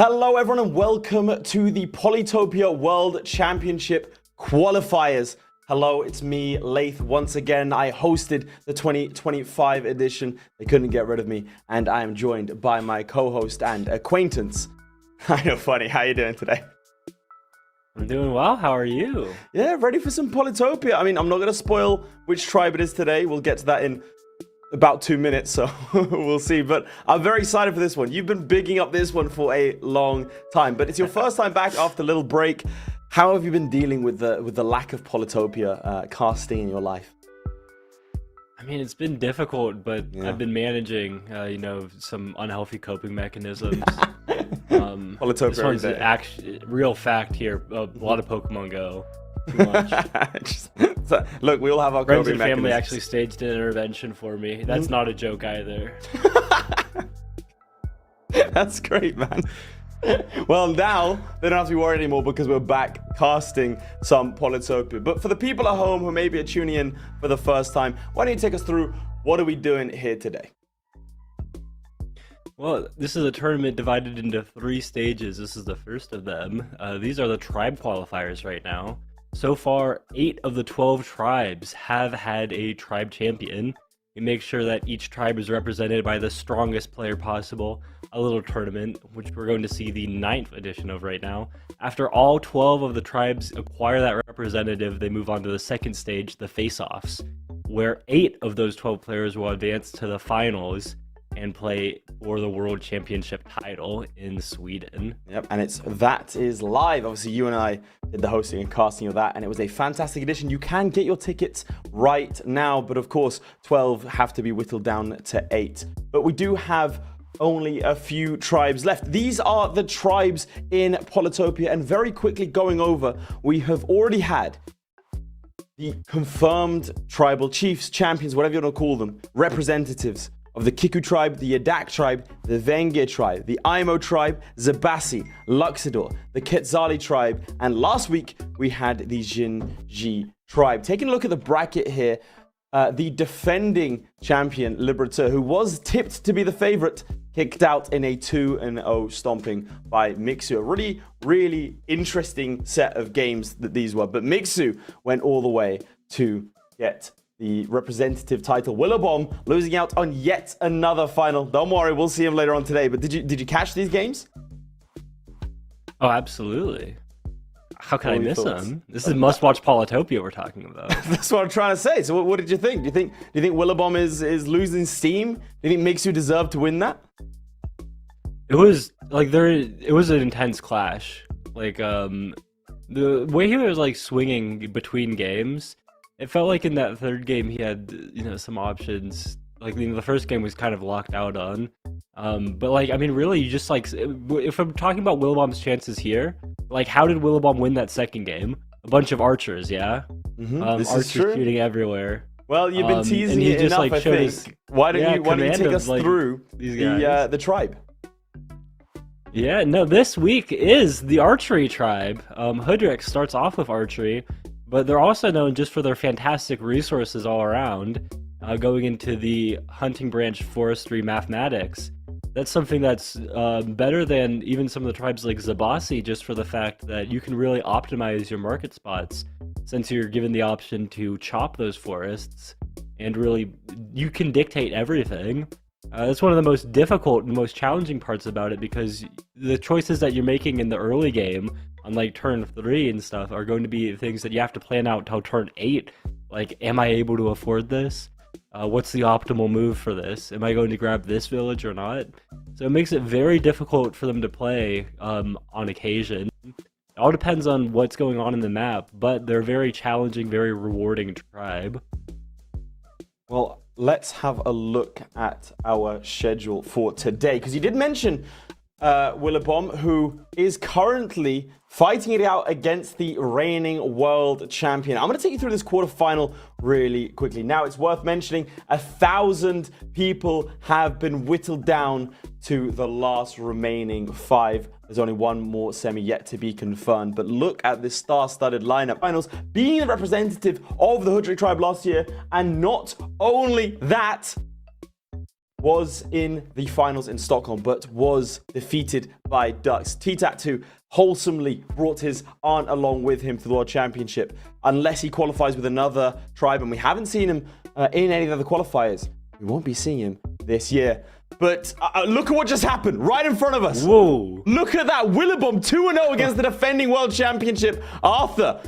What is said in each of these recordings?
Hello everyone and welcome to the Polytopia World Championship qualifiers. Hello, it's me, Laith, once again. I hosted the 2025 edition. They couldn't get rid of me, and I am joined by my co-host and acquaintance. I know, funny. How you doing today? I'm doing well. How are you? Yeah, ready for some Polytopia. I mean, I'm not going to spoil which tribe it is today. We'll get to that in about 2 minutes, so we'll see. But I'm very excited for this one. You've been bigging up this one for a long time, but it's your first time back after a little break. How have you been dealing with the lack of Polytopia casting in your life? I mean, it's been difficult, but Yeah. I've been managing, some unhealthy coping mechanisms. Polytopia This every one's day. actually real fact here. A lot of Pokemon Go. Too much. Look, we all have our Friends coping and family mechanisms. actually staged an intervention for me. That's not a joke either. That's great, man. Well, now they don't have to be worried anymore because we're back casting some Polytopia. But for the people at home who maybe are tuning in for the first time, why don't you take us through what are we doing here today? Well, this is a tournament divided into 3 stages. This is the first of them. These are the tribe qualifiers right now. So far, 8 of the 12 tribes have had a tribe champion. We make sure that each tribe is represented by the strongest player possible. A little tournament, which we're going to see the 9th edition of right now. After all 12 of the tribes acquire that representative, they move on to the second stage, the face-offs, where 8 of those 12 players will advance to the finals and play for the World Championship title in Sweden. Yep, and that is live. Obviously, you and I did the hosting and casting of that, and it was a fantastic edition. You can get your tickets right now, but of course, 12 have to be whittled down to 8. But we do have only a few tribes left. These are the tribes in Polytopia, and very quickly going over, we have already had the confirmed tribal chiefs, champions, whatever you want to call them, representatives of the Kiku tribe, the Yadak tribe, the Vengir tribe, the Aimo tribe, Zabasi, Luxador, the Quetzali tribe, and last week we had the Jinji tribe. Taking a look at the bracket here, the defending champion, Liberator, who was tipped to be the favorite, kicked out in a 2-0 stomping by Mixu. A really, really interesting set of games that these were, but Mixu went all the way to get the representative title. Willibomb losing out on yet another final. Don't worry, we'll see him later on today. But did you catch these games? Oh, absolutely. How can I miss thoughts? them? This is must-watch Polytopia we're talking about. That's what I'm trying to say. So what did you think? Do you think Willibomb is losing steam? Do you think Mixu deserved to win that? It was like it was an intense clash. Like the way he was like swinging between games, it felt like in that third game he had some options. Like the first game was kind of locked out on. But like I mean really you just like if I'm talking about Willibomb's chances here, like how did Willibomb win that second game? A bunch of archers, yeah? This Archers is true. shooting everywhere. Well, you've been teasing and he it just, enough, like, I showed think. us- Why don't you command take of, us like, through these guys. the tribe? Yeah, no, this week is the archery tribe. HOODRICK starts off with archery, but they're also known just for their fantastic resources all around, going into the hunting branch forestry mathematics. That's something that's better than even some of the tribes like Zabasi, just for the fact that you can really optimize your market spots, since you're given the option to chop those forests, and really, you can dictate everything. That's one of the most difficult and most challenging parts about it, because the choices that you're making in the early game, on like turn 3 and stuff, are going to be things that you have to plan out till turn 8. Like, am I able to afford this? What's the optimal move for this? Am I going to grab this village or not? So it makes it very difficult for them to play on occasion. It all depends on what's going on in the map, but they're very challenging, very rewarding tribe. Well, let's have a look at our schedule for today, because you did mention Willibomb, who is currently fighting it out against the reigning world champion. I'm going to take you through this quarterfinal really quickly. Now, it's worth mentioning 1,000 people have been whittled down to the last remaining 5. There's only one more semi yet to be confirmed. But look at this star-studded lineup. Finals, being the representative of the HOODRICK tribe last year, and not only that, was in the finals in Stockholm, but was defeated by Ducks. T-Tattoo wholesomely brought his aunt along with him to the World Championship, unless he qualifies with another tribe, and we haven't seen him in any of the other qualifiers. We won't be seeing him this year. But look at what just happened right in front of us. Whoa. Look at that. Willibomb 2-0 against the defending World Championship, Arthur.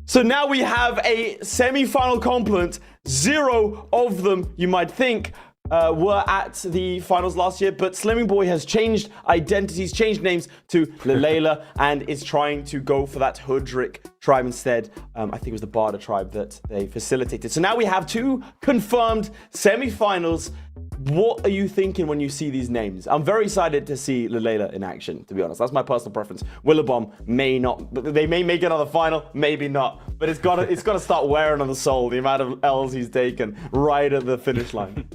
So now we have a semi-final complement. 0 of them, you might think, were at the finals last year, but Slimming Boy has changed identities, changed names to li.lela, and is trying to go for that HOODRICK tribe instead. I think it was the Barda tribe that they facilitated. So now we have 2 confirmed semifinals. What are you thinking when you see these names? I'm very excited to see li.lela in action, to be honest. That's my personal preference. Willibomb may not, they may make another final, maybe not. But it's gotta start wearing on the soul, the amount of L's he's taken right at the finish line.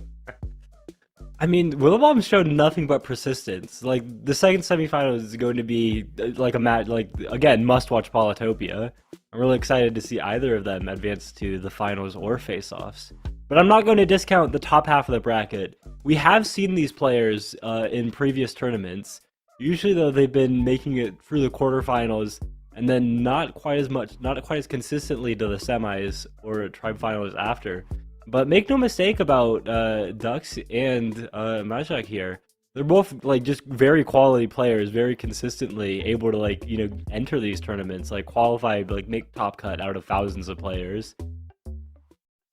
I mean, Willibomb showed nothing but persistence. Like, the second semifinal is going to be like a match, like, again, must-watch Polytopia. I'm really excited to see either of them advance to the finals or face-offs. But I'm not going to discount the top half of the bracket. We have seen these players in previous tournaments. Usually, though, they've been making it through the quarterfinals and then not quite as consistently to the semis or tribe finals after. But make no mistake about Dux and Majak here. They're both like just very quality players, very consistently able to like, you know, enter these tournaments, like qualify, like make top cut out of thousands of players.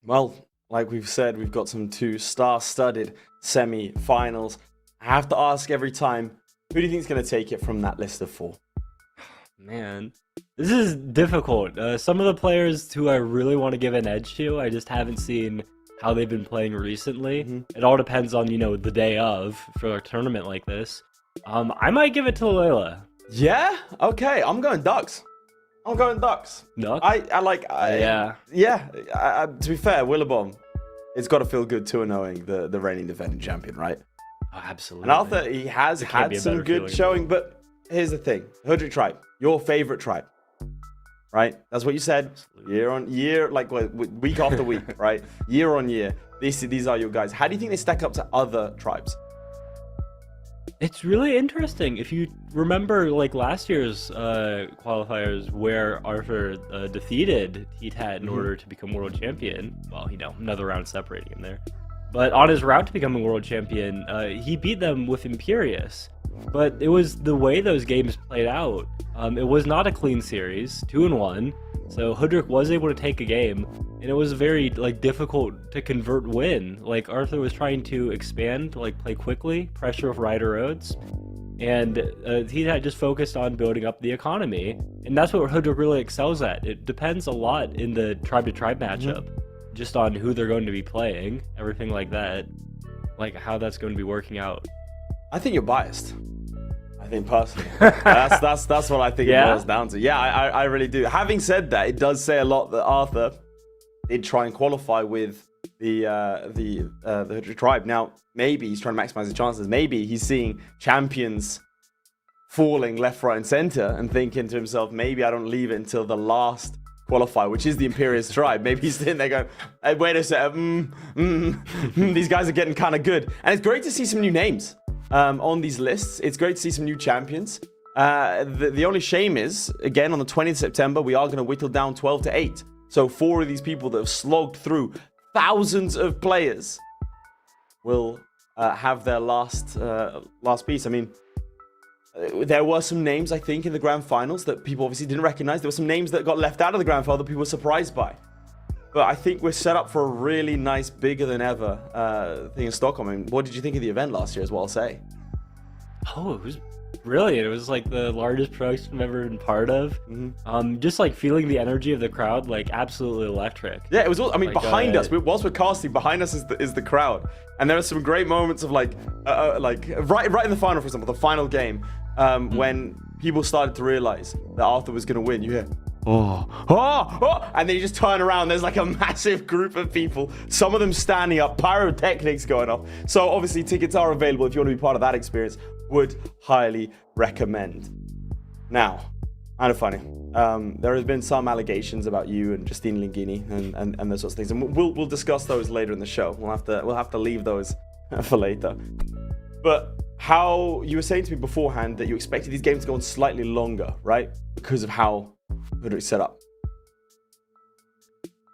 Well, like we've said, we've got some 2 star-studded semi-finals. I have to ask every time, who do you think is going to take it from that list of 4? Man, this is difficult. Some of the players who I really want to give an edge to, I just haven't seen how they've been playing recently. It all depends on, you know, the day of for a tournament like this. I might give it to li.lela. Yeah? Okay, I'm going Dux. I'm going Dux. Dux? Yeah. To be fair, Willibomb, it's got to feel good too knowing the reigning defending champion, right? Oh, absolutely. And Arthur, he has had some good showing, but here's the thing. HOODRICK tribe, your favorite tribe, right? That's what you said. Absolutely. Year on year, like week after week, right? Year on year. These are your guys. How do you think they stack up to other tribes? It's really interesting. If you remember, like last year's qualifiers, where Arthur defeated Heat-Hat in order to become world champion. Well, you know, another round separating him there. But on his route to becoming world champion, he beat them with Imperious. But it was the way those games played out. It was not a clean series, 2-1. So HOODRICK was able to take a game, and it was very like difficult to convert win. Like Arthur was trying to expand, like play quickly, pressure with Rider Roads, and he had just focused on building up the economy, and that's what HOODRICK really excels at. It depends a lot in the tribe-to-tribe matchup, just on who they're going to be playing, everything like that, like how that's going to be working out. I think you're biased. I think personally, that's what I think it boils down to. Yeah, I really do. Having said that, it does say a lot that Arthur did try and qualify with the HOODRICK tribe. Now, maybe he's trying to maximize his chances. Maybe he's seeing champions falling left, right, and center, and thinking to himself, maybe I don't leave it until the last qualifier, which is the Imperious tribe. Maybe he's sitting there going, hey, wait a second, these guys are getting kind of good. And it's great to see some new names on these lists. It's great to see some new champions. The only shame is, again, on the 20th of September, we are going to whittle down 12 to 8. So 4 of these people that have slogged through thousands of players will have their last piece. I mean, there were some names, I think, in the grand finals that people obviously didn't recognize. There were some names that got left out of the grand final that people were surprised by. But I think we're set up for a really nice, bigger than ever thing in Stockholm. I mean, what did you think of the event last year as well, say? Oh, it was brilliant. It was like the largest production I've ever been part of. Just like feeling the energy of the crowd, like absolutely electric. Yeah, it was all, I mean, like, behind us, whilst we're casting, behind us is the crowd. And there are some great moments of like right in the final, for example, the final game, when people started to realize that Arthur was going to win. You hear, oh, and then you just turn around, there's like a massive group of people, some of them standing up, pyrotechnics going off. So obviously tickets are available if you want to be part of that experience. Would highly recommend. Now, kind of funny, there has been some allegations about you and Justine Linguini and those sorts of things, and we'll discuss those later in the show. We'll have to leave those for later. But how you were saying to me beforehand that you expected these games to go on slightly longer, right? Because of how HOODRICK set up.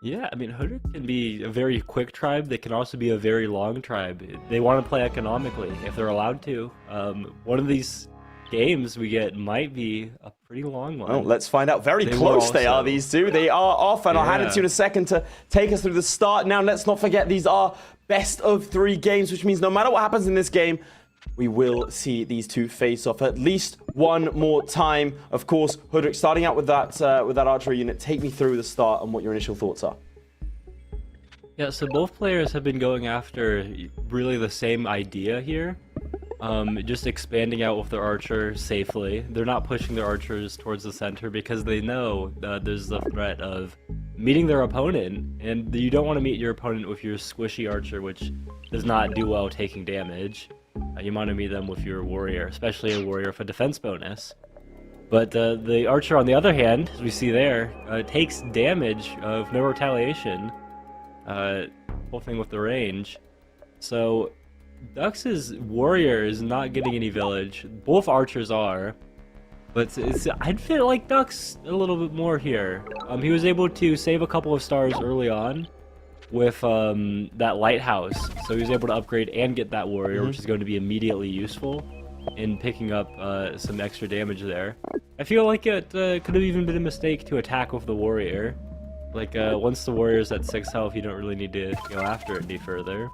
Yeah, I mean, HOODRICK can be a very quick tribe. They can also be a very long tribe. They want to play economically if they're allowed to. One of these games we get might be a pretty long one. Oh, let's find out. Very close they are, these two. They are off, and I'll hand it to you in a second to take us through the start. Now, let's not forget, these are best of 3 games, which means no matter what happens in this game, we will see these two face off at least one more time. Of course, HOODRICK, starting out with that archery unit, take me through the start and what your initial thoughts are. Yeah, so both players have been going after really the same idea here. Just expanding out with their archer safely. They're not pushing their archers towards the center because they know there's the threat of meeting their opponent, and you don't want to meet your opponent with your squishy archer, which does not do well taking damage. You want to meet them with your warrior, especially a warrior with a defense bonus. But the archer, on the other hand, as we see there, takes damage of no retaliation, whole thing with the range. So Dux's warrior is not getting any village. Both archers are, but I'd feel like Dux a little bit more here. He was able to save a couple of stars early on with that lighthouse, so he was able to upgrade and get that warrior, which is going to be immediately useful in picking up some extra damage there. I feel like it could have even been a mistake to attack with the warrior. Like, once the warrior's at 6 health, you don't really need to go after it any further.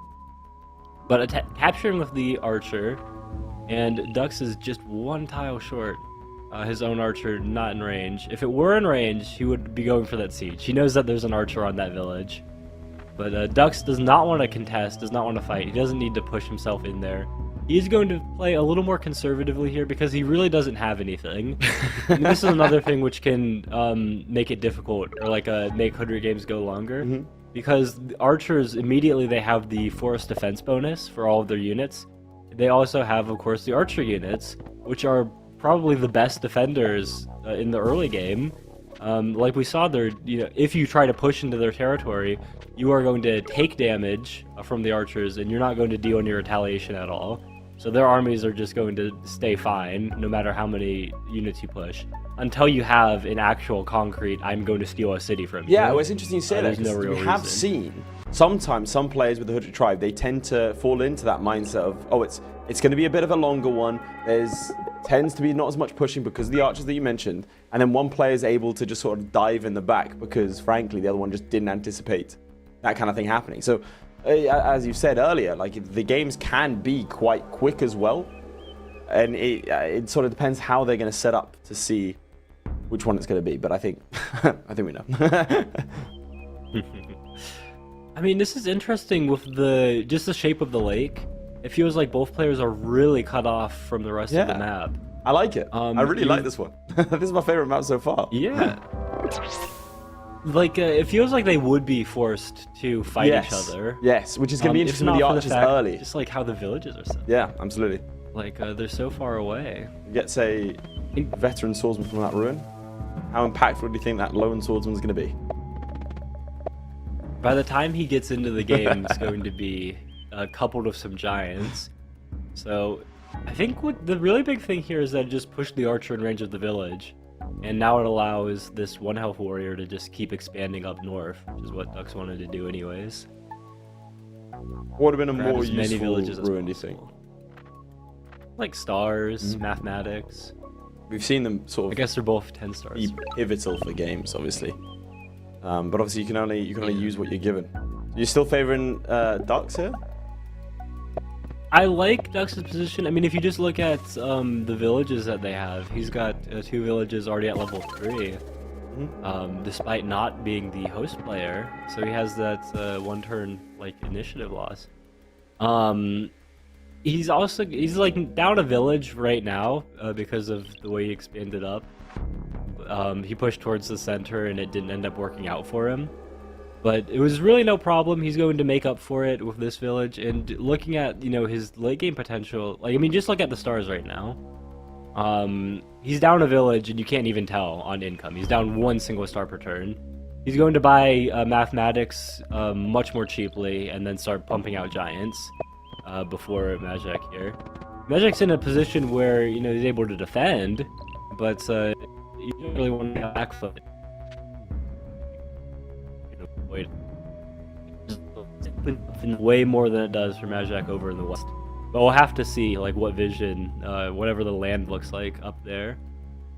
But capturing with the archer, and Dux is just one tile short. His own archer not in range. If it were in range, he would be going for that siege. He knows that there's an archer on that village. But Dux does not want to contest, does not want to fight. He doesn't need to push himself in there. He's going to play a little more conservatively here because he really doesn't have anything. And this is another thing which can make it difficult, or like make HOODRICK games go longer. Because the archers, immediately they have the forest defense bonus for all of their units. They also have, of course, the archer units, which are probably the best defenders in the early game. Like we saw there, if you try to push into their territory, you are going to take damage from the archers, and you're not going to deal any retaliation at all. So their armies are just going to stay fine, no matter how many units you push, until you have an actual concrete, I'm going to steal a city from you. Yeah, well, it's interesting you say that, because no we have seen sometimes some players with the HOODRICK tribe, they tend to fall into that mindset of, oh, it's going to be a bit of a longer one. Tends to be not as much pushing because of the archers that you mentioned, and then one player is able to just sort of dive in the back because, frankly, the other one just didn't anticipate that kind of thing happening. So, as you said earlier, like, the games can be quite quick as well, and it sort of depends how they're going to set up to see which one it's going to be. But I think we know. I mean, this is interesting with just the shape of the lake. It feels like both players are really cut off from the rest of the map. I like it. I really like this one. This is my favorite map so far. Yeah. Like, it feels like they would be forced to fight each other. Yes, which is going to be interesting with the archers early. Just like how the villages are set. Yeah, absolutely. Like, they're so far away. You get, say, veteran swordsman from that ruin. How impactful do you think that lone swordsman's going to be? By the time he gets into the game, it's going to be coupled with some giants. So I think what the really big thing here is that it just pushed the archer in range of the village, and now it allows this 1 health warrior to just keep expanding up north, which is what Dux wanted to do anyways. What would have been a more useful ruin, do you think? Like stars, mathematics. We've seen them sort of, I guess they're both 10 stars. Be pivotal for games, obviously. But obviously you can only use what you're given. You're still favoring Dux here? I like Dux's position. I mean, if you just look at the villages that they have, he's got 2 villages already at level 3, despite not being the host player. So he has that 1 turn like initiative loss. He's like down a village right now because of the way he expanded up. He pushed towards the center and it didn't end up working out for him. But it was really no problem. He's going to make up for it with this village. And looking at, his late game potential, like, I mean, just look at the stars right now. He's down a village and you can't even tell on income. He's down 1 single star per turn. He's going to buy mathematics much more cheaply and then start pumping out giants before Majak here. Majak's in a position where, he's able to defend, but you don't really want to back foot. Way more than it does for Majak over in the west. But we'll have to see like what vision, whatever the land looks like up there,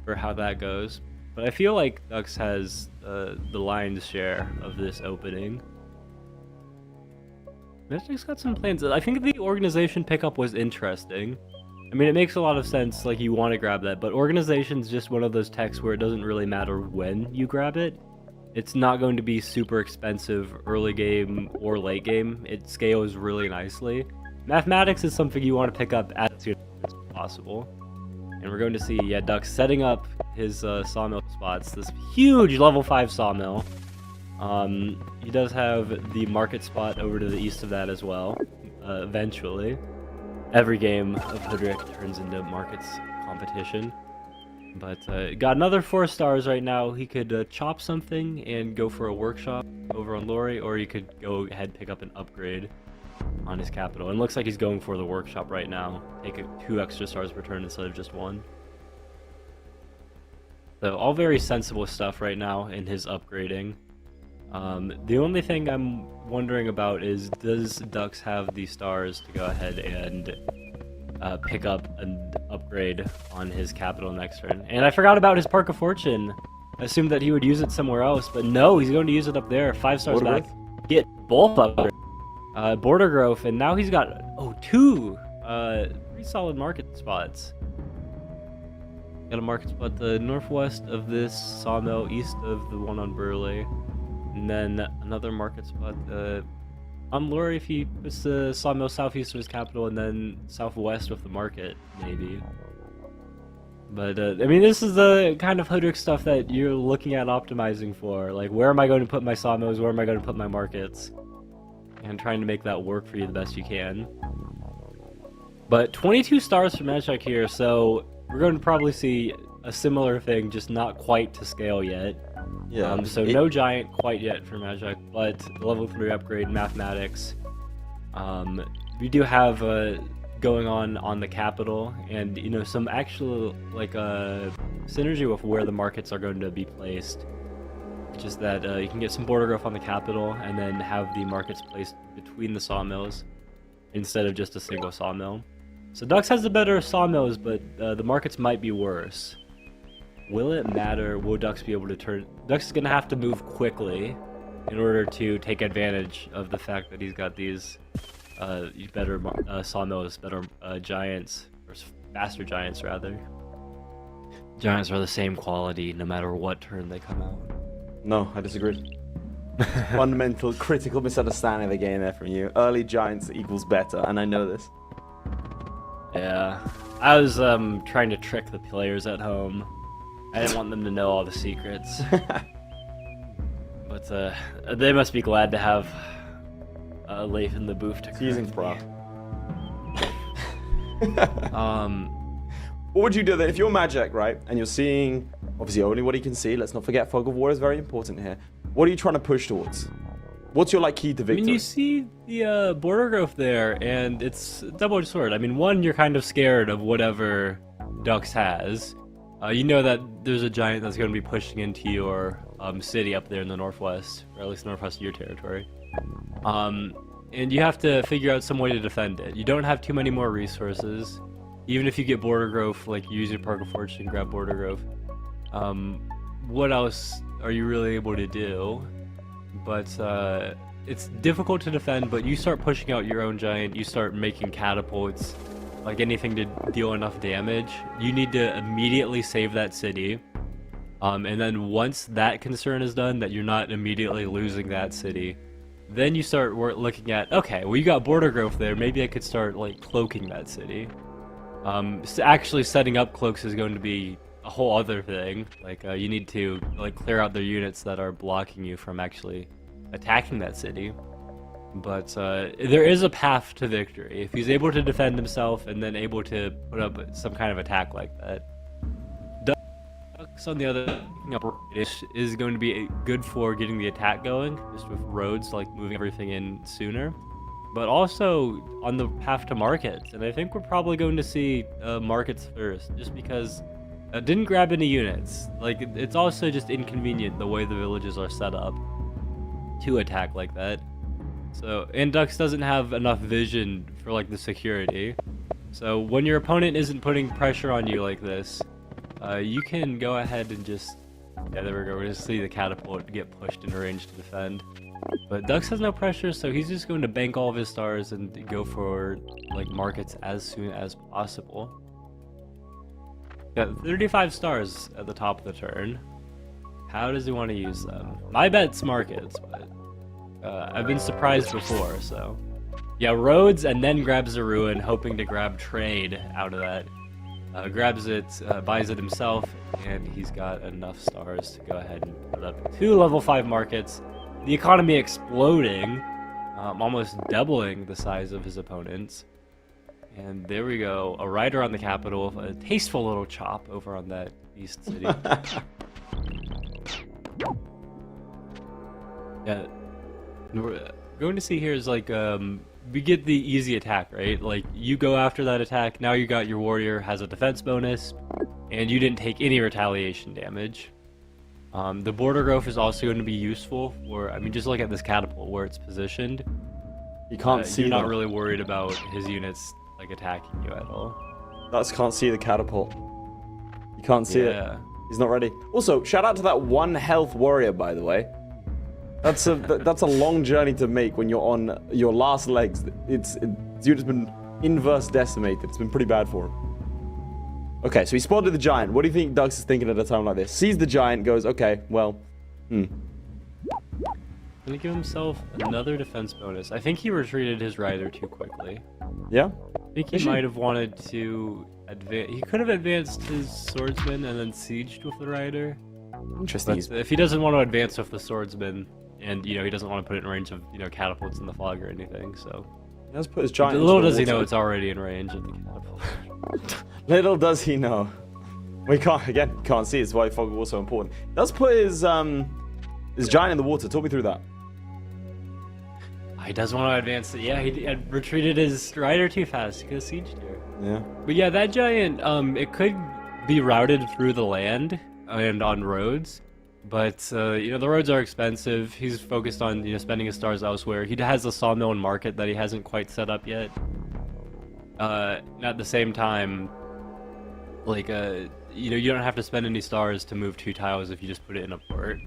for how that goes. But I feel like Dux has the lion's share of this opening. Majak's got some plans. I think the organization pickup was interesting. I mean, it makes a lot of sense, like, you want to grab that, but organization's just one of those techs where it doesn't really matter when you grab it. It's not going to be super expensive early game or late game. It scales really nicely. Mathematics is something you want to pick up as soon as possible. And we're going to see, yeah, Duck setting up his sawmill spots. This huge level 5 sawmill. He does have the market spot over to the east of that as well, eventually. Every game of HOODRICK turns into markets competition. But got another 4 stars right now. He could chop something and go for a workshop over on Lori, or he could go ahead and pick up an upgrade on his capital. And looks like he's going for the workshop right now. Take 2 extra stars per turn instead of just 1. So all very sensible stuff right now in his upgrading. The only thing I'm wondering about is, does Dux have the stars to go ahead and pick up an upgrade on his capital next turn? And I forgot about his Park of Fortune. I assumed that he would use it somewhere else, but no, he's going to use it up there. 5 stars back. Get both upgrades. Border Growth, and now he's got 2 pretty solid market spots. Got a market spot the northwest of this sawmill, east of the one on Burley. And then another market spot on Lori if he puts the sawmill southeast of his capital, and then southwest of the market, maybe. But, I mean, this is the kind of HOODRICK stuff that you're looking at optimizing for. Like, where am I going to put my sawmills? Where am I going to put my markets? And trying to make that work for you the best you can. But 22 stars for Majak here, so we're going to probably see a similar thing, just not quite to scale yet. Yeah. So no giant quite yet for Majak, but the level 3 upgrade, mathematics. We do have going on the capital, and you know, some actual like synergy with where the markets are going to be placed. Just that you can get some border growth on the capital, and then have the markets placed between the sawmills instead of just a single sawmill. So Dux has the better sawmills, but the markets might be worse. Will it matter? Will Dux be able to turn? Dux is going to have to move quickly in order to take advantage of the fact that he's got these better sawmills, better giants, or faster giants rather. Giants are the same quality no matter what turn they come out. No, I disagree. Fundamental, critical misunderstanding of the game there from you. Early giants equals better, and I know this. Yeah, I was trying to trick the players at home. I didn't want them to know all the secrets. But they must be glad to have Leif in the booth to Teasing, bro. What would you do then if you're Majak, right? And you're seeing obviously only what he can see. Let's not forget fog of war is very important here. What are you trying to push towards? What's your like key to victory? I mean, you see the border growth there, and it's a double-edged sword. I mean, one, you're kind of scared of whatever Dux has. You know that there's a giant that's going to be pushing into your city up there in the northwest, or at least northwest of your territory. And you have to figure out some way to defend it. You don't have too many more resources. Even if you get border growth, like you use your Park of Fortune, grab border growth. What else are you really able to do? But it's difficult to defend, but you start pushing out your own giant, you start making catapults, like anything to deal enough damage. You need to immediately save that city. And then once that concern is done, that you're not immediately losing that city, then you start looking at, okay, well you got border growth there, maybe I could start like cloaking that city. Actually setting up cloaks is going to be a whole other thing. Like you need to like clear out the units that are blocking you from actually attacking that city. But there is a path to victory if he's able to defend himself and then able to put up some kind of attack like that. Dux on the other is going to be good for getting the attack going, just with roads, like moving everything in sooner. But also on the path to markets, and I think we're probably going to see markets first, just because didn't grab any units. Like it's also just inconvenient the way the villages are set up to attack like that. So, and Dux doesn't have enough vision for like the security. So when your opponent isn't putting pressure on you like this, you can go ahead and just Yeah, there we go. We're gonna see the catapult get pushed into range to defend. But Dux has no pressure, so he's just going to bank all of his stars and go for like markets as soon as possible. Got 35 stars at the top of the turn. How does he want to use them? My bet's markets, but I've been surprised before, so. Yeah, roads and then grabs a ruin, hoping to grab trade out of that. Grabs it, buys it himself, and he's got enough stars to go ahead and put up 2 level 5 markets. The economy exploding, almost doubling the size of his opponents. And there we go, a rider on the capital, a tasteful little chop over on that east city. Yeah, we're going to see here is like, we get the easy attack, right? Like, you go after that attack, now you got your warrior has a defense bonus, and you didn't take any retaliation damage. The border growth is also going to be useful for, I mean, just look at this catapult where it's positioned. You can't see. You're not really worried about his units like attacking you at all. Dux can't see the catapult. You can't see it. He's not ready. Also, shout out to that 1 health warrior, by the way. That's a long journey to make when you're on your last legs. It's unit's been inverse decimated. It's been pretty bad for him. Okay, so he spotted the giant. What do you think Dux is thinking at a time like this? Sees the giant, goes, okay, well, Gonna give himself another defense bonus. I think he retreated his rider too quickly. Yeah? I think he might have wanted to advance. He could have advanced his swordsman and then sieged with the rider. Interesting. But if he doesn't want to advance with the swordsman, and he doesn't want to put it in range of catapults in the fog or anything, so He does put his giant. Little does he know it's already in range of the catapult. Little does he know. We can't see. It's why fog was so important. He does put his giant in the water. Talk me through that. He does want to advance it. Yeah, he had retreated his rider too fast. He could have sieged here. Yeah. But yeah, that giant, it could be routed through the land and on roads. But, the roads are expensive. He's focused on, spending his stars elsewhere. He has a sawmill and market that he hasn't quite set up yet. At the same time, like, you don't have to spend any stars to move 2 tiles if you just put it in a port.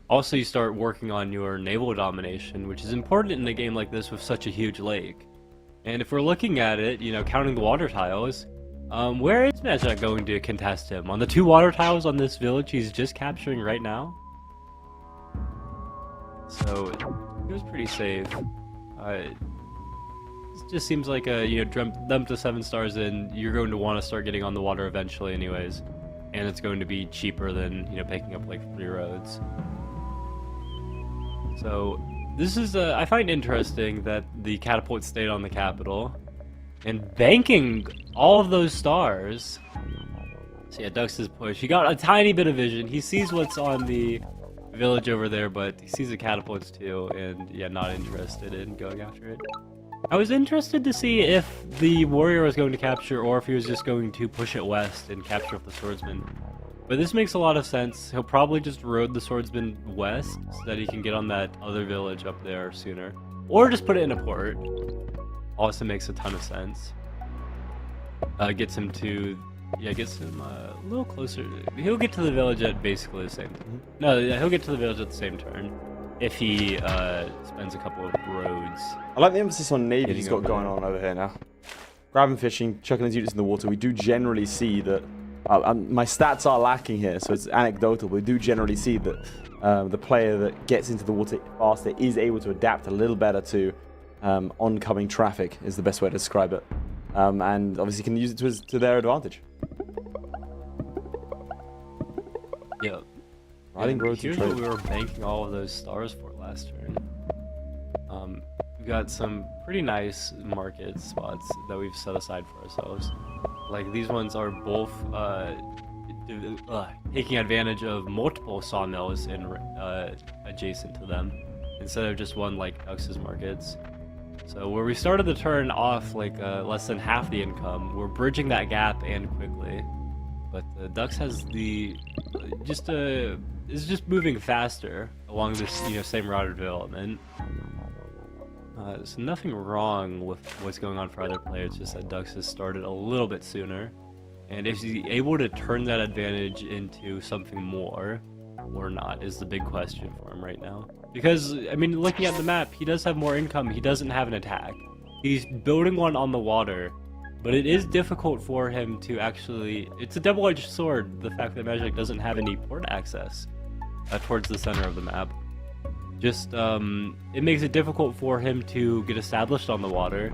Also, you start working on your naval domination, which is important in a game like this with such a huge lake. And if we're looking at it, counting the water tiles, where is Majak going to contest him? On the 2 water tiles on this village he's just capturing right now? So, he was pretty safe. It just seems like, dump the 7 stars in, you're going to want to start getting on the water eventually anyways. And it's going to be cheaper than, picking up like 3 roads. So, this is, I find interesting that the catapult stayed on the capital. And banking all of those stars. So yeah, Dux is push. He got a tiny bit of vision. He sees what's on the village over there, but he sees the catapults too, and yeah, not interested in going after it. I was interested to see if the warrior was going to capture, or if he was just going to push it west and capture up the swordsman. But this makes a lot of sense. He'll probably just road the swordsman west, so that he can get on that other village up there sooner. Or just put it in a port. Also makes a ton of sense. Gets him a little closer. He'll get to the village at basically the same time. No, he'll get to the village at the same turn. If he spends a couple of roads. I like the emphasis on navy he's got going on over here now. Grabbing fishing, chucking his units in the water. We do generally see that. My stats are lacking here, so it's anecdotal. But we do generally see that the player that gets into the water faster is able to adapt a little better to oncoming traffic, is the best way to describe it. And obviously can use it to their advantage. Yeah. Riding roads Here's to trade. what we were banking all of those stars for last turn. We've got some pretty nice market spots that we've set aside for ourselves. Like, these ones are both taking advantage of multiple sawmills in adjacent to them, instead of just one like Dux's markets. So where we started the turn off like less than half the income, we're bridging that gap and quickly. But Dux has is just moving faster along this same route of development. So nothing wrong with what's going on for other players, just that Dux has started a little bit sooner. And if he's able to turn that advantage into something more, or not is the big question for him right now. Because, I mean, looking at the map, he does have more income. He doesn't have an attack. He's building one on the water, but it is difficult for him to actually... It's a double-edged sword, the fact that Majak doesn't have any port access towards the center of the map. Just, it makes it difficult for him to get established on the water,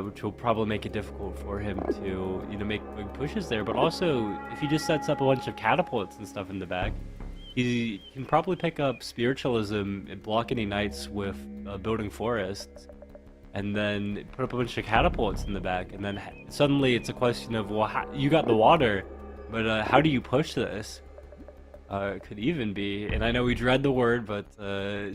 which will probably make it difficult for him to, you know, make big pushes there. But also, if he just sets up a bunch of catapults and stuff in the back, he can probably pick up spiritualism and block any knights with building forests, and then put up a bunch of catapults in the back, and then suddenly it's a question of, well, you got the water, but how do you push this? It could even be, and I know we dread the word, but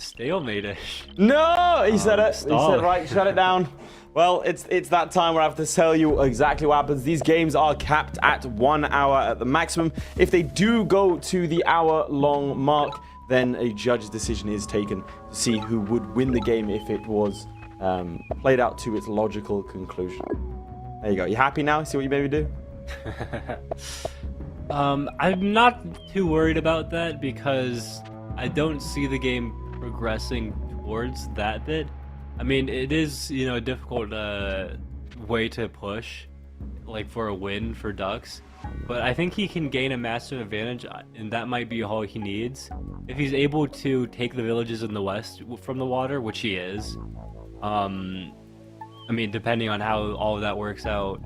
stalemate-ish. No, he said it. Stall. He said, right, shut it down. Well, it's that time where I have to tell you exactly what happens. These games are capped at 1 hour at the maximum. If they do go to the hour-long mark, then a judge's decision is taken to see who would win the game if it was played out to its logical conclusion. There you go. You happy now? See what you maybe do? I'm not too worried about that because I don't see the game progressing towards that bit. I mean, it is, you know, a difficult way to push, like for a win for Ducks, but I think he can gain a massive advantage, and that might be all he needs. If he's able to take the villages in the west from the water, which he is, I mean, depending on how all of that works out,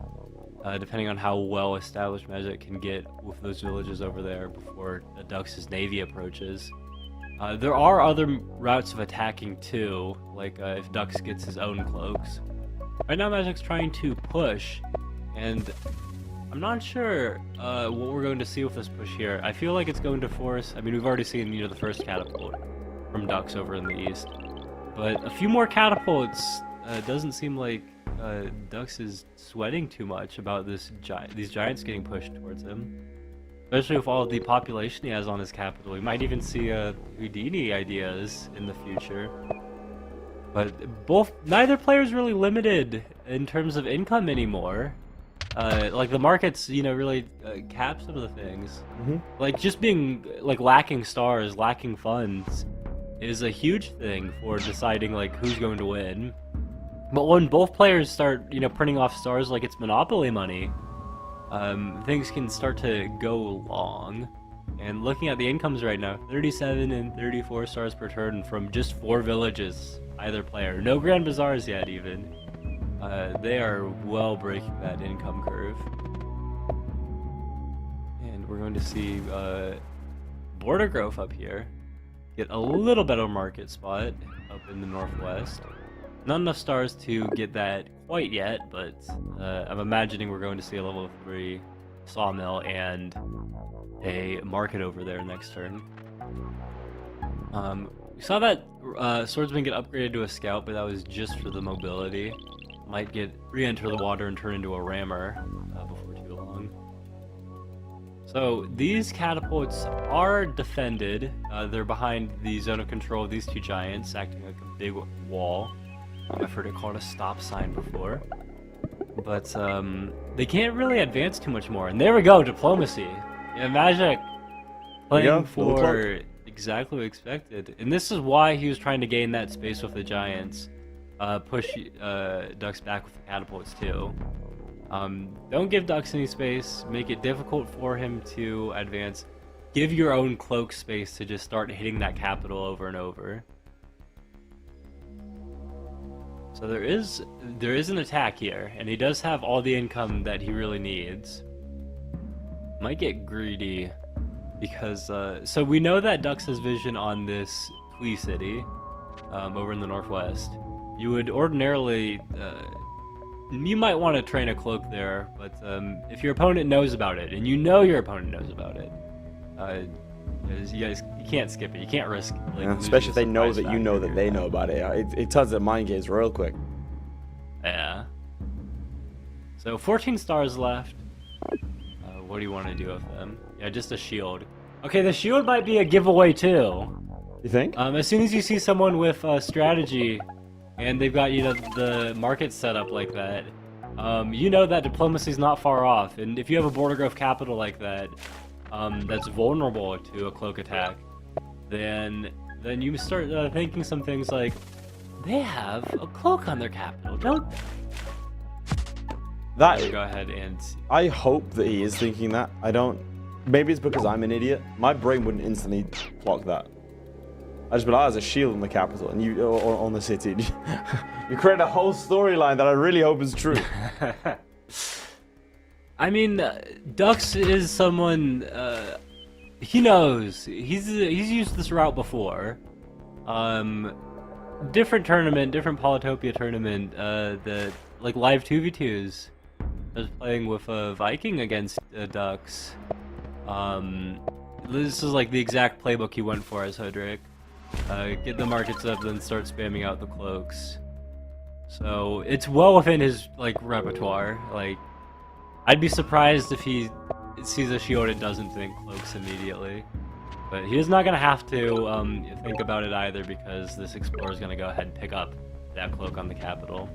depending on how well established Majak can get with those villages over there before the Ducks' navy approaches. There are other routes of attacking too, like if Dux gets his own cloaks. Right now Majak's trying to push, and I'm not sure what we're going to see with this push here. I feel like it's going to force, I mean, we've already seen, you know, the first catapult from Dux over in the east, but a few more catapults doesn't seem like Dux is sweating too much about these giants getting pushed towards him. Especially with all of the population he has on his capital. We might even see Houdini ideas in the future. But neither player is really limited in terms of income anymore. Like the markets, you know, really cap some of the things. Like just being like lacking stars, lacking funds is a huge thing for deciding like who's going to win. But when both players start, you know, printing off stars like it's Monopoly money, things can start to go long. And looking at the incomes right now, 37 and 34 stars per turn from just 4 villages, either player. No Grand Bazaars yet, even. They are well breaking that income curve. And we're going to see border growth up here. Get a little better market spot up in the northwest. Not enough stars to get that quite yet, but I'm imagining we're going to see a level 3 sawmill and a market over there next turn. We saw that swordsman get upgraded to a scout, but that was just for the mobility. Might get re-enter the water and turn into a rammer before too long. So these catapults are defended. They're behind the zone of control of these 2 giants, acting like a big wall. I've heard it called a stop sign before. But they can't really advance too much more. And there we go, diplomacy. Yeah, Majak playing for exactly what expected. And this is why he was trying to gain that space with the giants. Push Ducks back with the catapults too. Don't give Ducks any space. Make it difficult for him to advance. Give your own cloak space to just start hitting that capital over and over. So there is an attack here, and he does have all the income that he really needs. Might get greedy, because so we know that Dux has vision on this Twee city over in the northwest. You would ordinarily, you might want to train a cloak there, but if your opponent knows about it, and you know your opponent knows about it, you can't skip it. You can't risk. Like, especially if they know that you know that they know about it. It turns out mind games real quick. Yeah. So 14 stars left. What do you want to do with them? Yeah, just a shield. Okay, the shield might be a giveaway too. You think? As soon as you see someone with strategy, and they've got, you know, the market set up like that, you know that diplomacy's not far off. And if you have a border growth capital like that, that's vulnerable to a cloak attack, then you start thinking some things like, they have a cloak on their capital, don't they? That Go ahead and... I hope that he is thinking that. I don't. Maybe it's because I'm an idiot. My brain wouldn't instantly clock that. I just be like, oh, there's a shield on the capital and you or on the city. You create a whole storyline that I really hope is true. I mean, Dux is someone. He knows. He's used this route before. Different tournament, different Polytopia tournament. The like live 2v2s. I was playing with a Viking against Dux. This is like the exact playbook he went for as HOODRICK. Get the markets up, then start spamming out the cloaks. So it's well within his like repertoire. Like, I'd be surprised if he sees a shield and doesn't think cloaks immediately. But he's not gonna have to think about it either, because this explorer is gonna go ahead and pick up that cloak on the capital.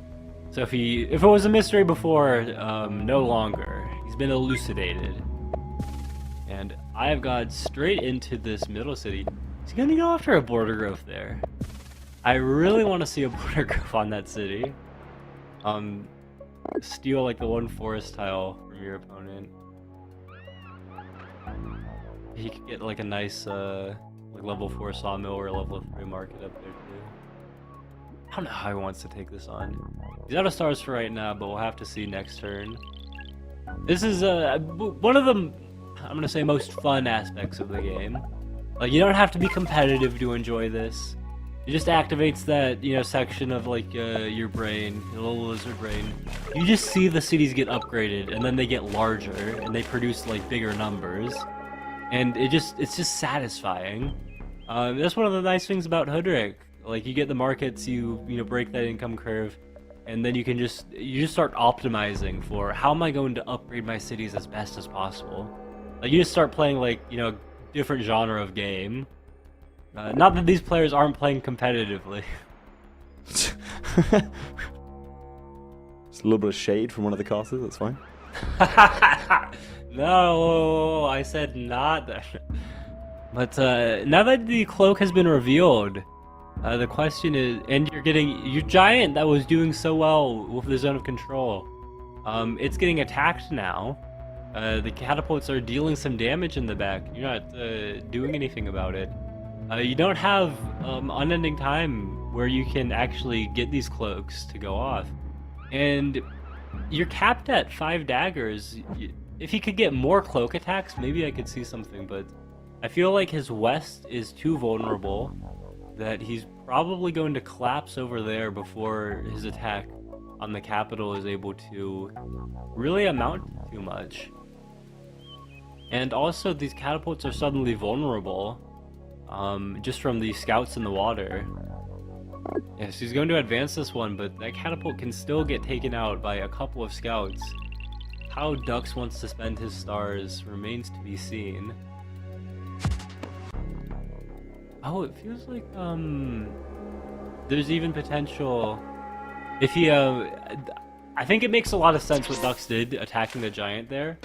So if it was a mystery before, no longer. He's been elucidated. And I have got straight into this middle city. He's gonna go after a border growth there. I really want to see a border growth on that city. Steal like the one forest tile from your opponent. He could get like a nice like level 4 sawmill or a level 3 market up there too. I don't know how he wants to take this on. He's out of stars for right now, but we'll have to see next turn. This is one of the, I'm gonna say, most fun aspects of the game. Like, you don't have to be competitive to enjoy this. It just activates that, you know, section of like your brain, your little lizard brain. You just see the cities get upgraded, and then they get larger, and they produce like bigger numbers, and it's just satisfying. That's one of the nice things about HOODRICK. Like, you get the markets, you know, break that income curve, and then you just start optimizing for how am I going to upgrade my cities as best as possible. Like, you just start playing like, you know, different genre of game. Not that these players aren't playing competitively. Just a little bit of shade from one of the casters, that's fine. No, I said not that. But now that the cloak has been revealed, the question is, and you're getting your giant that was doing so well with the zone of control, it's getting attacked now. The catapults are dealing some damage in the back. You're not doing anything about it. You don't have unending time where you can actually get these cloaks to go off. And you're capped at 5 daggers. If he could get more cloak attacks, maybe I could see something, but I feel like his west is too vulnerable, that he's probably going to collapse over there before his attack on the capital is able to really amount to too much. And also, these catapults are suddenly vulnerable, just from the scouts in the water. Yes, he's going to advance this one, but that catapult can still get taken out by a couple of scouts. How Dux wants to spend his stars remains to be seen. Oh, it feels like, there's even potential if he, I think it makes a lot of sense what Dux did attacking the giant there.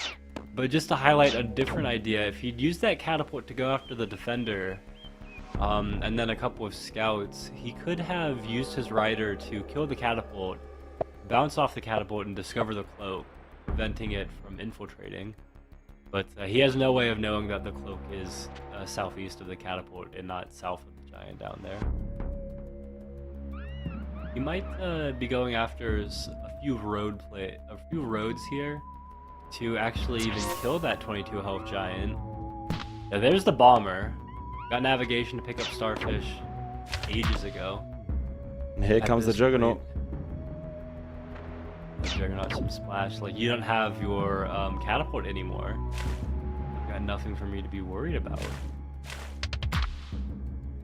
But just to highlight a different idea, if he'd used that catapult to go after the defender, and then a couple of scouts, he could have used his rider to kill the catapult, bounce off the catapult, and discover the cloak, preventing it from infiltrating. But he has no way of knowing that the cloak is southeast of the catapult and not south of the giant down there. He might be going after a few roads here to actually even kill that 22 health giant. Yeah, there's the bomber. Got navigation to pick up starfish ages ago. And here comes the Juggernaut. The Juggernaut, some splash. Like, you don't have your catapult anymore. You've got nothing for me to be worried about.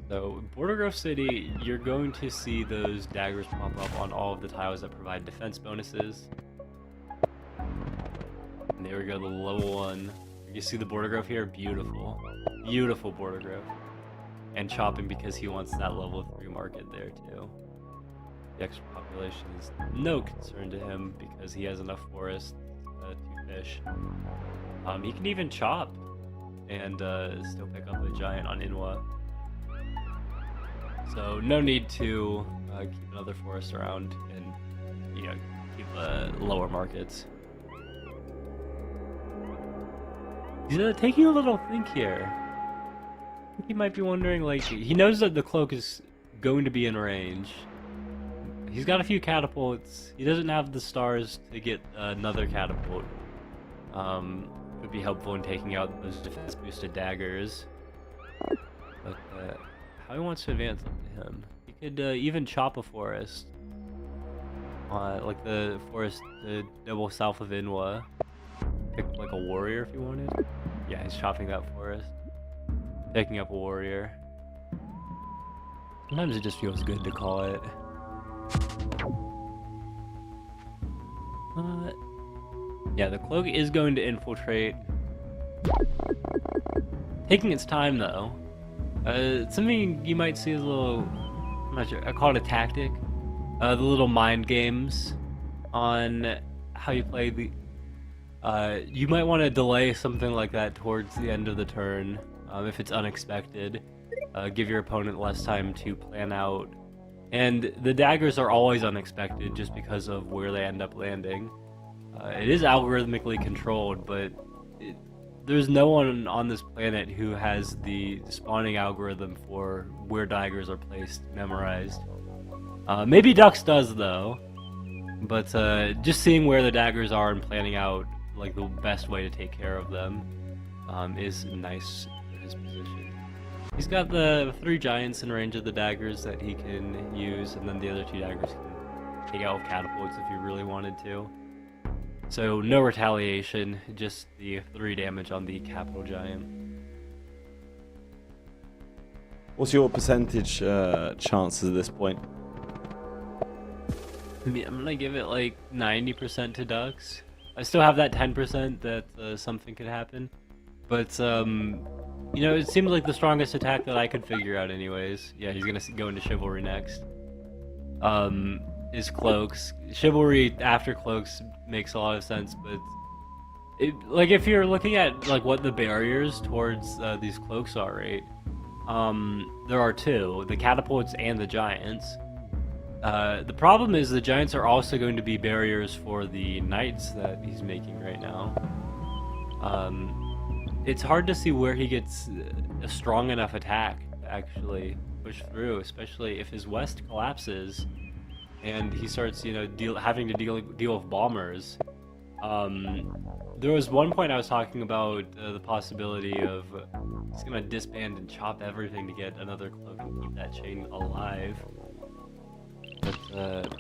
So, Border Grove City, you're going to see those daggers pop up on all of the tiles that provide defense bonuses. And there we go, the level 1. You see the border growth here? Beautiful. Beautiful border growth. And chopping because he wants that level 3 market there too. The extra population is no concern to him because he has enough forest to fish. He can even chop and still pick up a giant on Inwa. So no need to keep another forest around and keep lower markets. He's taking a little think here. I think he might be wondering, like, he knows that the cloak is going to be in range. He's got a few catapults. He doesn't have the stars to get another catapult. Would be helpful in taking out those defense boosted daggers. But how he wants to advance up to him. He could even chop a forest. Like the forest double south of Inwa. Pick like a warrior if you wanted. Yeah, he's chopping that forest. Taking up a warrior. Sometimes it just feels good to call it. Yeah, the cloak is going to infiltrate. Taking its time though. Something you might see as a little, I'm not sure, I call it a tactic. The little mind games on how you play the. You might want to delay something like that towards the end of the turn, if it's unexpected. Give your opponent less time to plan out. And the daggers are always unexpected just because of where they end up landing. It is algorithmically controlled, but there's no one on this planet who has the spawning algorithm for where daggers are placed memorized. Maybe Dux does though, but just seeing where the daggers are and planning out like the best way to take care of them is nice for his position. He's got the 3 giants in range of the daggers that he can use, and then the other 2 daggers can take out with catapults if he really wanted to. So no retaliation, just the 3 damage on the capital giant. What's your percentage chances at this point? I mean, I'm gonna give it like 90% to Dux. I still have that 10% that something could happen, but it seems like the strongest attack that I could figure out anyways. Yeah, he's gonna go into Chivalry next. Is Cloaks. Chivalry after Cloaks makes a lot of sense, but if you're looking at like what the barriers towards these Cloaks are, right? There are 2, the catapults and the giants. The problem is the giants are also going to be barriers for the knights that he's making right now. It's hard to see where he gets a strong enough attack to actually push through, especially if his west collapses and he starts, having to deal with bombers. There was one point I was talking about the possibility of he's gonna disband and chop everything to get another cloak and keep that chain alive. But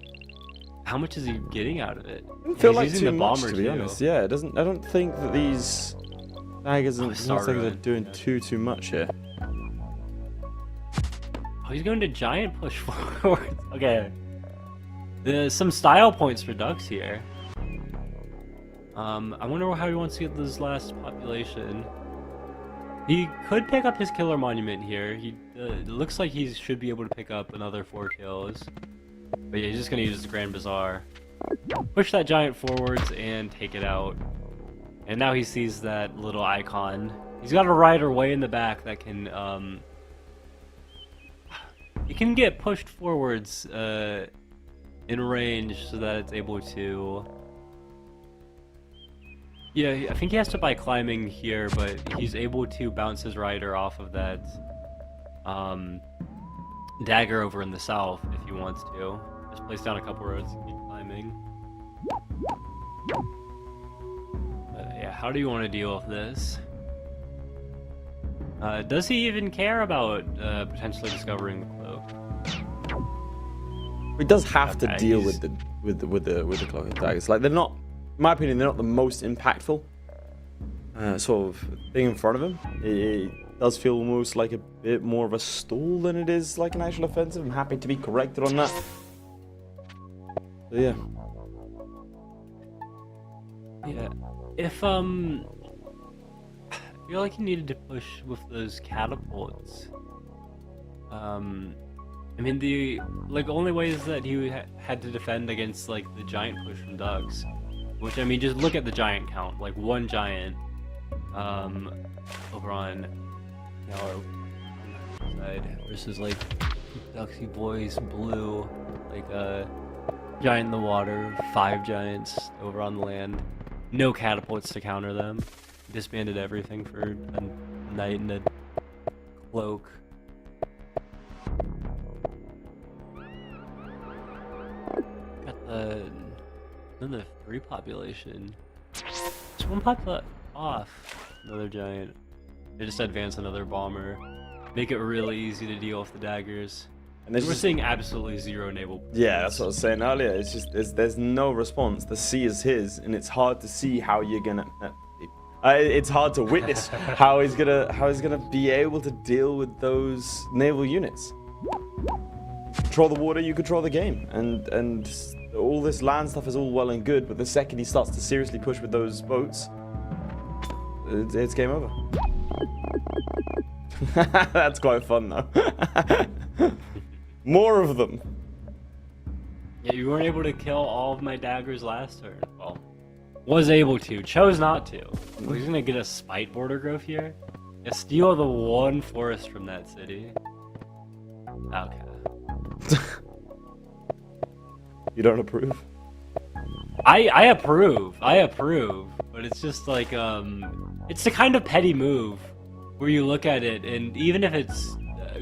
how much is he getting out of it? I don't feel like too much, to be honest. Yeah, it doesn't. I don't think that these daggers and things are doing too much here. Oh, he's going to giant push forward. Okay. There's some style points for Dux here. I wonder how he wants to get this last population. He could pick up his killer monument here. It looks like he should be able to pick up another 4 kills. But yeah, he's just gonna use his Grand Bazaar. Push that giant forwards and take it out. And now he sees that little icon. He's got a rider way in the back that can he can get pushed forwards in range so that it's able to. Yeah, I think he has to by climbing here, but he's able to bounce his rider off of that dagger over in the south if he wants to. Just place down a couple roads and keep climbing. Yeah, how do you want to deal with this? Does he even care about potentially discovering the cloak? He does have to deal with the cloak and daggers. Like, they're not, in my opinion, they're not the most impactful sort of thing in front of him. It does feel almost like a bit more of a stall than it is like an actual offensive. I'm happy to be corrected on that. So yeah. Yeah. If I feel like he needed to push with those catapults. I mean, the only ways that he had to defend against like the giant push from Dux, which I mean, just look at the giant count. Like 1 giant over on our side versus like Duxy Boys Blue, like giant in the water, 5 giants over on the land, no catapults to counter them, disbanded everything for a knight and a cloak. Got another 3 population. This one popped off. Another giant. They just advance another bomber. Make it really easy to deal with the daggers. And we're seeing absolutely 0 naval. Yeah, that's what I was saying earlier. It's just there's no response. The sea is his, and it's hard to see how you're gonna. It's hard to witness how he's gonna be able to deal with those naval units. Control the water, you control the game, and all this land stuff is all well and good, but the second he starts to seriously push with those boats, it's game over. That's quite fun though. More of them. Yeah, you weren't able to kill all of my daggers last turn. Well, was able to, chose not to. He's gonna get a spite border growth here. Yeah, steal the 1 forest from that city. Okay. You don't approve? I approve. But it's just like it's the kind of petty move where you look at it, and even if it's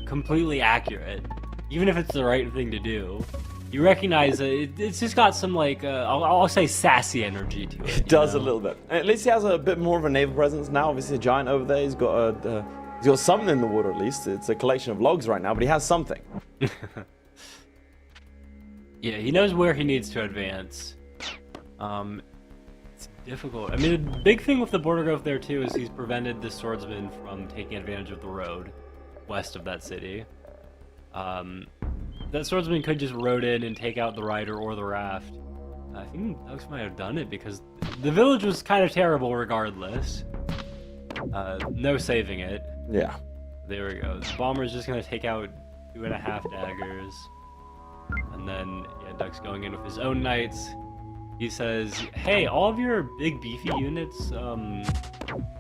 completely accurate, even if it's the right thing to do, you recognize that it's just got some like I'll say sassy energy to it. It does a little bit. At least he has a bit more of a naval presence now. Obviously, a giant over there. He's got something in the water at least. It's a collection of logs right now, but he has something. Yeah, he knows where he needs to advance. It's difficult. I mean, the big thing with the border growth there too is he's prevented the swordsman from taking advantage of the road west of that city. That swordsman could just road in and take out the rider or the raft. I think Ducks might have done it because the village was kind of terrible regardless. No saving it. Yeah. There we go. The bomber's just gonna take out 2.5 daggers. And then, yeah, Duck's going in with his own knights. He says, hey, all of your big beefy units,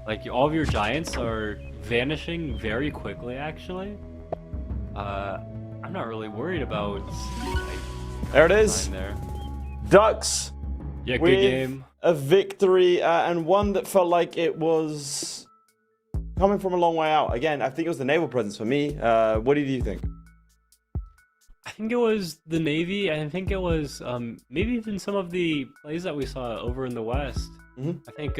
like all of your giants are vanishing very quickly, actually. I'm not really worried about... There it is. There. Ducks. Yeah, good with game. A victory, and one that felt like it was coming from a long way out. Again, I think it was the naval presence for me. What did you think? I think it was the Navy, and I think it was maybe even some of the plays that we saw over in the West. I think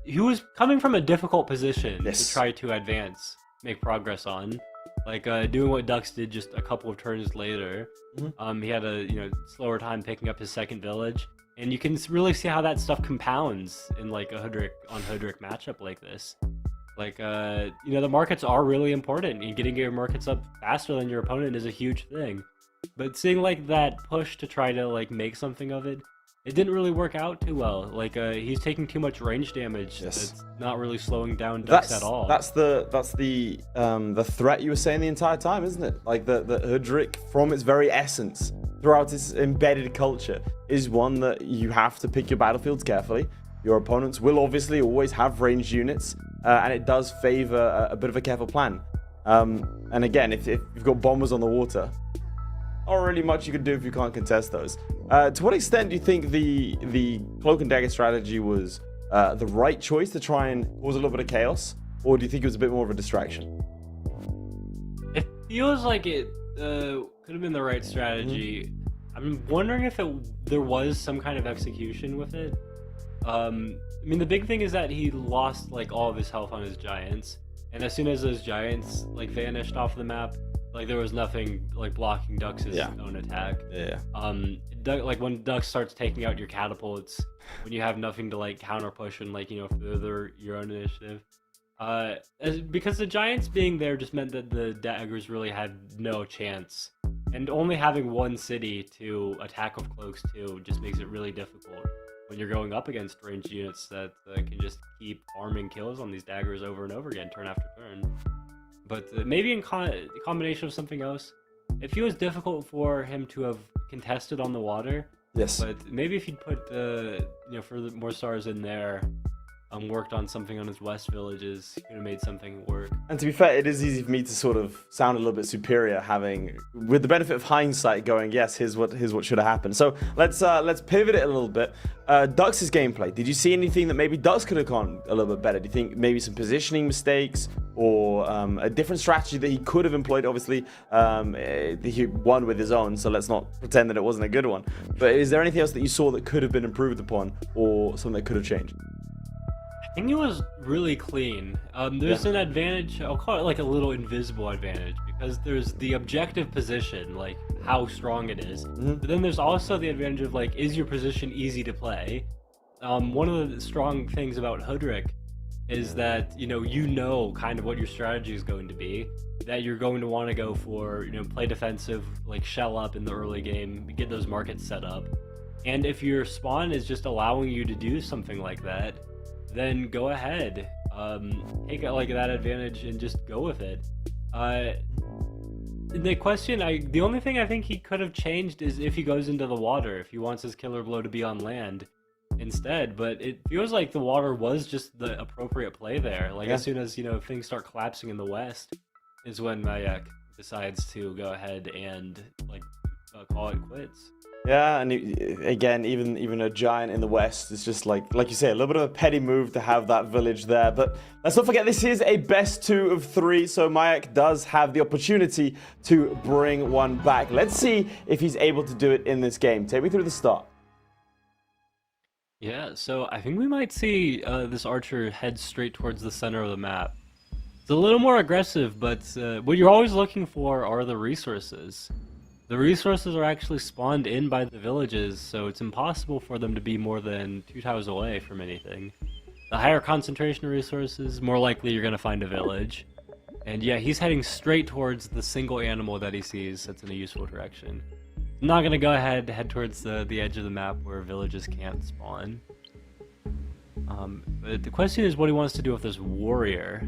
he was coming from a difficult position to try to advance, make progress on. Like doing what Ducks did just a couple of turns later. He had a slower time picking up his second village, and you can really see how that stuff compounds in like a Hoodrick on Hoodrick matchup like this. Like the markets are really important, and getting your markets up faster than your opponent is a huge thing. But seeing like that push to try to like make something of it, it didn't really work out too well. Like he's taking too much range damage. That's not really slowing down Ducks at all. That's the threat you were saying the entire time, isn't it? Like the Hoodrick, from its very essence, throughout its embedded culture, is one that you have to pick your battlefields carefully. Your opponents will obviously always have ranged units, and it does favor a bit of a careful plan. And again, if you've got bombers on the water, not really much you can do if you can't contest those. To what extent do you think the cloak and dagger strategy was the right choice to try and cause a little bit of chaos, or do you think it was a bit more of a distraction? It feels like it could have been the right strategy. I'm wondering if there was some kind of execution with it. I mean, the big thing is that he lost like all of his health on his giants, and as soon as those giants like vanished off the map, like there was nothing like blocking Ducks' own attack. Like when Ducks starts taking out your catapults, when you have nothing to like counter push and like further your own initiative. Because the giants being there just meant that the daggers really had no chance, and only having one city to attack with cloaks too just makes it really difficult when you're going up against ranged units that can just keep farming kills on these daggers over and over again, turn after turn. But maybe in combination of something else, it feels difficult for him to have contested on the water. Yes. But maybe if he'd put further more stars in there, worked on something on his west villages, he could have made something work. And to be fair, it is easy for me to sort of sound a little bit superior, having, with the benefit of hindsight, going, yes, here's what should have happened. So let's pivot it a little bit. Dux's gameplay. Did you see anything that maybe Dux could have gone a little bit better? Do you think maybe some positioning mistakes or a different strategy that he could have employed? Obviously, he won with his own, so let's not pretend that it wasn't a good one. But is there anything else that you saw that could have been improved upon, or something that could have changed? I think it was really clean. There's an advantage, I'll call it like a little invisible advantage, because there's the objective position, like how strong it is. But then there's also the advantage of like, is your position easy to play? One of the strong things about HOODRICK is that, you know kind of what your strategy is going to be, that you're going to want to go for, play defensive, like shell up in the early game, get those markets set up. And if your spawn is just allowing you to do something like that, then go ahead, take like that advantage and just go with it. The only thing I think he could have changed is if he goes into the water, if he wants his killer blow to be on land instead. But it feels like the water was just the appropriate play there. Like as soon as things start collapsing in the west, is when Majak decides to go ahead and like call it quits. Yeah, and again, even a giant in the west is just like you say, a little bit of a petty move to have that village there. But let's not forget, this is a best 2 of 3, so Majak does have the opportunity to bring one back. Let's see if he's able to do it in this game. Take me through the start. Yeah, so I think we might see this archer head straight towards the center of the map. It's a little more aggressive, but what you're always looking for are the resources. The resources are actually spawned in by the villages, so it's impossible for them to be more than 2 tiles away from anything. The higher concentration of resources, more likely you're going to find a village. And yeah, he's heading straight towards the single animal that he sees that's in a useful direction. I'm not going to go ahead head towards the edge of the map where villages can't spawn. But the question is what he wants to do with this warrior.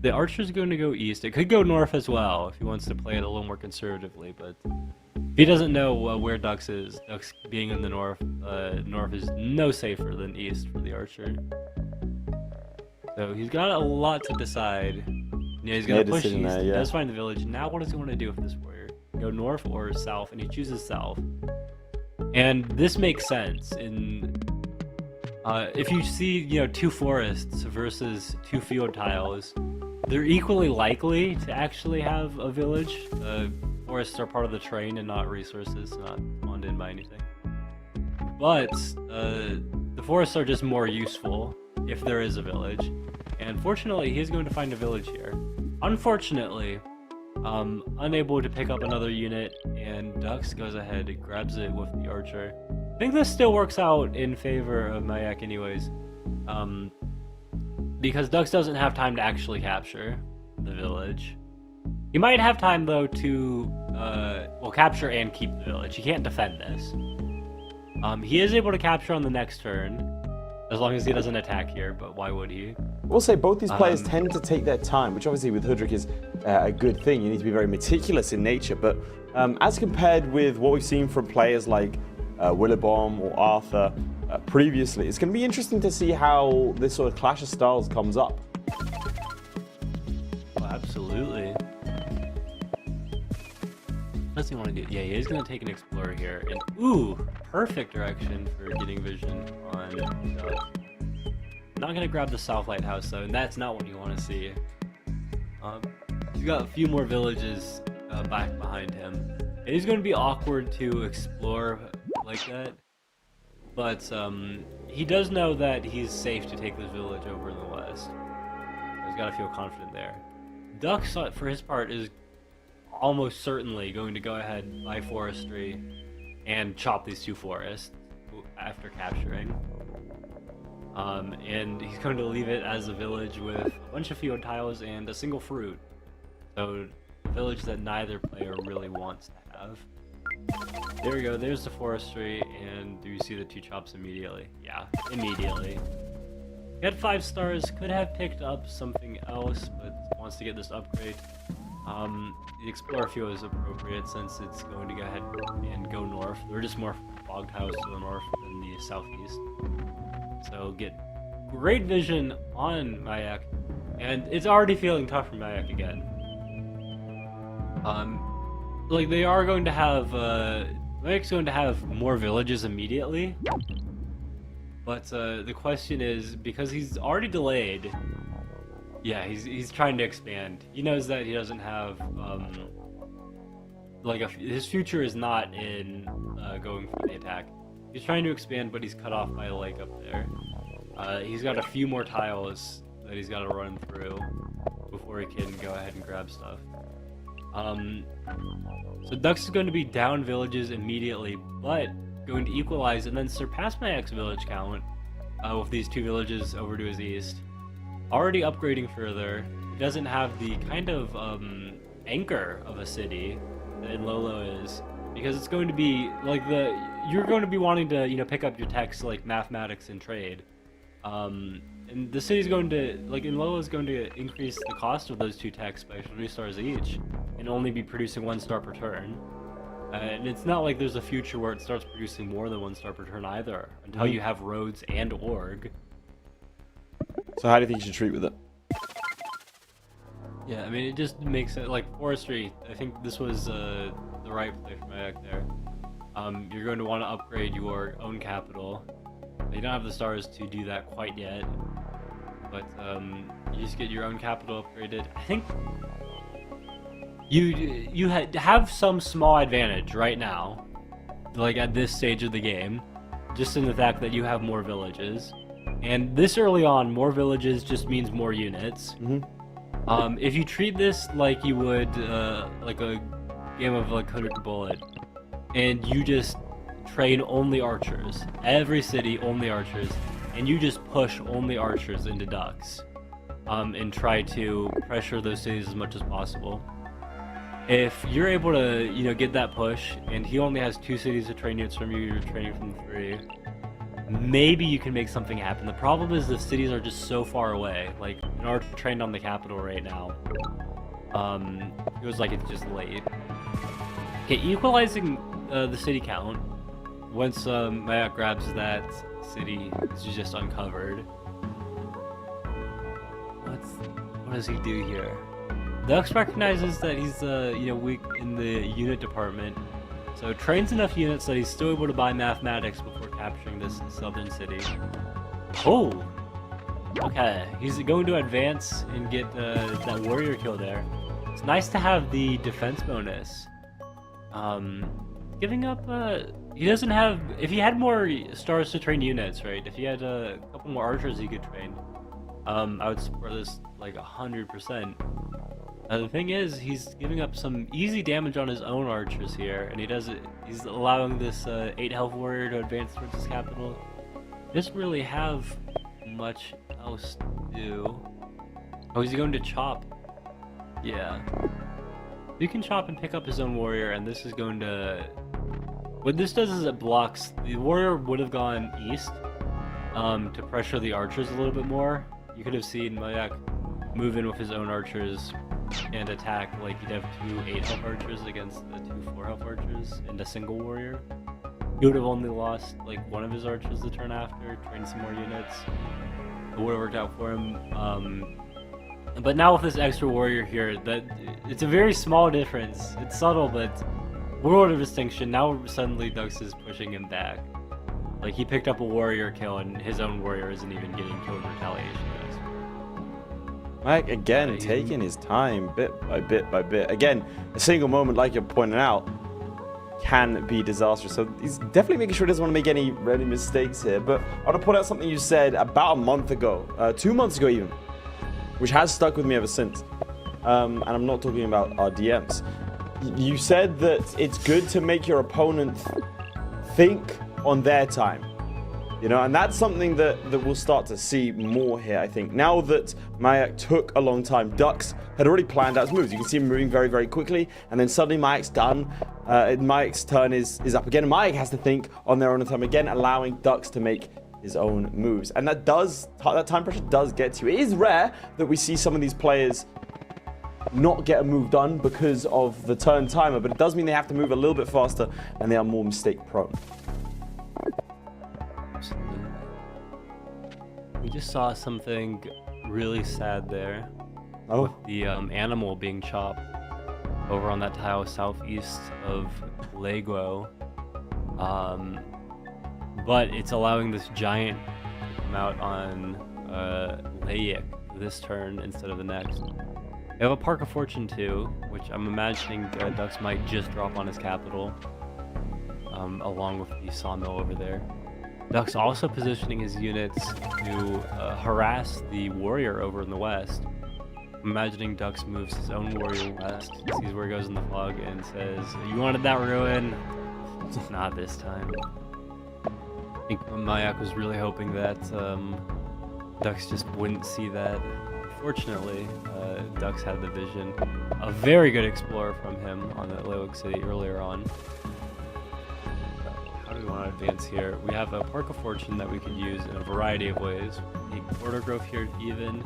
The archer's going to go east. It could go north as well if he wants to play it a little more conservatively, but if he doesn't know where Dux is, Dux being in the north, north is no safer than east for the archer. So he's got a lot to decide. Yeah, he's going to push east. He does find the village. Now what does he want to do with this warrior? Go north or south? And he chooses south. And this makes sense. If you see, 2 forests versus 2 field tiles, they're equally likely to actually have a village. Forests are part of the terrain and not resources, not spawned in by anything. But the forests are just more useful if there is a village. And fortunately, he's going to find a village here. Unfortunately, unable to pick up another unit, and Dux goes ahead and grabs it with the archer. I think this still works out in favor of Majak anyways. Because Dux doesn't have time to actually capture the village. He might have time though to capture and keep the village. He can't defend this. He is able to capture on the next turn, as long as he doesn't attack here, but why would he? We'll say both these players tend to take their time, which obviously with HOODRICK is a good thing. You need to be very meticulous in nature, but as compared with what we've seen from players like Willibomb or Arthur previously, it's going to be interesting to see how this sort of clash of styles comes up. Oh, absolutely. What's he want to do? Yeah, he is going to take an explorer here, and ooh, perfect direction for getting vision on Dux. Not going to grab the south lighthouse though, and that's not what you want to see. He's got a few more villages back behind him. It is going to be awkward to explore like that, but he does know that he's safe to take this village over in the west. He's got to feel confident there. Dux, for his part, is almost certainly going to go ahead, buy forestry, and chop these 2 forests after capturing. And he's going to leave it as a village with a bunch of field tiles and a single fruit. So, a village that neither player really wants to have. There we go, there's the forestry, and do you see the 2 chops immediately? Yeah, immediately. Get 5 stars, could have picked up something else, but wants to get this upgrade. The Explorer feels appropriate since it's going to go ahead and go north. There are just more fog tiles to the north than the southeast. So get great vision on Majak, and it's already feeling tough for Majak again. Like they are going to have Majak's going to have more villages immediately, but the question is, because he's already delayed. Yeah, he's trying to expand. He knows that he doesn't have his future is not in going for the attack. He's trying to expand, but he's cut off by a lake up there. He's got a few more tiles that he's got to run through before he can go ahead and grab stuff. So Dux is going to be down villages immediately, but going to equalize and then surpass Majak's village count with these 2 villages over to his east. Already upgrading further. He doesn't have the kind of anchor of a city that li.lela is, because it's going to be like you're going to be wanting to pick up your techs like mathematics and trade, and the city's going to li.lela is going to increase the cost of those 2 techs by 3 stars each, and only be producing 1 star per turn. And it's not like there's a future where it starts producing more than 1 star per turn either, until you have roads and org. So how do you think you should treat with it? Yeah, I mean, it just makes it like forestry. I think this was the right play for Majak there. You're going to want to upgrade your own capital. You don't have the stars to do that quite yet, but you just get your own capital upgraded. I think you have some small advantage right now, like at this stage of the game, just in the fact that you have more villages. And this early on, more villages just means more units. If you treat this like you would like a game of like HOODRICK Bullet, and you just train only archers, every city only archers, and you just push only archers into Dux, and try to pressure those cities as much as possible. If you're able to get that push, and he only has 2 cities to train units from you, you're training from 3. Maybe you can make something happen. The problem is the cities are just so far away. Like, an archer trained on the capital right now. It was like it's just late. Okay, equalizing the city count. Once Majak grabs that city, it's just uncovered. What does he do here? Dux recognizes that he's weak in the unit department. So trains enough units that he's still able to buy mathematics before capturing this southern city. Oh! Okay, he's going to advance and get that warrior kill there. It's nice to have the defense bonus. Giving up, he doesn't have, if he had more stars to train units, right? If he had a couple more archers he could train, I would support this like 100%. The thing is, he's giving up some easy damage on his own archers here, and he's allowing this 8 health warrior to advance towards his capital. He doesn't really have much else to do. Oh, is he going to chop? Yeah. You can chop and pick up his own warrior, and this is going to... What this does is it blocks... The warrior would have gone east to pressure the archers a little bit more. You could have seen Majak move in with his own archers and attack, like he'd have 2 8 health archers against the 2 4 health archers and a single warrior. He would have only lost like 1 of his archers the turn after, trained some more units. It would have worked out for him. But now with this extra warrior here, it's a very small difference. It's subtle, but world of distinction. Now suddenly Dux is pushing him back. Like he picked up a warrior kill and his own warrior isn't even getting killed in retaliation. Mike, again, taking his time, bit by bit by bit. Again, a single moment, like you're pointing out, can be disastrous. So he's definitely making sure he doesn't want to make any mistakes here. But I want to point out something you said about a month ago, 2 months ago even, which has stuck with me ever since. And I'm not talking about our DMs. You said that it's good to make your opponent think on their time. And that's something that we'll start to see more here, I think. Now that Majak took a long time, Dux had already planned out his moves. You can see him moving very, very quickly, and then suddenly Majak's done. Majak's turn is up again, and Majak has to think on their own time again, allowing Dux to make his own moves. And that time pressure does get to you. It is rare that we see some of these players not get a move done because of the turn timer, but it does mean they have to move a little bit faster, and they are more mistake prone. just saw something really sad there. Oh, The animal being chopped over on that tile southeast of Lego. But it's allowing this giant to come out on Layik this turn instead of the next. They have a Park of Fortune too, which I'm imagining Ducks might just drop on his capital, along with the sawmill over there. Ducks also positioning his units to harass the warrior over in the west. I'm imagining Ducks moves his own warrior west, sees where he goes in the fog, and says, "You wanted that ruin? Not this time." I think Majak was really hoping that Ducks just wouldn't see that. Fortunately, Ducks had the vision. A very good explorer from him on the Layik City earlier on. How do we want to advance here? We have a Park of Fortune that we could use in a variety of ways. The border growth here even,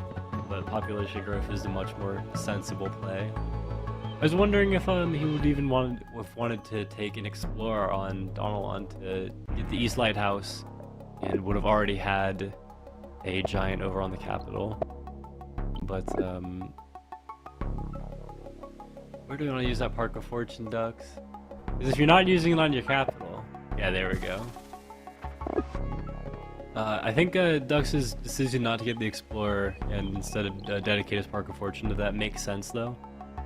but population growth is a much more sensible play. I was wondering if he would even wanted to take an explorer on Donalon to get the East Lighthouse, and would have already had a giant over on the capital. But where do we want to use that Park of Fortune, Ducks? Because if you're not using it on your capital, yeah, there we go. I think Ducks' decision not to get the explorer and instead of dedicate his Park of Fortune to that makes sense though.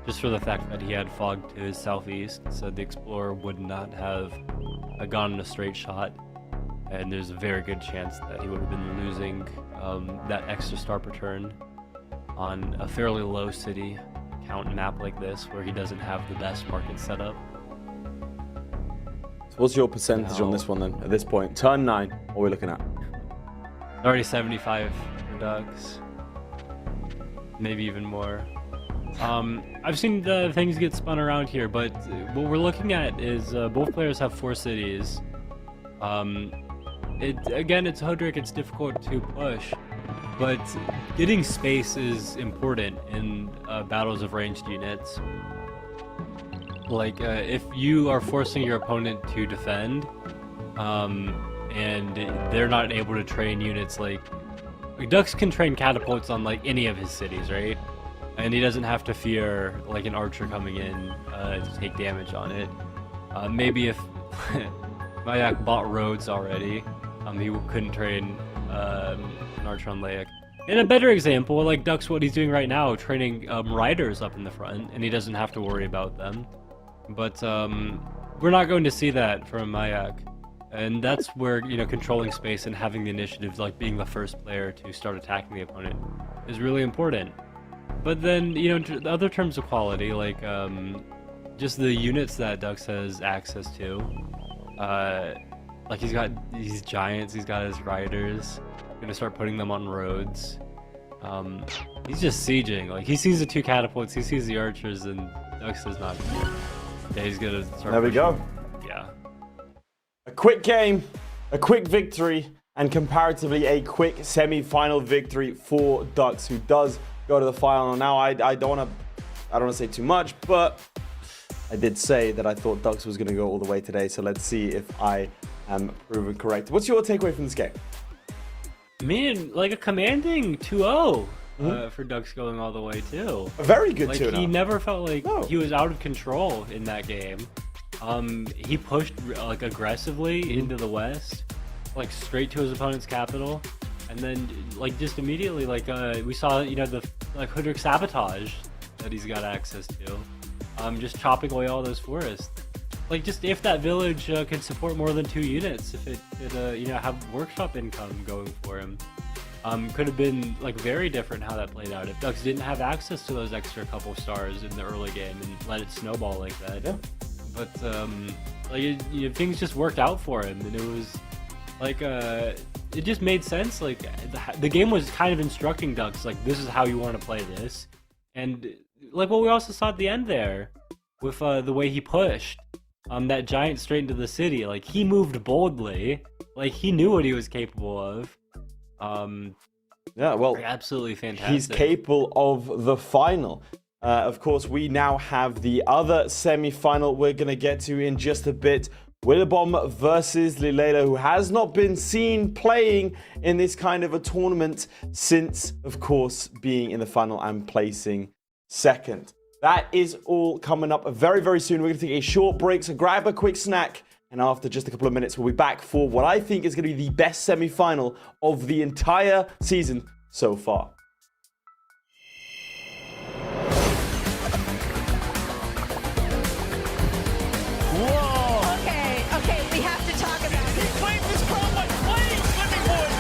Just for the fact that he had fog to his southeast, so the explorer would not have gone in a straight shot, and there's a very good chance that he would have been losing that extra star per turn on a fairly low city count map like this, where he doesn't have the best market setup. so what's your percentage on this one then, at this point? Turn 9, what are we looking at? Already 75 for Ducks, maybe even more. I've seen the things get spun around here, but what we're looking at is both players have 4 cities. Again, it's HOODRICK, it's difficult to push, but getting space is important in battles of ranged units. Like, if you are forcing your opponent to defend, and they're not able to train units like Ducks can train catapults on like any of his cities, right? And he doesn't have to fear like an archer coming in to take damage on it. Maybe if Majak bought roads already, he couldn't train an archer on Layik. And a better example, like Ducks, what he's doing right now, training riders up in the front, and he doesn't have to worry about them. But we're not going to see that from Majak. And that's where, you know, controlling space and having the initiative, like being the first player to start attacking the opponent, is really important. But then, you know, the other terms of quality, like just the units that Ducks has access to, like he's got these giants, he's got his riders, gonna start putting them on roads. He's just sieging, like he sees the 2 catapults, he sees the archers, and Ducks does not. Yeah, he's gonna start There we go. Yeah. A quick game, a quick victory, and comparatively a quick semi-final victory for Ducks, who does go to the final. Now, I don't want to say too much, but I did say that I thought Ducks was going to go all the way today. So let's see if I am proven correct. What's your takeaway from this game? Man, like a commanding 2-0 for Ducks going all the way too. A very good like 2-0. He never felt like he was out of control in that game. He pushed like aggressively into the west, like straight to his opponent's capital, and then like just immediately like we saw, you know, the like HOODRICK sabotage that he's got access to, just chopping away all those forests. Like just if that village could support more than 2 units, if it could you know, have workshop income going for him, could have been like very different how that played out if Ducks didn't have access to those extra couple stars in the early game and let it snowball like that. Yeah. But like you know, things just worked out for him, and it was like it just made sense. Like the game was kind of instructing Ducks, like this is how you want to play this, and like what we also saw at the end there with the way he pushed that giant straight into the city. Like he moved boldly, like he knew what he was capable of. Yeah, well, absolutely fantastic. He's capable of the final. Of course, we now have the other semi-final we're going to get to in just a bit, Willibomb versus li.lela, who has not been seen playing in this kind of a tournament since, of course, being in the final and placing second. That is all coming up very, very soon. We're going to take a short break, so grab a quick snack. And after just a couple of minutes, we'll be back for what I think is going to be the best semi-final of the entire season so far. Whoa! Okay, we have to talk about it. He claims his crown like playing swimming wood.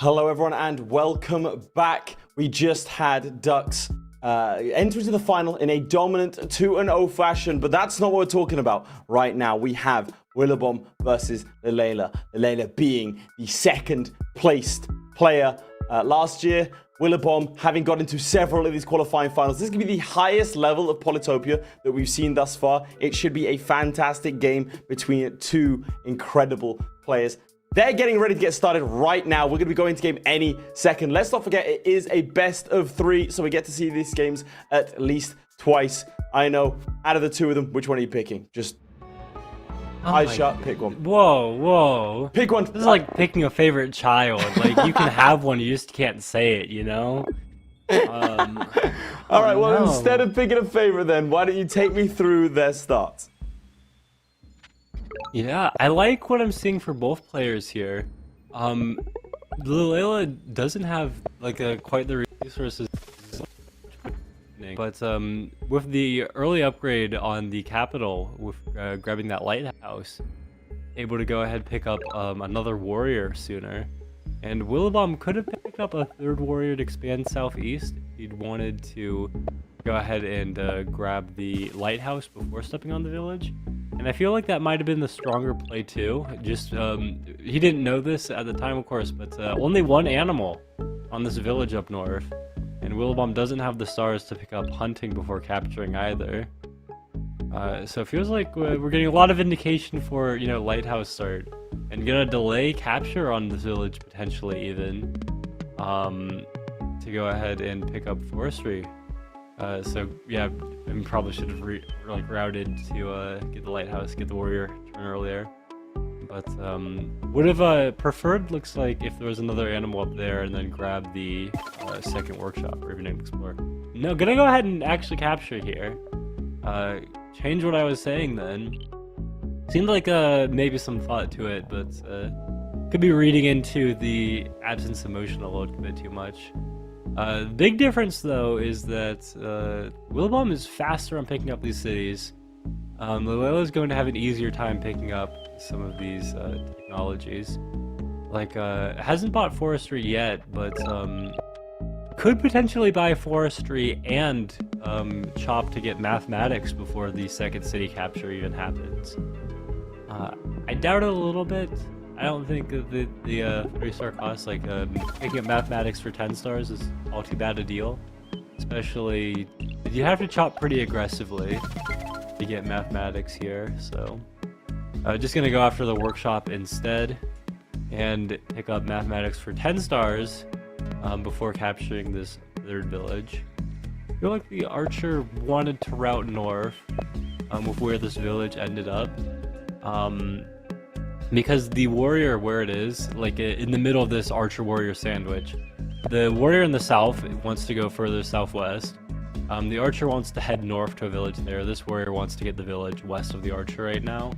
Hello everyone and welcome back. We just had Ducks enter into the final in a dominant 2-0 fashion, but that's not what we're talking about right now. We have Willibomb versus li.lela. li.lela being the second placed player last year. Willibomb having got into several of these qualifying finals. This could be the highest level of Polytopia that we've seen thus far. It should be a fantastic game between two incredible players. They're getting ready to get started right now. We're going to be going to game any second. Let's not forget it is a best of 3, so we get to see these games at least twice. I know, out of the two of them, which one are you picking? Just eyes shut, pick one. Whoa. Pick one. This is like picking a favorite child. Like, you can have one, you just can't say it, you know? All right, well, instead of picking a favorite then, why don't you take me through their starts? Yeah, I like what I'm seeing for both players here. li.lela doesn't have like quite the resources, but with the early upgrade on the capital, with grabbing that lighthouse, able to go ahead and pick up another warrior sooner. And Willibomb could have picked up a third warrior to expand southeast if he'd wanted to go ahead and grab the lighthouse before stepping on the village. And I feel like that might have been the stronger play too. Just, he didn't know this at the time, of course, but only one animal on this village up north. And Willibomb doesn't have the stars to pick up hunting before capturing either. So it feels like we're getting a lot of indication for, you know, lighthouse start. And gonna delay capture on this village, potentially even, to go ahead and pick up forestry. So yeah, I probably should have routed to get the lighthouse, get the warrior turn earlier. But would have preferred, looks like, if there was another animal up there and then grab the second workshop or even an explorer. No, gonna go ahead and actually capture here. Change what I was saying then. Seemed like maybe some thought to it, but could be reading into the absence of motion a little bit too much. The big difference, though, is that Willibomb is faster on picking up these cities. li.lela is going to have an easier time picking up some of these technologies. Like, hasn't bought forestry yet, but could potentially buy forestry and chop to get mathematics before the second city capture even happens. I doubt it a little bit. I don't think that the 3-star cost, like picking up mathematics for 10 stars is all too bad a deal. Especially, you have to chop pretty aggressively to get mathematics here, so just gonna go after the workshop instead and pick up mathematics for 10 stars before capturing this third village. I feel like the archer wanted to route north with where this village ended up. Because the warrior where it is, like in the middle of this archer-warrior sandwich, the warrior in the south wants to go further southwest. The archer wants to head north to a village there. This warrior wants to get the village west of the archer right now.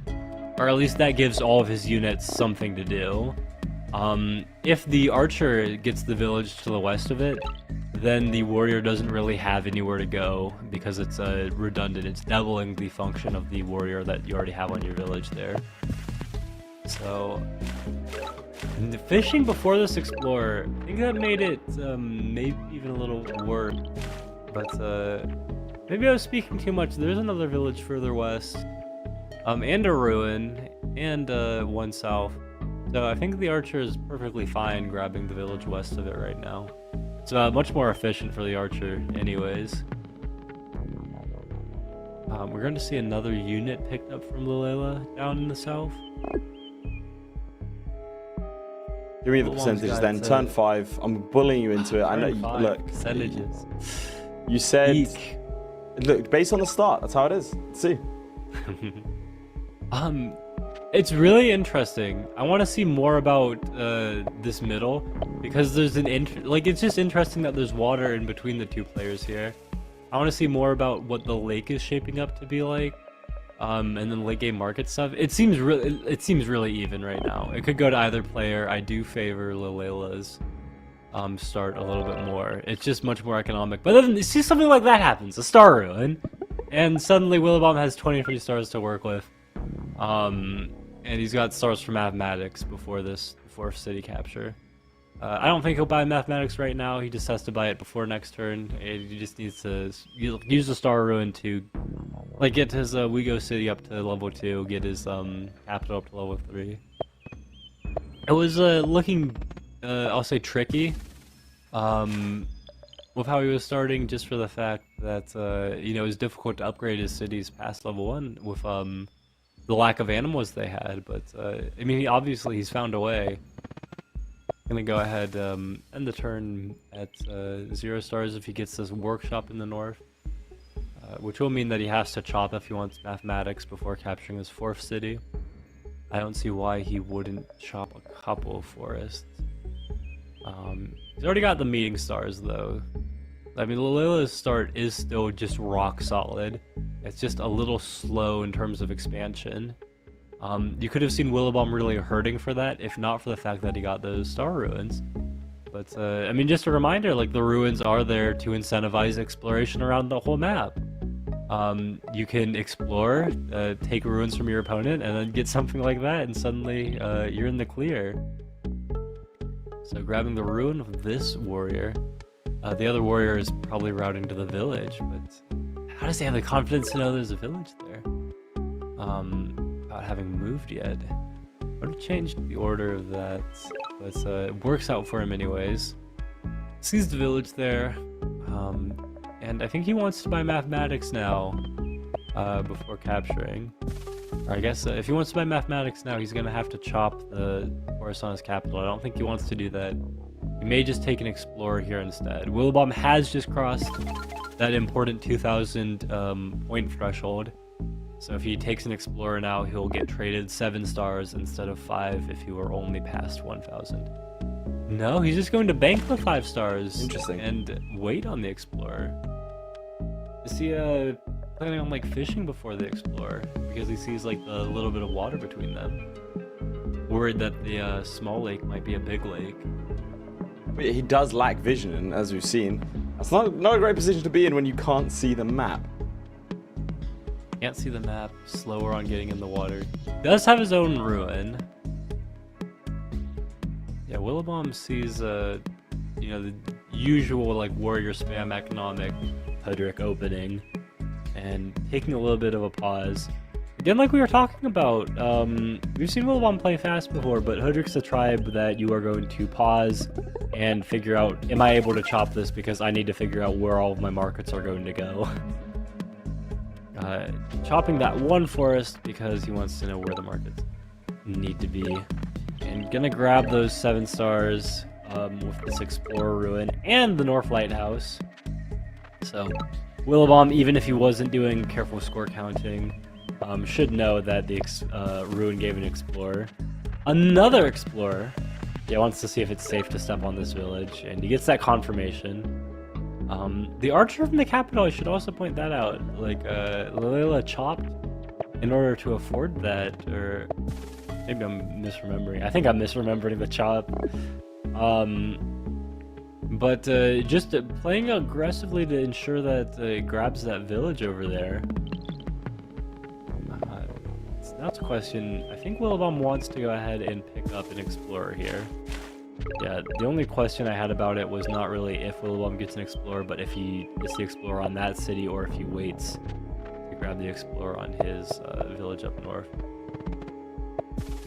Or at least that gives all of his units something to do. If the archer gets the village to the west of it, then the warrior doesn't really have anywhere to go because it's redundant. It's doubling the function of the warrior that you already have on your village there. So, the fishing before this explorer, I think that made it maybe even a little worse. But maybe I was speaking too much. There's another village further west, and a ruin, and one south. So I think the archer is perfectly fine grabbing the village west of it right now. It's much more efficient for the archer anyways. We're going to see another unit picked up from li.lela down in the south. Give me the percentages then. Turn 5. I'm bullying you into it. I know. Look, percentages. You said. Eek. Look, based on the start. That's how it is. Let's see. It's really interesting. I want to see more about this middle because there's it's just interesting that there's water in between the two players here. I want to see more about what the lake is shaping up to be like. And then late game market stuff. It seems really even right now. It could go to either player. I do favor li.lela's start a little bit more. It's just much more economic. But then see something like that happens, a star ruin, and suddenly Willibomb has 23 stars to work with. And he's got stars for mathematics before city capture. I don't think he'll buy mathematics right now. He just has to buy it before next turn. And he just needs to use the Star Ruin to like get his Wego City up to level 2, get his capital up to level 3. It was looking, I'll say, tricky with how he was starting, just for the fact that you know, it was difficult to upgrade his cities past level 1 with the lack of animals they had. But I mean, obviously he's found a way. Gonna go ahead end the turn at 0 stars if he gets this workshop in the north, which will mean that he has to chop if he wants mathematics before capturing his 4th city. I don't see why he wouldn't chop a couple of forests. He's already got the meeting stars though. I mean, li.lela's start is still just rock solid. It's just a little slow in terms of expansion. You could have seen Willibomb really hurting for that, if not for the fact that he got those star ruins. But, I mean, just a reminder, like, the ruins are there to incentivize exploration around the whole map. You can explore, take ruins from your opponent, and then get something like that, and suddenly, you're in the clear. So grabbing the ruin of this warrior. The other warrior is probably routing to the village, but how does he have the confidence to know there's a village there? Without having moved yet. I would have changed the order of that, but it works out for him anyways. Sees the village there, and I think he wants to buy mathematics now, before capturing. Or I guess if he wants to buy mathematics now, he's gonna have to chop the forest on his capital. I don't think he wants to do that. He may just take an explorer here instead. Willibomb has just crossed that important 2,000 point threshold. So if he takes an explorer now, he'll get traded 7 stars instead of 5 if he were only past 1,000. No, he's just going to bank the 5 stars. Interesting. And wait on the explorer. Is he planning on like fishing before the explorer? Because he sees like the little bit of water between them. Worried that the small lake might be a big lake. But he does lack vision, and as we've seen, that's not a great position to be in when you can't see the map. Can't see the map, slower on getting in the water. Does have his own ruin. Yeah, Willibomb sees, you know, the usual, like, warrior spam economic HOODRICK opening, and taking a little bit of a pause. Again, like we were talking about, we've seen Willibomb play fast before, but HOODRICK's a tribe that you are going to pause and figure out, am I able to chop this because I need to figure out where all of my markets are going to go. Chopping that one forest because he wants to know where the markets need to be. And gonna grab those 7 stars with this Explorer Ruin and the North Lighthouse. So, Willibomb, even if he wasn't doing careful score counting, should know that the Ruin gave an Explorer. Another Explorer! Yeah, wants to see if it's safe to step on this village, and he gets that confirmation. The archer from the capital, I should also point that out. Like, li.lela chopped in order to afford that, or maybe I'm misremembering. I think I'm misremembering the chop. But just playing aggressively to ensure that it grabs that village over there. Now it's a question. I think Willibomb wants to go ahead and pick up an explorer here. Yeah, the only question I had about it was not really if Willibomb gets an explorer, but if he gets the explorer on that city, or if he waits to grab the explorer on his village up north.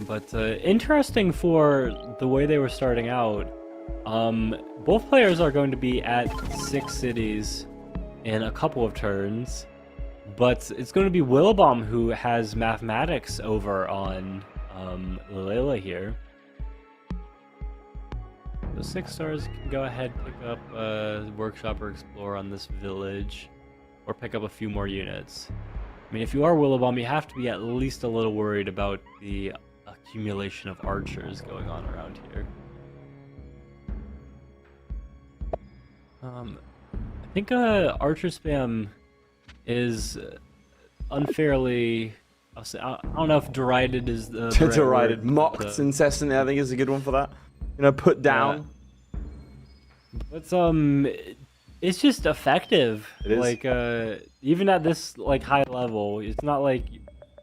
But interesting for the way they were starting out. Both players are going to be at 6 cities in a couple of turns, but it's going to be Willibomb who has mathematics over on li.lela here. The 6 stars can go ahead, pick up Workshop or Explore on this village, or pick up a few more units. I mean, if you are Willibomb, you have to be at least a little worried about the accumulation of archers going on around here. I think archer spam is unfairly... I don't know if derided is the right Derided. word, Mocked incessantly, I think, is a good one for that. You know, put down. But it's just effective. It is. Like even at this like high level, it's not like,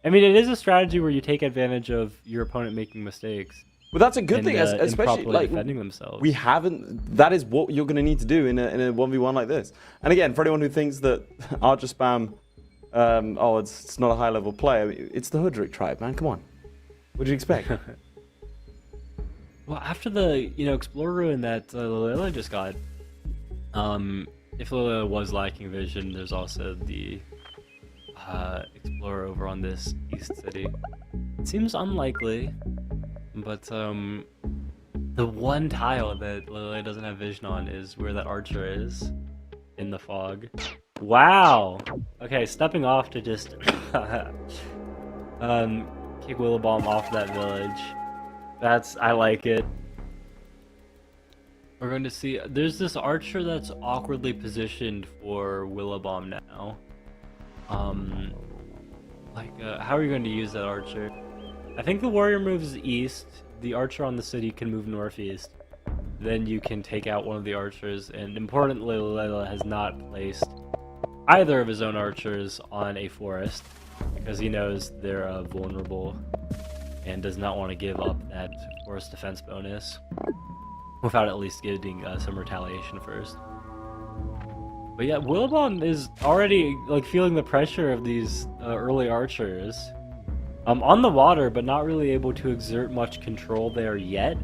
I mean, it is a strategy where you take advantage of your opponent making mistakes. Well, that's a good and, thing, especially improperly like defending themselves. we haven't. That is what you're going to need to do in a 1v1 like this. And again, for anyone who thinks that Archer Spam, oh, it's not a high level player. It's the HOODRICK tribe, man. Come on. What do you expect? Well, after the Explorer ruin that li.lela just got, if li.lela was lacking vision, there's also the Explorer over on this east city. It seems unlikely, but the one tile that li.lela doesn't have vision on is where that archer is, in the fog. Wow! Okay, stepping off to just kick Willibomb off that village. I like it. We're going to see, there's this archer that's awkwardly positioned for Willibomb now. How are you going to use that archer? I think the warrior moves east, the archer on the city can move northeast. Then you can take out one of the archers, and importantly, li.lela has not placed either of his own archers on a forest, because he knows they're vulnerable, and does not want to give up that forest defense bonus, without at least getting some retaliation first. But yeah, Willibomb is already feeling the pressure of these early archers. On the water, but not really able to exert much control there yet.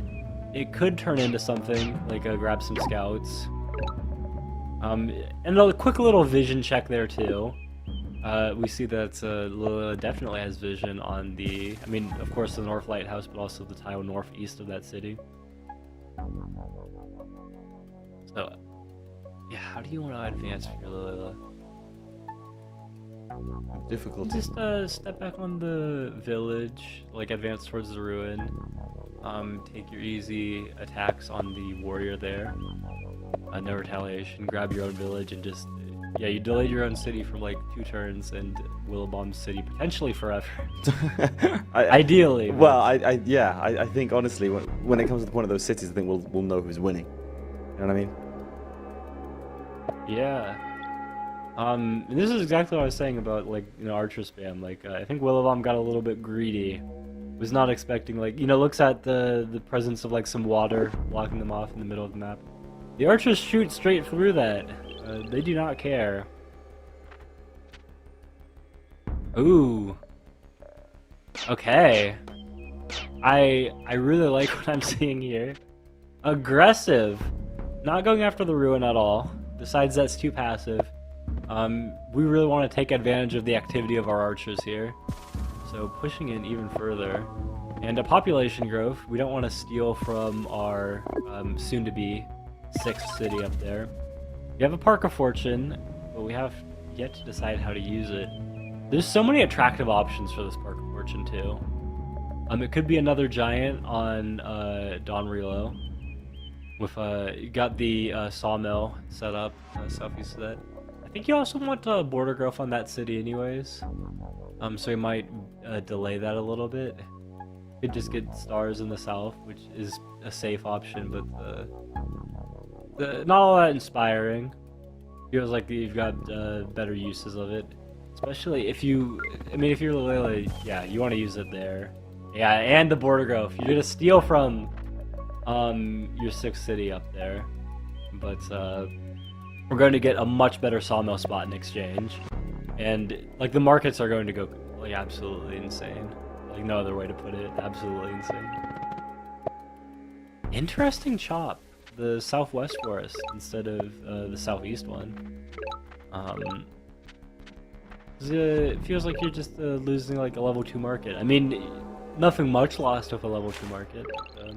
It could turn into something, grab some scouts. And a quick little vision check there too. We see that li.lela definitely has vision on of course the North Lighthouse, but also the tile northeast of that city. So, yeah, how do you want to advance for your li.lela? Difficult. Just step back on the village, advance towards the ruin. Take your easy attacks on the warrior there. No retaliation. Grab your own village and just you delayed your own city from 2 turns, and Willibomb's city potentially forever. Ideally. Well, I think honestly, when it comes to the point of those cities, I think we'll know who's winning. You know what I mean? Yeah. This is exactly what I was saying about archer spam. I think Willibomb got a little bit greedy. Was not expecting looks at the presence of some water blocking them off in the middle of the map. The archers shoot straight through that. They do not care. Ooh. Okay. I really like what I'm seeing here. Aggressive. Not going after the ruin at all. Decides that's too passive. We really want to take advantage of the activity of our archers here. So pushing in even further. And a population growth. We don't want to steal from our soon-to-be 6th city up there. We have a Park of Fortune, but we have yet to decide how to use it. There's so many attractive options for this Park of Fortune too. It could be another giant on Don Relo. With you got the sawmill set up southeast of that. I think you also want border growth on that city anyways. So you might delay that a little bit. You could just get stars in the south, which is a safe option, but not all that inspiring. Feels like you've got better uses of it. Especially if you're li.lela, yeah, you want to use it there. Yeah, and the border growth. You're gonna steal from your 6th city up there. But we're going to get a much better sawmill spot in exchange. And the markets are going to go absolutely insane. No other way to put it. Absolutely insane. Interesting chop. The southwest forest instead of the southeast one. It feels like you're just losing a level 2 market. I mean, nothing much lost with a level 2 market. But,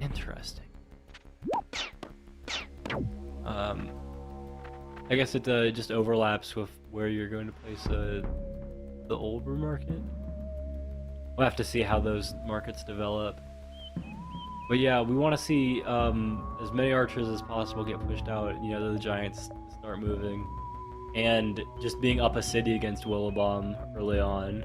interesting. I guess it just overlaps with where you're going to place the older market. We'll have to see how those markets develop. But yeah, we want to see as many archers as possible get pushed out. The giants start moving, and just being up a city against Willibomb early on.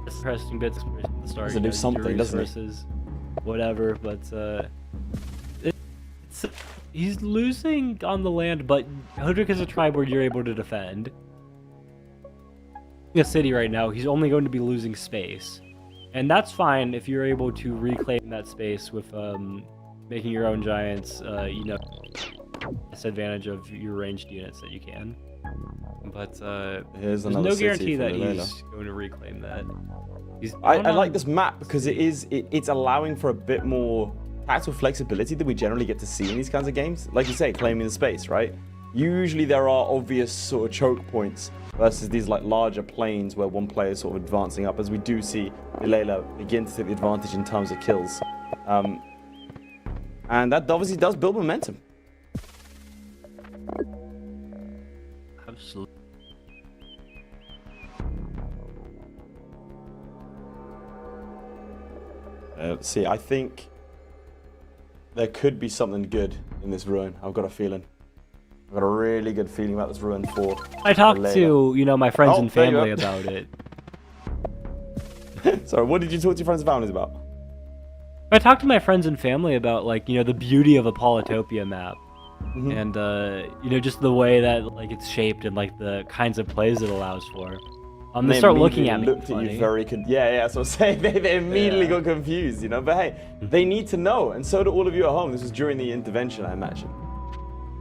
Interesting bits at the start. Does it do something, doesn't it? Whatever, but He's losing on the land, but HOODRICK is a tribe where you're able to defend. In a city right now, he's only going to be losing space. And that's fine if you're able to reclaim that space with making your own giants, you know, disadvantage of your ranged units that you can. But there's no guarantee that he's going to reclaim that. I like this map because it's allowing for a bit more tactical flexibility that we generally get to see in these kinds of games. Like you say, claiming the space, right? Usually there are obvious sort of choke points versus these like larger planes where one player is sort of advancing up, as we do see li.lela begin to take the advantage in terms of kills. And that obviously does build momentum. Absolutely. Let's see, I think there could be something good in this ruin. I've got a feeling. I've got a really good feeling about this ruin for I talked to, you know, my friends and family about it. Sorry, what did you talk to your friends and families about? I talked to my friends and family about, like, you know, the beauty of a Polytopia map. And, you know, just the way that, like, it's shaped and, like, the kinds of plays it allows for. They start looking at me funny. Yeah, so say they immediately got confused, you know. But hey, they need to know, and so do all of you at home. This was during the intervention, I imagine.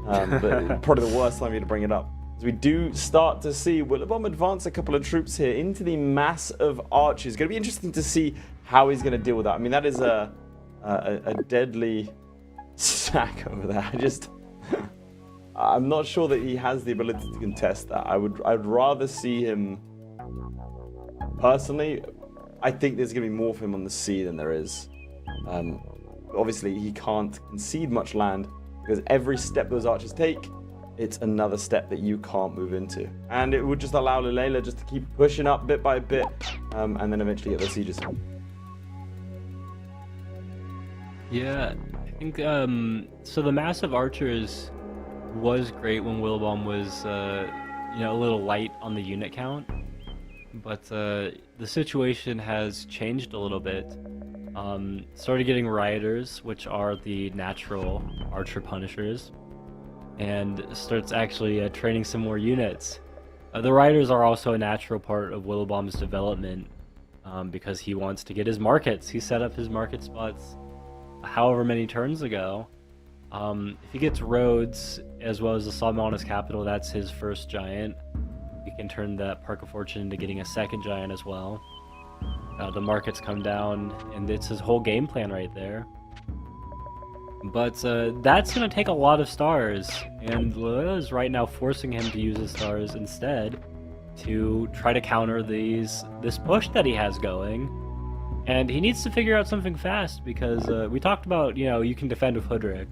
But probably the worst time for you to bring it up. As we do start to see Willibomb advance a couple of troops here into the mass of archers. It's going to be interesting to see how he's going to deal with that. I mean, that is a deadly stack over there. I'm not sure that he has the ability to contest that. I'd rather see him. Personally, I think there's going to be more for him on the sea than there is. Obviously, he can't concede much land because every step those archers take, it's another step that you can't move into. And it would just allow li.lela just to keep pushing up bit by bit and then eventually get those sieges. Yeah, I think, so the massive archers was great when Willibomb was, you know, a little light on the unit count. But the situation has changed a little bit. Started getting rioters, which are the natural archer punishers, and starts actually training some more units. The rioters are also a natural part of Willibomb's development because he wants to get his markets. He set up his market spots however many turns ago. If he gets roads as well as the Salmonis capital, that's his first giant. He can turn that Park of Fortune into getting a second giant as well. The markets come down, and it's his whole game plan right there. But that's going to take a lot of stars, and li.lela is right now forcing him to use his stars instead to try to counter this push that he has going. And he needs to figure out something fast, because we talked about, you know, you can defend with HOODRICK.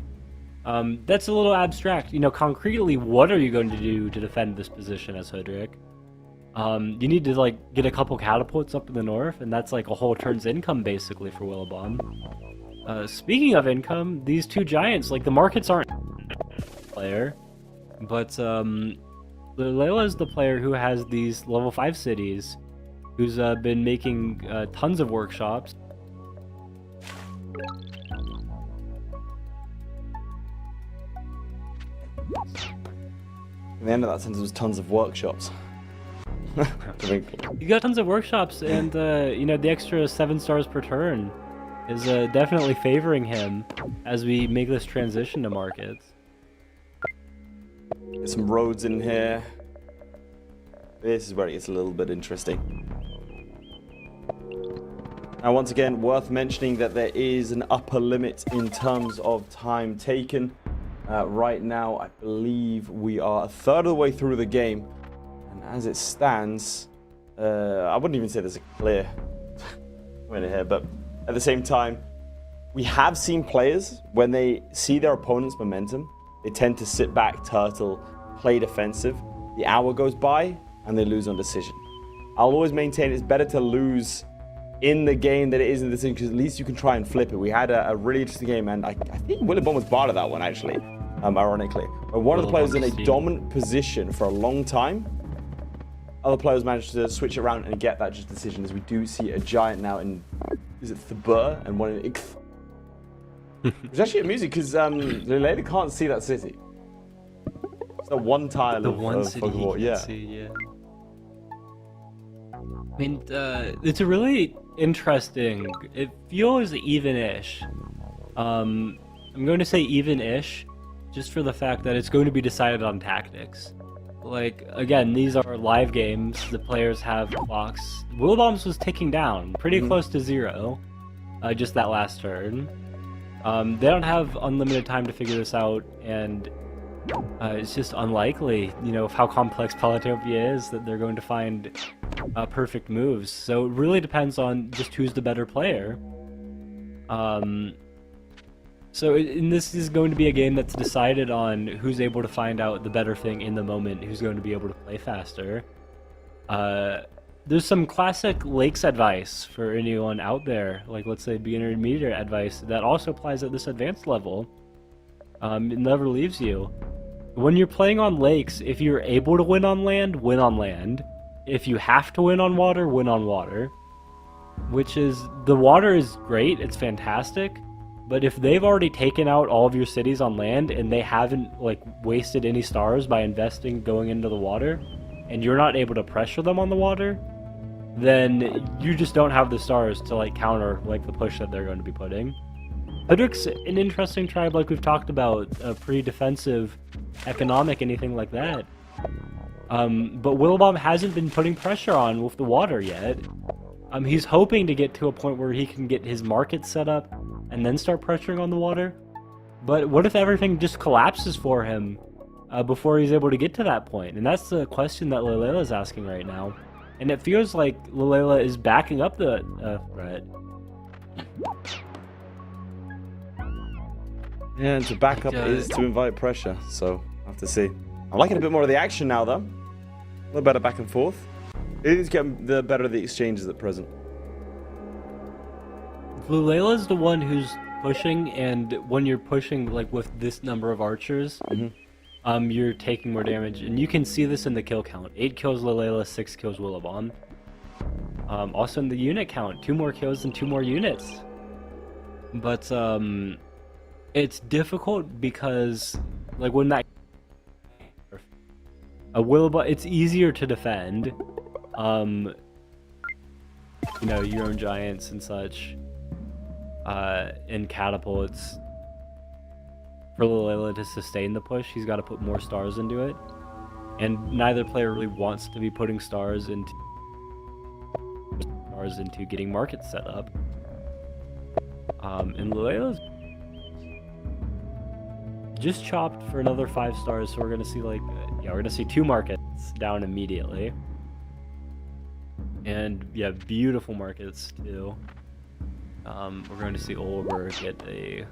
That's a little abstract. You know, concretely, what are you going to do to defend this position as HOODRICK? You need to, like, get a couple catapults up in the north, and that's like a whole turn's income, basically, for Willibomb. Speaking of income, these two giants, like, the markets aren't player, but li.lela is the player who has these level 5 cities, who's been making tons of workshops. At the end of that sentence was tons of workshops. You got tons of workshops, and you know, the extra 7 stars per turn is definitely favoring him as we make this transition to markets. Get some roads in here. This is where it gets a little bit interesting. Now, once again, worth mentioning that there is an upper limit in terms of time taken. Right now, I believe we are a third of the way through the game. And as it stands, I wouldn't even say there's a clear winner here, but at the same time, we have seen players, when they see their opponent's momentum, they tend to sit back, turtle, play defensive. The hour goes by, and they lose on decision. I'll always maintain it's better to lose in the game than it is in the decision, because at least you can try and flip it. We had a really interesting game, and I think Willibomb was part of that one, actually, ironically. But one of the players in a dominant position for a long time, other players managed to switch it around and get that just decision, as we do see a giant now in, is it Thabur, and one in Ikth. It's actually amusing because li.lela can't see that city. It's the one tile The of one city fog of war. you Yeah. can see, yeah. I mean, it's a really interesting. It feels even-ish. I'm going to say even-ish, just for the fact that it's going to be decided on tactics. Like, again, these are live games. The players have clocks. Willibomb's was ticking down, pretty close to 0, just that last turn. They don't have unlimited time to figure this out, and it's just unlikely, of how complex Polytopia is, that they're going to find perfect moves. So it really depends on just who's the better player. And this is going to be a game that's decided on who's able to find out the better thing in the moment, who's going to be able to play faster. There's some classic Lakes advice for anyone out there, like let's say beginner intermediate advice, that also applies at this advanced level. It never leaves you. When you're playing on lakes, if you're able to win on land, win on land. If you have to win on water, win on water. Which is, the water is great, it's fantastic, but if they've already taken out all of your cities on land and they haven't wasted any stars by investing going into the water, and you're not able to pressure them on the water, then you just don't have the stars to counter the push that they're going to be putting. HOODRICK's an interesting tribe, like we've talked about, pretty defensive, economic, anything like that. But Willibomb hasn't been putting pressure on with the water yet. He's hoping to get to a point where he can get his market set up and then start pressuring on the water. But what if everything just collapses for him before he's able to get to that point? And that's the question that li.lela is asking right now. And it feels like li.lela is backing up the threat. Yeah, and to back up is to invite pressure, so I'll have to see. I'm liking a bit more of the action now, though. A little better back and forth. It is getting the better of the exchanges at present. li.lela's the one who's pushing, and when you're pushing with this number of archers, you're taking more damage, and you can see this in the kill count. 8 kills li.lela, 6 kills Willibomb. Also in the unit count, 2 more kills and 2 more units. But it's difficult because when that Willibomb, it's easier to defend. Your own giants and such. In catapults, for li.lela to sustain the push, he's got to put more stars into it, and neither player really wants to be putting stars into getting markets set up. And li.lela's just chopped for another 5 stars, so we're gonna see we're gonna see 2 markets down immediately, and yeah, beautiful markets too. We're going to see Oliver get a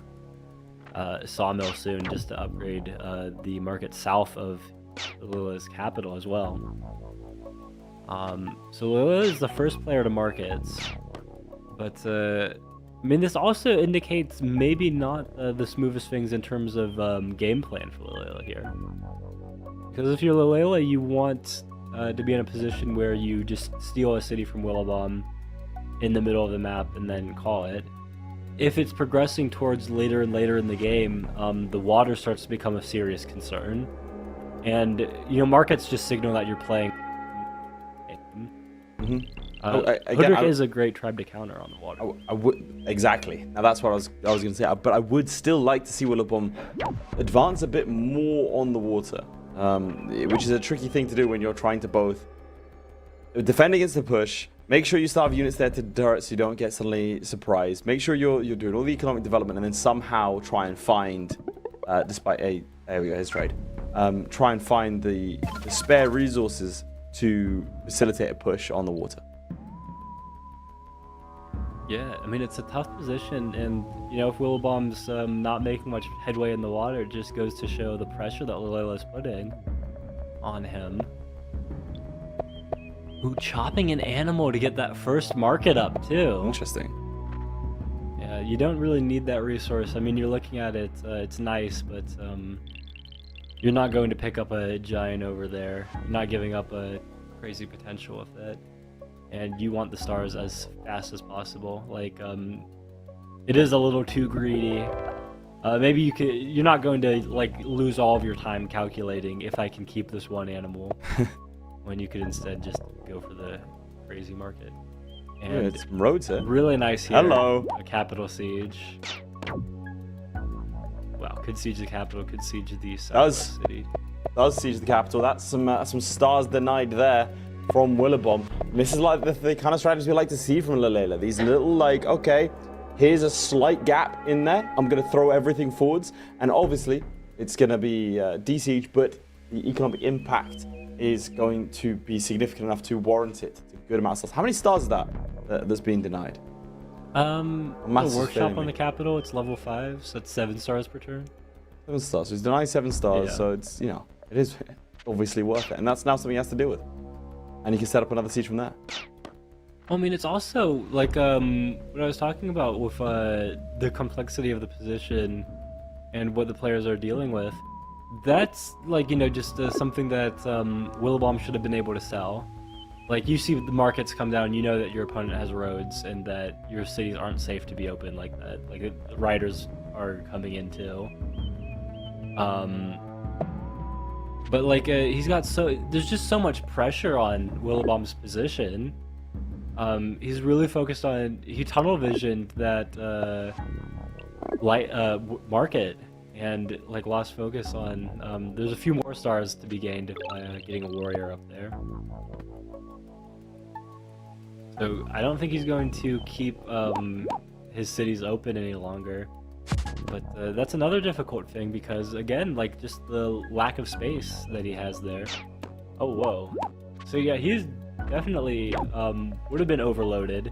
sawmill soon, just to upgrade the market south of li.lela's capital as well. So li.lela is the first player to markets, but this also indicates maybe not the smoothest things in terms of game plan for li.lela here. Because if you're li.lela, you want to be in a position where you just steal a city from Willibomb in the middle of the map and then call it. If it's progressing towards later and later in the game, the water starts to become a serious concern. And, markets just signal that you're playing. HOODRICK is a great tribe to counter on the water. I would exactly. Now that's what I was going to say. But I would still like to see Willibomb advance a bit more on the water, which is a tricky thing to do when you're trying to both defend against the push. Make sure you still have units there to deter it so you don't get suddenly surprised. Make sure you're doing all the economic development, and then somehow try and find, there we go, his trade. Try and find the spare resources to facilitate a push on the water. Yeah, it's a tough position, and if Willibomb's not making much headway in the water, it just goes to show the pressure that li.lela's putting on him. Ooh, chopping an animal to get that first market up too. Interesting. Yeah, you don't really need that resource. You're looking at it, it's nice, but you're not going to pick up a giant over there. You're not giving up a crazy potential with it. And you want the stars as fast as possible. It is a little too greedy Maybe you're not going to like lose all of your time calculating if I can keep this one animal, when you could instead just go for the crazy market. And Yeah, it's some roads here. really nice here. Hello. A capital siege. Wow, could siege the capital, could siege the southwest city. Does siege the capital. That's some stars denied there from Willibomb. This is like the kind of strategy we like to see from li.lela. These little like, okay, here's a slight gap in there. I'm gonna throw everything forwards, and obviously it's gonna be de-siege, but the economic impact is going to be significant enough to warrant it. It's a good amount of stars. How many stars is that's being denied? A massive workshop failing on me. the capital, it's level 5, so that's 7 stars per turn. 7 stars. So he's denying 7 stars. Yeah. So it's, it is obviously worth it, and that's now something he has to deal with. And he can set up another siege from there. I mean, it's also like what I was talking about with the complexity of the position and what the players are dealing with. That's like just something that Willibomb should have been able to sell. Like you see the markets come down, you know that your opponent has roads and that your cities aren't safe to be open like that. Like the riders are coming in too. But like there's just so much pressure on Willibomb's position. He's really focused on, he tunnel visioned that market and like lost focus on there's a few more stars to be gained by getting a warrior up there. So I don't think he's going to keep his cities open any longer. But that's another difficult thing because, again, like just the lack of space that he has there. Oh, whoa. So yeah, he's definitely would have been overloaded.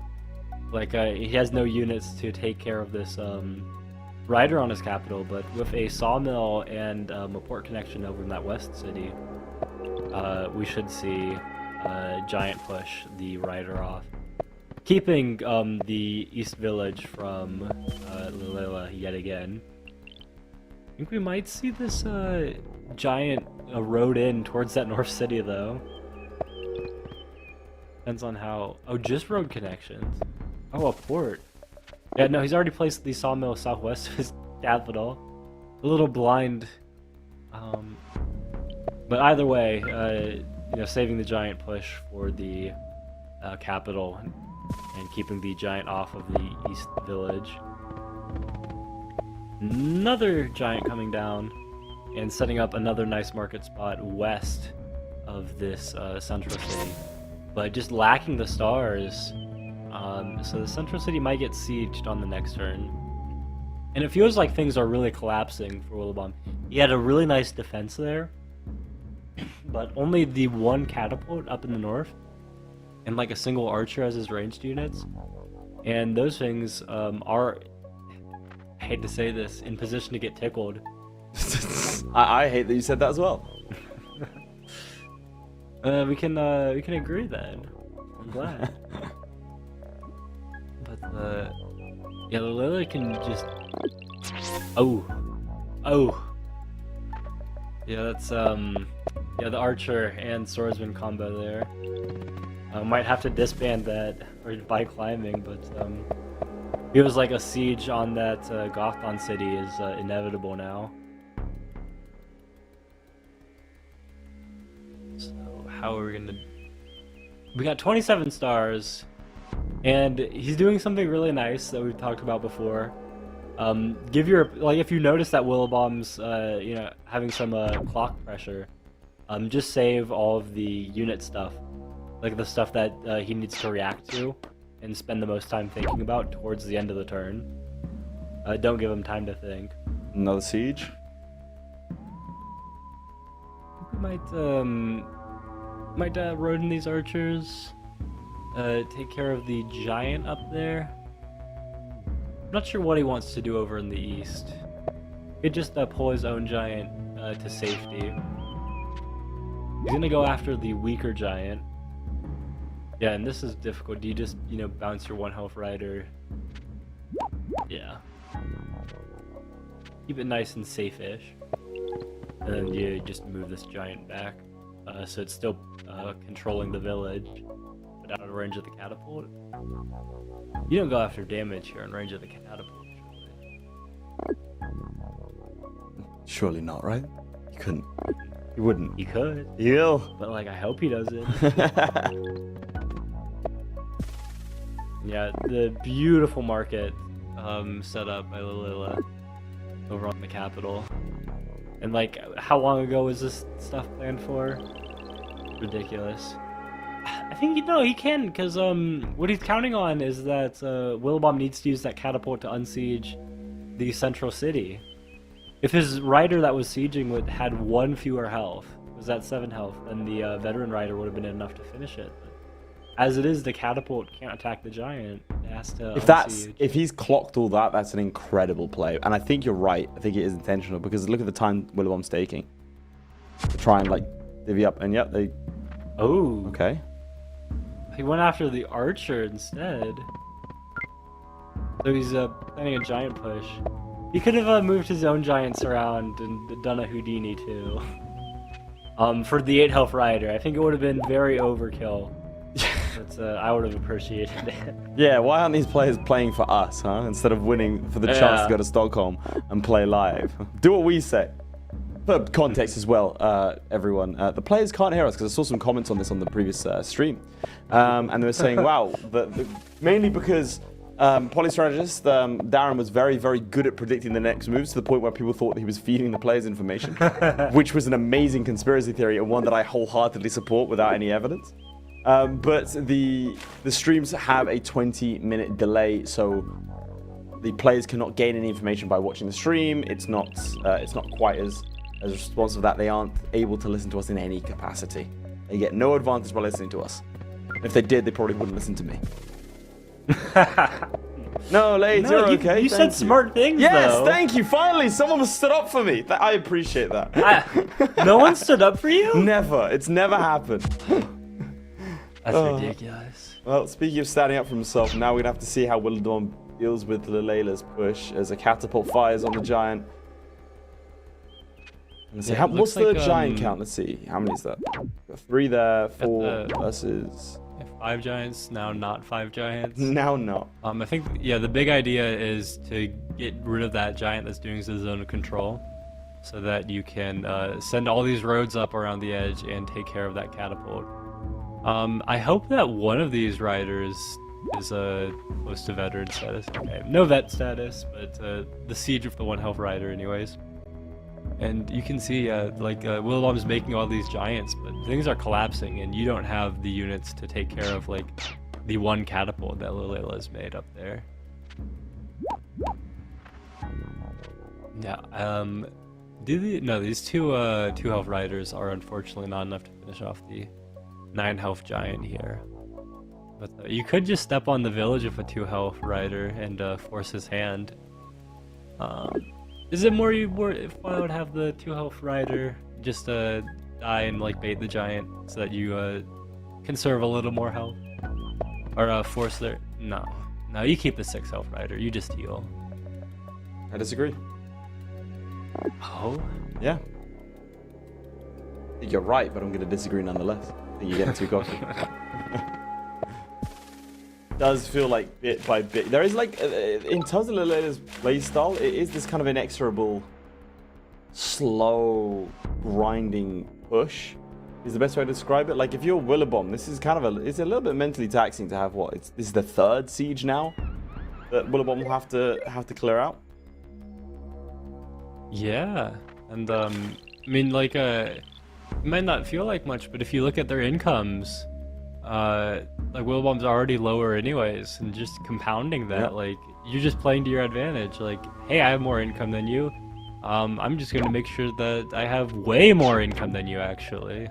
Like he has no units to take care of this rider on his capital, but with a sawmill and a port connection over in that west city, we should see Giant push the rider off, keeping the east village from li.lela yet again. I think we might see this Giant road in towards that north city though. Depends on how... Oh, just road connections. Oh, a port. Yeah, no, he's already placed the sawmill southwest of his capital. A little blind. But either way, saving the Giant push for the capital and keeping the Giant off of the east village. Another Giant coming down and setting up another nice market spot west of this central city, but just lacking the stars. So the central city might get sieged on the next turn. And it feels like things are really collapsing for Willibomb. He had a really nice defense there, but only the one catapult up in the north, and like a single archer as his ranged units. And those things are, I hate to say this, in position to get tickled. I hate that you said that as well. We can agree then. I'm glad. But yeah, li.lela can just... Oh. Yeah, that's yeah, the archer and swordsman combo there. Might have to disband that or by climbing, but feels like a siege on that Gothon city is inevitable now. So how are we gonna... We got 27 stars, and he's doing something really nice that we've talked about before. Give your, like, if you notice that Willibomb's having some clock pressure, just save all of the unit stuff, like the stuff that he needs to react to and spend the most time thinking about towards the end of the turn. Don't give him time to think. Another siege. We might road in these archers. Take care of the Giant up there. I'm not sure what he wants to do over in the east. He could just pull his own Giant to safety. He's gonna go after the weaker Giant. Yeah, and this is difficult. Do you just, bounce your 1 health rider? Yeah. Keep it nice and safe-ish. And then you just move this Giant back. So it's still controlling the village, but out of range of the catapult. You don't go after damage here in range of the catapult. Surely not, right? You couldn't. You wouldn't. He could, He'll. but like I hope he doesn't. Yeah, the beautiful market set up by li.lela over on the capital. And like, how long ago was this stuff planned for? Ridiculous. I think he can, because what he's counting on is that Willibomb needs to use that catapult to unsiege the central city. If his rider that was sieging had 1 fewer health, was at 7 health, then the veteran rider would have been enough to finish it. But as it is, the catapult can't attack the giant. It has to If he's clocked all that, that's an incredible play. And I think you're right. I think it is intentional, because look at the time Willibomb's taking to try and like divvy up. And yep, they. Oh. Okay. He went after the archer instead. So he's planning a giant push. He could have moved his own giants around and done a Houdini too. For the 8 health rider, I think it would have been very overkill. But I would have appreciated it. Yeah, why aren't these players playing for us, huh? Instead of winning for the chance to go to Stockholm and play live. Do what we say. For context as well, everyone, the players can't hear us, because I saw some comments on this on the previous stream. And they were saying, wow, mainly because Polystrategist Darren was very, very good at predicting the next moves, to the point where people thought that he was feeding the players information, which was an amazing conspiracy theory, and one that I wholeheartedly support without any evidence. But the streams have a 20-minute delay, so the players cannot gain any information by watching the stream. It's not quite as responsive, that they aren't able to listen to us in any capacity. They get no advantage by listening to us. If they did, they probably wouldn't listen to me. No, Lades, you're okay. You said smart things, yes, though. thank you. Finally, someone stood up for me. I appreciate that. No one stood up for you? Never. It's never happened. That's ridiculous. Well, speaking of standing up for himself, now we're going to have to see how Willibomb deals with li.lela's push as a catapult fires on the giant. Let's see, what's the giant count? Let's see. How many is that? Got 3 there, 4 versus... 5 giants, now not 5 giants. Now not. I think, yeah, the big idea is to get rid of that giant that's doing the zone of control, so that you can send all these roads up around the edge and take care of that catapult. I hope that one of these riders is close to veteran status. Okay, no vet status, but the siege of the 1 health rider anyways. And you can see, Willibomb's making all these giants, but things are collapsing, and you don't have the units to take care of, like, the 1 catapult that li.lela's made up there. Yeah, no, these two health riders are unfortunately not enough to finish off the 9 health giant here. But you could just step on the village of a 2 health rider and force his hand. Is it more if I would have the 2 health rider just die and like bait the giant so that you conserve a little more health? Or force their... No, you keep the 6 health rider, you just heal. I disagree. Oh? Yeah. I think you're right, but I'm going to disagree nonetheless. I think you're getting too cocky. Does feel like bit by bit. There is like, in terms of li.lela's playstyle, it is this kind of inexorable, slow, grinding push. Is the best way to describe it. Like if you're Willibomb, this is kind of it's a little bit mentally taxing to have this is the 3rd siege now that Willibomb will have to clear out. Yeah, and I mean, like, it might not feel like much, but if you look at their incomes, like Willibomb's already lower anyways, and just compounding that, like, you're just playing to your advantage. Like, hey, I have more income than you. I'm just gonna make sure that I have way more income than you, actually.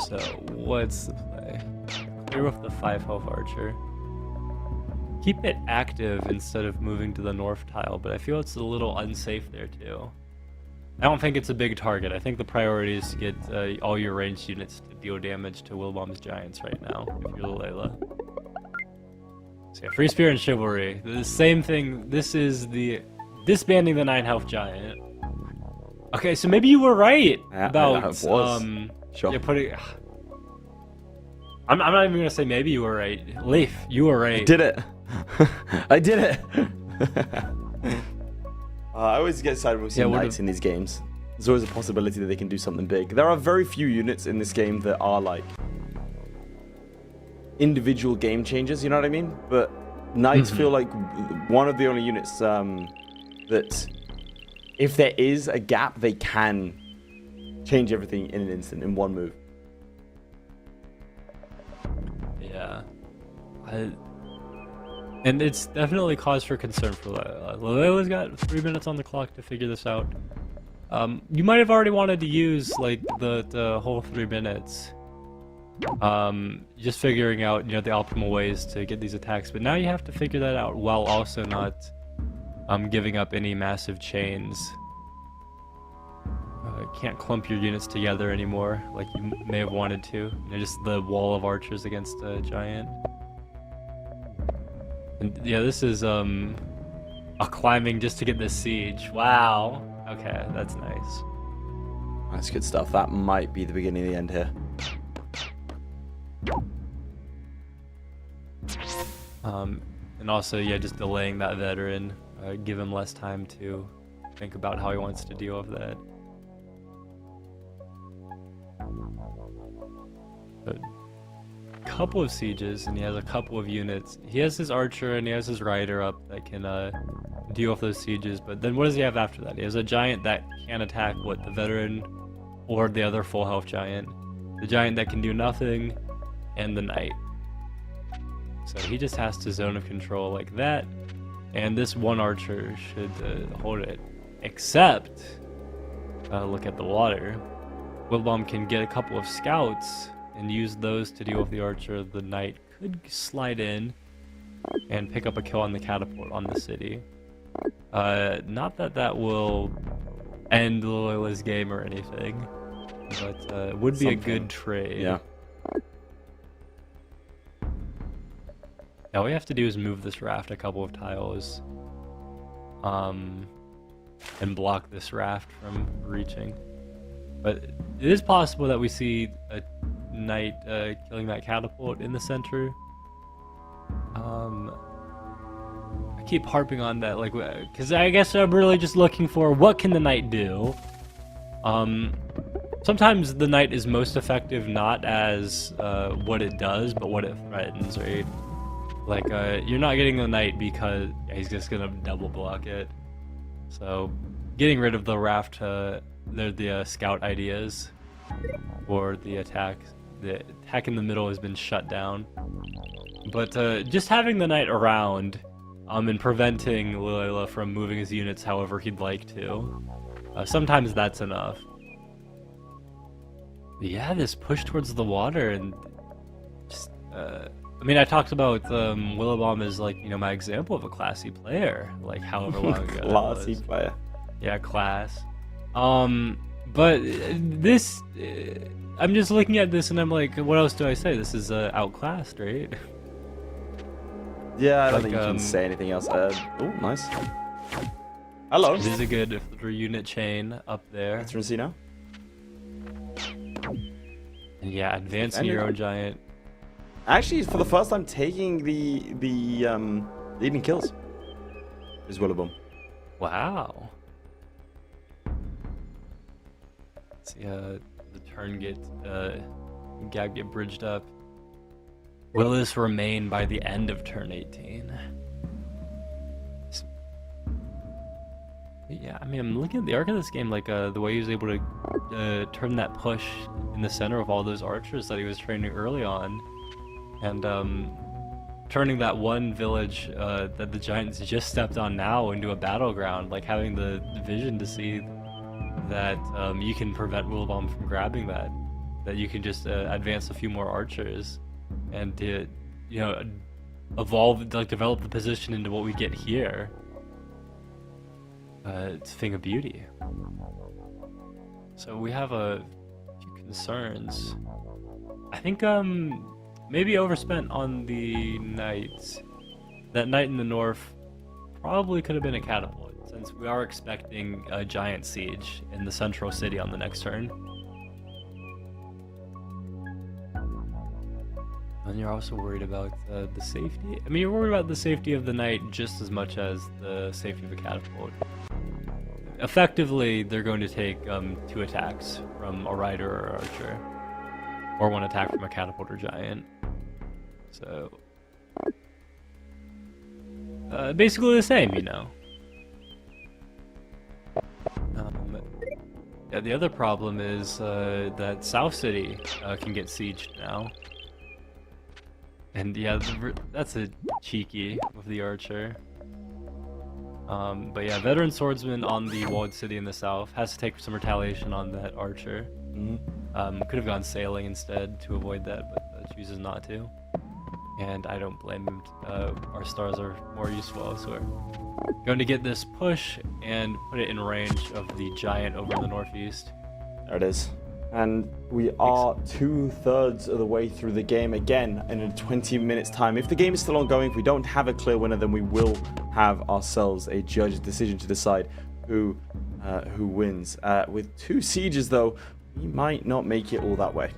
So, what's the play? Clear with the 5 health archer. Keep it active instead of moving to the north tile, but I feel it's a little unsafe there too. I don't think it's a big target. I think the priority is to get all your ranged units to deal damage to Willibomb's giants right now, if you're li.lela. So yeah, Free Spirit and Chivalry. The same thing. This is disbanding the 9 health giant. Okay, so maybe you were right about Sure. yeah, putting... I'm not even gonna say maybe you were right. Leif, you were right. I did it. I did it. I always get excited when we see Yeah, what knights if- in these games. There's always a possibility that they can do something big. There are very few units in this game that are like individual game changers, you know what I mean? But knights feel like one of the only units that if there is a gap, they can change everything in an instant, in one move. Yeah. And it's definitely cause for concern for li.lela. li.lela's got 3 minutes on the clock to figure this out. You might have already wanted to use like the whole 3 minutes. Just figuring out, the optimal ways to get these attacks, but now you have to figure that out while also not giving up any massive chains. Can't clump your units together anymore like you may have wanted to. Just the wall of archers against a giant. And yeah, this is a climbing just to get this siege. Wow. Okay, that's nice. That's good stuff. That might be the beginning of the end here. And also, yeah, just delaying that veteran, give him less time to think about how he wants to deal with that. But a couple of sieges, and he has a couple of units. He has his archer and he has his rider up that can deal with those sieges. But then what does he have after that? He has a giant that can attack the veteran or the other full health giant. The giant that can do nothing, and the knight. So he just has to zone of control like that, and this one archer should hold it. Except, look at the water. Willibomb can get a couple of scouts and use those to deal with the archer. The knight could slide in and pick up a kill on the catapult on the city. Not that that will end li.lela's game or anything, but would be a good trade. Yeah. All we have to do is move this raft a couple of tiles, and block this raft from reaching. But it is possible that we see a knight killing that catapult in the center. I keep harping on that, because I guess I'm really just looking for what can the knight do. Sometimes the knight is most effective not as what it does, but what it threatens, right? You're not getting the knight because he's just gonna double block it. So, getting rid of the raft, the scout ideas, or the attack. The attack in the middle has been shut down. But just having the knight around, and preventing li.lela from moving his units however he'd like to, sometimes that's enough. But yeah, this push towards the water and just. I talked about Willibomb as my example of a classy player, however long ago. Classy player. Yeah, class. But this, I'm just looking at this and I'm like, what else do I say? This is outclassed, right? Yeah, I don't think you can say anything else. Oh, nice. Hello. It is a good 3-unit chain up there. Let's see now. And yeah, advancing your own giant. Actually, for the first time, taking the leading kills is Willibomb. Wow. Let's see, the turn gap get bridged up. Will this remain by the end of turn 18? Yeah, I'm looking at the arc of this game, the way he was able to turn that push in the center of all those archers that he was training early on. And turning that one village that the giants just stepped on now into a battleground, having the vision to see that you can prevent Willibomb from grabbing that you can just advance a few more archers and to develop the position into what we get here. It's a thing of beauty. So we have a few concerns. I think maybe overspent on the knights. That knight in the north probably could have been a catapult, since we are expecting a giant siege in the central city on the next turn. And you're also worried about the safety. I mean, you're worried about the safety of the knight just as much as the safety of a catapult. Effectively, they're going to take 2 attacks from a rider or archer, or 1 attack from a catapult or giant. So, basically the same, you know. Yeah, the other problem is that South City can get sieged now. And yeah, that's a cheeky with the archer. But yeah, veteran swordsman on the walled city in the south has to take some retaliation on that archer. Could have gone sailing instead to avoid that, but chooses not to. And I don't blame him. Our stars are more useful, so we're going to get this push and put it in range of the giant over in the northeast. There it is. And we are 2/3 of the way through the game again in 20 minutes time. If the game is still ongoing, if we don't have a clear winner, then we will have ourselves a judge's decision to decide who wins. With 2 sieges though, we might not make it all that way.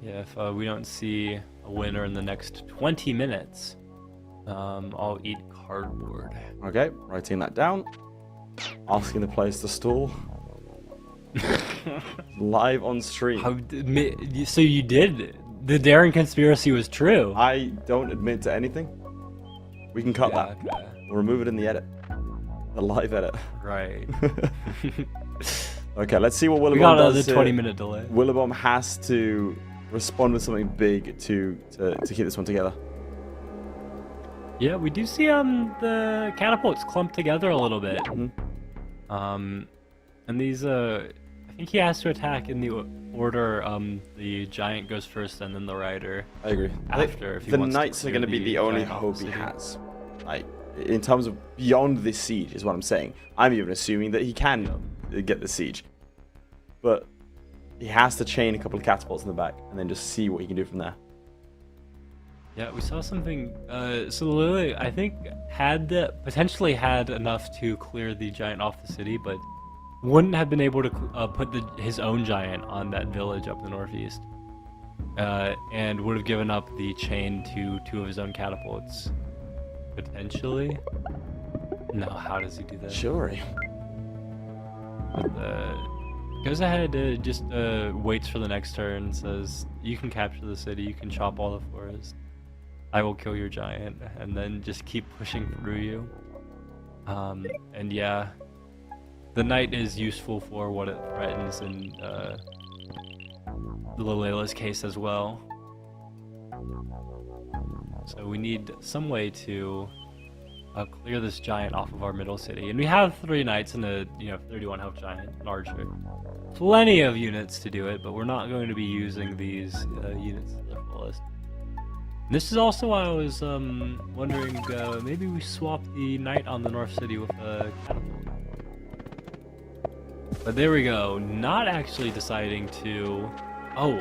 Yeah, if we don't see a winner in the next 20 minutes, I'll eat cardboard. Okay, writing that down. Asking the players to stall. Live on stream. So you did? The daring conspiracy was true. I don't admit to anything. We can cut that. Okay. We'll remove it in the edit. The live edit. Right. Okay, let's see what Willibomb We got does. another 20-minute delay. Willibomb has to respond with something big to keep this one together. Yeah, we do see the catapults clumped together a little bit. And these I think he has to attack in the order the giant goes first and then the rider. I agree. After, if he the wants to knights are clear going to be the only giant off hope the he city. has. Like in terms of beyond this siege is what I'm saying. I'm even assuming that he can get the siege, but he has to chain a couple of catapults in the back and then just see what he can do from there. Yeah, we saw something. So Lily, I think, potentially had enough to clear the giant off the city, but wouldn't have been able to put his own giant on that village up in the northeast, and would have given up the chain to 2 of his own catapults. Potentially. No, how does he do that? Sure. But, goes ahead, just waits for the next turn, says, you can capture the city, you can chop all the forest, I will kill your giant, and then just keep pushing through you. And yeah, the knight is useful for what it threatens in li.lela's case as well. So we need some way to clear this giant off of our middle city. And we have 3 knights and a 31 health giant, an archer. Plenty of units to do it, but we're not going to be using these units to their fullest. And this is also why I was wondering, maybe we swap the knight on the north city with a catapult. But there we go, not actually deciding to... Oh!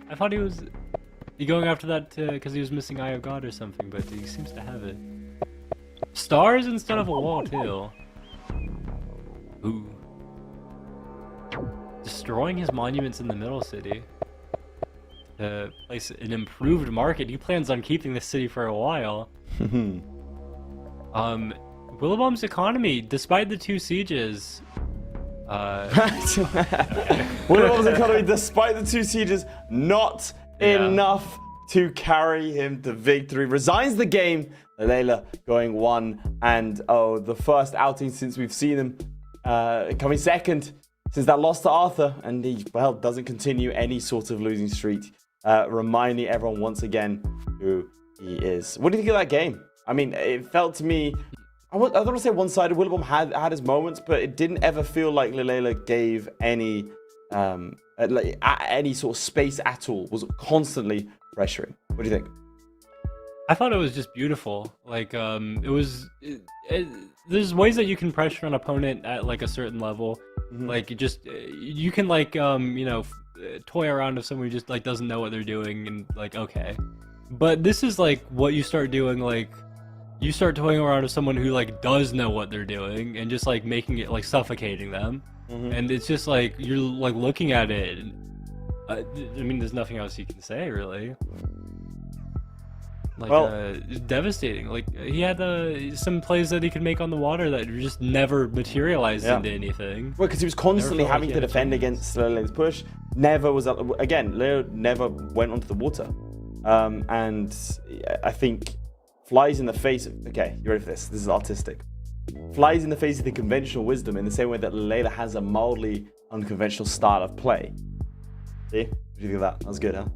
I thought he was... going after that because he was missing Eye of God or something, but he seems to have it. Stars instead of a wall, too. Ooh. Destroying his monuments in the middle city. To place an improved market. He plans on keeping the city for a while. Willibomb's economy, despite the 2 sieges... Willibomb's economy, despite the 2 sieges, not enough to carry him to victory. Resigns the game. li.lela going 1-0. The first outing since we've seen him coming second since that loss to Arthur. And he, well, doesn't continue any sort of losing streak. Reminding everyone once again who he is. What do you think of that game? I mean, it felt to me... I don't want to say one-sided. Willibomb had his moments, but it didn't ever feel like li.lela gave any any sort of space at all. Was constantly pressuring. What do you think? I thought it was just beautiful. Like, there's ways that you can pressure an opponent at like a certain level. Like, you can like toy around with someone who just like doesn't know what they're doing and like okay. But this is like what you start doing, like. You start toying around with someone who like does know what they're doing and just like making it like suffocating them, and it's just like you're like looking at it. I mean, there's nothing else you can say, really. Like, Well- devastating. Like, he had some plays that he could make on the water that just never materialized Yeah. into anything. Well, because he was constantly felt like having he to had a defend chance. against li.lela's push. Never was again. Leo never went onto the water, and I think flies in the face. Okay, you ready for this? This is artistic. Flies in the face of the conventional wisdom in the same way that li.lela has a mildly unconventional style of play. See? What do you think of that? That was good, huh?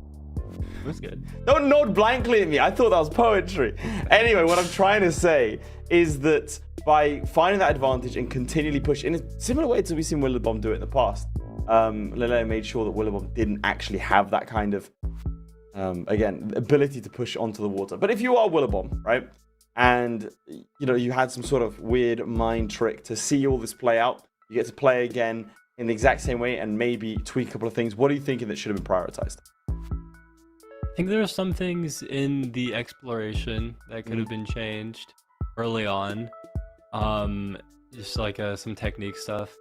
That's good. Don't nod blankly at me. I thought that was poetry. Anyway, what I'm trying to say is that by finding that advantage and continually push in a similar way to we've seen Willibomb do it in the past, li.lela made sure that Willibomb didn't actually have that kind of, again, ability to push onto the water. But if you are Willibomb, right, and you had some sort of weird mind trick to see all this play out, you get to play again in the exact same way and maybe tweak a couple of things. What are you thinking that should have been prioritized? I think there are some things in the exploration that could have been changed early on. Just like some technique stuff.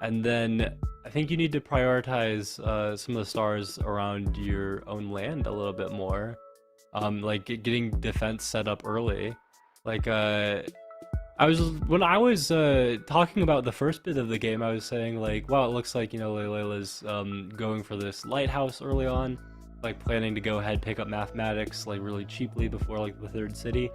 And then I think you need to prioritize some of the stars around your own land a little bit more. Like getting defense set up early. Like when I was talking about the first bit of the game, I was saying like, wow, it looks like li.lela's going for this lighthouse early on, like planning to go ahead pick up mathematics like really cheaply before like the third city.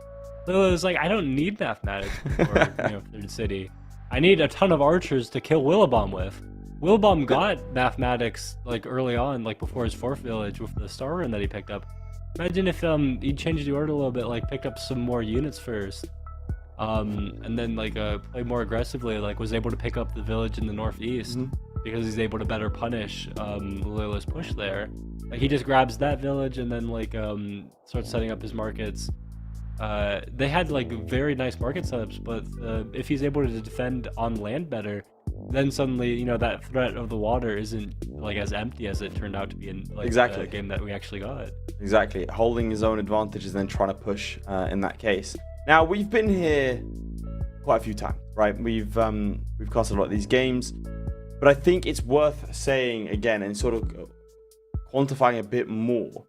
li.lela's like, I don't need mathematics before third city. I need a ton of archers to kill Willibomb with. Willibomb got mathematics like early on, like before his fourth village with the star rune that he picked up. Imagine if he changed the order a little bit, like picked up some more units first. And then like played more aggressively, like was able to pick up the village in the northeast because he's able to better punish li.lela's push there. Like he just grabs that village and then like starts setting up his markets. They had like very nice market setups, but if he's able to defend on land better, then suddenly that threat of the water isn't like as empty as it turned out to be in like Exactly. the game that we actually got. Exactly, holding his own advantages and then trying to push in that case. Now we've been here quite a few times, right? We've casted a lot of these games, but I think it's worth saying again and sort of quantifying a bit more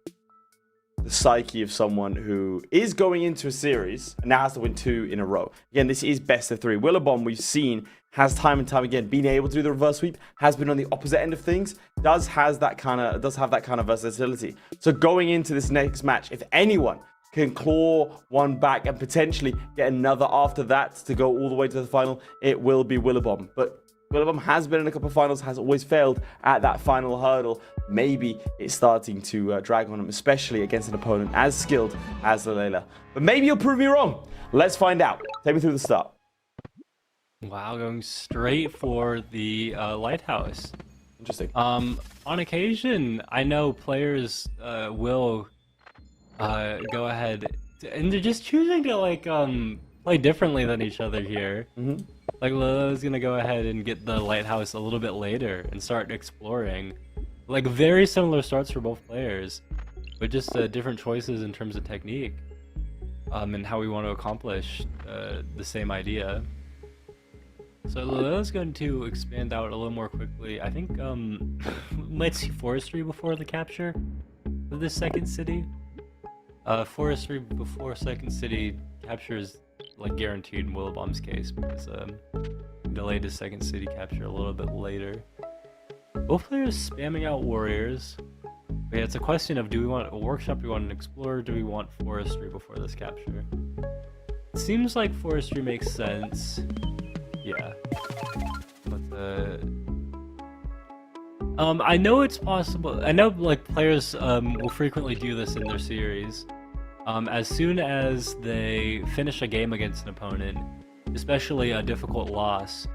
the psyche of someone who is going into a series and now has to win 2 in a row. Again, this is best of 3. Willibomb, we've seen, has time and time again been able to do the reverse sweep, has been on the opposite end of things, does have that kind of versatility. So going into this next match, if anyone can claw one back and potentially get another after that to go all the way to the final, it will be Willibomb. But Willibomb has been in a couple of finals, has always failed at that final hurdle. Maybe it's starting to drag on him, especially against an opponent as skilled as li.lela. But maybe you'll prove me wrong. Let's find out. Take me through the start. Wow, going straight for the lighthouse. Interesting. On occasion, I know players will go ahead and they're just choosing to like play differently than each other here. Like li.lela's gonna go ahead and get the lighthouse a little bit later and start exploring. Like very similar starts for both players, but just different choices in terms of technique and how we want to accomplish the same idea. So li.lela's going to expand out a little more quickly. I think we might see forestry before the capture of this second city. Forestry before second city capture is like guaranteed in Willibomb's case because delayed his second city capture a little bit later. Both players spamming out warriors. But yeah, it's a question of, do we want a workshop, do we want an explorer, do we want forestry before this capture? It seems like forestry makes sense. Yeah. But I know it's possible. I know like players will frequently do this in their series. As soon as they finish a game against an opponent, especially a difficult loss,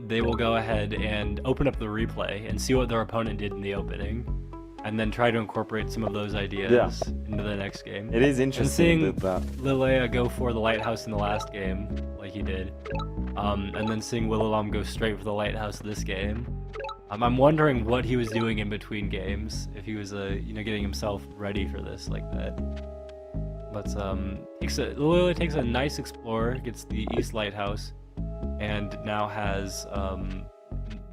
they will go ahead and open up the replay and see what their opponent did in the opening, and then try to incorporate some of those ideas into the next game. It is interesting and seeing li.lela go for the lighthouse in the last game, like he did, and then seeing Willibomb go straight for the lighthouse this game. I'm wondering what he was doing in between games, if he was getting himself ready for this like that. But li.lela takes a nice explorer, gets the East Lighthouse, and now has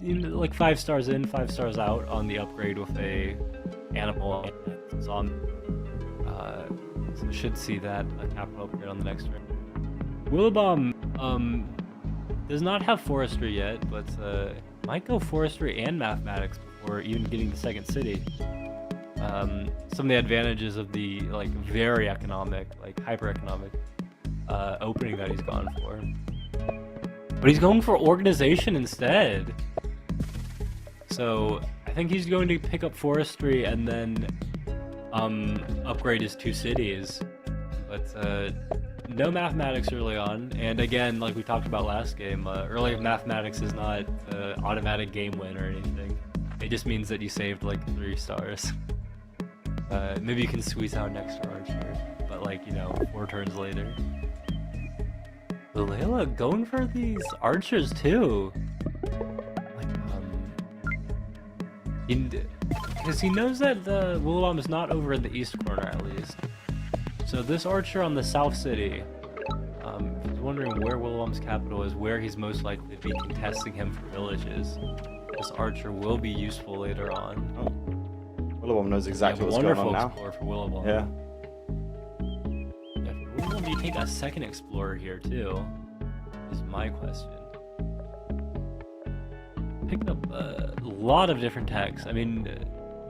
like 5 stars in, 5 stars out on the upgrade with a animal and zombie. So should see that capital upgrade on the next turn. Willibomb does not have forestry yet, but might go forestry and mathematics before even getting the second city. Some of the advantages of the like very economic, like hyper economic opening that he's gone for. But he's going for organization instead. So I think he's going to pick up forestry and then upgrade his 2 cities. But no mathematics early on. And again, like we talked about last game, early mathematics is not automatic game win or anything. It just means that you saved like 3 stars. Maybe you can squeeze out an extra archer, but like, you know, 4 turns later. li.lela going for these archers too. Because he knows that the Willibomb is not over in the east corner at least. So this archer on the south city, he's wondering where Willibomb's capital is, where he's most likely to be contesting him for villages. This archer will be useful later on. Oh. Willibomb knows exactly what's going on now. Wonderful explorer for Willibomb. Yeah. Yeah, for Willibomb, do you take a second explorer here too? Is my question. Picked up a lot of different techs. I mean,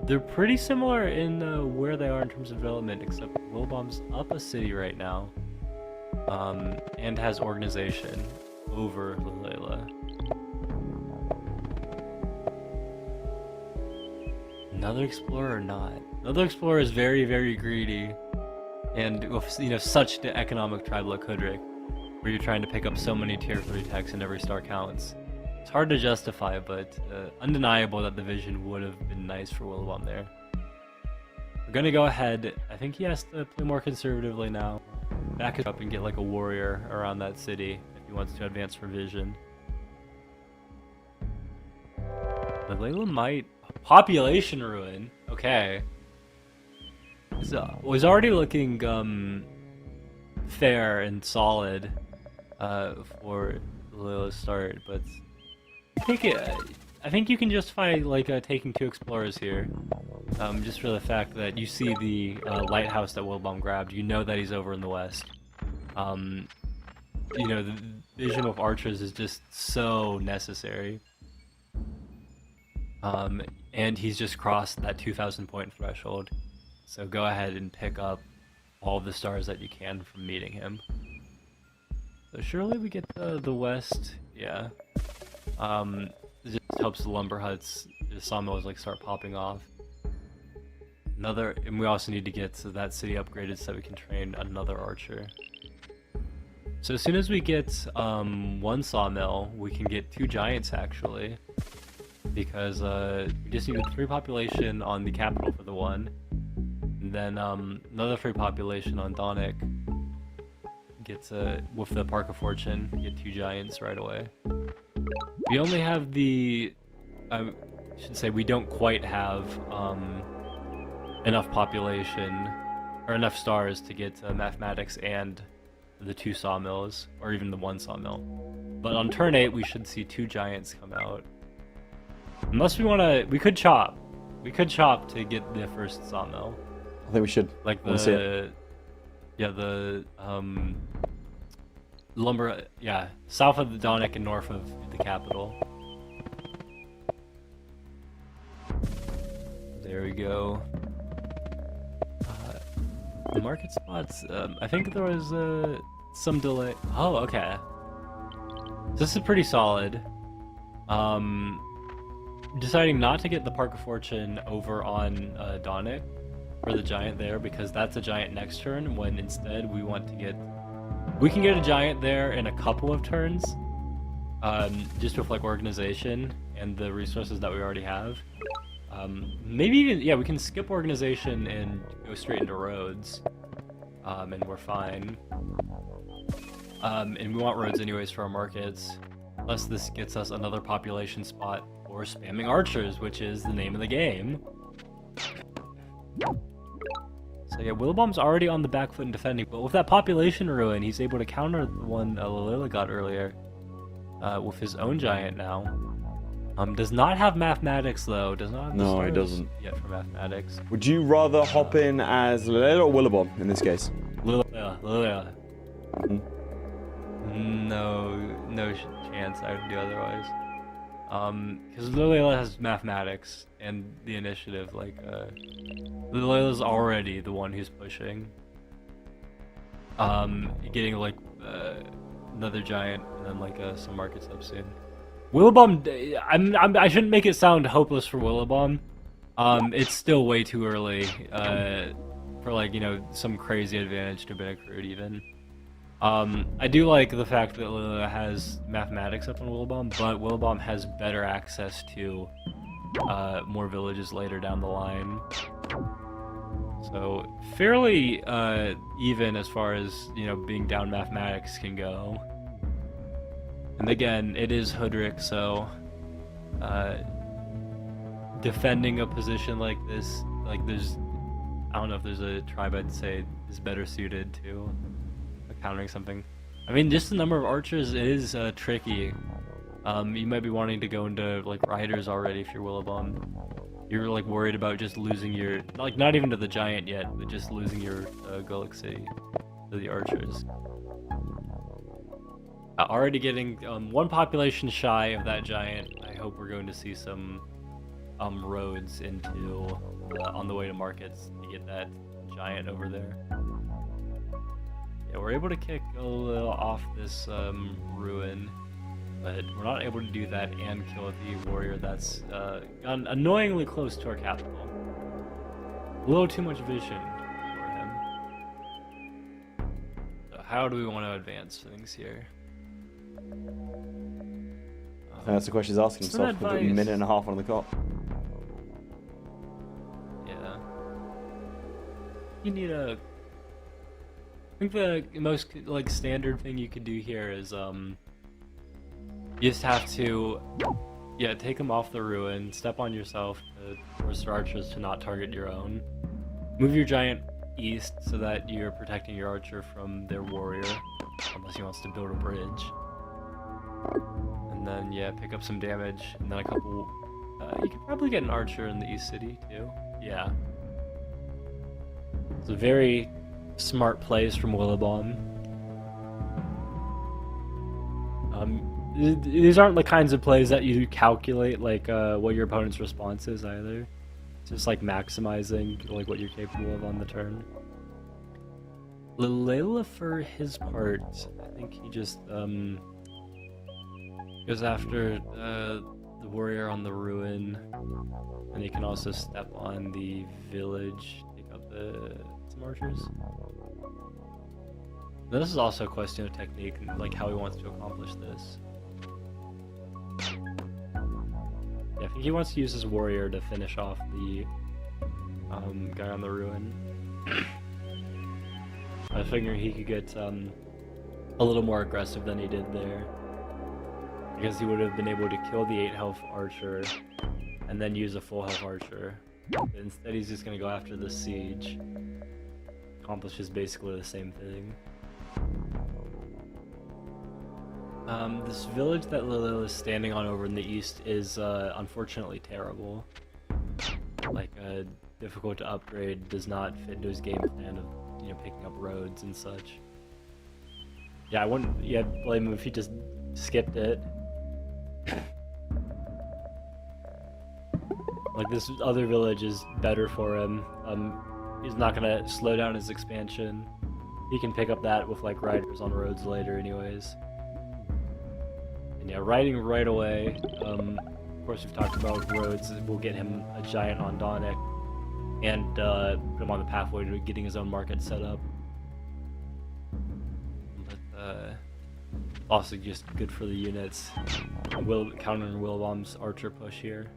they're pretty similar in where they are in terms of development, except Willibomb's up a city right now, and has organization over li.lela. Another explorer or not? Another explorer is very, very greedy, and with, you know, such the economic tribe like HOODRICK, where you're trying to pick up so many tier 3 techs and every star counts. It's hard to justify, but undeniable that the vision would have been nice for Willibomb there. We're gonna go ahead. I think he has to play more conservatively now. Back it up and get like a warrior around that city if he wants to advance for vision. li.lela might population ruin. Okay. So was already looking fair and solid for li.lela's start, but I think you can justify like taking 2 explorers here, just for the fact that you see the lighthouse that Willibomb grabbed. You know that he's over in the west. You know, the vision with archers is just so necessary. And he's just crossed that 2,000 point threshold. So go ahead and pick up all of the stars that you can from meeting him. So surely we get the west, yeah. It just helps the lumber huts, the sawmills like start popping off. And we also need to get to that city upgraded so that we can train another archer. So as soon as we get 1 sawmill, we can get 2 giants actually, because we just need 3 population on the capital for the 1, and then another 3 population on Donic. Gets with the Park of Fortune, get 2 giants right away. We only have the, I should say we don't quite have enough population or enough stars to get mathematics and the 2 sawmills, or even the 1 sawmill. But on turn 8 we should see 2 giants come out. Unless we want to, we could chop to get the first sawmill. I think we should. Like the, yeah, the lumber, yeah, south of the Donic and north of the capital. There we go. The market spots, I think there was some delay. Oh, okay. This is pretty solid. Deciding not to get the Park of Fortune over on Donic for the giant there, because that's a giant next turn, when instead we want to get... We can get a giant there in a couple of turns, just with like organization and the resources that we already have. Maybe even, yeah, we can skip organization and go straight into roads, and we're fine. And we want roads anyways for our markets, unless this gets us another population spot for spamming archers, which is the name of the game. So yeah, Willibomb's already on the back foot and defending, but with that population ruin, he's able to counter the one li.lela got earlier with his own giant now. Does not have mathematics though. Does not have the No, it stars doesn't. yet for mathematics. Would you rather hop in as li.lela or Willibomb in this case? li.lela. Mhm. No chance I would do otherwise. Because li.lela has mathematics and the initiative. Like, li.lela's already the one who's pushing. Getting like another giant and then like some markets up soon. Willibomb, I shouldn't make it sound hopeless for Willibomb. It's still way too early for like, you know, some crazy advantage to have been accrued even. I do like the fact that li.lela has mathematics up on Willibomb, but Willibomb has better access to more villages later down the line. So fairly even as far as, you know, being down mathematics can go. And again, it is HOODRICK, so defending a position like this, like I don't know if there's a tribe I'd say is better suited to countering something. I mean, just the number of archers is tricky. You might be wanting to go into like riders already if you're Willibomb. You're like worried about just losing your, like not even to the giant yet, but just losing your Gulick City to the archers. Already getting one population shy of that giant. I hope we're going to see some roads into on the way to markets to get that giant over there. Yeah, we're able to kick a little off this ruin, but we're not able to do that and kill the warrior that's gotten annoyingly close to our capital. A little too much vision for him. So how do we want to advance things here? I think that's the question he's asking Some himself with a advice. minute and a half on the clock. Yeah. You need a... I think the most like standard thing you could do here is you just have to take them off the ruin, step on yourself to force your archers to not target your own. Move your giant east so that you're protecting your archer from their warrior, unless he wants to build a bridge. And then pick up some damage, and then a couple. You could probably get an archer in the east city too. Yeah. It's a very smart plays from Willibomb. These aren't the kinds of plays that you calculate like what your opponent's response is either. It's just like maximizing like what you're capable of on the turn. li.lela, for his part, I think he just goes after the warrior on the ruin, and he can also step on the village, take up some archers. Now, this is also a question of technique and like how he wants to accomplish this. Yeah, I think he wants to use his warrior to finish off the guy on the ruin. I was figuring he could get a little more aggressive than he did there, because he would have been able to kill the 8 health archer and then use a full health archer. But instead he's just going to go after the siege. Accomplishes basically the same thing. This village that li.lela is standing on over in the east is unfortunately terrible. Like difficult to upgrade, does not fit into his game plan of, you know, picking up roads and such. Yeah, I wouldn't blame him if he just skipped it. Like, this other village is better for him. He's not gonna slow down his expansion. He can pick up that with like riders on roads later anyways. And yeah, riding right away. Of course, we've talked about roads. We'll get him a giant on Donic and put him on the pathway to getting his own market set up. But also just good for the units. Countering Willibomb's archer push here.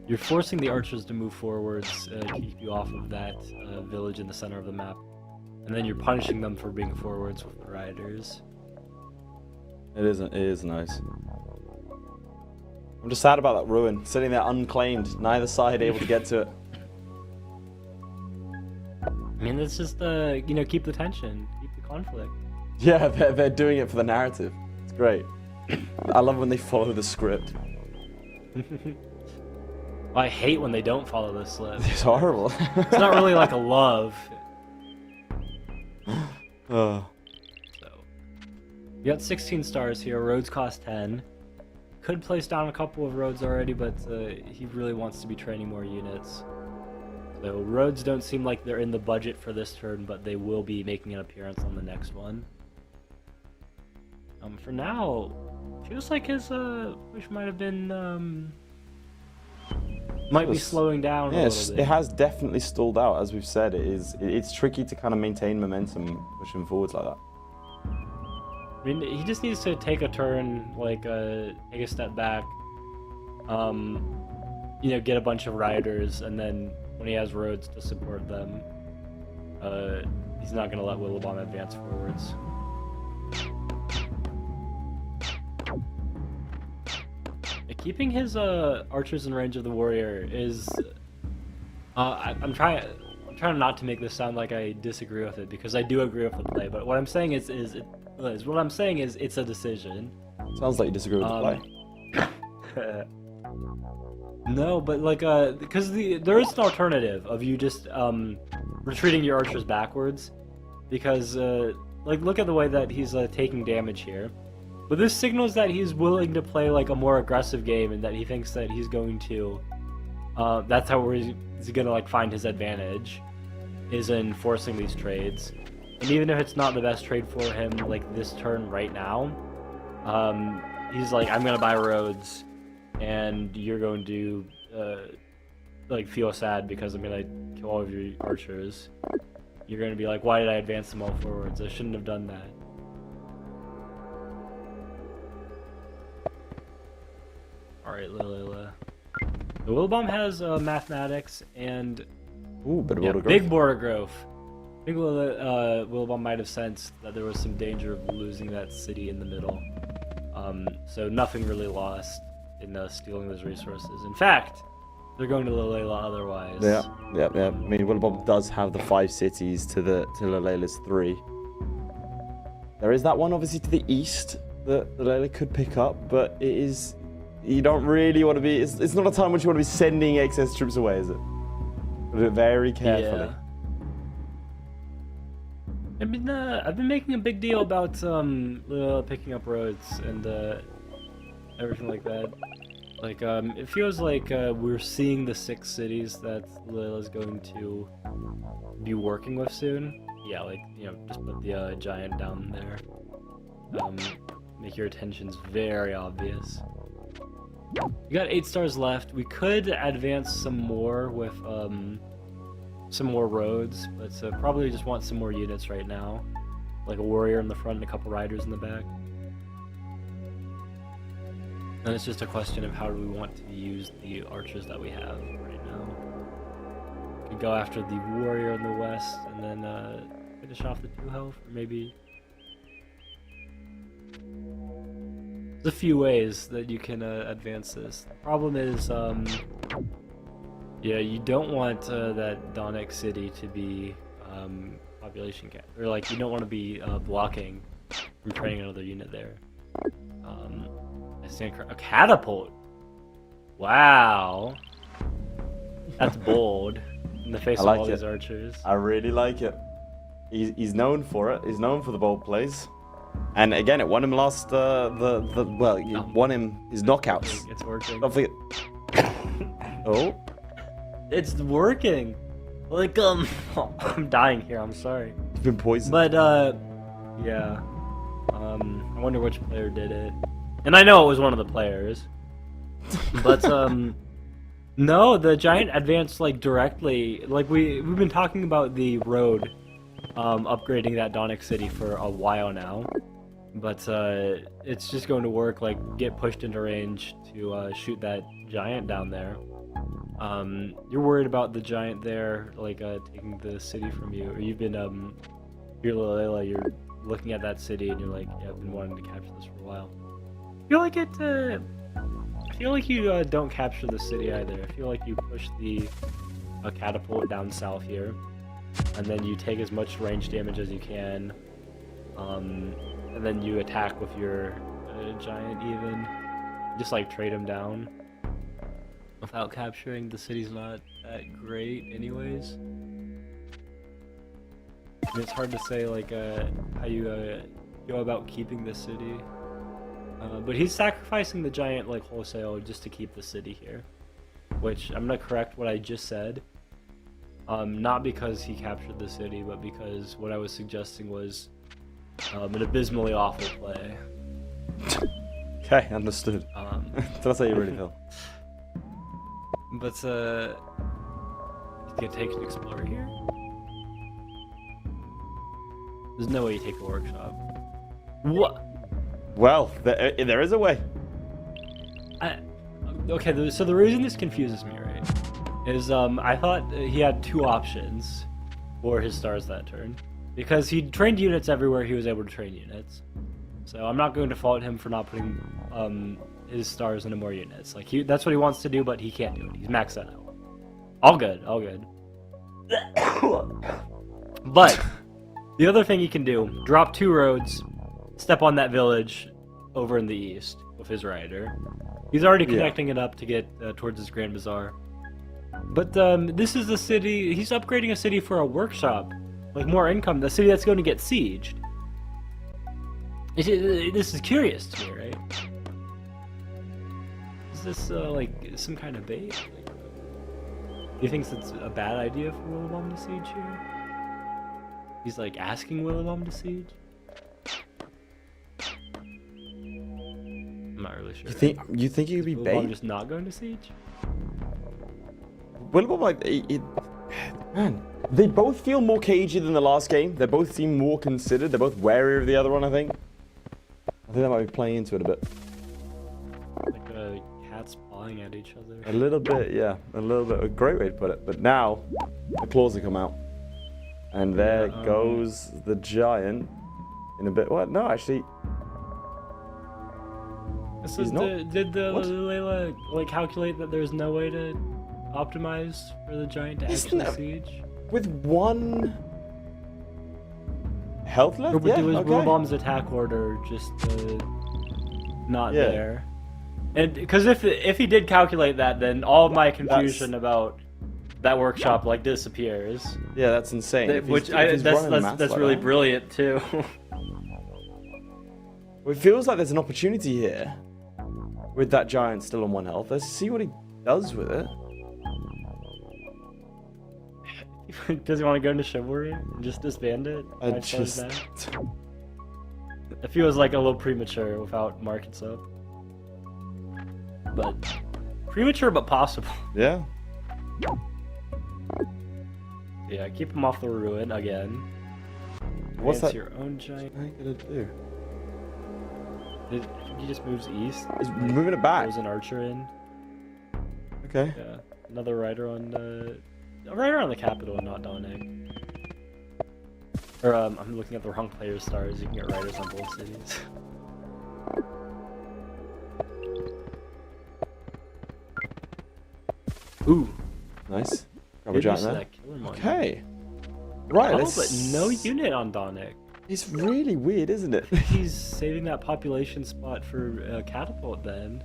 You're forcing the archers to move forwards to keep you off of that village in the center of the map. And then you're punishing them for being forwards with the riders. It is nice. I'm just sad about that ruin, sitting there unclaimed, neither side able to get to it. I mean, it's just, you know, keep the tension, keep the conflict. Yeah, they're doing it for the narrative. It's great. I love when they follow the script. I hate when they don't follow this slip. It's horrible. It's not really like a love. Oh. So, you got 16 stars here. Roads cost 10. Could place down a couple of roads already, but he really wants to be training more units. So roads don't seem like they're in the budget for this turn, but they will be making an appearance on the next one. For now, feels like his push might have been might be slowing down a little bit. It has definitely stalled out, as we've said. It's tricky to kind of maintain momentum pushing forwards like that. I mean, he just needs to take a turn, like take a step back, you know, get a bunch of riders, and then when he has roads to support them, he's not going to let Willibomb advance forwards. Keeping his archers in range of the warrior is, I'm trying not to make this sound like I disagree with it, because I do agree with the play. But what I'm saying is it's a decision. Sounds like you disagree with the play. No, but like because there is an alternative of you just retreating your archers backwards, because like look at the way that he's taking damage here. But this signals that he's willing to play like a more aggressive game, and that he thinks that he's going to that's how he's gonna like find his advantage, is in forcing these trades. And even if it's not the best trade for him like this turn right now, he's like, I'm gonna buy roads, and you're going to like feel sad because I'm gonna kill all of your archers. You're gonna be like, why did I advance them all forwards? I shouldn't have done that. Alright, li.lela. The Willibomb has mathematics and big border growth. I think Willibomb might have sensed that there was some danger of losing that city in the middle. So nothing really lost in stealing those resources. In fact, they're going to li.lela otherwise. Yeah. I mean, Willibomb does have the 5 cities to li.lela's 3. There is that one obviously to the east that li.lela could pick up, but it is. You don't really want to be. It's not a time when you want to be sending excess troops away, is it? Do it very carefully. Yeah. I mean, I've been making a big deal about picking up roads and everything like that. Like, it feels like we're seeing the 6 cities that li.lela's going to be working with soon. Yeah, like, you know, just put the giant down there. Make your attentions very obvious. We got 8 stars left. We could advance some more with some more roads, but probably just want some more units right now, like a warrior in the front and a couple riders in the back. And it's just a question of how do we want to use the archers that we have right now. We could go after the warrior in the west and then finish off the 2 health, or maybe. There's a few ways that you can advance this. The problem is, yeah, you don't want that Donic city to be population cap, or like you don't want to be blocking from training another unit there. I stand a catapult. Wow, that's bold in the face of all these archers. I really like it. He's known for it. He's known for the bold plays. And again, it won him last, it won him his knockouts. It's working. Don't forget. Oh. It's working. Like, I'm dying here, I'm sorry. It's been poisoned. But, yeah. I wonder which player did it. And I know it was one of the players. But, no, the giant advanced, like, directly. Like, we've been talking about the road. Upgrading that Donic city for a while now, but it's just going to work. Like, get pushed into range to shoot that giant down there. You're worried about the giant there, like taking the city from you, or you've been you're li.lela, you're looking at that city and you're like, yeah, I've been wanting to capture this for a while. I feel like I feel like you don't capture the city either. I feel like you push the catapult down south here. And then you take as much range damage as you can, and then you attack with your a giant even. Just like trade him down without capturing. The city's not that great anyways. And it's hard to say like how you go about keeping the city. But he's sacrificing the giant like wholesale just to keep the city here. Which I'm gonna correct what I just said. Not because he captured the city, but because what I was suggesting was an abysmally awful play. Okay, understood. That's how you really feel. But he's gonna take an explorer here. There's no way you take a workshop. What? Well, there is a way. Okay, so the reason this confuses me, right, is I thought he had two options for his stars that turn. Because he trained units everywhere he was able to train units. So I'm not going to fault him for not putting his stars into more units. Like that's what he wants to do, but he can't do it. He's maxed that out. All good, all good. But the other thing he can do, drop 2 roads, step on that village over in the east with his rider. He's already connecting it up to get towards his Grand Bazaar. But this is the city, he's upgrading a city for a workshop. Like more income, the city that's going to get sieged. This is curious to me, right? Is this like some kind of bait? Like, do you think it's a bad idea for Willibomb to siege here? He's like asking Willibomb to siege? I'm not really sure. You think he could be Willibomb bait? just not going to siege? Willibomb, like, man, they both feel more cagey than the last game. They both seem more considered. They're both wary of the other one, I think. I think that might be playing into it a bit. Like cats pawing at each other. A little bit, yeah. A little bit. A great way to put it. But now, the claws have come out. And there goes the giant in a bit. What? No, actually. So did the li.lela like calculate that there's no way to optimize for the giant to actually siege? With 1 health left? Or Yeah, was okay. Willbomb's attack order just not there? And because if he did calculate that, then all of my confusion about that workshop like disappears. Yeah, that's insane. That's really brilliant too. Well, it feels like there's an opportunity here with that giant still on 1 health. Let's see what he does with it. Does he want to go into chivalry and just disband it? It feels like a little premature without markets up. But premature but possible. Yeah. Yeah, keep him off the ruin again. What's that? Your own giant. What are you gonna do? He just moves east. He's moving it back. Throws an archer in. Okay. Yeah, another rider on the capital, not Donic. Or I'm looking at the wrong player's stars. You can get riders on both cities. Ooh, Nice. Grab a giant there. that killer money. Okay. Right. Oh, let's... but no unit on Donic. It's really weird, isn't it? He's saving that population spot for catapult then.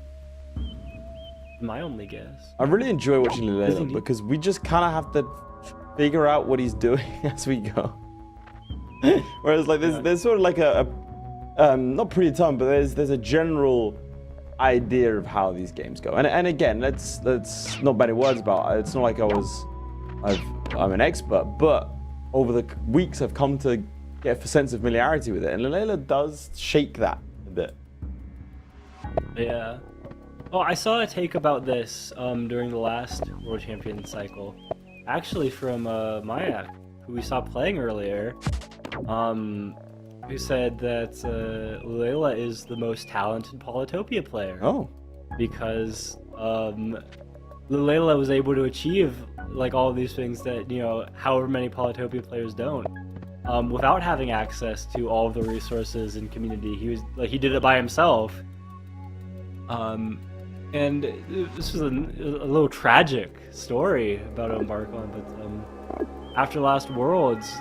My only guess. I really enjoy watching li.lela Doesn't he- because we just kind of have to figure out what he's doing as we go. Whereas like there's sort of like a not pretty ton, but there's a general idea of how these games go. And again, let's not many words about it. It's not like I'm an expert, but over the weeks I've come to get a sense of familiarity with it, and li.lela does shake that a bit. Yeah. Well, I saw a take about this during the last World Champion cycle, actually from Majak, who we saw playing earlier, who said that li.lela is the most talented Polytopia player. Oh. Because li.lela was able to achieve like all of these things that, you know, however many Polytopia players don't. Without having access to all of the resources and community. He did it by himself. And this was a little tragic story about to embark on, but after last Worlds,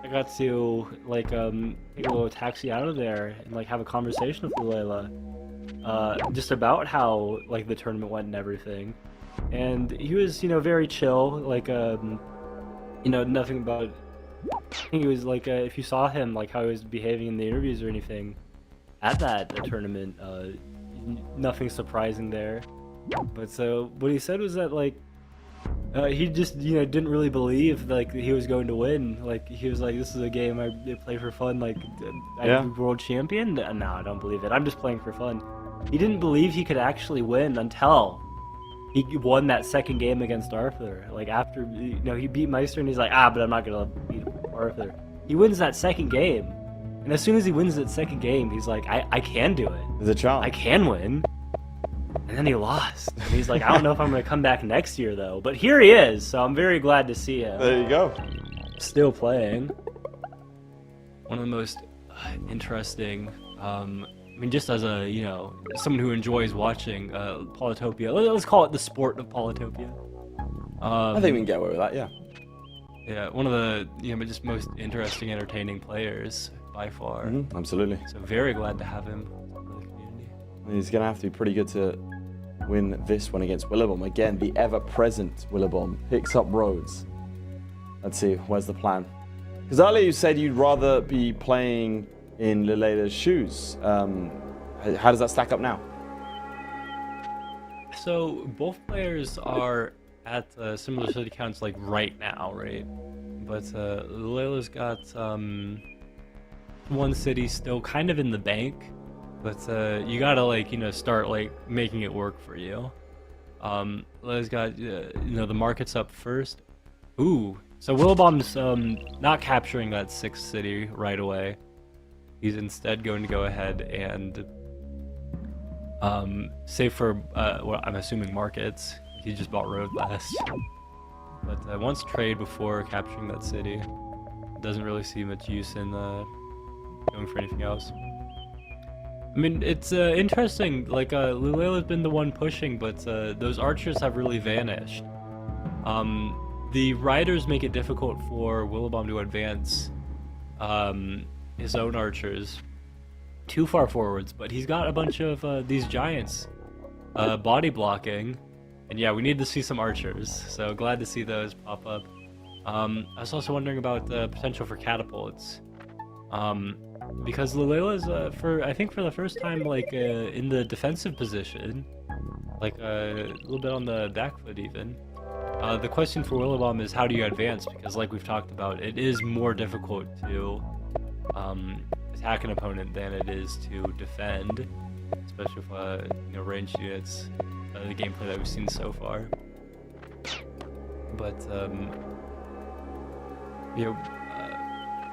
I got to like take a little taxi out of there and like have a conversation with li.lela, just about how like the tournament went and everything. And he was, very chill, like nothing about. I think he was like, if you saw him, like how he was behaving in the interviews or anything at that tournament, nothing surprising there. But so what he said was that like he just didn't really believe like he was going to win. Like he was like, this is a game I play for fun. Like I'm world champion. No, I don't believe it. I'm just playing for fun. He didn't believe he could actually win until he won that second game against Arthur. Like after he beat Meister and he's like, but I'm not gonna beat Arthur. He wins that second game, and as soon as he wins that second game, he's like, I can do it. There's a chance. I can win. And then he lost. And he's like, I don't know if I'm gonna come back next year though. But here he is, so I'm very glad to see him. There you go. Still playing. One of the most interesting, just as a, someone who enjoys watching Polytopia, let's call it the sport of Polytopia. I think we can get away with that, yeah. Yeah, one of the, just most interesting, entertaining players by far. Absolutely. So very glad to have him for the community. He's going to have to be pretty good to win this one against Willibomb. Again, the ever-present Willibomb picks up Rhodes. Let's see, where's the plan? Because earlier you said you'd rather be playing in li.lela's shoes. How does that stack up now? So both players are at similar city counts like right now, right? But li.lela's got one city still kind of in the bank, but you gotta start making it work for you. li.lela's got the markets up first. Ooh, so Willibomb's not capturing that 6th city right away. He's instead going to go ahead and save for what I'm assuming markets. He just bought road last, but wants trade before capturing that city. Doesn't really see much use in going for anything else. I mean, it's interesting. Like li.lela's been the one pushing, but those archers have really vanished. The riders make it difficult for Willibomb to advance his own archers too far forwards, but he's got a bunch of these giants body blocking. And yeah, we need to see some archers, so glad to see those pop up. I was also wondering about the potential for catapults. Because li.lela's, I think for the first time, in the defensive position, a little bit on the back foot even. The question for Willibomb is how do you advance? Because like we've talked about, it is more difficult to attack an opponent than it is to defend, especially with ranged units. The gameplay that we've seen so far. But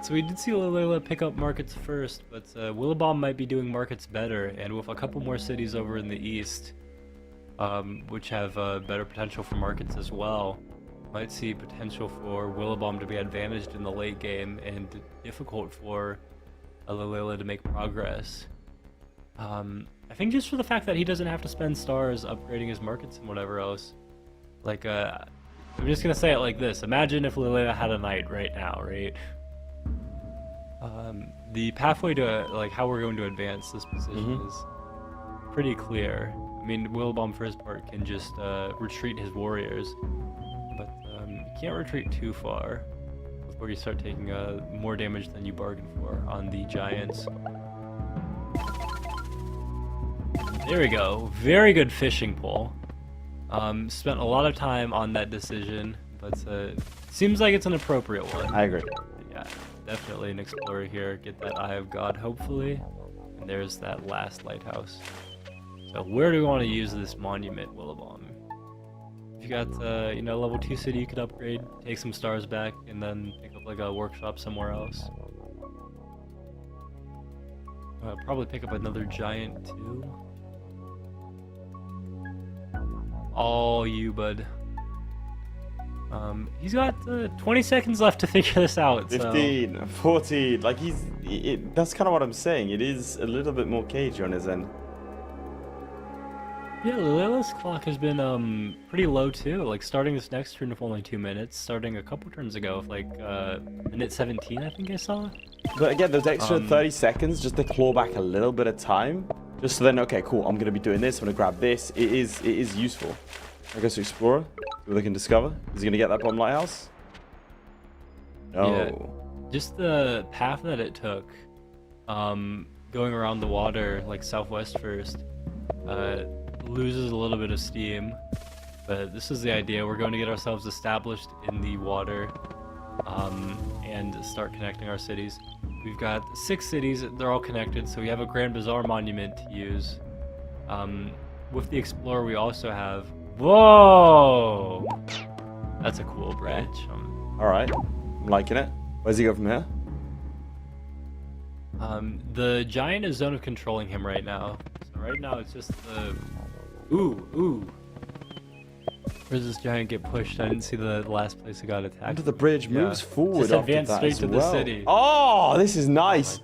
so we did see li.lela pick up markets first, but Willibomb might be doing markets better, and with a couple more cities over in the east, which have better potential for markets as well, might see potential for Willibomb to be advantaged in the late game and difficult for li.lela to make progress. I think just for the fact that he doesn't have to spend stars upgrading his markets and whatever else. I'm just gonna say it like this. Imagine if li.lela had a knight right now, right? The pathway to how we're going to advance this position is pretty clear. I mean, Willibomb for his part can just retreat his warriors, but you can't retreat too far before you start taking more damage than you bargained for on the giants. There we go. Very good fishing pole. Spent a lot of time on that decision, but seems like it's an appropriate one. I agree. Yeah, definitely an explorer here. Get that Eye of God, hopefully. And there's that last lighthouse. So where do we want to use this monument, Willibomb? If you got, level 2 city you could upgrade, take some stars back, and then pick up a workshop somewhere else. Probably pick up another giant too. All you, bud. He's got 20 seconds left to figure this out. 15, so. 14. That's kind of what I'm saying. It is a little bit more cagey on his end. Yeah, li.lela's clock has been pretty low too. Like starting this next turn with only 2 minutes, starting a couple turns ago with like minute 17, I think I saw. But again, those extra 30 seconds just to claw back a little bit of time. Just so then, okay, cool, I'm going to be doing this, I'm going to grab this. It is useful. I guess to Explorer, see what they can discover. Is he going to get that bomb lighthouse? No. Yeah, just the path that it took, going around the water, like southwest first, loses a little bit of steam. But this is the idea. We're going to get ourselves established in the water and start connecting our cities. We've got 6 cities. They're all connected, so we have a Grand Bazaar monument to use. With the Explorer, we also have... Whoa! That's a cool bridge. All right. I'm liking it. Where's he go from here? The giant is zone of controlling him right now. So right now it's just the... Ooh. Where's this giant get pushed? I didn't see the last place it got attacked. Under the bridge, moves forward Just after advance that straight as to well. the city. Oh, this is nice.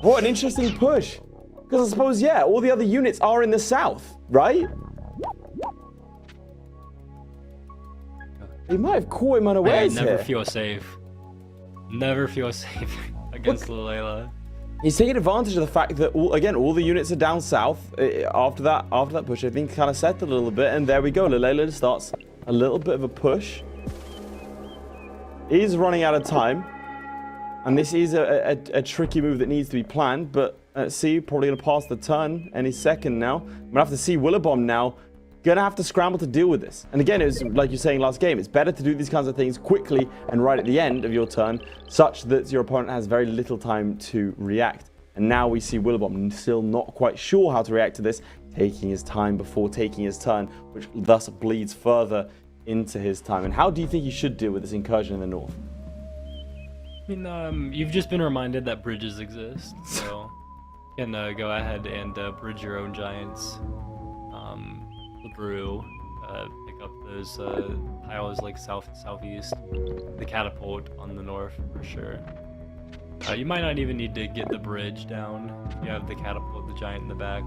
What an interesting push. Because I suppose, yeah, all the other units are in the south, right? He might have caught him unawares I never here. feel safe. Never feel safe against li.lela. He's taking advantage of the fact that all the units are down south. After that push, I think kind of settled a little bit, and there we go. li.lela starts a little bit of a push. He's running out of time, and this is a tricky move that needs to be planned. But let's see, probably gonna pass the turn any second now. I'm gonna have to see Willibomb now. Gonna have to scramble to deal with this. And again, it was like you're saying last game, it's better to do these kinds of things quickly and right at the end of your turn, such that your opponent has very little time to react. And now we see Willibomb still not quite sure how to react to this, taking his time before taking his turn, which thus bleeds further into his time. And how do you think he should deal with this incursion in the north? I mean, you've just been reminded that bridges exist, so you can go ahead and bridge your own giants. The brew, pick up those tiles like south and southeast, the catapult on the north for sure. You might not even need to get the bridge down if you have the catapult, the giant in the back.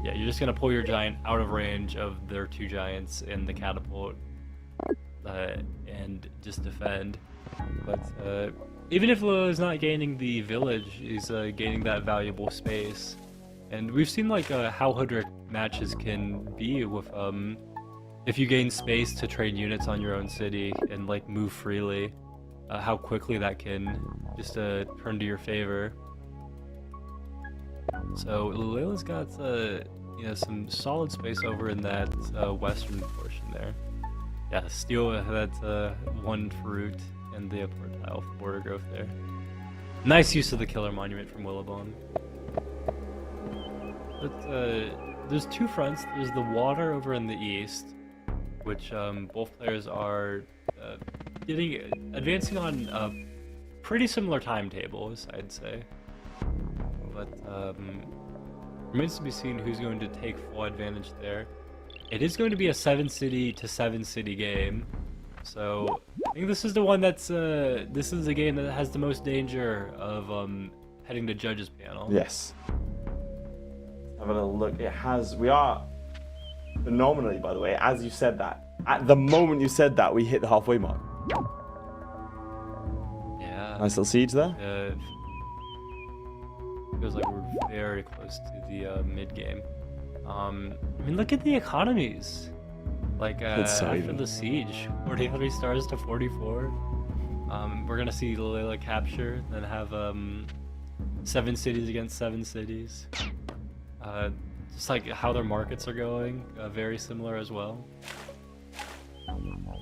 Yeah, you're just gonna pull your giant out of range of their 2 giants in the catapult and just defend. But even if li.lela is not gaining the village, he's gaining that valuable space. And we've seen like how HOODRICK matches can be with if you gain space to trade units on your own city and like move freely, how quickly that can just turn to your favor. So li.lela's got some solid space over in that western portion there. Yeah, steal that 1 fruit and the upward tile for border growth there. Nice use of the killer monument from Willibomb. But there's 2 fronts. There's the water over in the east, which both players are advancing on pretty similar timetables, I'd say. But remains to be seen who's going to take full advantage there. It is going to be a 7-city to 7-city game, so I think this is the one that's this is the game that has the most danger of heading to judges panel. Yes. Have a little look. We are phenomenally, by the way, as you said that. At the moment you said that, we hit the halfway mark. Yeah. Nice little siege there. Feels like we're very close to the mid game. I mean, look at the economies. Like after the siege, 43 stars to 44. We're gonna see li.lela capture, then have 7 cities against 7 cities. Just like how their markets are going, very similar as well.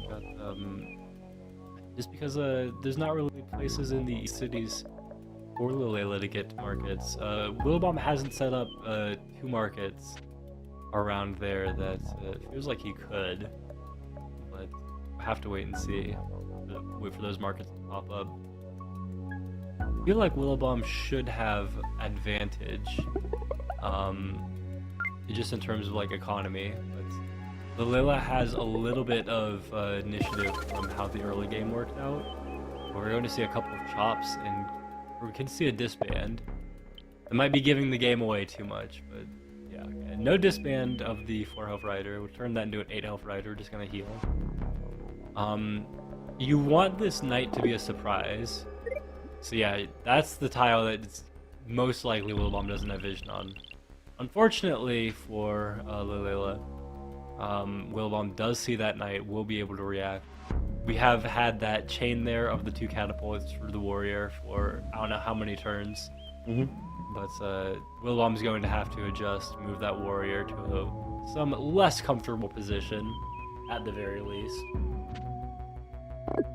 But, just because there's not really places in the cities for li.lela to get to markets. Willibomb hasn't set up 2 markets around there that feels like he could, but we'll have to wait and see. Wait for those markets to pop up. I feel like Willibomb should have advantage. Just in terms of like economy, but li.lela has a little bit of initiative from how the early game worked out. We're going to see a couple of chops and we can see a disband. It might be giving the game away too much, but yeah, no disband of the 4 health rider. We'll turn that into an 8 health rider. We're just gonna heal. You want this knight to be a surprise. So yeah, that's the tile that it's most likely Willibomb doesn't have vision on. Unfortunately for li.lela, Willibomb does see that knight, will be able to react. We have had that chain there of the 2 catapults for the warrior for I don't know how many turns. But Willibomb's going to have to adjust, move that warrior to some less comfortable position, at the very least.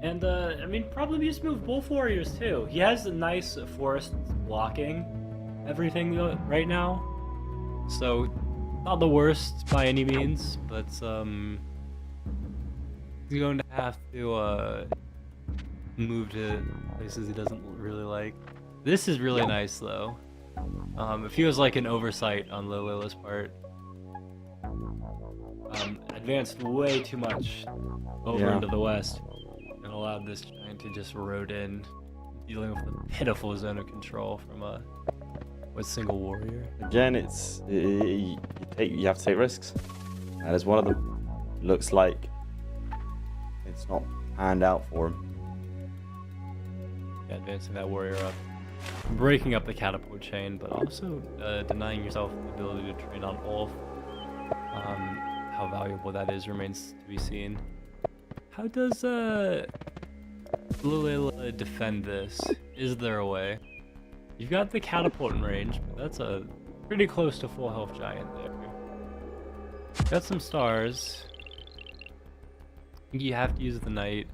And, I mean, probably just move both warriors, too. He has a nice forest blocking everything right now. So, not the worst by any means, but, he's going to have to, move to places he doesn't really like. This is really nice, though. It feels like an oversight on li.lela's part. Advanced way too much over into the west and allowed this giant to just road in, dealing with a pitiful zone of control from a single warrior. Again, you have to take risks. That is one of them. Looks like it's not panned out for him. Yeah, advancing that warrior up. Breaking up the catapult chain, but also denying yourself the ability to train on Ulf. How valuable that is remains to be seen. How does li.lela defend this? Is there a way? You've got the catapult in range, but that's a pretty close to full health giant there. Got some stars. You have to use the knight.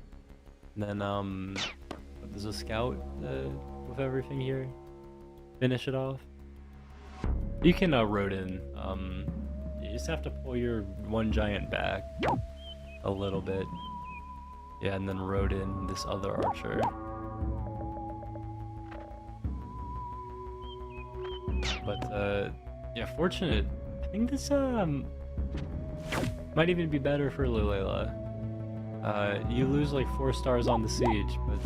And then there's a scout with everything here. Finish it off. You can road in. You just have to pull your one giant back a little bit. Yeah, and then road in this other archer. But yeah, fortunate. I think this might even be better for li.lela. You lose like 4 stars on the siege, but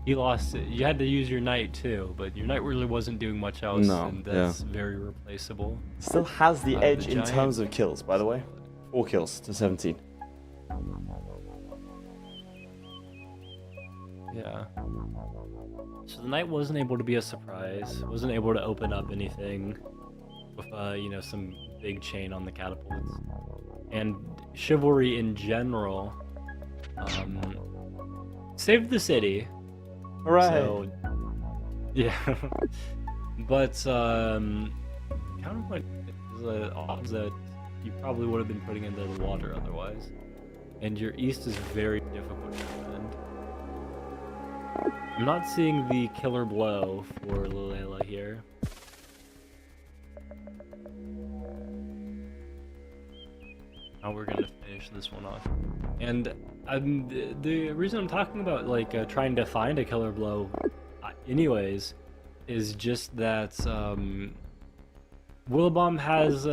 he lost it. You had to use your knight too, but your knight really wasn't doing much else, and that's very replaceable. Still has the edge the in giant terms of kills, by the way. 4 kills to 17. Yeah. So the knight wasn't able to be a surprise. Wasn't able to open up anything with you know, some big chain on the catapults. And chivalry in general saved the city. Hooray! So, yeah. But counterpoint is the odds that you probably would have been putting into the water otherwise. And your east is very difficult to defend. I'm not seeing the killer blow for li.lela here. Now we're gonna finish this one off. And the reason I'm talking about like trying to find a killer blow anyways is just that Willibomb has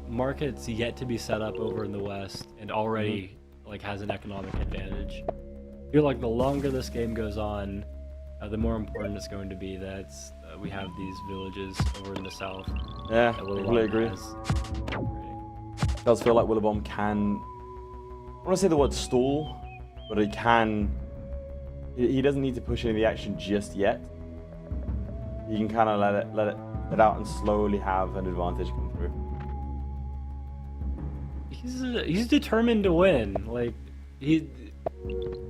markets yet to be set up over in the west and already like has an economic advantage. I feel like the longer this game goes on, the more important it's going to be that we have these villages over in the south. Yeah, I completely agree. It does feel like Willibomb can, I want to say the word stall, but he can, he doesn't need to push any of the action just yet. He can kind of let it out and slowly have an advantage come through. He's determined to win. Like,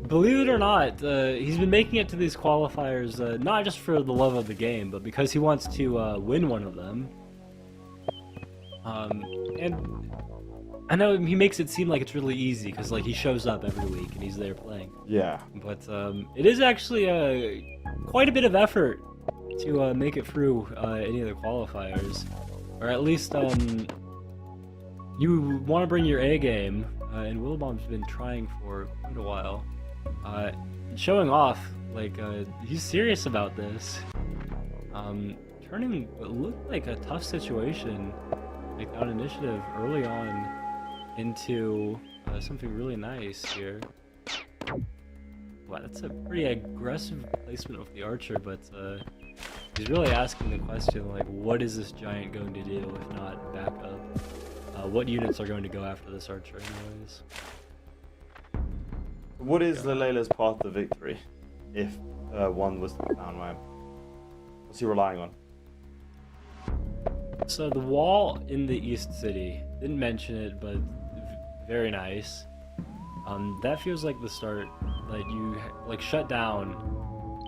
believe it or not, he's been making it to these qualifiers not just for the love of the game, but because he wants to win one of them. And I know he makes it seem like it's really easy because like he shows up every week and he's there playing. Yeah. But it is actually quite a bit of effort to make it through any of the qualifiers, or at least you want to bring your A game, and Willibomb's been trying for quite a while, showing off like he's serious about this, turning what looked like a tough situation, like on initiative early on, into something really nice here. Wow, that's a pretty aggressive placement of the archer, but He's really asking the question, like, what is this giant going to do if not back up? What units are going to go after this archer anyways? What is li.lela's path to victory if one was to be found, right? What's he relying on? So the wall in the East City, didn't mention it, but very nice. That feels like the start. Like you like shut down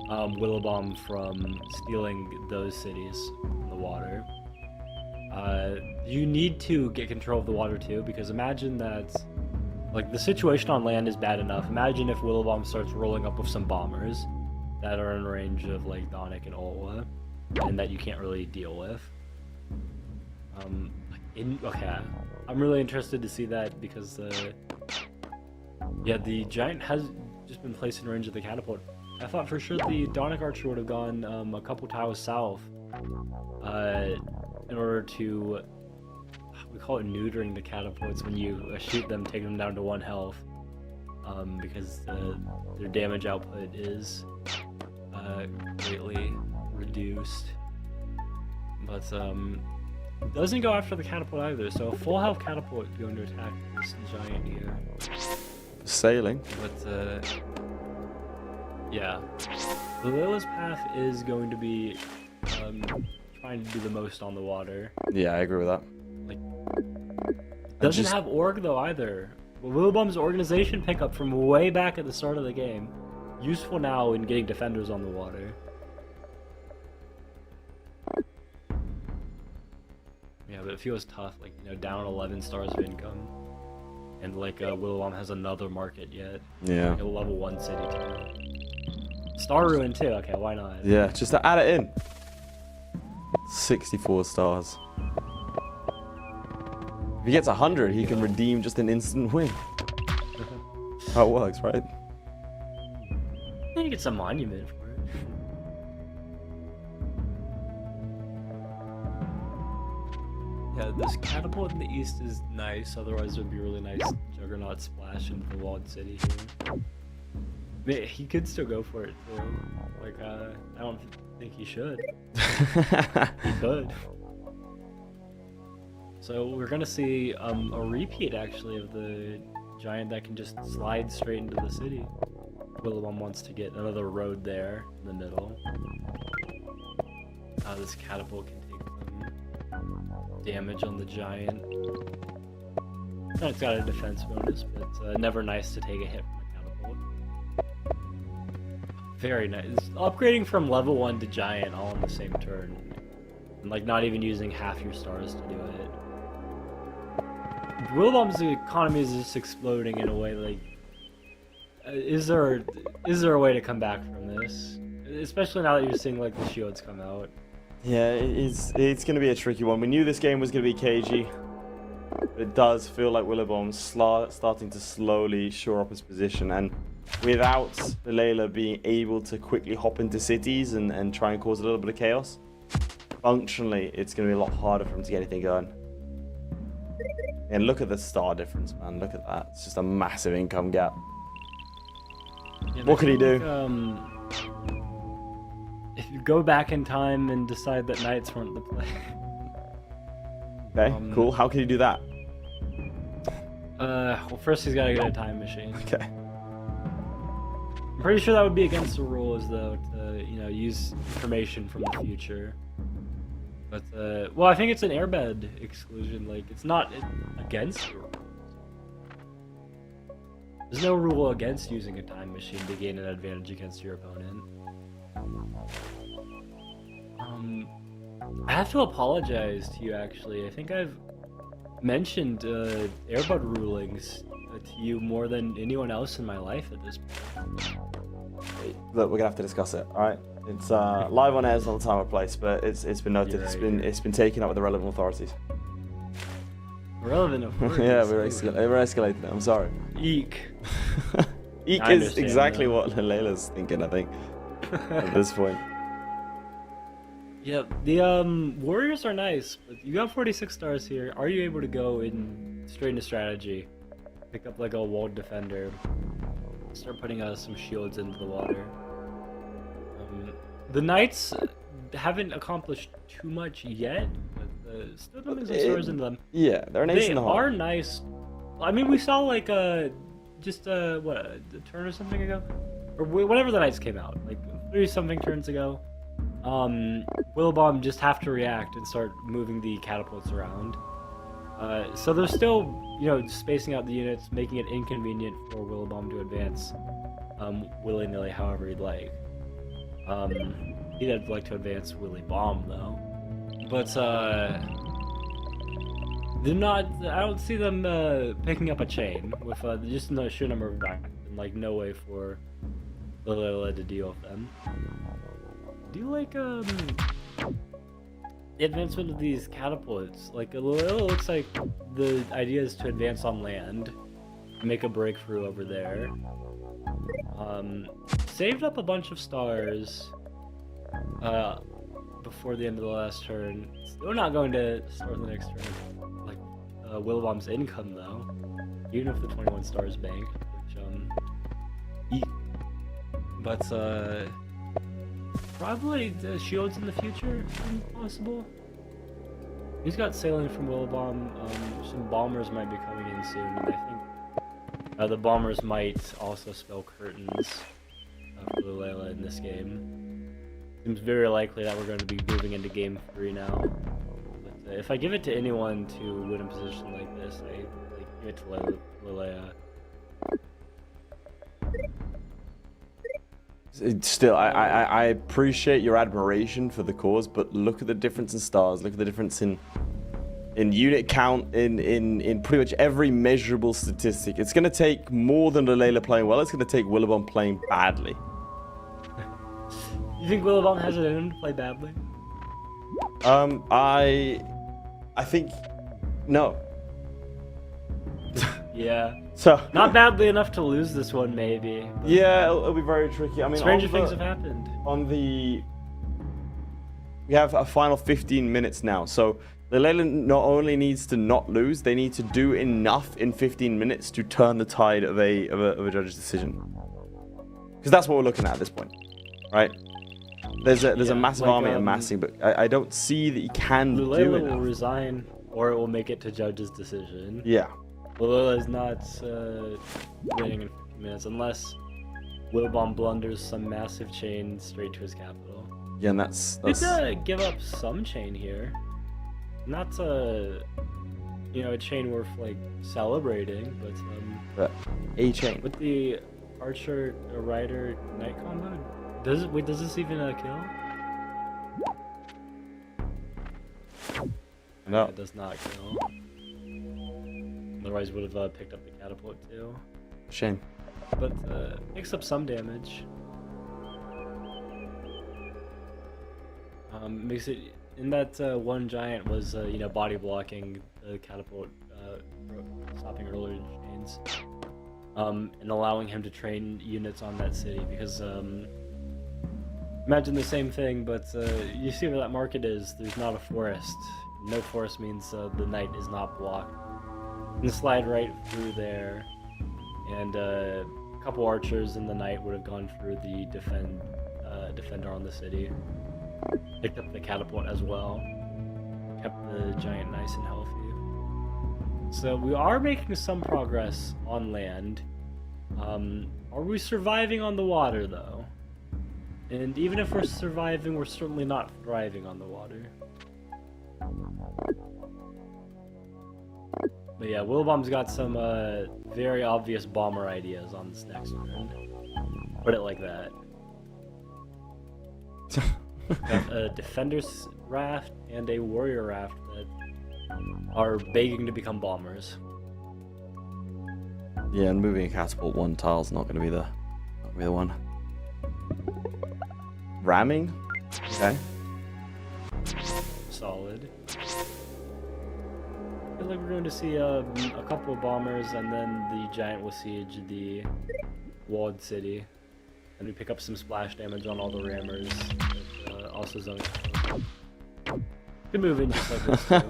Willibomb from stealing those cities in the water. You need to get control of the water too, because imagine that, like, the situation on land is bad enough. Imagine if Willibomb starts rolling up with some bombers that are in range of like Donic and Olwa, and that you can't really deal with. Okay, I'm really interested to see that because yeah, the giant has just been placed in range of the catapult. I thought for sure the Donic archer would have gone a couple tiles south in order to, we call it neutering the catapults when you shoot them, taking them down to 1 health, because their damage output is greatly reduced. But doesn't go after the catapult either, so a full health catapult going to attack this giant here. Sailing. But yeah, li.lela's path is going to be trying to do the most on the water. Yeah, I agree with that. Like, doesn't have org though either. Willibomb's organization pickup from way back at the start of the game, useful now in getting defenders on the water. Yeah, but it feels tough, like, you know, down 11 stars of income. And, like, Willibomb has another market yet. Yeah. Like a level 1 city, too. Star Ruin, too. Okay, why not? Yeah, just to add it in. 64 stars. If he gets 100, he can redeem just an instant win. How it works, right? Then you get some monument for it. Yeah, this catapult in the east is nice, otherwise it would be a really nice juggernaut splash into the walled city here. I mean, he could still go for it too. Like, I don't think he should. He could. So we're gonna see a repeat actually of the giant that can just slide straight into the city. Willibomb wants to get another road there in the middle. This catapult can take some damage on the giant. It's got a defense bonus, but never nice to take a hit from a catapult. Very nice. Upgrading from level 1 to giant all in the same turn. And like not even using half your stars to do it. Willibomb's economy is just exploding in a way like... Is there a way to come back from this? Especially now that you're seeing like the shields come out. Yeah, it's going to be a tricky one. We knew this game was going to be cagey. But it does feel like Willibomb's starting to slowly shore up his position. And without li.lela being able to quickly hop into cities and try and cause a little bit of chaos, functionally, it's going to be a lot harder for him to get anything going. And look at the star difference, man. Look at that. It's just a massive income gap. Yeah, what could he do? If you go back in time and decide that knights weren't the play. Okay, cool. How can he do that? Well, first he's got to get a time machine. Okay. I'm pretty sure that would be against the rules, though, to, you know, use information from the future. But, well, I think it's an airbed exclusion. Like, it's not against the rules. There's no rule against using a time machine to gain an advantage against your opponent. I have to apologize to you, actually. I think I've mentioned airbud rulings to you more than anyone else in my life at this point. Look, we're gonna have to discuss it. All right, it's live on air, it's not the time or place, but it's been noted. It's been taken up with the relevant authorities. Relevant, of course. Yeah, we're escalating it. I'm sorry. Eek. Eek I is exactly that. what li.lela's thinking, I think, at this point. Yeah, the warriors are nice, but you got 46 stars here. Are you able to go straight into strategy? Pick up like a walled defender. Start putting some shields into the water. The knights haven't accomplished too much yet, but still dumping some stars into them. Yeah, they're an ace They in the hole. are nice. I mean, we saw like just what, a turn or something ago, or whenever the knights came out, like 30-something turns ago. Willibomb just have to react and start moving the catapults around. So they're still, you know, spacing out the units, making it inconvenient for Willibomb to advance willy-nilly however he'd like. He'd like to advance Willibomb though, but they're not. I don't see them picking up a chain with just a sheer number of diamonds, and like no way for li.lela to deal with them. Do you like the advancement of these catapults? Like li.lela looks like the idea is to advance on land, make a breakthrough over there. Saved up a bunch of stars before the end of the last turn. Still not going to start the next turn. Like Willibomb's income though, even if the 21 stars banked, which but probably the shields in the future, possible. He's got sailing from Willibomb. Some bombers might be coming in soon, and I think the bombers might also spell curtains for li.lela in this game. Seems very likely that we're going to be moving into game 3 now. But if I give it to anyone to win a position like this, I give it to li.lela. Still, I appreciate your admiration for the cause, but look at the difference in stars. Look at the difference in unit count, in pretty much every measurable statistic. It's going to take more than li.lela playing well. It's going to take Willibomb playing badly. You think Willibomb has it in him to play badly? I think no. Yeah. So not badly enough to lose this one, maybe. Yeah, it'll be very tricky. I mean, stranger things have happened. We have a final 15 minutes now, so li.lela not only needs to not lose, they need to do enough in 15 minutes to turn the tide of a judge's decision. Because that's what we're looking at this point, right? There's a massive army amassing, but I don't see that he can do li.lela enough. will resign, or it will make it to judge's decision. Yeah. li.lela is not winning in 15 minutes unless Willibomb blunders some massive chain straight to his capital. Yeah, and that's give up some chain here. Not a chain worth like celebrating, but a chain. with the archer rider knight combo, does this even kill? No. It does not kill. Otherwise would have picked up the catapult too. Shame. But picks up some damage. Makes it in that one giant was body blocking the catapult, stopping earlier chains, and allowing him to train units on that city because imagine the same thing, but you see where that market is. There's not a forest. No forest means the knight is not blocked. You can slide right through there, and a couple archers and the knight would have gone through the defender on the city. Picked up the catapult as well. Kept the giant nice and healthy. So we are making some progress on land. Are we surviving on the water though? And even if we're surviving, we're certainly not thriving on the water. But yeah, Willibomb's got some very obvious bomber ideas on this next turn. Put it like that. Got a defender's raft and a warrior raft that are begging to become bombers. Yeah, and moving a catapult one tile is not going to be the one. Ramming? Okay. Solid. I feel like we're going to see a couple of bombers, and then the giant will siege the walled city. And we pick up some splash damage on all the rammers. But, also zone. Good move in just like this too.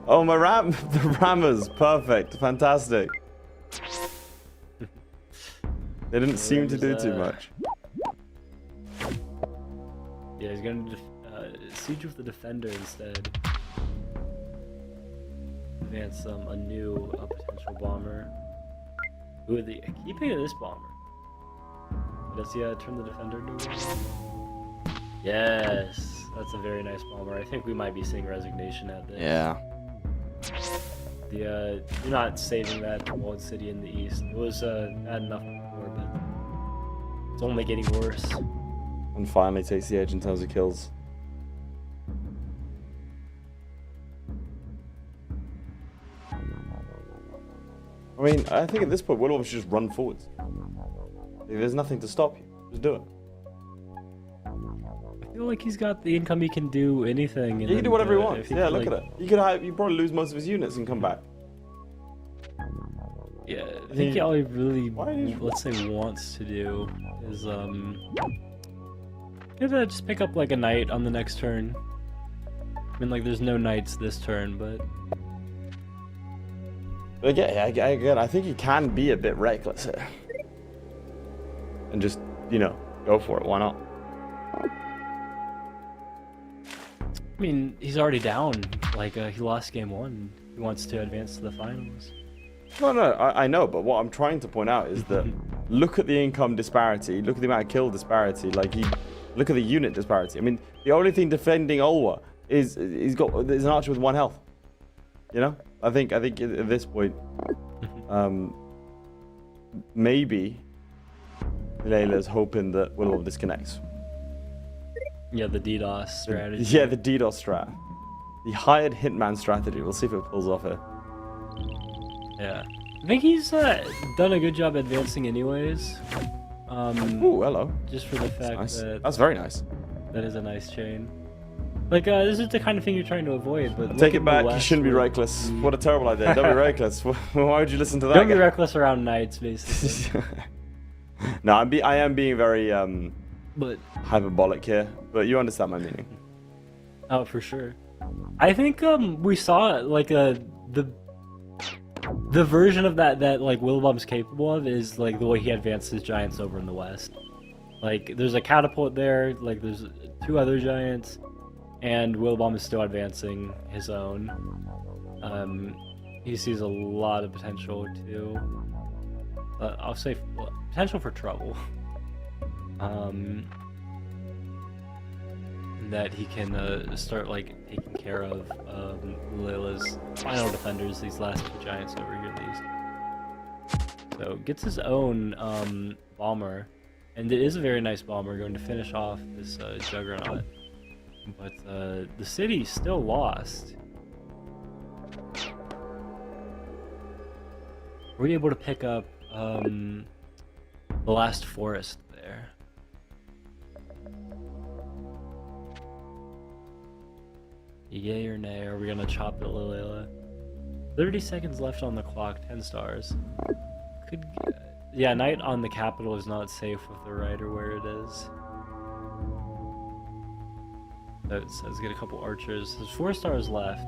Oh, the rammers, perfect, fantastic. They didn't seem to do too much. Yeah, he's gonna siege with the defender instead. Advance a new potential bomber. Ooh, keeping this bomber. Does he turn the defender into one? Yes, that's a very nice bomber. I think we might be seeing resignation at this. Yeah. You're not saving that walled city in the east. It was bad enough before, but it's only getting worse. And finally takes the edge in terms of kills. I mean, I think at this point, Willibomb should just run forwards. There's nothing to stop you. Just do it. I feel like he's got the income he can do anything. He can do whatever he wants. Yeah, look at it. You probably lose most of his units and come back. Yeah, I think all he really, let's say, wants to do is just pick up like a knight on the next turn. I mean, like, there's no knights this turn, but again, I think he can be a bit reckless here. And just, go for it. Why not? I mean, he's already down. Like, he lost game 1. He wants to advance to the finals. No, I know, but what I'm trying to point out is that look at the income disparity, look at the amount of kill disparity, look at the unit disparity. I mean, the only thing defending Ulwa is there's an archer with 1 health. I think at this point, maybe li.lela's hoping that Willibomb disconnects. Yeah, the DDoS strategy. Yeah, the DDoS strat. The hired hitman strategy. We'll see if it pulls off here. Yeah. I think he's done a good job advancing anyways. Ooh, hello. Just for the fact that... That's very nice. That is a nice chain. Like, this is the kind of thing you're trying to avoid, but... Take it back, you shouldn't be reckless. What a terrible idea. Don't be reckless. Why would you listen to that? Don't be reckless around knights, basically. No, I am being very but hyperbolic here, but you understand my meaning. Oh, for sure. I think we saw like the version of that like Willibomb's capable of is like the way he advanced his giants over in the west. Like, there's a catapult there, like there's 2 other giants, and Willibomb is still advancing his own. He sees a lot of potential too. I'll say potential for trouble. That he can start like taking care of li.lela's final defenders, these last 2 giants over here at least. So gets his own bomber, and it is a very nice bomber going to finish off this juggernaut. But the city's still lost. Were we able to pick up the last forest there? Yay or nay? Are we gonna chop at li.lela? 30 seconds left on the clock. 10 stars. Yeah, knight on the capital is not safe with the rider where it is. It says get a couple archers. There's 4 stars left.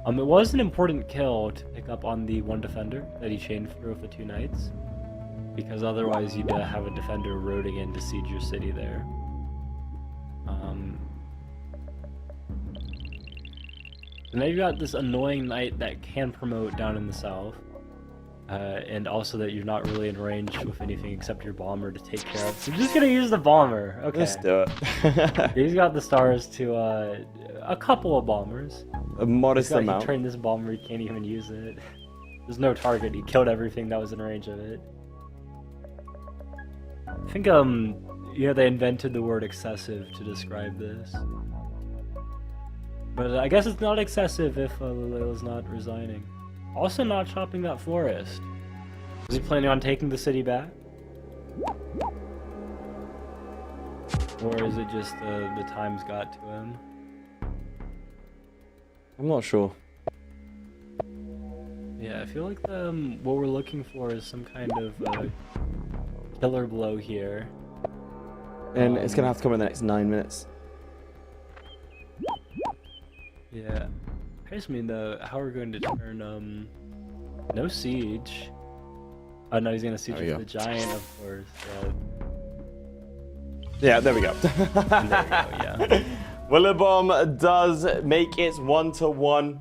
It was an important kill to pick up on the 1 defender that he chained through with the 2 knights, because otherwise you'd have a defender roading in to siege your city there. And then you've got this annoying knight that can promote down in the south, and also that you're not really in range with anything except your bomber to take care of. So you're just gonna use the bomber. Okay. Let's do it. He's got the stars to a couple of bombers. A modest amount. He turned this bomber, he can't even use it. There's no target, he killed everything that was in range of it. I think, they invented the word excessive to describe this. But I guess it's not excessive if li.lela's not resigning. Also not chopping that forest. Is he planning on taking the city back? Or is it just the time's got to him? I'm not sure. Yeah, I feel like what we're looking for is some kind of killer blow here. And it's gonna have to come in the next 9 minutes. Yeah. I just mean how we're going to turn no siege. Oh no, he's gonna siege with the giant, of course. Yeah, there we go. There we go, yeah. Willibomb does make it 1-1.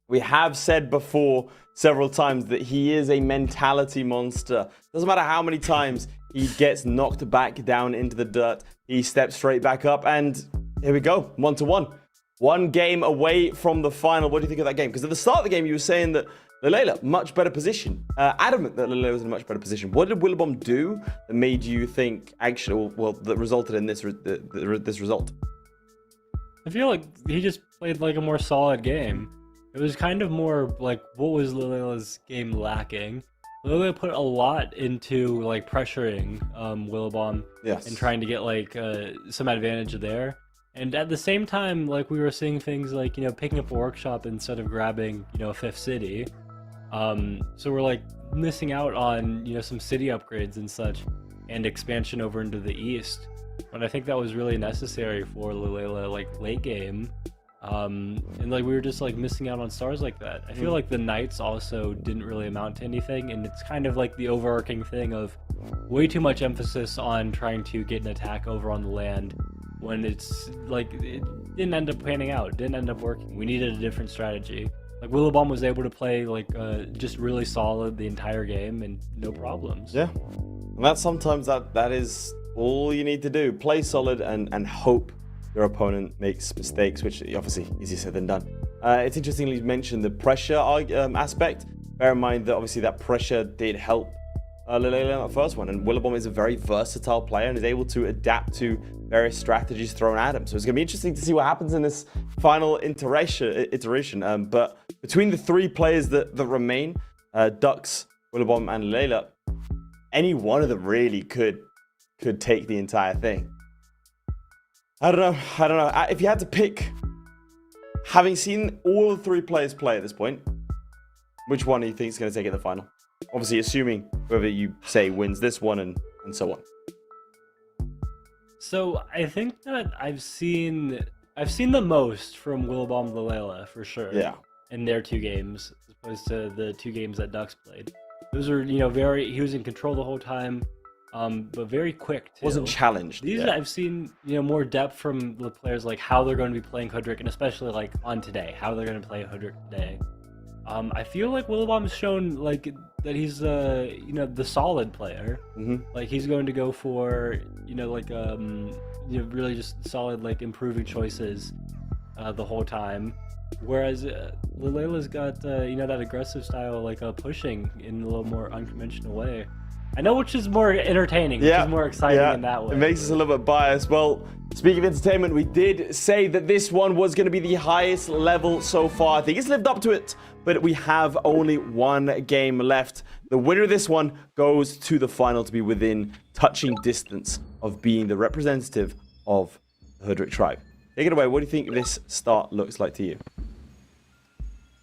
We have said before several times that he is a mentality monster. Doesn't matter how many times he gets knocked back down into the dirt, he steps straight back up, and here we go, 1-1. One game away from the final. What do you think of that game? Because at the start of the game, you were saying that li.lela, much better position. Adamant that li.lela was in a much better position. What did Willibomb do that made you think, actually, well, that resulted in this result? I feel like he just played like a more solid game. It was kind of more like, what was li.lela's game lacking? li.lela put a lot into like pressuring Willibomb, Yes, and trying to get like some advantage there. And at the same time, like we were seeing things like, you know, picking up a workshop instead of grabbing, you know, a fifth city. So we're like missing out on, you know, some city upgrades and such, and expansion over into the east. And I think that was really necessary for li.lela like late game. And like we were just like missing out on stars like that. I feel like the knights also didn't really amount to anything, and it's kind of like the overarching thing of way too much emphasis on trying to get an attack over on the land when it's like it didn't end up panning out, didn't end up working. We needed a different strategy. Like Willibomb was able to play like just really solid the entire game and no problems. Yeah, and that's sometimes that is all you need to do. Play solid and hope your opponent makes mistakes, which obviously easier said than done. It's interestingly you mentioned the pressure aspect. Bear in mind that obviously that pressure did help li.lela in that first one, and Willibomb is a very versatile player and is able to adapt to various strategies thrown at him. So it's going to be interesting to see what happens in this final iteration. But between the three players that remain, Dux, Willibomb, and li.lela, any one of them really could take the entire thing. I don't know. If you had to pick, having seen all the three players play at this point, which one do you think is going to take it to the final? Obviously, assuming whoever you say wins this one and so on. So I think that I've seen the most from Willibomb li.lela for sure. Yeah. In their two games, as opposed to the two games that Dux played. Those are, you know, he was in control the whole time, but very quick too. Wasn't challenged. These I've seen, you know, more depth from the players, like how they're going to be playing HOODRICK, and especially like on today, how they're going to play HOODRICK today. I feel like Willibomb's shown like that he's you know, the solid player. Like he's going to go for, you know, like you know, really just solid like improving choices the whole time. Whereas li.lela's got you know, that aggressive style, like pushing in a little more unconventional way. I know, which is more entertaining, which is more exciting in that way. It makes us a little bit biased. Well, speaking of entertainment, we did say that this one was going to be the highest level so far. I think it's lived up to it, but we have only one game left. The winner of this one goes to the final to be within touching distance of being the representative of the HOODRICK tribe. Take it away. What do you think this start looks like to you?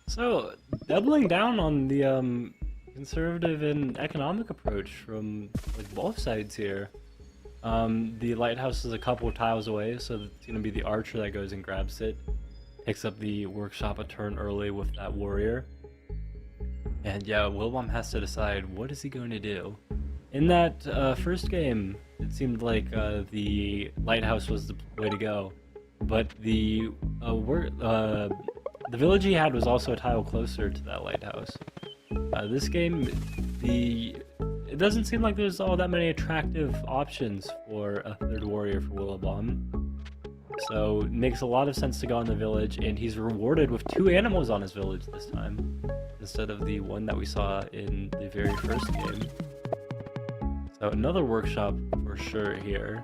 So, doubling down on the conservative and economic approach from like both sides here. The lighthouse is a couple tiles away, so it's going to be the archer that goes and grabs it, picks up the workshop a turn early with that warrior. And yeah, Willibomb has to decide what is he going to do. In that first game, it seemed like the lighthouse was the way to go, but the village he had was also a tile closer to that lighthouse. This game, it doesn't seem like there's all that many attractive options for a third warrior for Willibomb. So it makes a lot of sense to go on the village, and he's rewarded with 2 animals on his village this time, instead of the one that we saw in the very first game. So another workshop for sure here,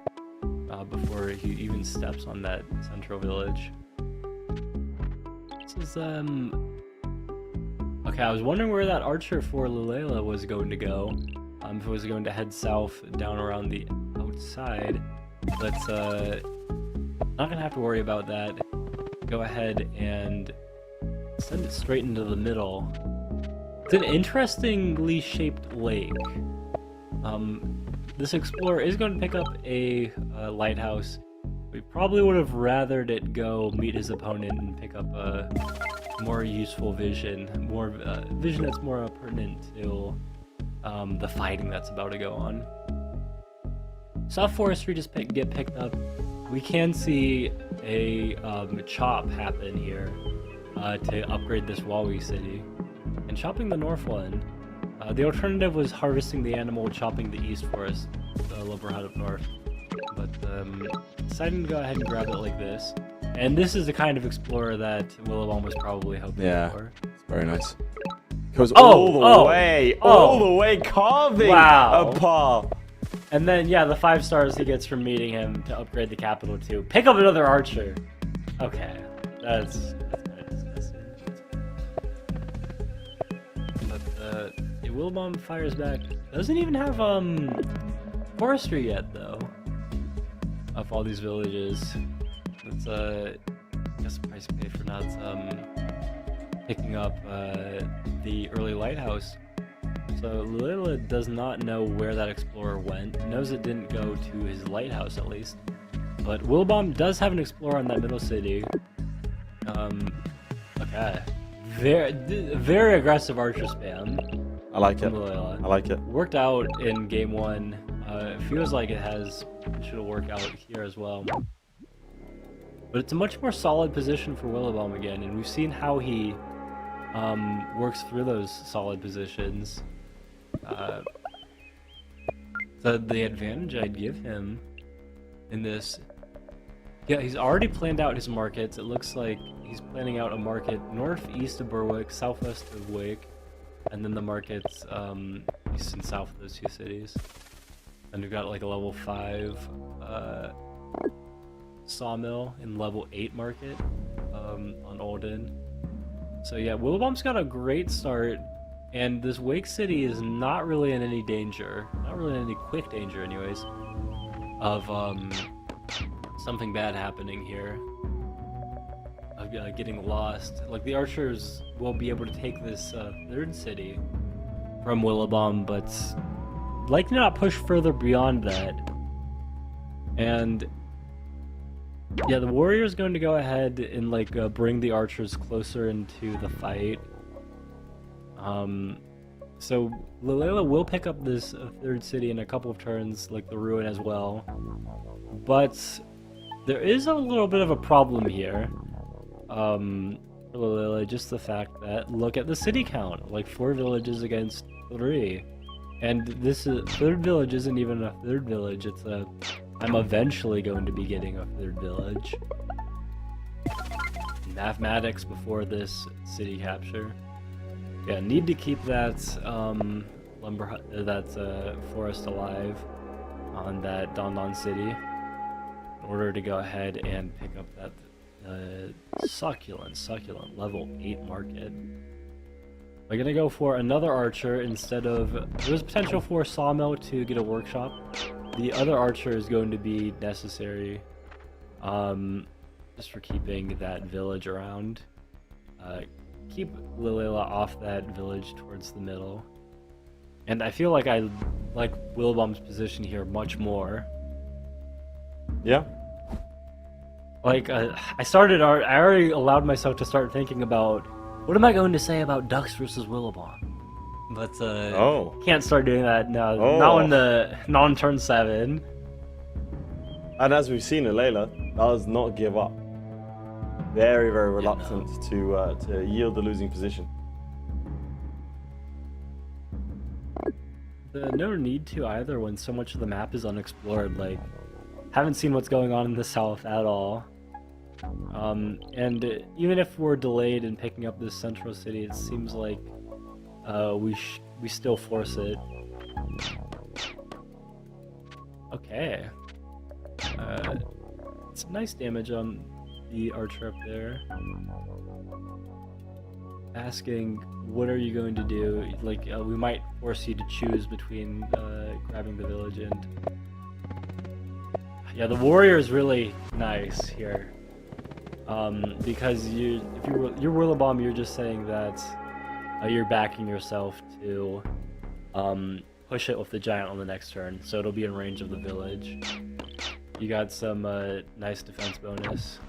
before he even steps on that central village. This is, okay, I was wondering where that archer for li.lela was going to go. If it was going to head south down around the outside. But not gonna have to worry about that. Go ahead and send it straight into the middle. It's an interestingly shaped lake. This explorer is going to pick up a lighthouse. We probably would have rathered it go meet his opponent and pick up a more useful vision, more vision that's more pertinent to the fighting that's about to go on. South Forestry just get picked up. We can see a chop happen here to upgrade this Huawei city. And chopping the north one. The alternative was harvesting the animal, chopping the east forest, the Liberhut up north. But deciding to go ahead and grab it like this. And this is the kind of explorer that Willibomb was probably hoping for. It's very nice. Goes all the way, carving Wow. a par. And then, yeah, the 5 stars he gets from meeting him to upgrade the capital too. Pick up another archer. Okay, that's kind of disgusting. But Willibomb fires back. Doesn't even have forestry yet though. Of all these villages, it's I guess the price you pay for not picking up the early lighthouse. So li.lela does not know where that explorer went. Knows it didn't go to his lighthouse at least. But Willibomb does have an explorer on that middle city. Okay. Very aggressive archer spam. I like it. from li.lela. I like it. Worked out in game 1. It feels like it should work out here as well. But it's a much more solid position for Willibomb again, and we've seen how he works through those solid positions. The advantage I'd give him in this, yeah, he's already planned out his markets. It looks like he's planning out a market northeast of Berwick, southwest of Wake, and then the markets east and south of those 2 cities. And we've got like a level 5 sawmill in level 8 market on Olden. So yeah, Willibomb's got a great start, and this Wake City is not really in any danger, not really in any quick danger anyways, of something bad happening here, of getting lost. Like the archers will be able to take this 3rd city from Willibomb, but likely not push further beyond that. And yeah, the warrior is going to go ahead and like bring the archers closer into the fight. So li.lela will pick up this 3rd city in a couple of turns, like the ruin as well. But there is a little bit of a problem here. For li.lela, just the fact that look at the city count, like 4 villages against 3. And this 3rd village isn't even a 3rd village, it's a I'm eventually going to be getting a 3rd village. Mathematics before this city capture. Yeah, need to keep that forest alive on that Don city in order to go ahead and pick up that succulent level 8 market. We're gonna go for another archer instead of... There's potential for sawmill to get a workshop. The other archer is going to be necessary just for keeping that village around. Keep li.lela off that village towards the middle. And I feel like I like Willibomb's position here much more. Yeah. Like, I already allowed myself to start thinking about what am I going to say about Ducks versus Willibomb? But can't start doing that now. Not on turn 7. And as we've seen, li.lela does not give up. Very, very reluctant to yield the losing position. No need to either when so much of the map is unexplored. Like, haven't seen what's going on in the south at all. And even if we're delayed in picking up this central city, it seems like we still force it. Okay. Some nice damage on the archer up there. Asking, what are you going to do? Like, we might force you to choose between grabbing the village and... Yeah, the warrior is really nice here. Because if you're Willibomb, you're just saying that you're backing yourself to push it with the giant on the next turn, so it'll be in range of the village. You got some nice defense bonus.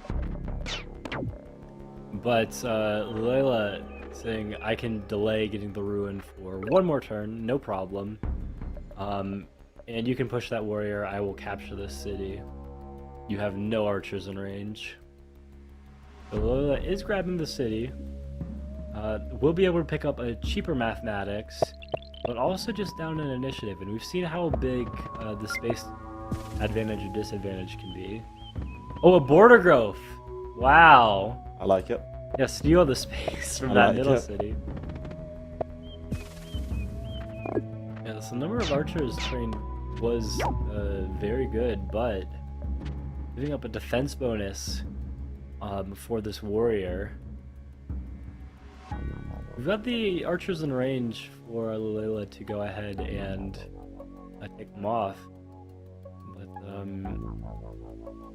But li.lela saying I can delay getting the ruin for 1 more turn, no problem. And you can push that warrior. I will capture this city. You have no archers in range. So li.lela is grabbing the city. We'll be able to pick up a cheaper mathematics, but also just down in initiative. And we've seen how big the space advantage or disadvantage can be. Oh, a border growth! Wow. I like it. Yeah, steal the space from I that like middle it. city. Yeah, so the number of archers trained was very good, but giving up a defense bonus for this warrior. We've got the archers in range for li.lela to go ahead and take them off, but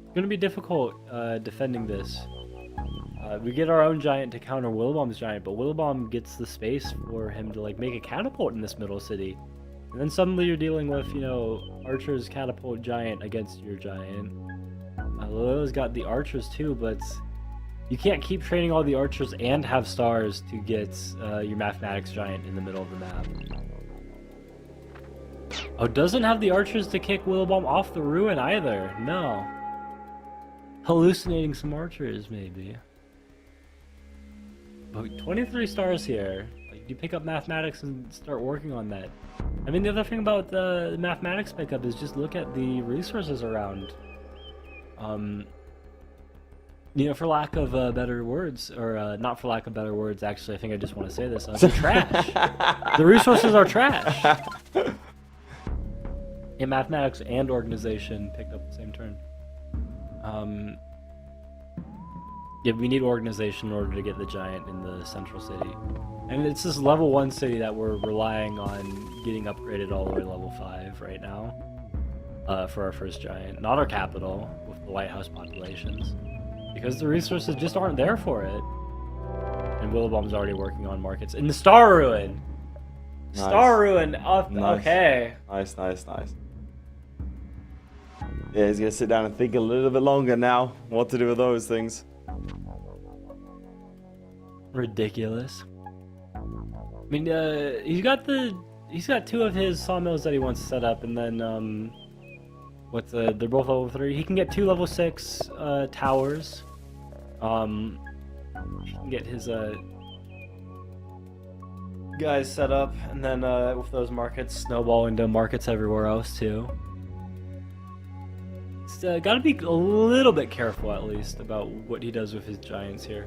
it's going to be difficult defending this. We get our own giant to counter Willibomb's giant, but Willibomb gets the space for him to like make a catapult in this middle city. And then suddenly you're dealing with, you know, archers catapult giant against your giant. li.lela's got the archers too, but you can't keep training all the archers and have stars to get your mathematics giant in the middle of the map. Oh, doesn't have the archers to kick Willibomb off the ruin either. No. Hallucinating some archers, maybe. But 23 stars here. Like, you pick up mathematics and start working on that. I mean, the other thing about the mathematics pickup is just look at the resources around. You know, for lack of better words, or not for lack of better words, actually, I think I just want to say this. They're trash. The resources are trash. In mathematics and organization picked up the same turn. Yeah, we need organization in order to get the giant in the central city. And it's this level 1 city that we're relying on getting upgraded all the way to level 5 right now. For our first giant. Not our capital, with the lighthouse populations. Because the resources just aren't there for it. And Willibomb's already working on markets. In the Star Ruin! Nice. Star Ruin! Nice. Okay. Nice. Yeah, he's gonna sit down and think a little bit longer now what to do with those things. Ridiculous. I mean, he's got 2 of his sawmills that he wants set up, and then they're both level 3. He can get 2 level 6 towers. He can get his guys set up, and then with those markets, snowball into markets everywhere else too. Gotta be a little bit careful, at least, about what he does with his giants here.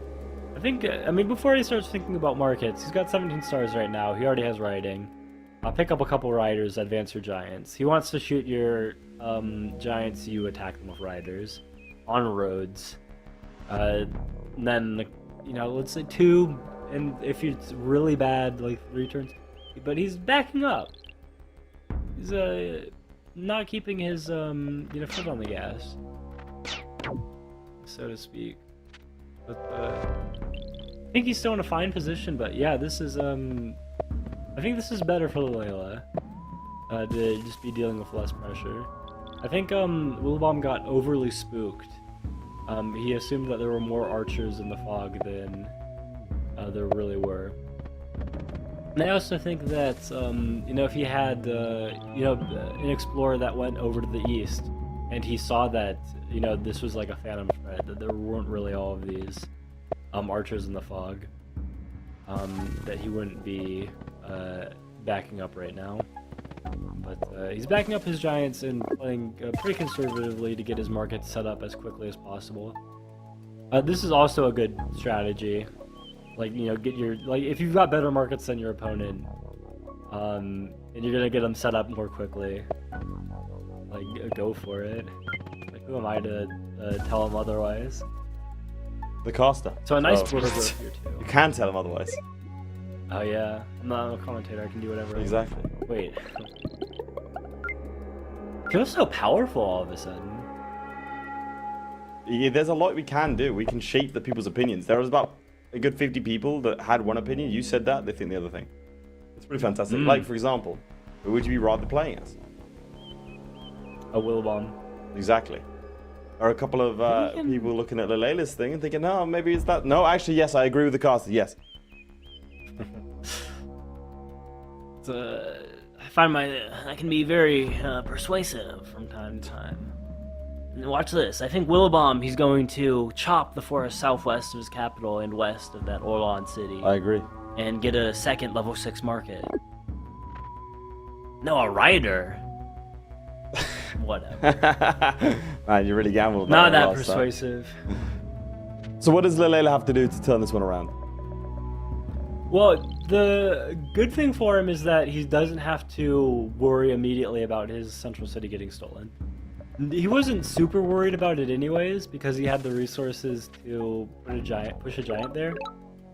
I think, I mean, before he starts thinking about markets, he's got 17 stars right now. He already has riding. I'll pick up a couple riders, advance your giants. He wants to shoot your giants, you attack them with riders on roads. And then, you know, let's say 2, and if it's really bad, like 3 turns. But he's backing up. He's not keeping his foot on the gas, so to speak. But I think he's still in a fine position. But yeah, this is I think this is better for li.lela to just be dealing with less pressure. I think Willibomb got overly spooked. He assumed that there were more archers in the fog than there really were. And I also think that, you know, if he had, an explorer that went over to the east, and he saw that, you know, this was like a phantom threat, that there weren't really all of these archers in the fog, that he wouldn't be backing up right now. But he's backing up his giants and playing pretty conservatively to get his market set up as quickly as possible. This is also a good strategy. Like, you know, get your, like, if you've got better markets than your opponent, and you're gonna get them set up more quickly, like, go for it. Like, who am I to tell him otherwise? The caster. So a nice Oh. border growth here too. You can tell him otherwise. Oh yeah, I'm not a commentator, I can do whatever I want. Exactly. Wait. Feels so powerful all of a sudden. Yeah, there's a lot we can do. We can shape the people's opinions. There was about a good 50 people that had one opinion. You said that, they think the other thing. It's pretty fantastic. Like, for example, who would you be rather playing as? A Willibomb. Exactly. Or a couple of people looking at li.lela's thing and thinking, no, maybe it's that. No, actually, yes, I agree with the caster. Yes. I find I can be very persuasive from time to time. And watch this. I think Willibomb, he's going to chop the forest southwest of his capital and west of that Orlan city. I agree. And get a second level 6 market. No, a rider. Whatever. Man, you really gambled. Not that last time. persuasive. So what does li.lela have to do to turn this one around? Well, the good thing for him is that he doesn't have to worry immediately about his central city getting stolen. He wasn't super worried about it anyways because he had the resources to push a giant there.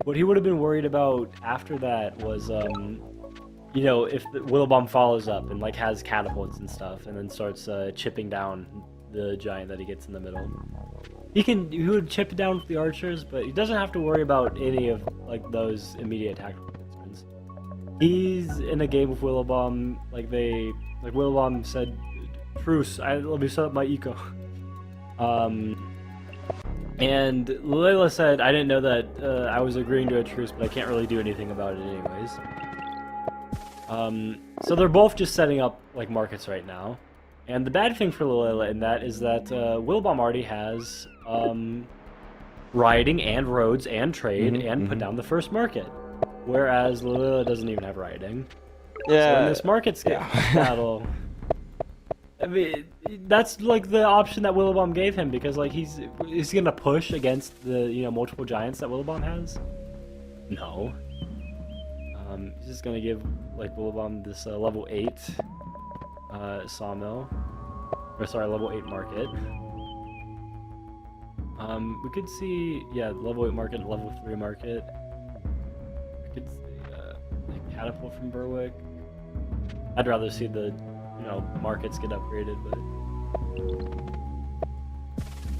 What he would have been worried about after that was, you know, if the Willibomb follows up and like has catapults and stuff, and then starts chipping down the giant that he gets in the middle. He would chip down with the archers, but he doesn't have to worry about any of like those immediate tactical concerns. He's in a game with Willibomb, like Willibomb said, truce, let me set up my eco. And li.lela said, I didn't know that I was agreeing to a truce, but I can't really do anything about it anyways. So they're both just setting up like markets right now. And the bad thing for li.lela in that is that Willibomb already has rioting and roads and trade and put down the first market. Whereas li.lela doesn't even have rioting. Yeah. So in this market battle, I mean, that's like the option that Willibomb gave him because like he's gonna push against the multiple giants that Willibomb has. No. He's just gonna give like Willibomb this level 8 sawmill, or sorry, level 8 market. We could see level 8 market, level 3 market. We could see a catapult from Berwick. I'd rather see the markets get upgraded, but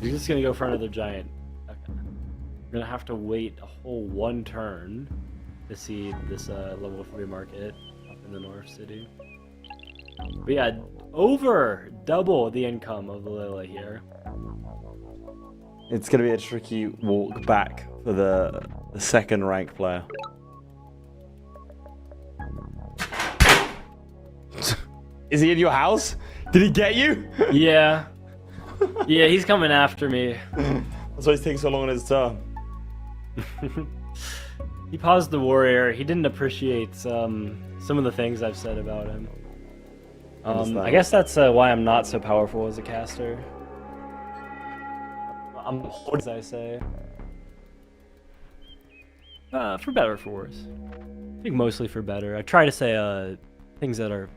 he's just gonna go for another giant. Okay. We're gonna have to wait a whole 1 turn to see this level 3 market up in the North City. But yeah, over double the income of li.lela here. It's going to be a tricky walk back for the second ranked player. Is he in your house? Did he get you? Yeah. Yeah, he's coming after me. That's why he's taking so long on his turn. He paused the warrior. He didn't appreciate some of the things I've said about him. I guess that's why I'm not so powerful as a caster. I'm as I say. For better or for worse. I think mostly for better. I try to say things that are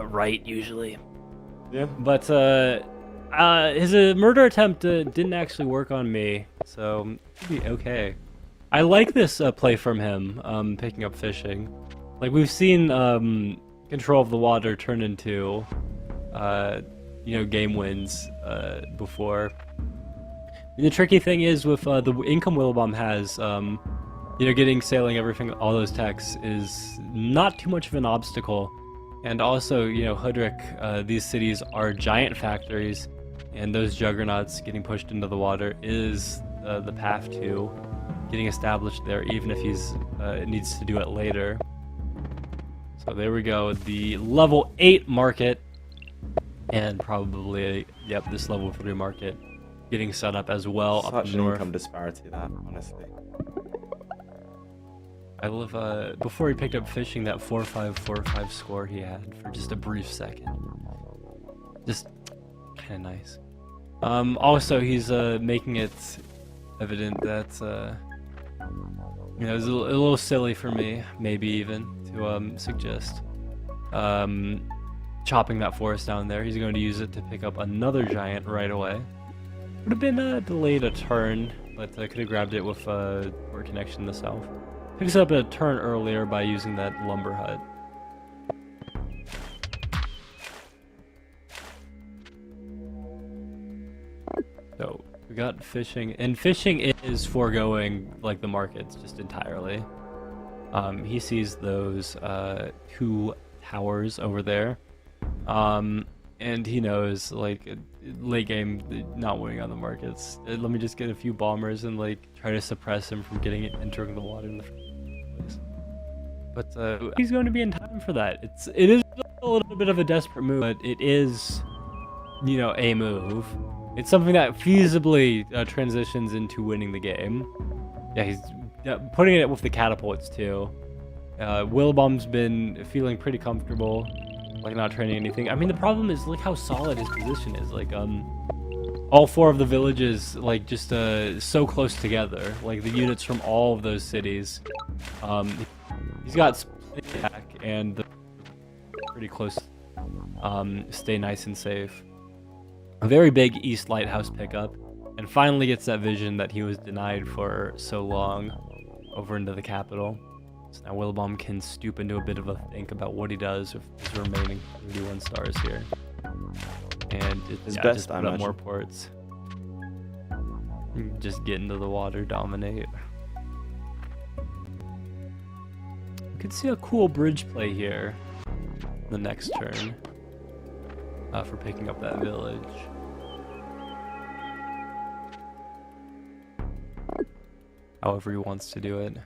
right usually. Yeah. But his murder attempt didn't actually work on me, so it should be okay. I like this play from him, picking up fishing. Like we've seen control of the water turn into game wins before. And the tricky thing is with the income Willibomb has, getting sailing everything, all those techs is not too much of an obstacle. And also, HOODRICK, these cities are giant factories, and those juggernauts getting pushed into the water is the path to getting established there, even if he's needs to do it later. So there we go, the level 8 market, and probably, this level 3 market getting set up as well up Such north. an income disparity, that, honestly. I love, before he picked up fishing, that 4-5-4-5 score he had for just a brief second. Just kind of nice. Also, he's making it evident that, it was a little silly for me, maybe even, to suggest chopping that forest down there. He's going to use it to pick up another giant right away. Would have been delayed a turn, but I could have grabbed it with port connection in the south. Picks up a turn earlier by using that lumber hut. So we got fishing, and fishing is foregoing like the markets just entirely. He sees those 2 towers over there, and he knows like late game not winning on the markets. Let me just get a few bombers and like try to suppress him from entering the water in the first place. But he's going to be in time for that. It is a little bit of a desperate move, but it is, you know, a move. It's something that feasibly transitions into winning the game. Yeah, he's putting it with the catapults too. Willibomb's been feeling pretty comfortable, like not training anything. I mean, the problem is like how solid his position is. Like all 4 of the villages like just so close together. Like the units from all of those cities. He's got split attack and the pretty close. Stay nice and safe. A very big East Lighthouse pickup, and finally gets that vision that he was denied for so long over into the capital. So now Willibomb can stoop into a bit of a think about what he does with his remaining 31 stars here. And it's His just best, I put up imagine. more ports. Just get into the water, dominate. You could see a cool bridge play here the next turn for picking up that village. However he wants to do it.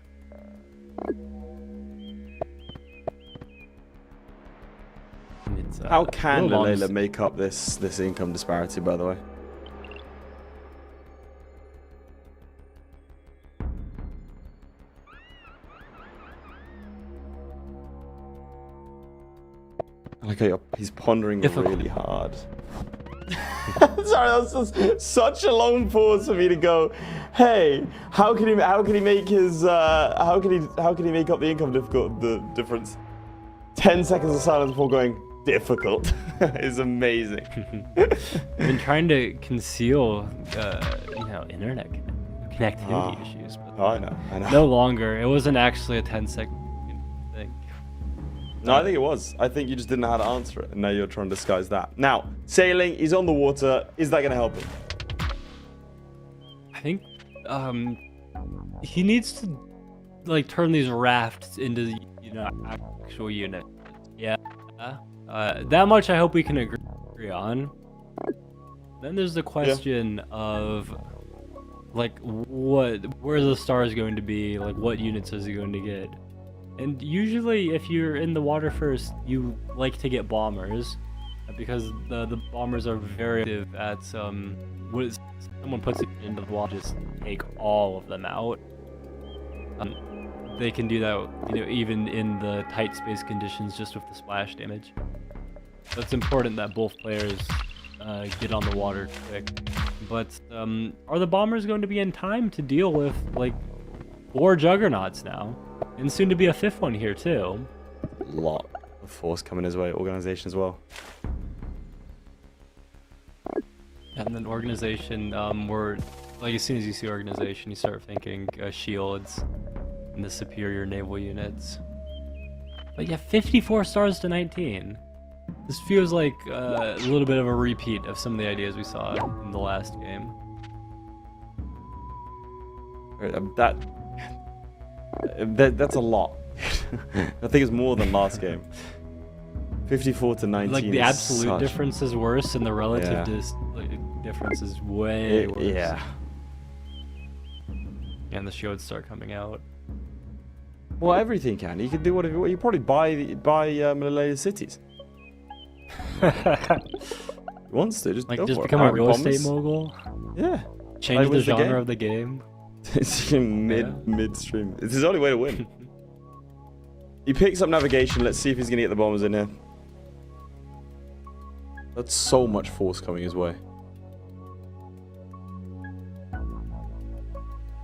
It's, How can Willibomb's- li.lela make up this income disparity, by the way? Like he's pondering Difficult. really hard. Sorry, that was just such a long pause for me to go. Hey, how can he make his how can he make up the income difference? 10 seconds of silence before going difficult is amazing. I've been trying to conceal, you know, internet connectivity issues, but Oh, I know. no longer. It wasn't actually a 10-second thing. No, I think it was. I think you just didn't know how to answer it, and now you're trying to disguise that. Now, sailing, he's on the water. Is that going to help him? I think he needs to like turn these rafts into, you know, actual units. Yeah. That much I hope we can agree on. Then there's the question of like where the star is going to be, like what units is he going to get. And usually if you're in the water first, you like to get bombers because the bombers are very effective at when someone puts it into the water, just take all of them out. They can do that, you know, even in the tight space conditions, just with the splash damage. So it's important that both players get on the water quick. But are the bombers going to be in time to deal with like 4 juggernauts now, and soon to be a 5th one here too? A lot of force coming his way, organization as well. And then organization, we're like, as soon as you see organization, you start thinking shields and the superior naval units. But yeah, 54 stars to 19. This feels like a little bit of a repeat of some of the ideas we saw in the last game. That's a lot. I think it's more than last game. 54 to 19. Like the is absolute such- difference is worse, and the relative Yeah. difference is way worse. Yeah. And the shields start coming out. Well, everything can. You can do whatever. You probably buy li.lela cities. He wants to just Like go just for it. become a Pirate real estate bombers. mogul. Yeah. Change the wins the genre game. of the game. It's midstream. It's his only way to win. He picks up navigation. Let's see if he's gonna get the bombers in here. That's so much force coming his way.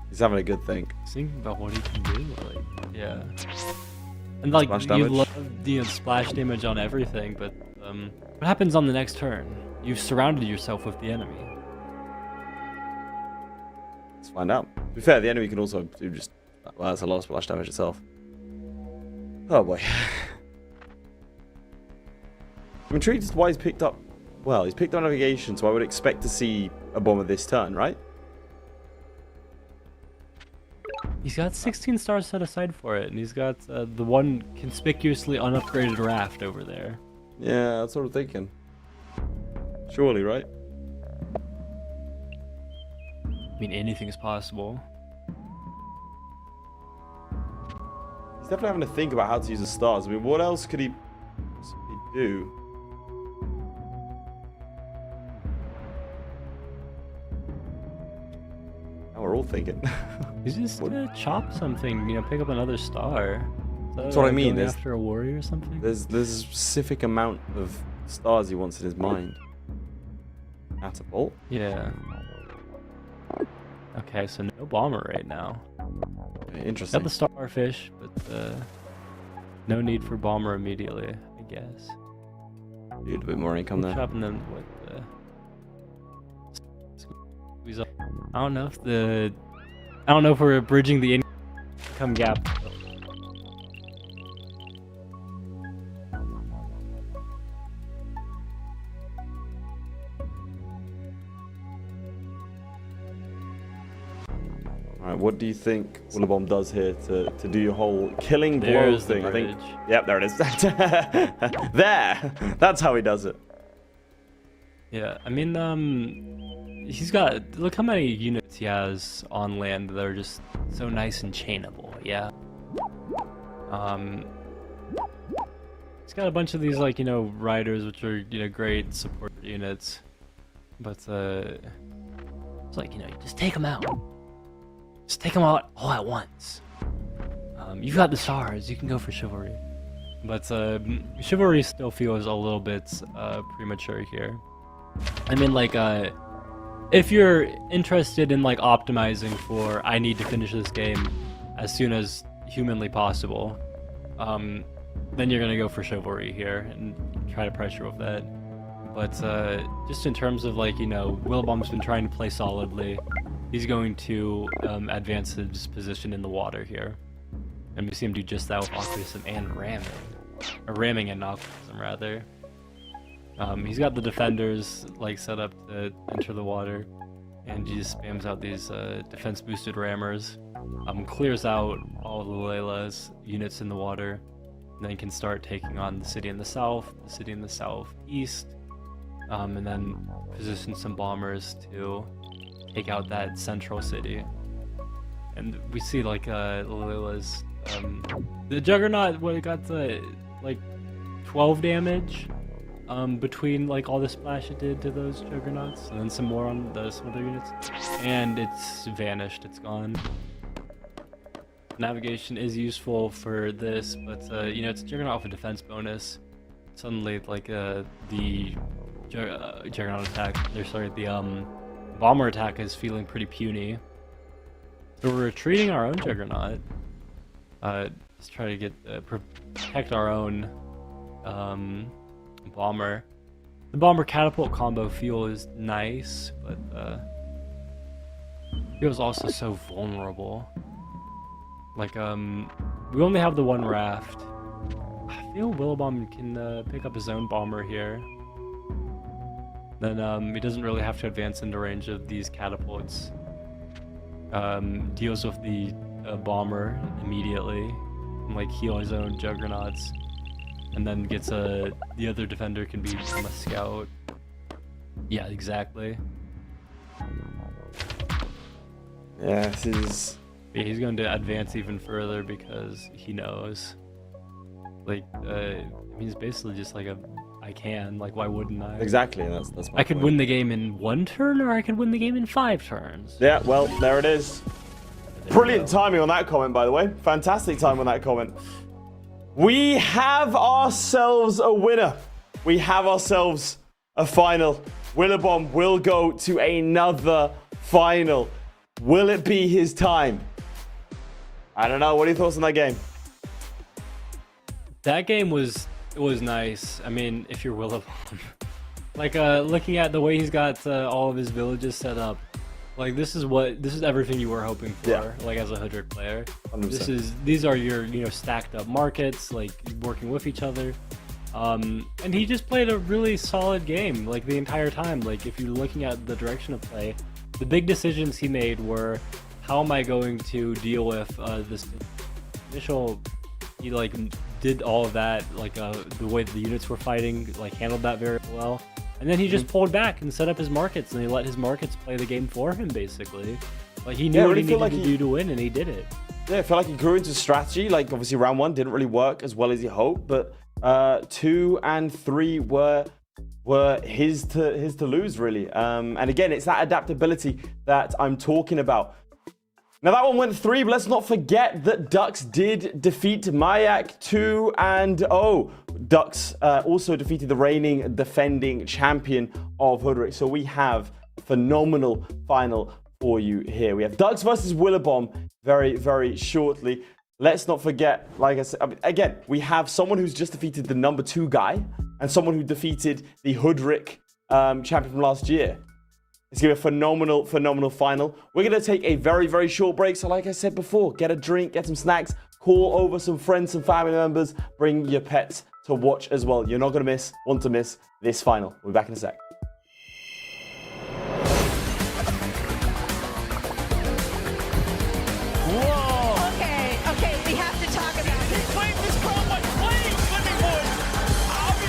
He's having a good think. Think about what he can do. Like, yeah. And like Splash you damage. love the splash damage on everything, but what happens on the next turn? You've surrounded yourself with the enemy. Let's find out. To be fair, the enemy can also do just... Well, that's a lot of splash damage itself. Oh boy. I'm intrigued as to why he's picked up... Well, he's picked up navigation, so I would expect to see a bomber this turn, right? He's got 16 stars set aside for it, and he's got the one conspicuously unupgraded raft over there. Yeah, that's what I'm thinking. Surely, right? I mean, anything is possible. definitely having to think about how to use the stars. I mean, what else could he possibly do? Now we're all thinking. He's just gonna chop something, you know, pick up another star. That's what I mean. Going after a warrior or something. There's a specific amount of stars he wants in his mind. That's a bolt. Yeah. Okay, so no bomber right now. Okay, interesting. Got the starfish, but no need for bomber immediately, I guess. Dude, a bit more income there. Chopping them with the. Squeeze up. I don't know if we're bridging the income gap. Alright, what do you think Willibomb does here to do your whole killing blow There's the thing? I think. bridge. Yep, there it is. There! That's how he does it. Yeah, I mean, he's got, look how many units he has on land that are just so nice and chainable, yeah. He's got a bunch of these, like, you know, riders, which are, you know, great support units. But, it's like, you know, just take them out. Just take them out all at once. You've got the stars, you can go for chivalry. But, chivalry still feels a little bit, premature here. I mean, like, if you're interested in, like, optimizing for, I need to finish this game as soon as humanly possible, then you're gonna go for chivalry here and try to pressure with that. But, just in terms of, like, you know, Willibomb's been trying to play solidly. He's going to, advance his position in the water here. And we see him do just that with Occultism and ramming. Or ramming and Occultism, rather. He's got the defenders like set up to enter the water, and he just spams out these defense boosted rammers, clears out all the li.lela's units in the water, and then can start taking on the city in the south, the city in the southeast, and then position some bombers to take out that central city. And we see like li.lela's the Juggernaut, what it got the like 12 damage. Between like all the splash it did to those Juggernauts, and then some more on some other units, and it's vanished, it's gone. Navigation is useful for this, but you know, it's Juggernaut with a defense bonus. Suddenly, like the Juggernaut attack, the bomber attack is feeling pretty puny. So we're retreating our own Juggernaut. Let's try to get protect our own bomber. The bomber catapult combo feels nice, but feels also so vulnerable. Like we only have the one raft. I feel Willibomb can pick up his own bomber here. Then he doesn't really have to advance into range of these catapults. Deals with the bomber immediately, and like heal his own juggernauts. And then gets the other defender can be from a scout. Yeah, exactly. Yeah, this is... Yeah, he's going to advance even further because he knows. Like, I mean, he's basically just like I can, like, why wouldn't I? Exactly, that's my I could point. win the game in 1 turn, or I could win the game in 5 turns. Yeah, well, there it is. Brilliant timing on that comment, by the way. Fantastic time on that comment. We have ourselves a winner. We have ourselves a final. Willibomb will go to another final. Will it be his time? I don't know. What are your thoughts on that game? That game was nice. I mean, if you're Willibomb, like looking at the way he's got all of his villages set up, like this is everything you were hoping for. Yeah. Like as a HOODRICK player, 100%. These are your stacked up markets, like working with each other. And he just played a really solid game, like the entire time. Like if you're looking at the direction of play, the big decisions he made were, how am I going to deal with this initial? He like did all of that, like the way the units were fighting, like handled that very well. And then he just pulled back and set up his markets, and he let his markets play the game for him, basically. Like he knew what he needed to do to win, and he did it. Yeah, I feel like he grew into strategy. Like, obviously, round 1 didn't really work as well as he hoped, but 2 and 3 were his to lose, really. And again, it's that adaptability that I'm talking about. Now, that one went 3, but let's not forget that Ducks did defeat Majak 2-0. Ducks also defeated the reigning defending champion of HOODRICK. So we have a phenomenal final for you here. We have Ducks versus Willibomb very, very shortly. Let's not forget, like I said, again, we have someone who's just defeated the number 2 guy and someone who defeated the HOODRICK champion from last year. It's going to be a phenomenal, phenomenal final. We're going to take a very, very short break. So like I said before, get a drink, get some snacks, call over some friends, some family members, bring your pets to watch as well. You're not going to want to miss this final. We'll be back in a sec. Whoa! Okay, we have to talk about He this. claimed his crown like flames, Swimming Boys! I'll be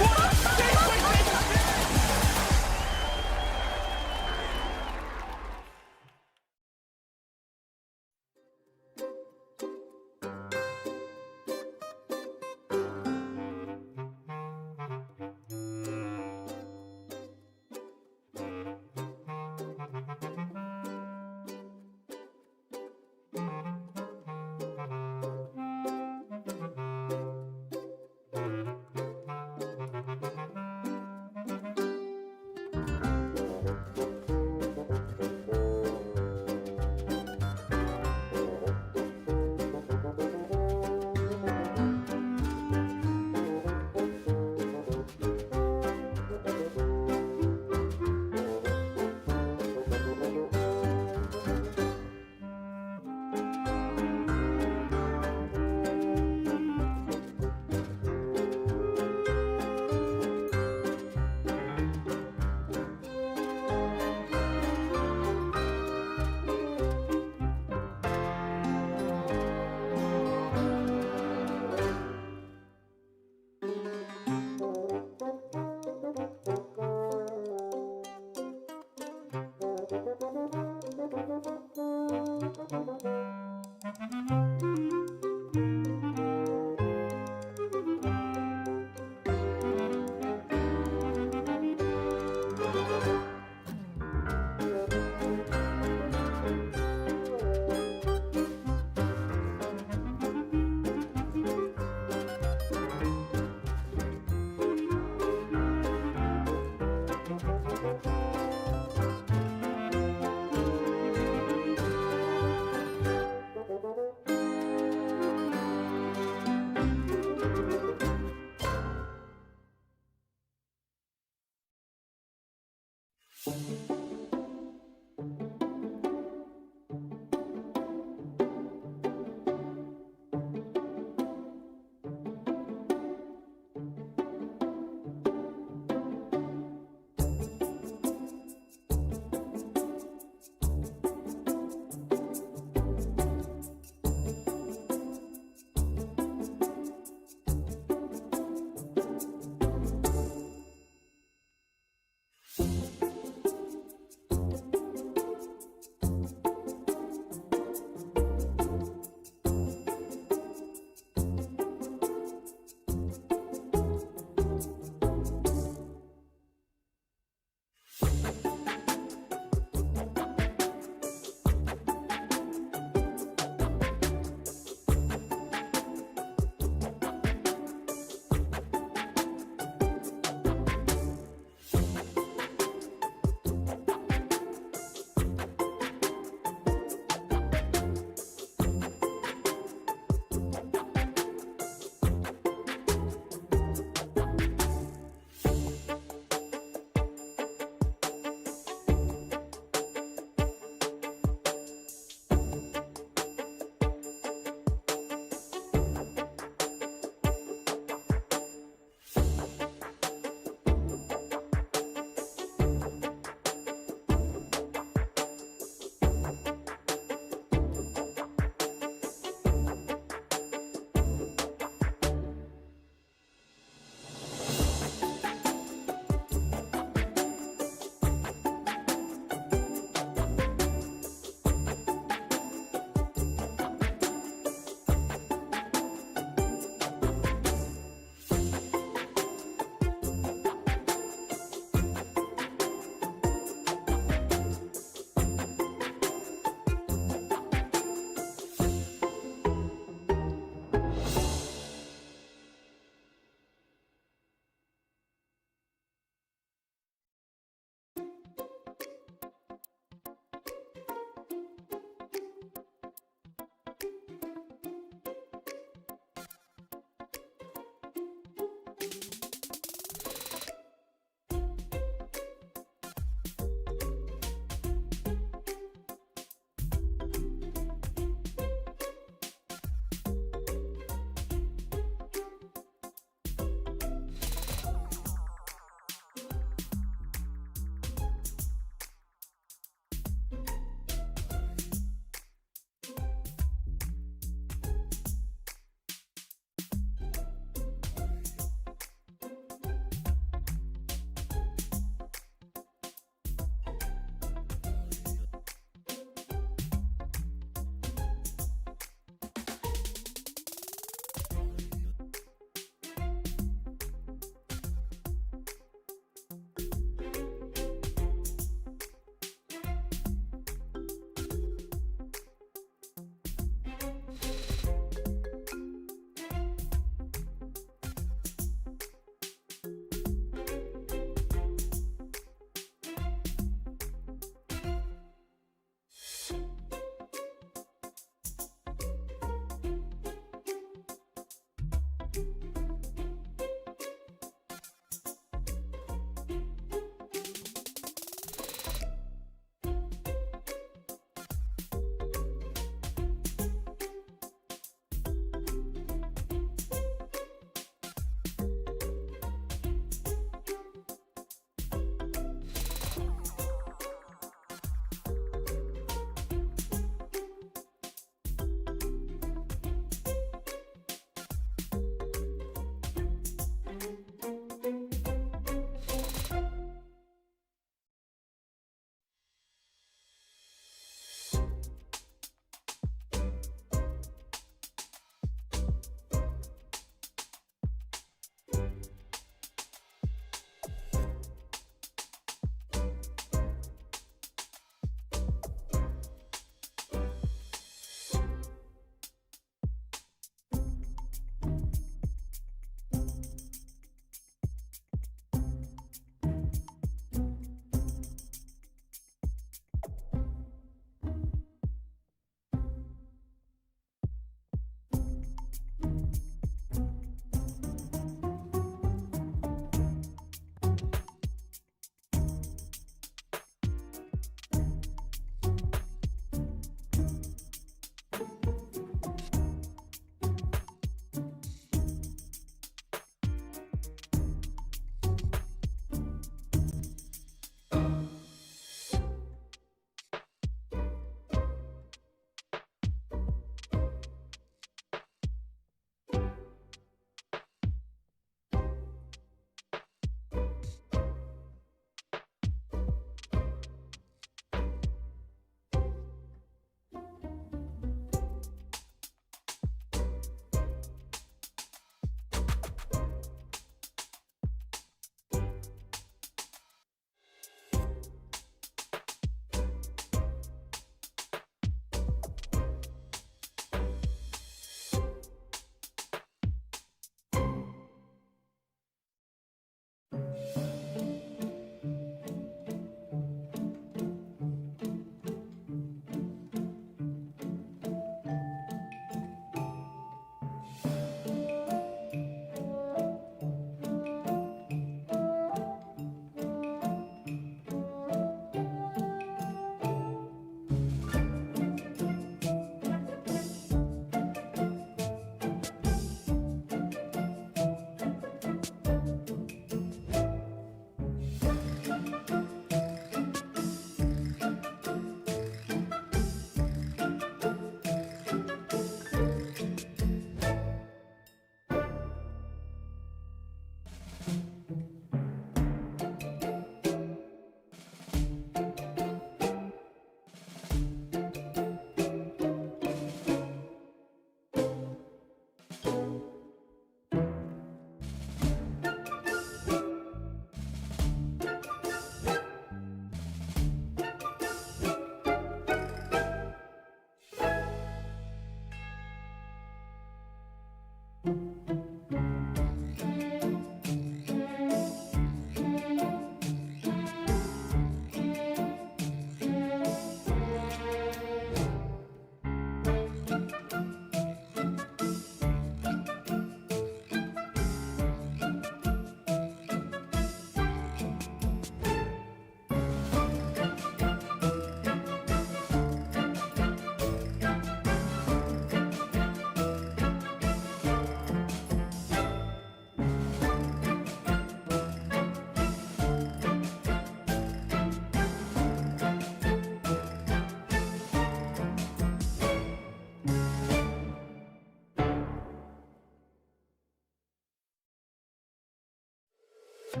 Whoa!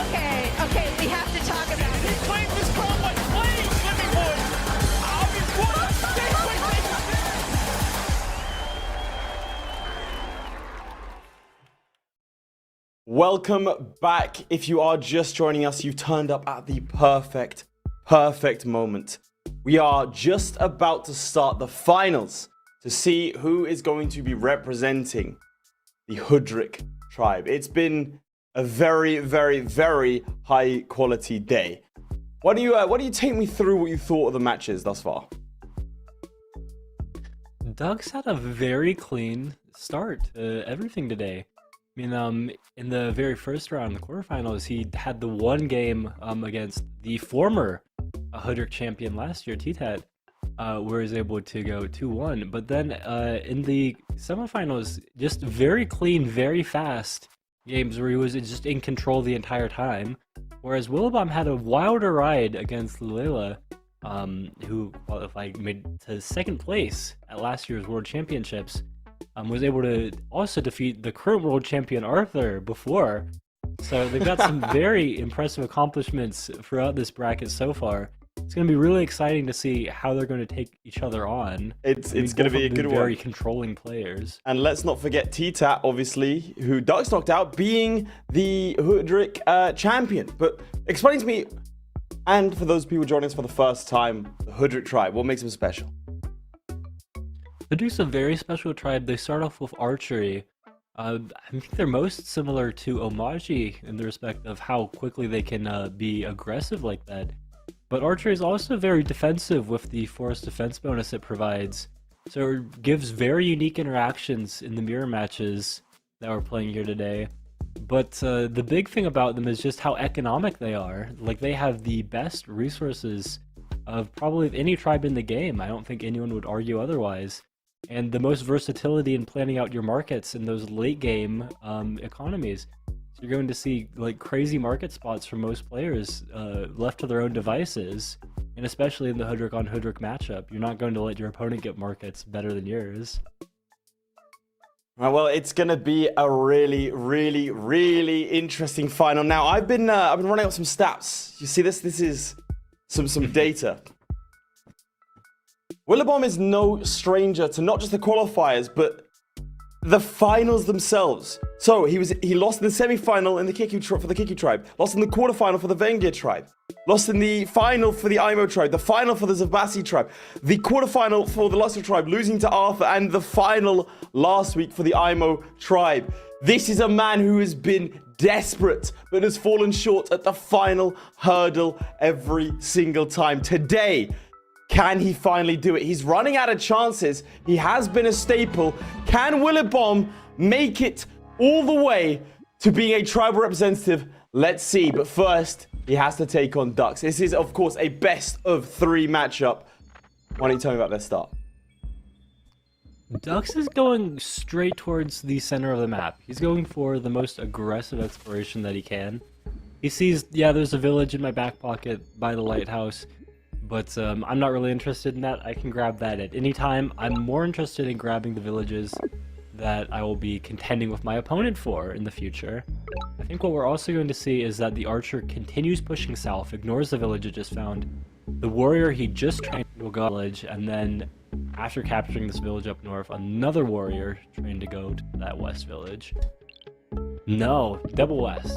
Okay, okay, we have to talk about He it. claims his crown like flames, Slipping Boys! I'll be Welcome back. If you are just joining us, you've turned up at the perfect moment. We are just about to start the finals to see who is going to be representing the HOODRICK tribe. It's been a very high quality day. Why don't you take me through what you thought of the matches thus far? Doug's had a very clean start to everything today. I mean, in the very first round, the quarterfinals, he had the one game against the former HOODRICK champion last year, T-Tat, where he was able to go 2-1. But then in the semifinals, just very clean, very fast games where he was just in control the entire time. Whereas Willibomb had a wilder ride against li.lela, who qualified, made to second place at last year's World Championships. Was able to also defeat the current world champion Arthur before. So they've got some very impressive accomplishments throughout this bracket so far. It's going to be really exciting to see how they're going to take each other on. It's going to be a good one. Very controlling players. And let's not forget T-Tat, obviously, who Ducks knocked out, being the HOODRICK champion. But explain to me, and for those people joining us for the first time, the HOODRICK tribe, what makes them special? HOODRICK's a very special tribe. They start off with archery. I think they're most similar to Omaji in the respect of how quickly they can be aggressive like that. But archery is also very defensive with the force defense bonus it provides. So it gives very unique interactions in the mirror matches that we're playing here today. But the big thing about them is just how economic they are. Like, they have the best resources of probably any tribe in the game. I don't think anyone would argue otherwise. And the most versatility in planning out your markets in those late game economies. So you're going to see like crazy market spots for most players left to their own devices, and especially in the HOODRICK on HOODRICK matchup, you're not going to let your opponent get markets better than yours. Well, it's going to be a really interesting final. Now, I've been running up some stats. You see this? This is some data. Willibomb is no stranger to not just the qualifiers, but the finals themselves. So he lost in the semi-final in the for the Kiki tribe, lost in the quarterfinal for the Vengia tribe, lost in the final for the Imo tribe, the final for the Zabasi tribe, the quarterfinal for the Luster tribe, losing to Arthur, and the final last week for the Imo tribe. This is a man who has been desperate, but has fallen short at the final hurdle every single time. Today, can he finally do it? He's running out of chances. He has been a staple. Can Willibomb make it all the way to being a tribal representative? Let's see. But first, he has to take on Ducks. This is, of course, a best of 3 matchup. Why don't you tell me about their start? Ducks is going straight towards the center of the map. He's going for the most aggressive exploration that he can. He sees, yeah, there's a village in my back pocket by the lighthouse. But I'm not really interested in that. I can grab that at any time. I'm more interested in grabbing the villages that I will be contending with my opponent for in the future. I think what we're also going to see is that the archer continues pushing south, ignores the village it just found. The warrior he just trained will go to the village, and then after capturing this village up north, another warrior trained to go to that west village. No, double west.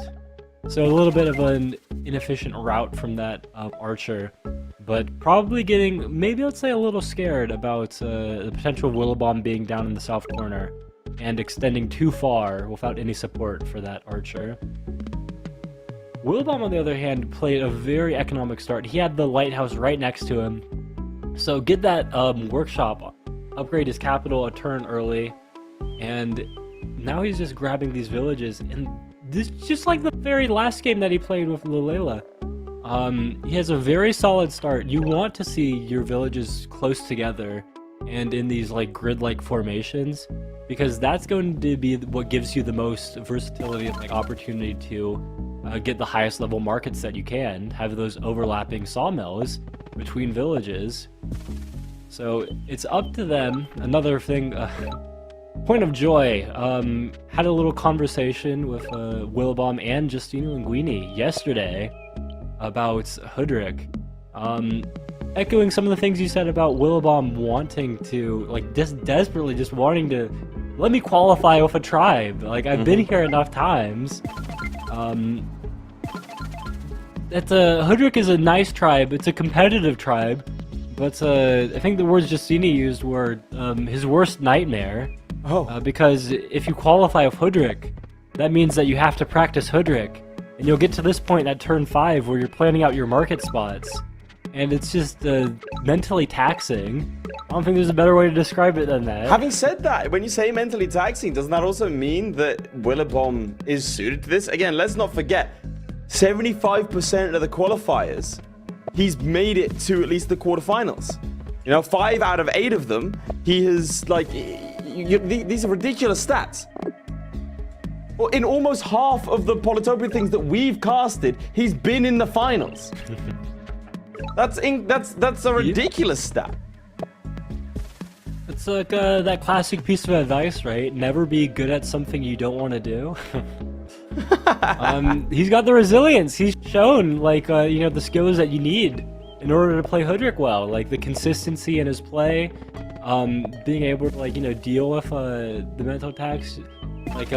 So a little bit of an inefficient route from that archer. But probably getting, maybe let's say, a little scared about the potential Willibomb being down in the south corner and extending too far without any support for that archer. Willibomb, on the other hand, played a very economic start. He had the lighthouse right next to him. So get that workshop, upgrade his capital a turn early, and now he's just grabbing these villages. And this just like the very last game that he played with li.lela. He has a very solid start. You want to see your villages close together and in these like grid-like formations, because that's going to be what gives you the most versatility and like opportunity to get the highest level markets that you can, have those overlapping sawmills between villages. So it's up to them. Another thing, point of joy, had a little conversation with Willibomb and Justino Linguini yesterday about HOODRICK. Echoing some of the things you said about Willibomb wanting to, like, just desperately just wanting to, let me qualify with a tribe. Like, I've been here enough times. HOODRICK is a nice tribe. It's a competitive tribe. But I think the words Justini used were his worst nightmare. Because if you qualify with HOODRICK, that means that you have to practice HOODRICK. And you'll get to this point at turn 5 where you're planning out your market spots. And it's just mentally taxing. I don't think there's a better way to describe it than that. Having said that, when you say mentally taxing, doesn't that also mean that Willibomb is suited to this? Again, let's not forget, 75% of the qualifiers, he's made it to at least the quarterfinals. You know, 5 out of 8 of them, he has, like, these are ridiculous stats. Well, in almost half of the Polytopia things that we've casted, he's been in the finals. That's a ridiculous stat. It's like that classic piece of advice, right? Never be good at something you don't want to do. He's got the resilience. He's shown, like, you know, the skills that you need in order to play HOODRICK well. Like, the consistency in his play, being able to, like, you know, deal with the mental attacks, like,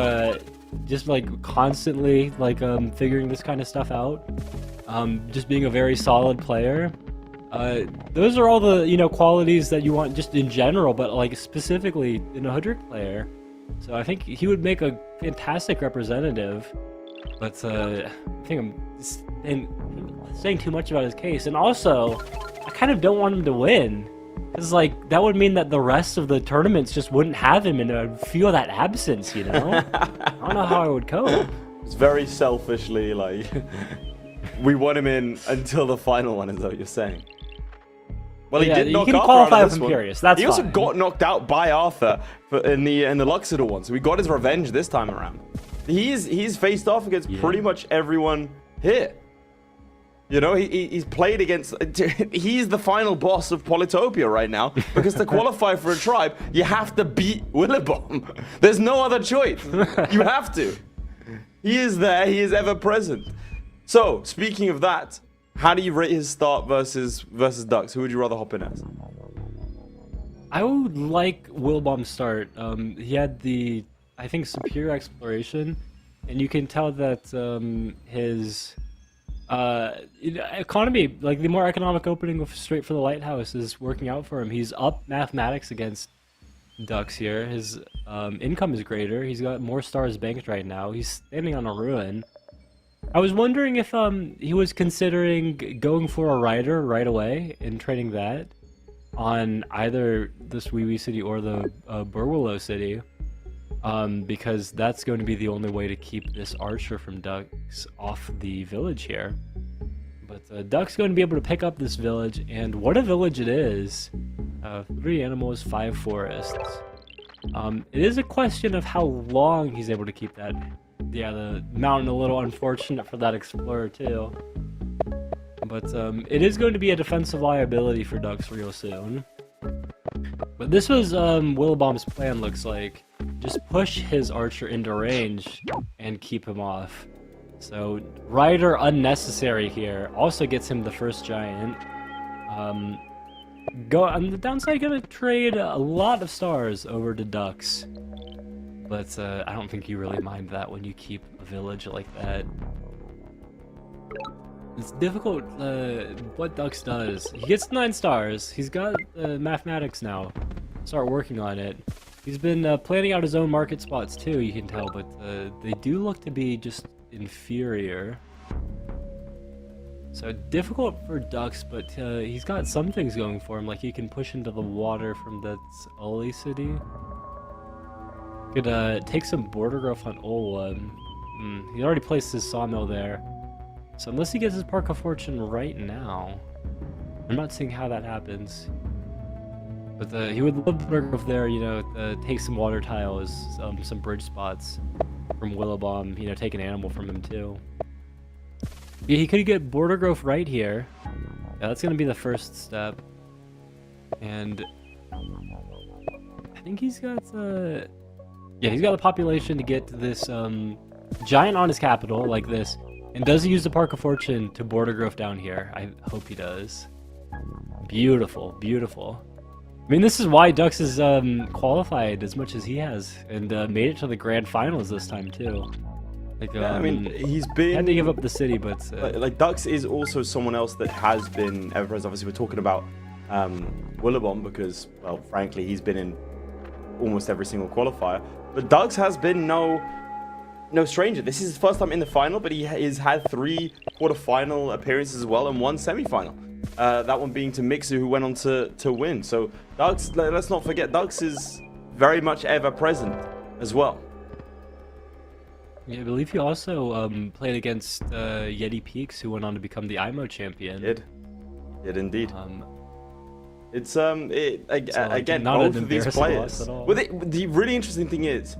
just, like, constantly, like, figuring this kind of stuff out. Just being a very solid player. Those are all the, you know, qualities that you want just in general, but, like, specifically in a HOODRICK player. So I think he would make a fantastic representative. But I think I'm saying too much about his case. And also, I kind of don't want him to win. Because, like, that would mean that the rest of the tournaments just wouldn't have him, and I'd feel that absence, you know? I don't know how I would cope. It's very selfishly, like, we want him in until the final one, is what you're saying. Well, he did knock Arthur out of this one. That's he also fine. got knocked out by Arthur in the Luxador one, so he got his revenge this time around. He's faced off against pretty much everyone here. You know, he's played against... He's the final boss of Polytopia right now, because to qualify for a tribe, you have to beat Willibomb. There's no other choice. You have to. He is there. He is ever present. So, speaking of that, how do you rate his start versus Dux? Who would you rather hop in as? I would like Willbomb's start. He had the, I think, superior exploration, and you can tell that his economy, like the more economic opening with straight for the lighthouse, is working out for him. He's up mathematics against Dux here. His income is greater. He's got more stars banked right now. He's standing on a ruin. I was wondering if he was considering going for a rider right away and training that on either the Swiwi city or the Burwillow city, because that's going to be the only way to keep this archer from Dux off the village here. But Duck's going to be able to pick up this village, and what a village it is. 3 animals, 5 forests. It is a question of how long he's able to keep that. Yeah, the mountain a little unfortunate for that explorer too. But it is going to be a defensive liability for Dux real soon. But this was Willibomb's plan, looks like. Just push his archer into range and keep him off. So rider unnecessary here. Also gets him the first giant. On the downside, gonna trade a lot of stars over to Dux. But I don't think you really mind that when you keep a village like that. It's difficult what Dux does. He gets 9 stars. He's got mathematics now. Start working on it. He's been planning out his own market spots too, you can tell, but they do look to be just inferior. So difficult for Dux, but he's got some things going for him, like he can push into the water from that Uli city. Could take some border growth on Olwyn. He already placed his sawmill there. So unless he gets his Park of Fortune right now, I'm not seeing how that happens. But he would love border growth there, you know, take some water tiles, some bridge spots from Willibomb, you know, take an animal from him too. Yeah, he could get border growth right here. Yeah, that's gonna be the first step. And I think he's got yeah, he's got the population to get this giant on his capital like this. And does he use the Park of Fortune to border growth down here? I hope he does. Beautiful, beautiful. I mean, this is why Dux is qualified as much as he has, and made it to the grand finals this time too. Like, Yeah, I mean, he's been... had to give up the city, but like Dux is also someone else that has been ever present. Obviously, we're talking about Willibomb because, well, frankly, he's been in almost every single qualifier. But Dux has been no stranger. This is his first time in the final, but he has had 3 quarterfinal appearances as well and 1 semifinal. That one being to Mixer, who went on to win. So Dux, let's not forget, Dux is very much ever present as well. yeah, I believe he also played against Yeti Peaks, who went on to become the IMO champion. Did indeed. It's So, again, not both an of these embarrassing loss players. at all. Well, the really interesting thing is,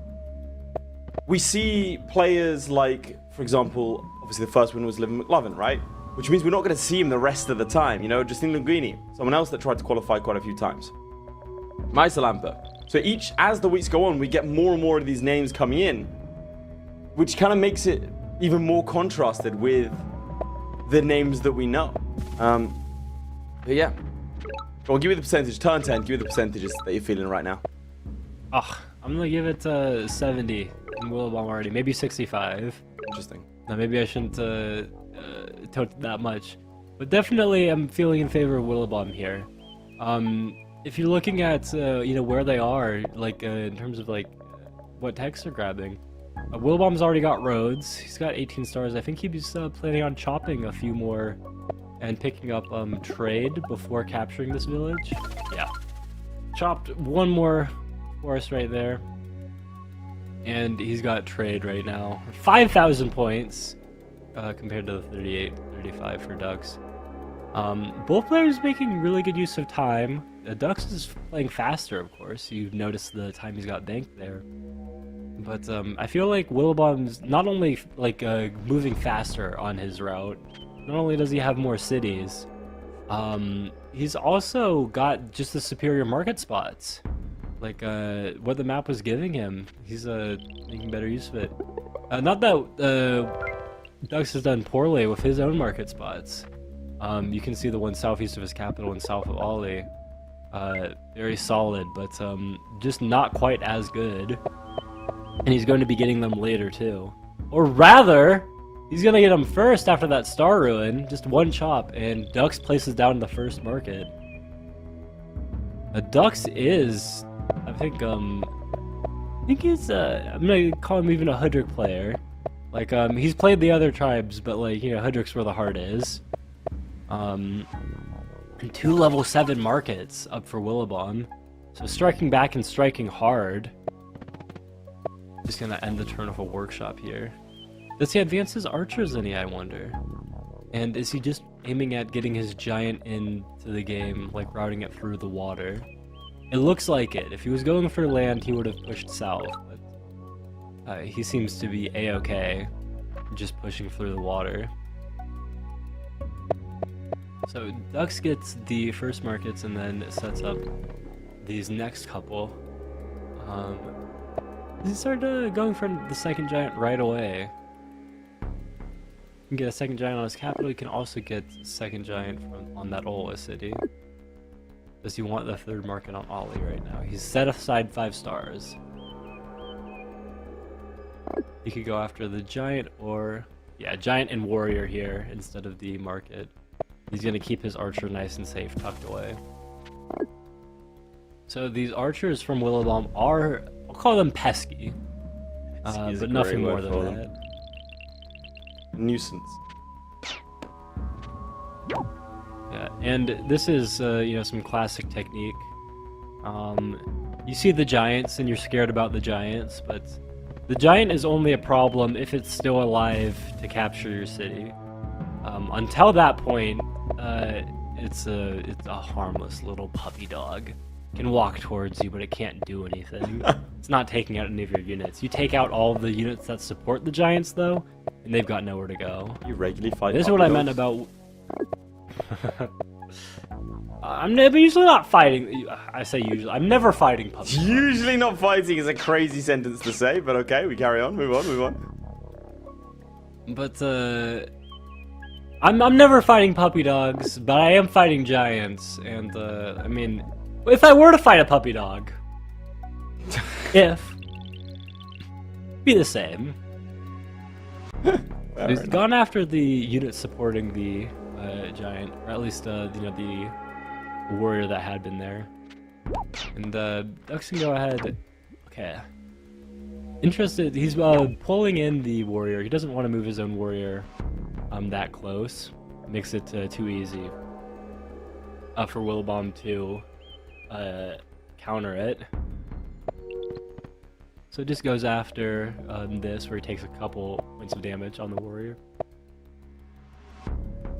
we see players like, for example, obviously the first one was Livin McLovin, right? Which means we're not going to see him the rest of the time. You know, Justine Linguini, someone else that tried to qualify quite a few times. Meisterlampe. So as the weeks go on, we get more and more of these names coming in, which kind of makes it even more contrasted with the names that we know. But yeah. Go on, give me the percentage. Turn 10. Give me the percentages that you're feeling right now. Oh, I'm gonna give it 70 in Willibomb already, maybe 65. Interesting. Now maybe I shouldn't tote that much, but definitely I'm feeling in favor of Willibomb here. If you're looking at you know, where they are, like in terms of like what techs they're grabbing, Willibomb's already got roads. He's got 18 stars. I think he's planning on chopping a few more and picking up trade before capturing this village. Yeah, chopped one more forest right there, and he's got trade right now. 5,000 points compared to the 38, 35 for Dux. Both players making really good use of time. Dux is playing faster, of course. You've noticed the time he's got banked there. But I feel like Willibomb's not only like moving faster on his route, not only does he have more cities, he's also got just the superior market spots. Like what the map was giving him, he's making better use of it. Not that Dux has done poorly with his own market spots. You can see the one southeast of his capital and south of Ollie. Very solid, but just not quite as good. And he's going to be getting them later too. Or rather, he's going to get them first after that star ruin. Just one chop, and Dux places down the first market. Dux is, I think he's, I'm going to call him even a HOODRICK player. Like, he's played the other tribes, but like, you know, HOODRICK's where the heart is. And 2 level 7 markets up for Willibomb. So striking back and striking hard. Just gonna end the turn of a workshop here. Does he advance his archers any, I wonder? And is he just aiming at getting his giant into the game, like routing it through the water? It looks like it. If he was going for land, he would have pushed south, but he seems to be a-okay, just pushing through the water. So Dux gets the first markets and then sets up these next couple. He started going for the second giant right away. You can get a second giant on his capital. You can also get second giant on that Ola city. Does he want the third market on Ollie right now? He's set aside 5 stars. He could go after the giant or... yeah, giant and warrior here instead of the market. He's going to keep his archer nice and safe tucked away. So these archers from Willibomb are... I'll call them pesky. But nothing more than that. Nuisance. Yeah, and this is, you know, some classic technique. You see the giants and you're scared about the giants, but the giant is only a problem if it's still alive to capture your city. Until that point, it's a harmless little puppy dog. can walk towards you, but it can't do anything. It's not taking out any of your units. You take out all the units that support the giants, though, and they've got nowhere to go. You regularly fight. This is what I meant about. I'm usually not fighting. I say usually. I'm never fighting puppy dogs. Usually not fighting is a crazy sentence to say, but okay, we carry on. Move on, move on. But I'm never fighting puppy dogs, but I am fighting giants, and I mean, if I were to fight a puppy dog, be the same. He's gone after the unit supporting the giant, or at least you know, the warrior that had been there. And Ducks can go ahead. Okay. Interested. He's pulling in the warrior. He doesn't want to move his own warrior that close. Makes it too easy for Willibomb to counter it. So it just goes after this, where he takes a couple points of damage on the warrior.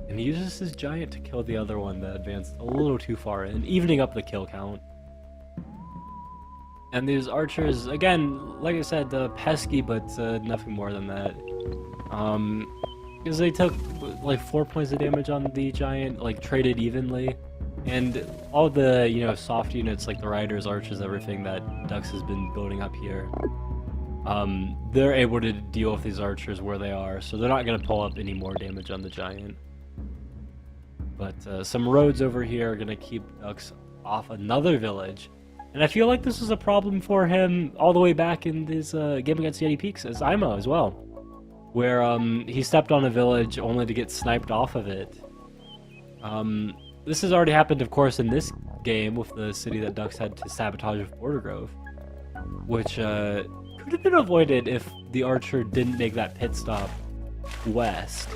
And he uses his giant to kill the other one that advanced a little too far in, evening up the kill count. And these archers, again, like I said, pesky, but nothing more than that. Because they took like 4 points of damage on the giant, like traded evenly. And all the, you know, soft units like the riders, archers, everything that Ducks has been building up here, they're able to deal with these archers where they are, so they're not going to pull up any more damage on the giant. But some roads over here are going to keep Ducks off another village. And I feel like this was a problem for him all the way back in his game against Yeti Peaks as IMO as well, where he stepped on a village only to get sniped off of it. This has already happened, of course, in this game with the city that Ducks had to sabotage with Border Grove, which could have been avoided if the archer didn't make that pit stop west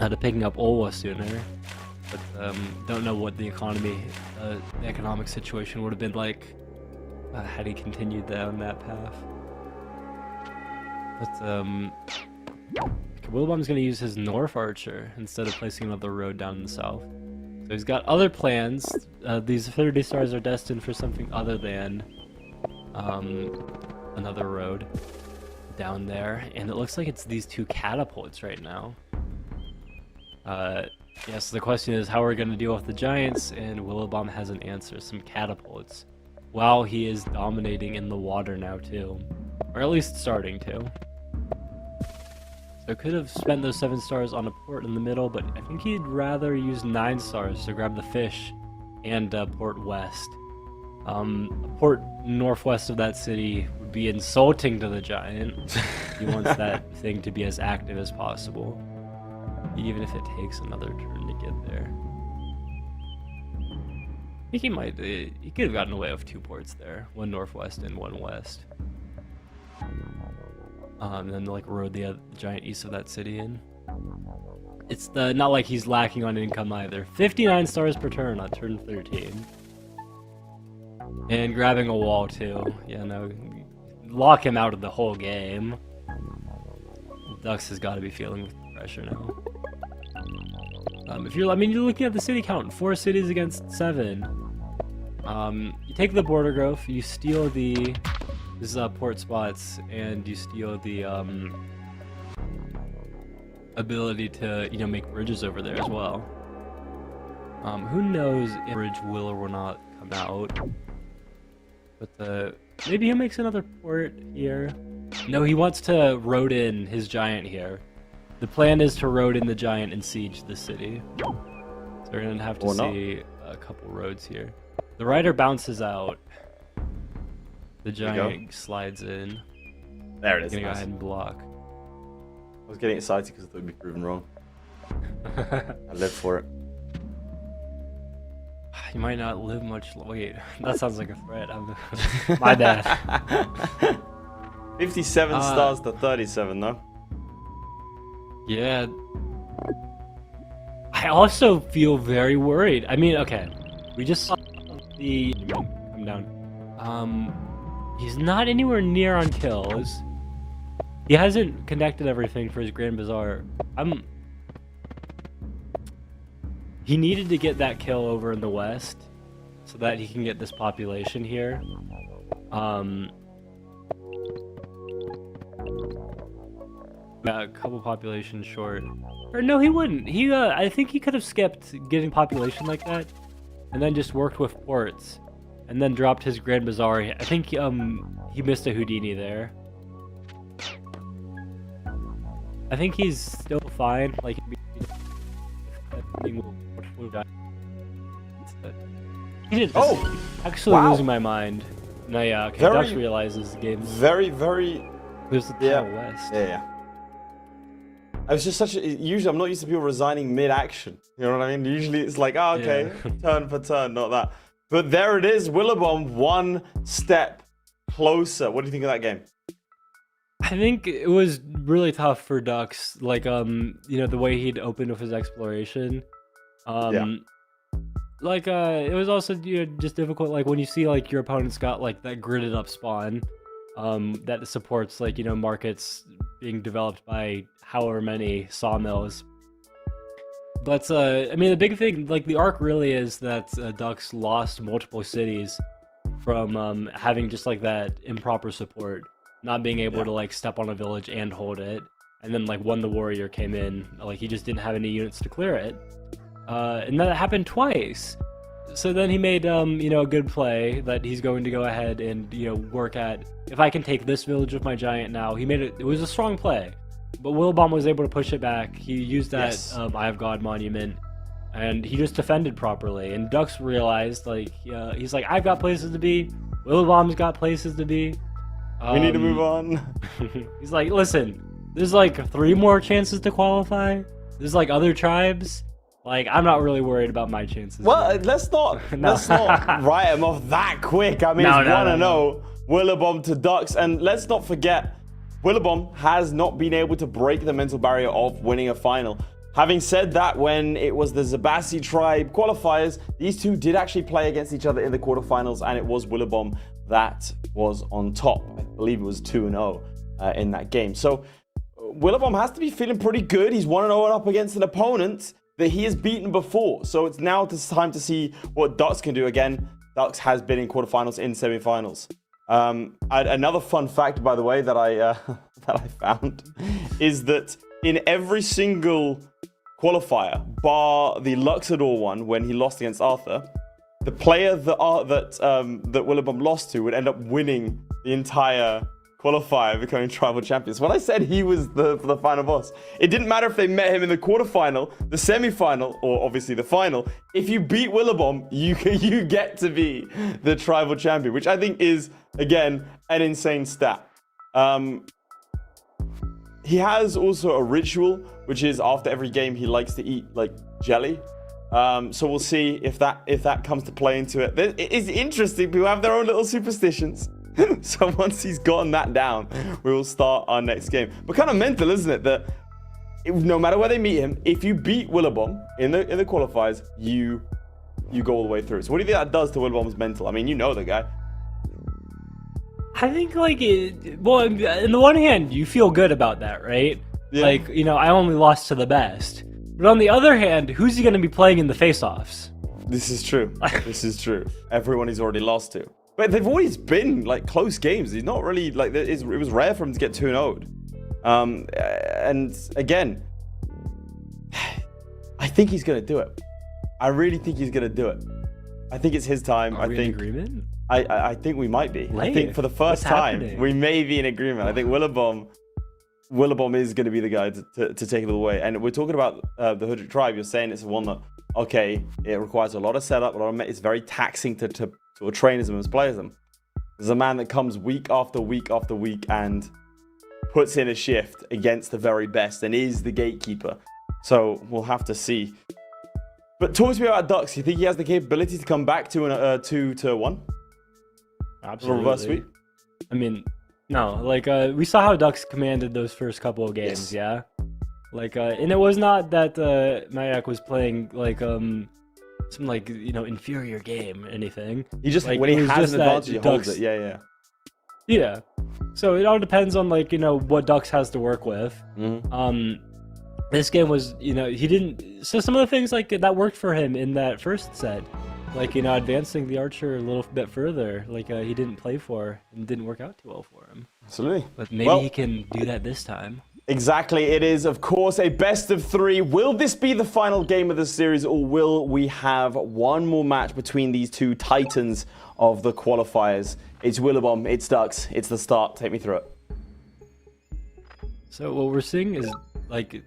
to picking up Olwa sooner. But don't know what the economic situation would have been like had he continued down that path. But Willibomb's going to use his north archer instead of placing another road down in the south. So he's got other plans. These 30 stars are destined for something other than another road down there, and it looks like it's these two catapults right now. Yes, the question is how are we going to deal with the giants, and Willibomb has an answer, some catapults. Wow, he is dominating in the water now too. Or at least starting to. So could have spent those 7 stars on a port in the middle, but I think he'd rather use 9 stars to grab the fish and port west. A port northwest of that city would be insulting to the giant. He wants that thing to be as active as possible, even if it takes another turn to get there. I think he could have gotten away with 2 ports there, one northwest and one west. And then like rode the giant east of that city in. It's not like he's lacking on income either. 59 stars per turn on turn 13. And grabbing a wall too. Yeah, no, lock him out of the whole game. Ducks has got to be feeling pressure now. You're looking at the city count, 4 cities against 7. You take the border growth, you steal the port spots, and you steal the ability to, you know, make bridges over there as well. Who knows if bridge will or will not come out? But maybe he makes another port here. No, he wants to road in his giant here. The plan is to road in the giant and siege the city. So we're gonna have to see a couple roads here. The rider bounces out. The giant slides in. There it is. Gonna go ahead and block. I was getting excited because I thought it'd be proven wrong. I lived for it. You might not live much. Wait, that sounds like a threat. My bad. 57 stars to 37, though. Yeah. I also feel very worried. I mean, okay, we just saw the come down. He's not anywhere near on kills. He hasn't connected everything for his Grand Bazaar. He needed to get that kill over in the west so that he can get this population here. Yeah, a couple populations short. Or no, he wouldn't. I think he could have skipped getting population like that, and then just worked with ports, and then dropped his Grand Bazaar. I think he missed a Houdini there. I think he's still fine. Like, he did. Oh, actually wow. losing my mind. No, yeah. Okay, Very- Dux realizes the game's Very, very. there's the Yeah. Tunnel West. Yeah. I was just usually I'm not used to people resigning mid-action. You know what I mean? Usually it's like, oh, okay, Yeah. turn for turn, not that. But there it is, Willibomb, one step closer. What do you think of that game? I think it was really tough for Dux, like you know, the way he'd opened with his exploration. Yeah. Like it was also, you know, just difficult, like when you see like your opponent's got like that gridded up spawn that supports, like, you know, markets being developed by however many sawmills. But I mean, the big thing, like the arc really is that Dux lost multiple cities from having just like that improper support, not being able to like step on a village and hold it, and then like when the warrior came in, like he just didn't have any units to clear it, and that happened twice. So then he made you know, a good play that he's going to go ahead and, you know, work at, if I can take this village with my giant now. He made it. It was a strong play, but Willibomb was able to push it back. He used that Eye of God monument, and he just defended properly. And Dux realized, like, he's like, I've got places to be. Willibomb's got places to be. We need to move on. He's like, listen, there's like 3 more chances to qualify. There's like other tribes. Like, I'm not really worried about my chances. Well, let's not write him off that quick. I mean, it's 1-0, Willibomb to Dux, and let's not forget, Willibomb has not been able to break the mental barrier of winning a final. Having said that, when it was the Zabasi tribe qualifiers, these two did actually play against each other in the quarterfinals, and it was Willibomb that was on top. I believe it was 2-0 in that game. So Willibomb has to be feeling pretty good. He's 1-0 up against an opponent that he has beaten before. So it's now time to see what Dux can do. Again, Dux has been in quarterfinals, in semifinals. Another fun fact, by the way, that I that I found is that in every single qualifier, bar the Luxador one when he lost against Arthur, the player that Willibomb lost to would end up winning the entire qualifier, becoming tribal champions. When I said he was the final boss, it didn't matter if they met him in the quarterfinal, the semifinal, or obviously the final. If you beat Willibomb, you get to be the tribal champion, which I think is, again, an insane stat. He has also a ritual, which is after every game he likes to eat like jelly. So we'll see if that comes to play into it. It is interesting. People have their own little superstitions. So once he's gotten that down, we will start our next game. But kind of mental, isn't it? That no matter where they meet him, if you beat Willibomb in the qualifiers, you go all the way through. So what do you think that does to Willibomb's mental? I mean, you know the guy. I think, like, well, on the one hand, you feel good about that, right? Yeah. Like, you know, I only lost to the best. But on the other hand, who's he going to be playing in the face-offs? This is true. This is true. Everyone he's already lost to. But they've always been, like, close games. He's not really, like, it was rare for him to get 2-0'd. And, again, I think he's going to do it. I really think he's going to do it. I think it's his time. Are we in agreement? I think we might be. I think for the first time, we may be in agreement. I think Willibomb is going to be the guy to take it all the way. And we're talking about the HOODRICK tribe. You're saying it's one that, okay, it requires a lot of setup, it's very taxing to train them as players them. There's a man that comes week after week after week and puts in a shift against the very best and is the gatekeeper. So we'll have to see. But talk to me about Dux. You think he has the capability to come back to a 2-1? Absolutely. Reverse sweep? I mean, no, like, we saw how Dux commanded those first couple of games, yeah? Like, and it was not that Majak was playing, like, some, like, you know, inferior game or anything. He just, like, when he has an advantage, he holds Dux, it. Yeah. So it all depends on, like, you know, what Dux has to work with. Mm-hmm. This game was, you know, he didn't... So some of the things, like, that worked for him in that first set like, advancing the archer a little bit further, like he didn't play for and didn't work out too well for him. Absolutely. But maybe he can do that this time. Exactly. It is, of course, a best of 3. Will this be the final game of the series, or will we have one more match between these two titans of the qualifiers? It's Willibomb, it's Dux, it's the start. Take me through it. So what we're seeing is, like,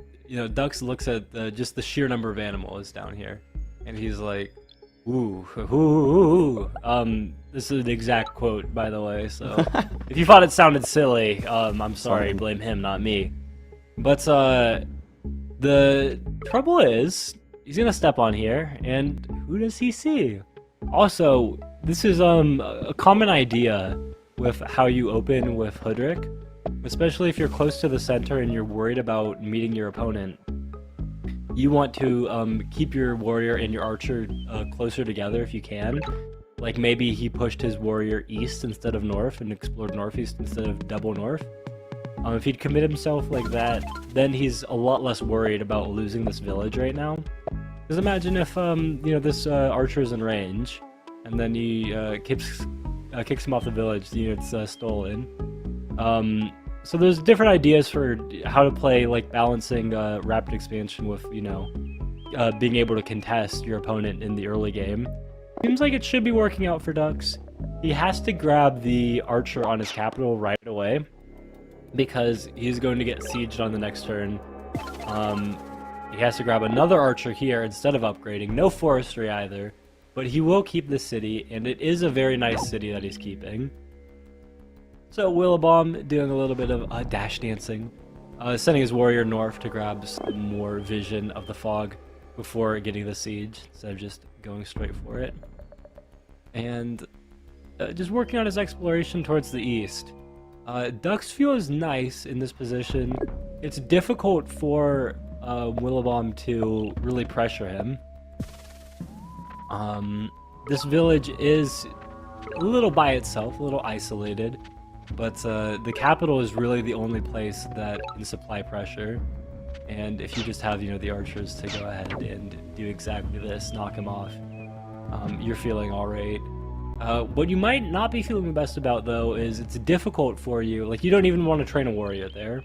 Dux looks at just the sheer number of animals down here, and he's like, ooh, ooh. This is an exact quote, by the way, so if you thought it sounded silly, I'm sorry, blame him, not me. But the trouble is, he's gonna step on here, and who does he see? Also, this is a common idea with how you open with HOODRICK, especially if you're close to the center and you're worried about meeting your opponent. You want to keep your warrior and your archer closer together if you can. Like maybe he pushed his warrior east instead of north and explored northeast instead of double north. If he'd commit himself like that, then he's a lot less worried about losing this village right now. Because imagine if this archer's in range, and then he kicks him off the village, the unit's stolen. So there's different ideas for how to play, like balancing rapid expansion with, being able to contest your opponent in the early game. Seems like it should be working out for Dux. He has to grab the archer on his capital right away, because he's going to get sieged on the next turn. He has to grab another archer here instead of upgrading. No forestry either, but he will keep the city, and it is a very nice city that he's keeping. So Willibomb doing a little bit of dash dancing, sending his warrior north to grab some more vision of the fog before getting the siege, instead of just going straight for it. And just working on his exploration towards the east. Dux feels nice in this position. It's difficult for Willibomb to really pressure him. This village is a little by itself, a little isolated. But the capital is really the only place that can supply pressure. And if you just have, the archers to go ahead and do exactly this, knock him off, you're feeling alright. What you might not be feeling the best about, though, is it's difficult for you. Like, you don't even want to train a warrior there.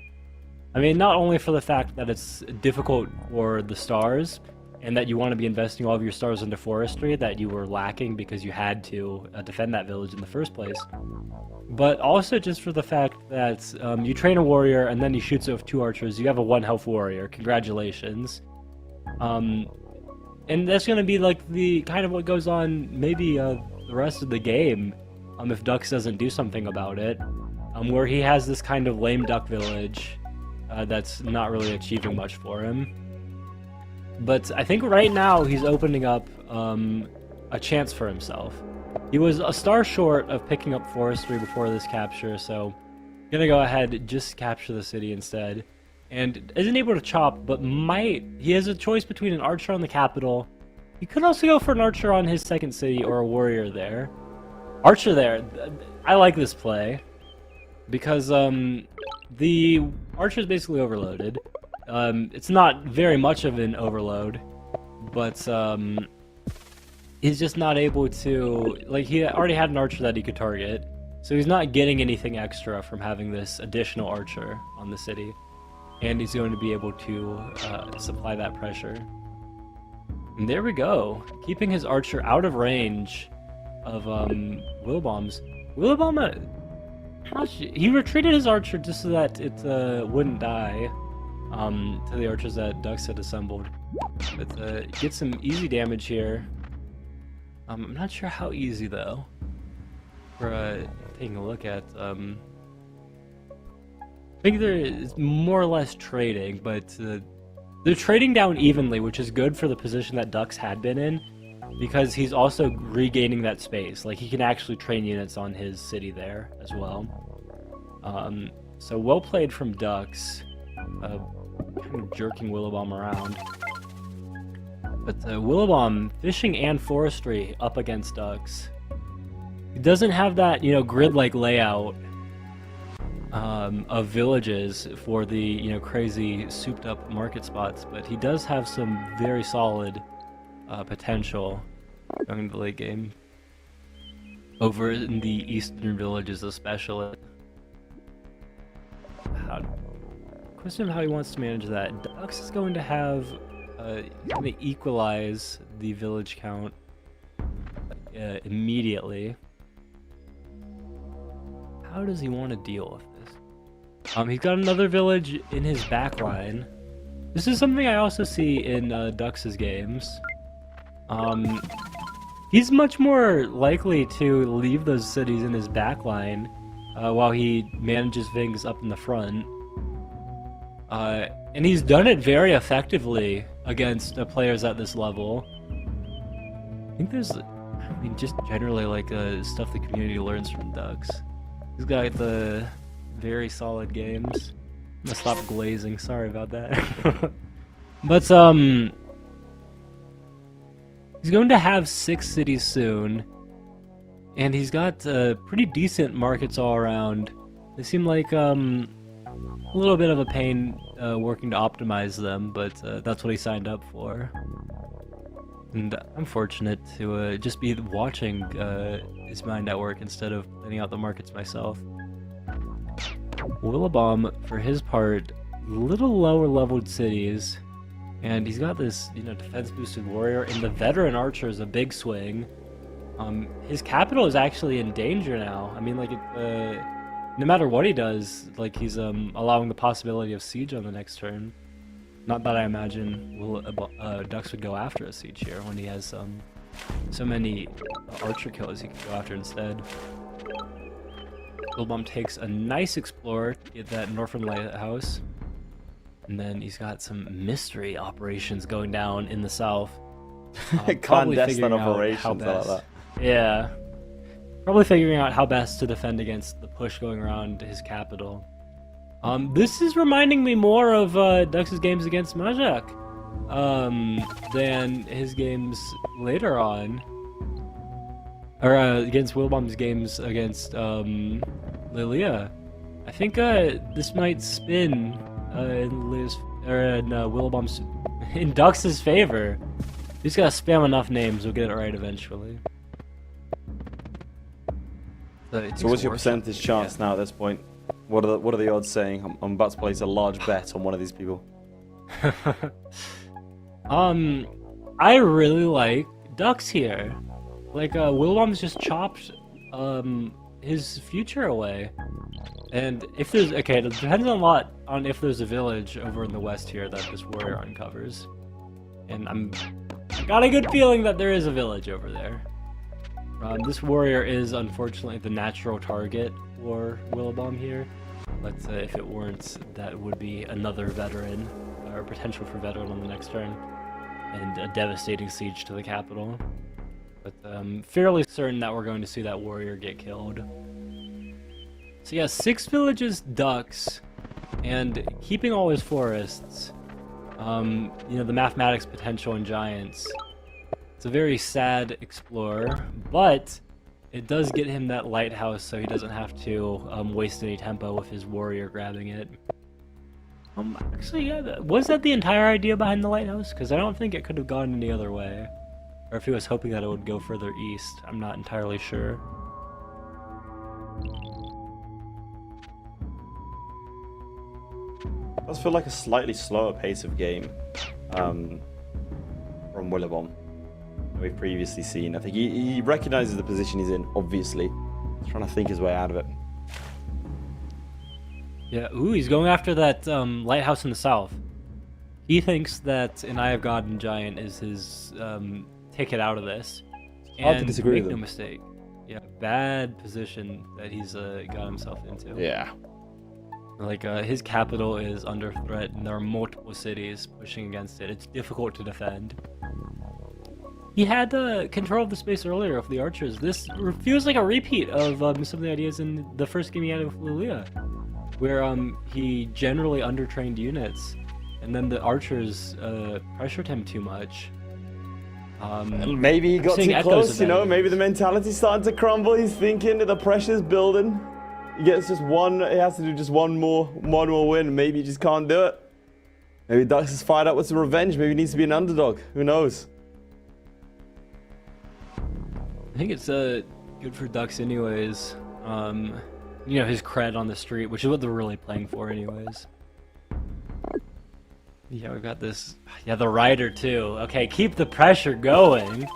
I mean, not only for the fact that it's difficult for the stars, and that you want to be investing all of your stars into forestry that you were lacking because you had to defend that village in the first place, but also just for the fact that you train a warrior and then he shoots it with 2 archers, you have a 1 health warrior. Congratulations. And that's going to be like the kind of what goes on maybe the rest of the game if Dux doesn't do something about it, where he has this kind of lame duck village that's not really achieving much for him. But I think right now he's opening up a chance for himself. He was a star short of picking up forestry before this capture, so gonna go ahead and just capture the city instead. And isn't able to chop, but he has a choice between an archer on the capital. He could also go for an archer on his second city or a warrior there. Archer there, I like this play, because the archer is basically overloaded. It's not very much of an overload, but he's just not able to, like, he already had an archer that he could target, so he's not getting anything extra from having this additional archer on the city, and he's going to be able to supply that pressure. And there we go, keeping his archer out of range of Willibomb's. Willibomb, he retreated his archer just so that it wouldn't die. To the archers that Dux had assembled. But get some easy damage here. I'm not sure how easy, though. We're taking a look at... I think there is more or less trading, but they're trading down evenly, which is good for the position that Dux had been in, because he's also regaining that space. Like, he can actually train units on his city there as well. So well played from Dux. Kind of jerking Willibomb around. But Willibomb, fishing and forestry up against Dux. He doesn't have that, grid-like layout of villages for the, crazy souped-up market spots, but he does have some very solid potential going to the late game. Over in the eastern villages especially. Question of how he wants to manage that. Dux is going to have, he's going to equalize the village count immediately. How does he want to deal with this? He's got another village in his back line. This is something I also see in Dux's games. He's much more likely to leave those cities in his back line while he manages things up in the front. And he's done it very effectively against players at this level. I think there's, I mean, just generally like stuff the community learns from Dux. He's got the very solid games. I'm gonna stop glazing, sorry about that. But he's going to have 6 cities soon, and he's got pretty decent markets all around. They seem like a little bit of a pain working to optimize them, but that's what he signed up for. And I'm fortunate to just be watching his mind at work instead of planning out the markets myself. Willibomb, for his part, little lower leveled cities, and he's got this, you know, defense boosted warrior, and the veteran archer is a big swing. His capital is actually in danger now. I mean, like, no matter what he does, like, he's allowing the possibility of siege on the next turn. Not that I imagine Dux would go after a siege here when he has so many archer kills he can go after instead. Willibomb takes a nice explorer to get that northern lighthouse. And then he's got some mystery operations going down in the south. Clandestine operations, like that. Yeah. Probably figuring out how best to defend against the push going around his capital. This is reminding me more of Dux's games against Majak than his games later on. Or against Willibomb's games against li.lela. I think this might spin in Willibomb's, in Dux's favor. He's gotta spam enough names, we'll get it right eventually. So what's your percentage chance now at this point? What are the odds saying? I'm about to place a large bet on one of these people. I really like Dux here. Like, Willbomb's just chopped his future away. And if there's, okay, it depends a lot on if there's a village over in the west here that this warrior uncovers. And I got a good feeling that there is a village over there. This warrior is unfortunately the natural target for Willibomb here. But if it weren't, that would be another veteran, or potential for veteran on the next turn, and a devastating siege to the capital. But fairly certain that we're going to see that warrior get killed. So yeah, 6 villages, Dux, and keeping all his forests. You know, the mathematics potential in giants. It's a very sad explorer, but it does get him that lighthouse, so he doesn't have to waste any tempo with his warrior grabbing it. Actually, yeah, was that the entire idea behind the lighthouse? Because I don't think it could have gone any other way. Or if he was hoping that it would go further east, I'm not entirely sure. It does feel like a slightly slower pace of game from Willibomb than we've previously seen. I think he recognizes the position he's in, obviously. He's trying to think his way out of it. Yeah, ooh, he's going after that lighthouse in the south. He thinks that an Eye of God and Giant is his ticket out of this. Hard to disagree make with no him. mistake. Yeah, bad position that he's got himself into. Yeah. Like, his capital is under threat, and there are multiple cities pushing against it. It's difficult to defend. He had control of the space earlier of the archers. This feels like a repeat of some of the ideas in the first game he had with li.lela, where he generally undertrained units, and then the archers pressured him too much. Maybe he got seeing too echoes close, of you know? that. Maybe the mentality's starting to crumble. He's thinking that the pressure's building. He gets just one, he has to do just one more win. Maybe he just can't do it. Maybe Dux is fired up with some revenge. Maybe he needs to be an underdog. Who knows? think it's good for Ducks anyways. You know, his cred on the street, which is what they're really playing for anyways. Yeah, we've got this. Yeah, the rider too. Okay, keep the pressure going.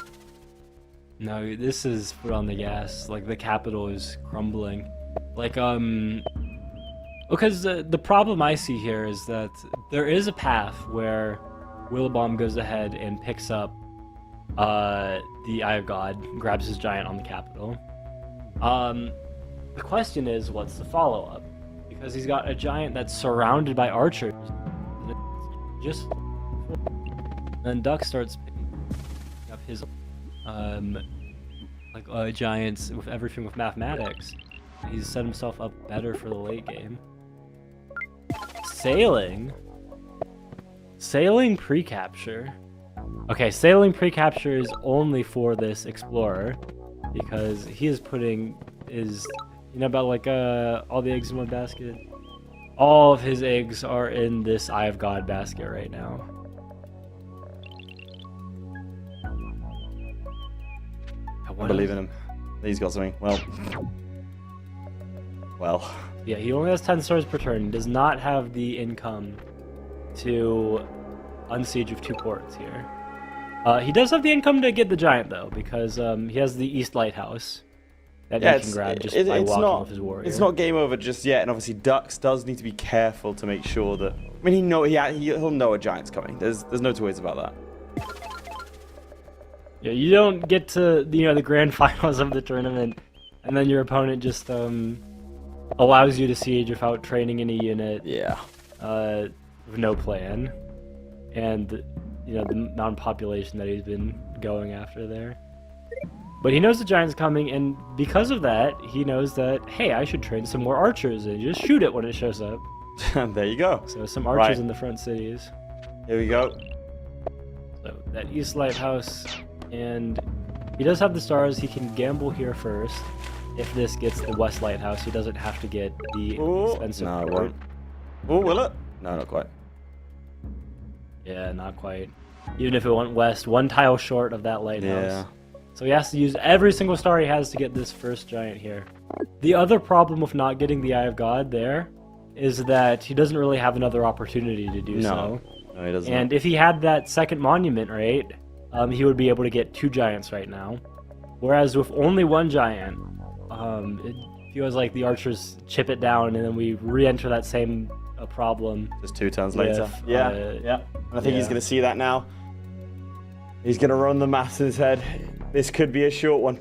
No, this is foot on the gas. Like, the capital is crumbling. Like, because the problem I see here is that there is a path where Willibomb goes ahead and picks up the Eye of God, grabs his giant on the capital. The question is, what's the follow-up? Because he's got a giant that's surrounded by archers. Just then Duck starts picking up his giants with everything with mathematics. He's set himself up better for the late game. Sailing pre-capture. Okay, sailing pre-capture is only for this explorer because he is putting his, you know, about like all the eggs in one basket. All of his eggs are in this Eye of God basket right now. I believe in him. He's got something. Well. Yeah, he only has 10 stars per turn. He does not have the income to unsiege with 2 ports here. He does have the income to get the giant though, because he has the East Lighthouse that he can grab just by walking with his warrior. It's not game over just yet, and obviously Ducks does need to be careful to make sure that. I mean, he'll know a giant's coming. There's no two ways about that. Yeah, you don't get to the grand finals of the tournament, and then your opponent just allows you to siege without training any unit. Yeah. With no plan, and the amount of population that he's been going after there. But he knows the giant's coming, and because of that, he knows that, hey, I should train some more archers and just shoot it when it shows up. There you go. So some archers in the front cities. Here we go. So that East Lighthouse, and he does have the stars. He can gamble here first. If this gets the West Lighthouse, he doesn't have to get the expensive No, it port. won't. Oh, will it? No, not quite. Yeah, not quite. Even if it went west, 1 tile short of that lighthouse. Yeah. So he has to use every single star he has to get this first giant here. The other problem with not getting the Eye of God there is that he doesn't really have another opportunity to do so. No, he doesn't. And if he had that second monument, right, he would be able to get 2 giants right now. Whereas with only 1 giant, it feels like the archers chip it down, and then we re-enter that same problem. Just 2 turns later. With, Yeah. And I think he's going to see that now. He's going to run the maths in his head. This could be a short one.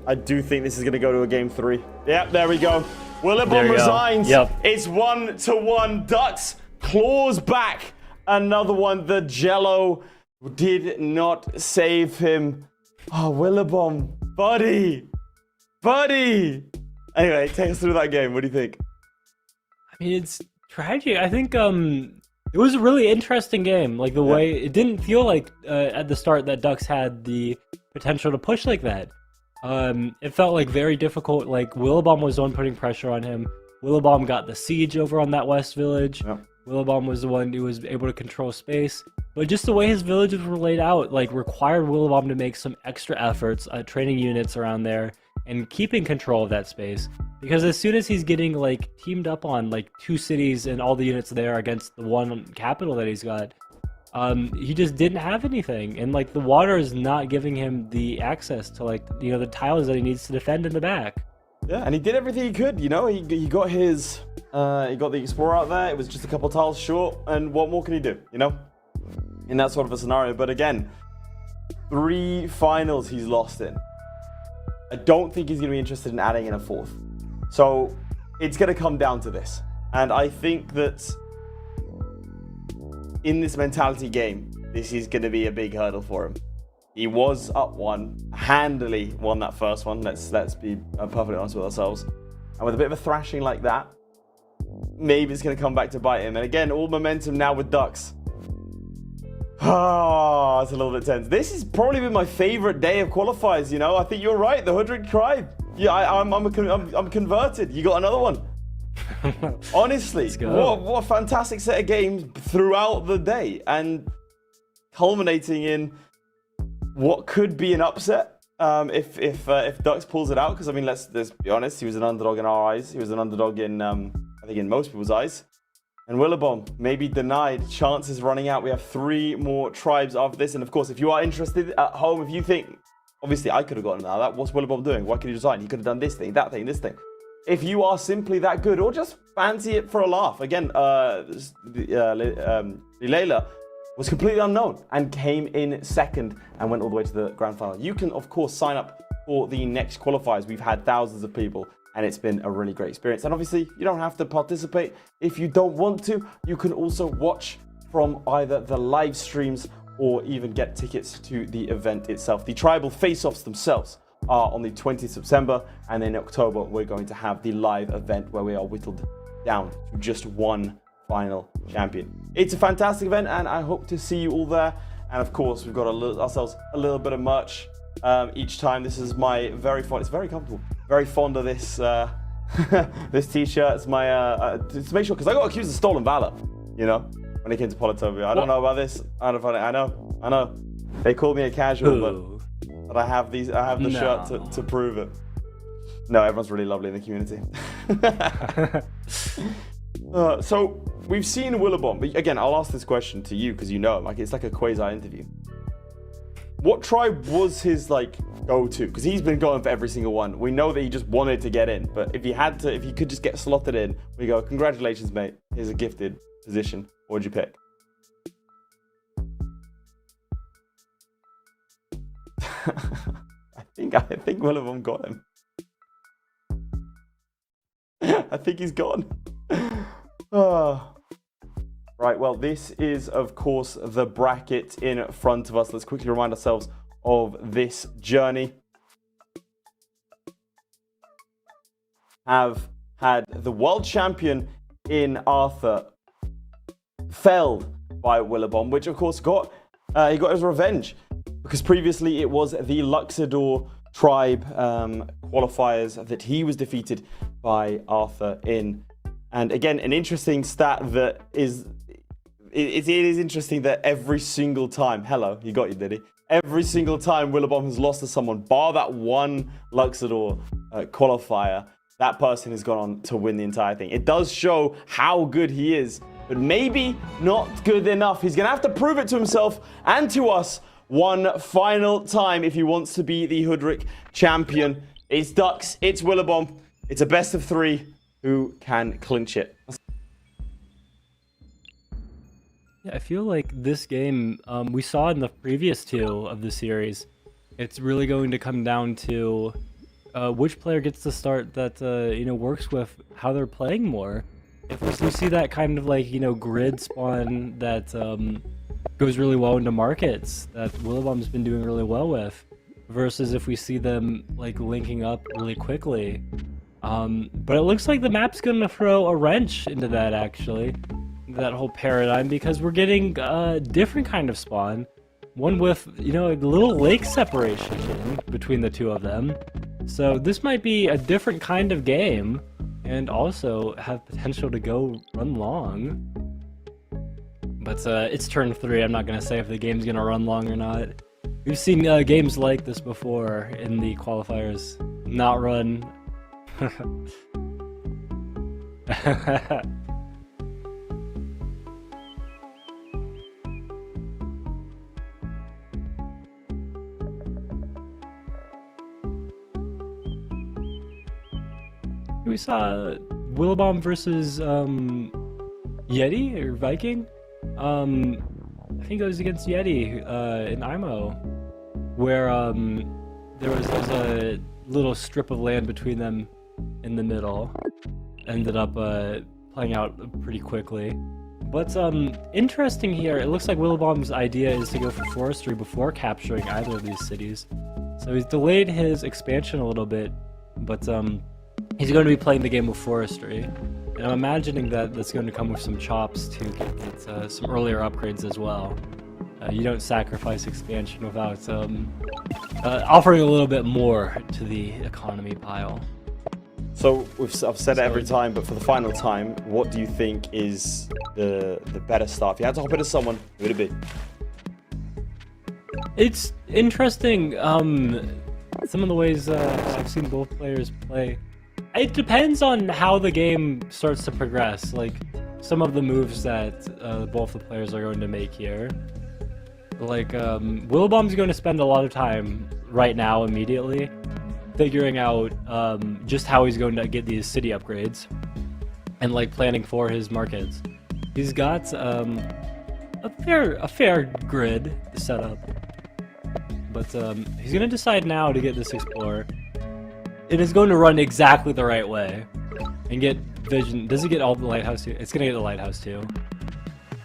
I do think this is going to go to a game 3. Yep, there we go. Willibomb resigns. Yep. It's 1-1. Ducks claws back. Another one. The Jello did not save him. Oh, Willibomb. Buddy. Anyway, take us through that game. What do you think? I mean, it's tragic. I think it was a really interesting game. Like the way it didn't feel like at the start that Ducks had the potential to push like that. It felt like very difficult. Like Willibomb was the one putting pressure on him. Willibomb got the siege over on that west village. Yep. Willibomb was the one who was able to control space. But just the way his villages were laid out, like required Willibomb to make some extra efforts, training units around there and keeping control of that space. Because as soon as he's getting like teamed up on like 2 cities and all the units there against the 1 capital that he's got, he just didn't have anything, and like the water is not giving him the access to like the tiles that he needs to defend in the back. Yeah, and he did everything he could. He got his he got the explorer out there. It was just a couple tiles short, and what more can he do? In that sort of a scenario. But again, 3 finals he's lost in. I don't think he's going to be interested in adding in a 4th. So it's going to come down to this. And I think that in this mentality game, this is going to be a big hurdle for him. He was up 1, handily won that first one. Let's be perfectly honest with ourselves. And with a bit of a thrashing like that, maybe it's going to come back to bite him. And again, all momentum now with Ducks. Ah, it's a little bit tense. This has probably been my favorite day of qualifiers. I think you're right. The HOODRICK tribe. Yeah, I'm converted. You got another one. Honestly, what a fantastic set of games throughout the day, and culminating in what could be an upset. if Dux pulls it out, because I mean, let's be honest, he was an underdog in our eyes. He was an underdog in I think in most people's eyes. And Willibomb maybe denied. Chances running out. We have 3 more tribes after this. And of course, if you are interested at home, if you think, obviously I could have gotten that. What's Willibomb doing? Why could he resign? He could have done this thing, that thing, this thing. If you are simply that good, or just fancy it for a laugh, again, li.lela was completely unknown and came in second and went all the way to the grand final. You can, of course, sign up for the next qualifiers. We've had thousands of people, and it's been a really great experience. And obviously, you don't have to participate if you don't want to. You can also watch from either the live streams or even get tickets to the event itself. The tribal face-offs themselves are on the 20th of September, and then in October, we're going to have the live event where we are whittled down to just one final champion. It's a fantastic event, and I hope to see you all there. And of course, we've got ourselves a little bit of merch each time. This is my very fond, it's very comfortable, very fond of this this t-shirt. It's my to make sure, because I got accused of stolen valor, you know, when it came to Polytopia. I don't know about this. I know they called me a casual, but I have these, I have the shirt to prove it. No, everyone's really lovely in the community. So we've seen Willibomb, but again, I'll ask this question to you because you know him. Like, it's like a quasi interview. What tribe was his like go-to? Because he's been going for every single one. We know that he just wanted to get in, but if he had to, if he could just get slotted in, we go, congratulations, mate. Here's a gifted position. What would you pick? I think Willibomb got him. I think he's gone. Right, well, this is, of course, the bracket in front of us. Let's quickly remind ourselves of this journey. Have had the world champion in Arthur felled by Willibomb, which, of course, he got his revenge. Because previously it was the Luxador tribe qualifiers that he was defeated by Arthur in. And again, an interesting stat that is, it is interesting that every single time, hello, he got you, did he? Every single time Willibomb has lost to someone, bar that one Luxador qualifier, that person has gone on to win the entire thing. It does show how good he is, but maybe not good enough. He's going to have to prove it to himself and to us one final time if he wants to be the HOODRICK champion. It's Dux, it's Willibomb, it's a best of 3. Who can clinch it? Yeah, I feel like this game, we saw in the previous 2 of the series, it's really going to come down to which player gets the start that works with how they're playing more. If we see that kind of like grid spawn that goes really well into markets that Willibomb's been doing really well with, versus if we see them like linking up really quickly. But it looks like the map's gonna throw a wrench into that, actually, that whole paradigm, because we're getting a different kind of spawn, one with a little lake separation between the 2 of them. So this might be a different kind of game, and also have potential to go run long. But it's turn 3. I'm not gonna say if the game's gonna run long or not. We've seen games like this before in the qualifiers not run. We saw Willibomb versus Yeti or Viking. I think it was against Yeti in IMO, where there was a little strip of land between them in the middle. Ended up playing out pretty quickly. But interesting here, it looks like Willibomb's idea is to go for forestry before capturing either of these cities. So he's delayed his expansion a little bit, but he's going to be playing the game with forestry. And I'm imagining that that's going to come with some chops to get some earlier upgrades as well. You don't sacrifice expansion without offering a little bit more to the economy pile. So I've said it every time, but for the final time, what do you think is the better start? If you had to hop into someone, who would it be? It's interesting. some of the ways I've seen both players play. It depends on how the game starts to progress. Like some of the moves that both the players are going to make here. Like Willibomb's going to spend a lot of time right now, immediately, figuring out just how he's going to get these city upgrades, and like planning for his markets. He's got a fair grid to set up, but he's going to decide now to get this explorer. It is going to run exactly the right way and get vision. Does it get all the lighthouse too? It's going to get the lighthouse too.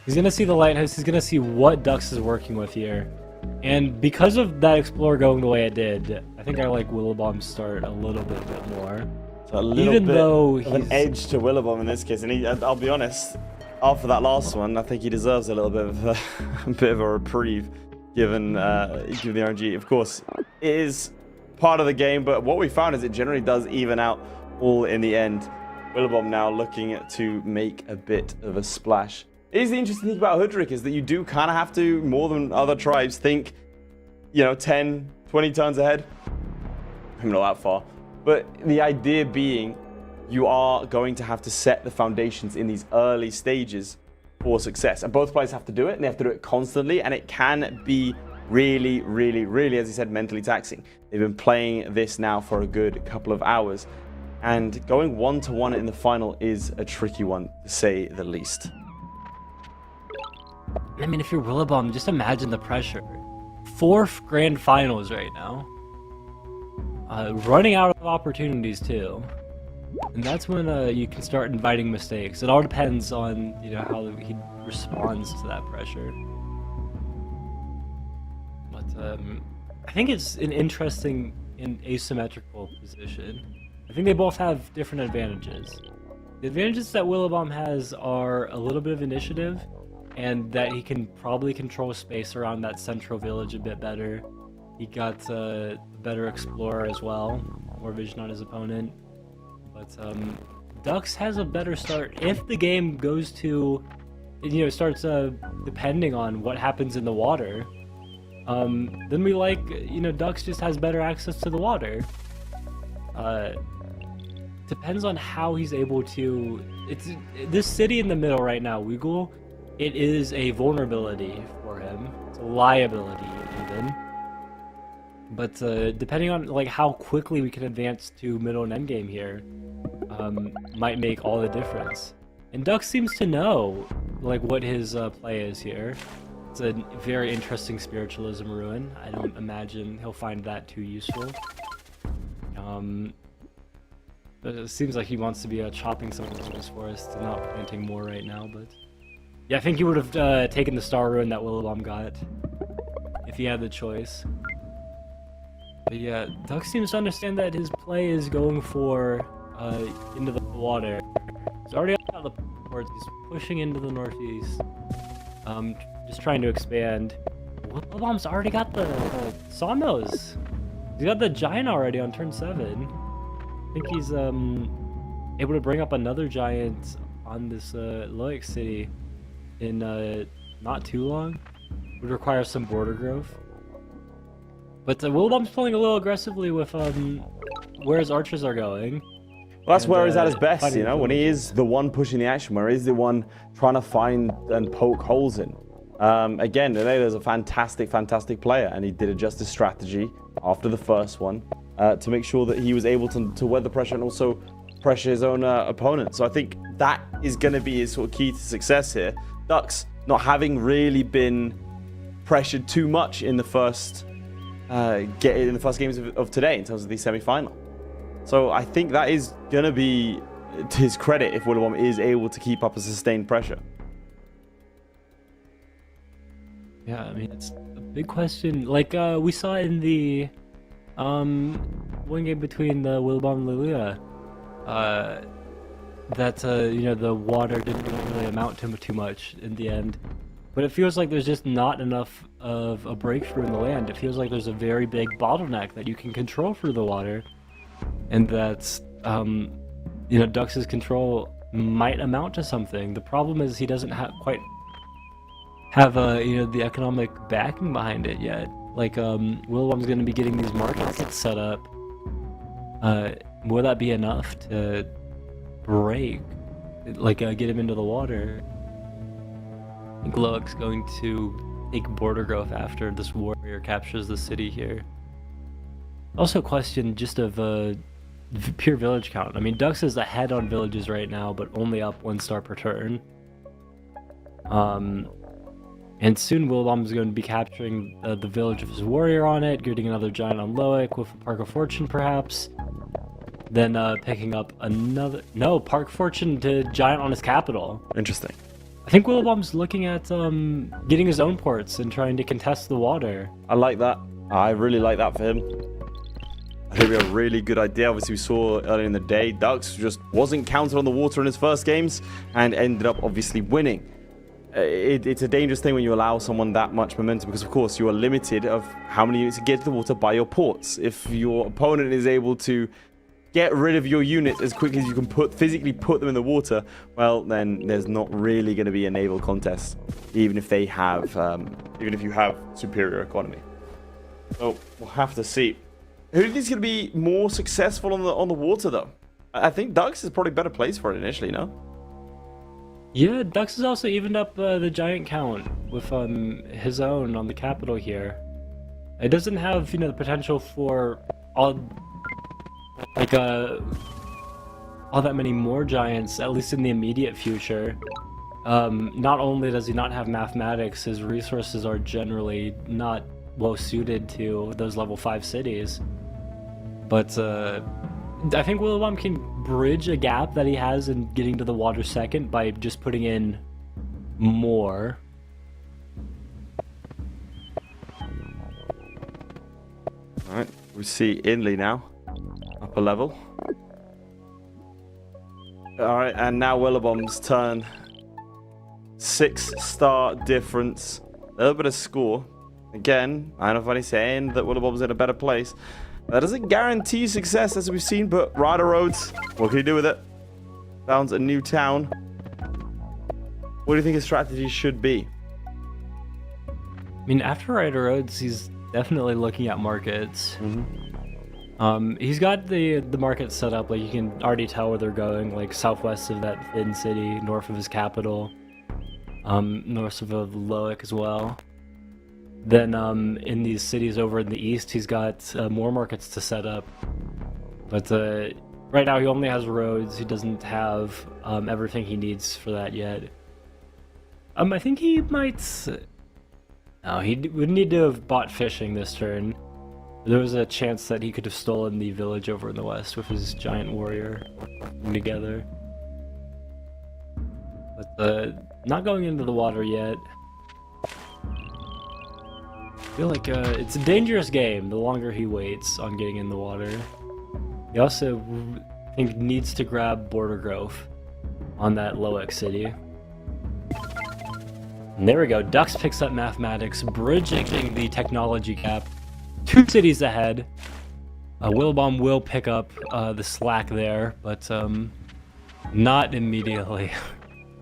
He's going to see the lighthouse. He's going to see what Dux is working with here. And because of that explorer going the way it did, I think I like Willibomb's start a little bit more. So a little Even bit though of an edge to Willibomb in this case. And I'll be honest, after that last one, I think he deserves a little bit of a reprieve, given the RNG. Of course, it is part of the game, but what we found is it generally does even out all in the end. Willibomb now looking to make a bit of a splash. It is the interesting thing about HOODRICK is that you do kind of have to, more than other tribes, think, 10, 20 turns ahead. I'm not that far. But the idea being, you are going to have to set the foundations in these early stages for success. And both players have to do it, and they have to do it constantly, and it can be really, really, really, as he said, mentally taxing. They've been playing this now for a good couple of hours, and going 1-1 in the final is a tricky one, to say the least. I mean, if you're Willibomb, just imagine the pressure. 4th grand finals right now. Running out of opportunities too. And that's when you can start inviting mistakes. It all depends on, how he responds to that pressure. But I think it's an interesting and asymmetrical position. I think they both have different advantages. The advantages that Willibomb has are a little bit of initiative, and that he can probably control space around that central village a bit better. He got a better explorer as well, more vision on his opponent. But Dux has a better start. If the game goes to, starts depending on what happens in the water, then we like, Dux just has better access to the water. Depends on how he's able to. It's this city in the middle right now, Weagle. It is a vulnerability for him. It's a liability, even. But depending on how quickly we can advance to middle and end game here, might make all the difference. And Dux seems to know what his play is here. It's a very interesting spiritualism ruin. I don't imagine he'll find that too useful. But it seems like he wants to be chopping some of this forest and not planting more right now, but yeah, I think he would have taken the star ruin that Willibomb got if he had the choice. But yeah, Dux seems to understand that his play is going for into the water. He's already out of the ports. He's pushing into the northeast. Just trying to expand. Willibomb's already got the sawmills. He's got the giant already on turn 7. I think he's able to bring up another giant on this Loic city in not too long. Would require some border growth. But Willibomb's playing a little aggressively with where his archers are going. Well, that's where he's at his best, when he is the one pushing the action, where he's the one trying to find and poke holes in. Again, li.lela's a fantastic player, and he did adjust his strategy after the first one to make sure that he was able to weather pressure and also pressure his own opponent. So I think that is going to be his sort of key to success here. Dux not having really been pressured too much in the first games of today in terms of the semi-final. So I think that is going to be to his credit if Willibomb is able to keep up a sustained pressure. Yeah, I mean, it's a big question. We saw in the one game between the Willibomb and li.lela, that the water didn't really amount to too much in the end. But it feels like there's just not enough of a breakthrough in the land. It feels like there's a very big bottleneck that you can control through the water, and that's Dux's control might amount to something. The problem is he doesn't quite have the economic backing behind it yet. like Willibomb's going to be getting these markets set up. Will that be enough to break, like get him into the water? I think Loic's going to take border growth after this warrior captures the city here. Also, a question just of pure village count. I mean, Dux is ahead on villages right now, but only up 1 star per turn. And soon Willibomb is going to be capturing the village of his warrior on it, getting another giant on Loic with a Park of Fortune perhaps. Then picking up another... No, Park Fortune to giant on his capital. Interesting. I think Willibomb's looking at getting his own ports and trying to contest the water. I like that. I really like that for him. I think we have a really good idea. Obviously, we saw earlier in the day, Dux just wasn't counted on the water in his first games and ended up obviously winning. It's a dangerous thing when you allow someone that much momentum because, of course, you are limited of how many units you get to the water by your ports. If your opponent is able to get rid of your units as quickly as you can physically put them in the water, well, then there's not really going to be a naval contest, even if they have, even if you have superior economy. So we'll have to see. Who do you think is going to be more successful on the water, though? I think Dux is probably better placed for it initially, no? Yeah, Dux has also evened up the giant count with his own on the capital here. It doesn't have, the potential for all that many more giants, at least in the immediate future. Not only does he not have mathematics, his resources are generally not well suited to those level 5 cities. But I think Willibomb can bridge a gap that he has in getting to the water second by just putting in more. Alright, we see Inley now. Upper level. Alright, and now Willibomb's turn. 6-star difference. A little bit of score. Again, I don't know if I'm saying that Willibomb's in a better place. That doesn't guarantee success, as we've seen, but Rider Roads, what can you do with it? Found a new town. What do you think his strategy should be? I mean, after Rider Roads, he's definitely looking at markets. He's got the markets set up, like you can already tell where they're going, like southwest of that thin city, north of his capital, north of Loic as well. Then in these cities over in the east, he's got more markets to set up. But right now he only has roads. He doesn't have everything he needs for that yet. I think he might... No, he would need to have bought fishing this turn. There was a chance that he could have stolen the village over in the west with his giant warrior together. But not going into the water yet. I feel like it's a dangerous game the longer he waits on getting in the water. He also, I think, needs to grab border growth on that Loic city. And there we go. Dux picks up mathematics, bridging the technology gap. 2 cities ahead. Willibomb will pick up the slack there, but not immediately.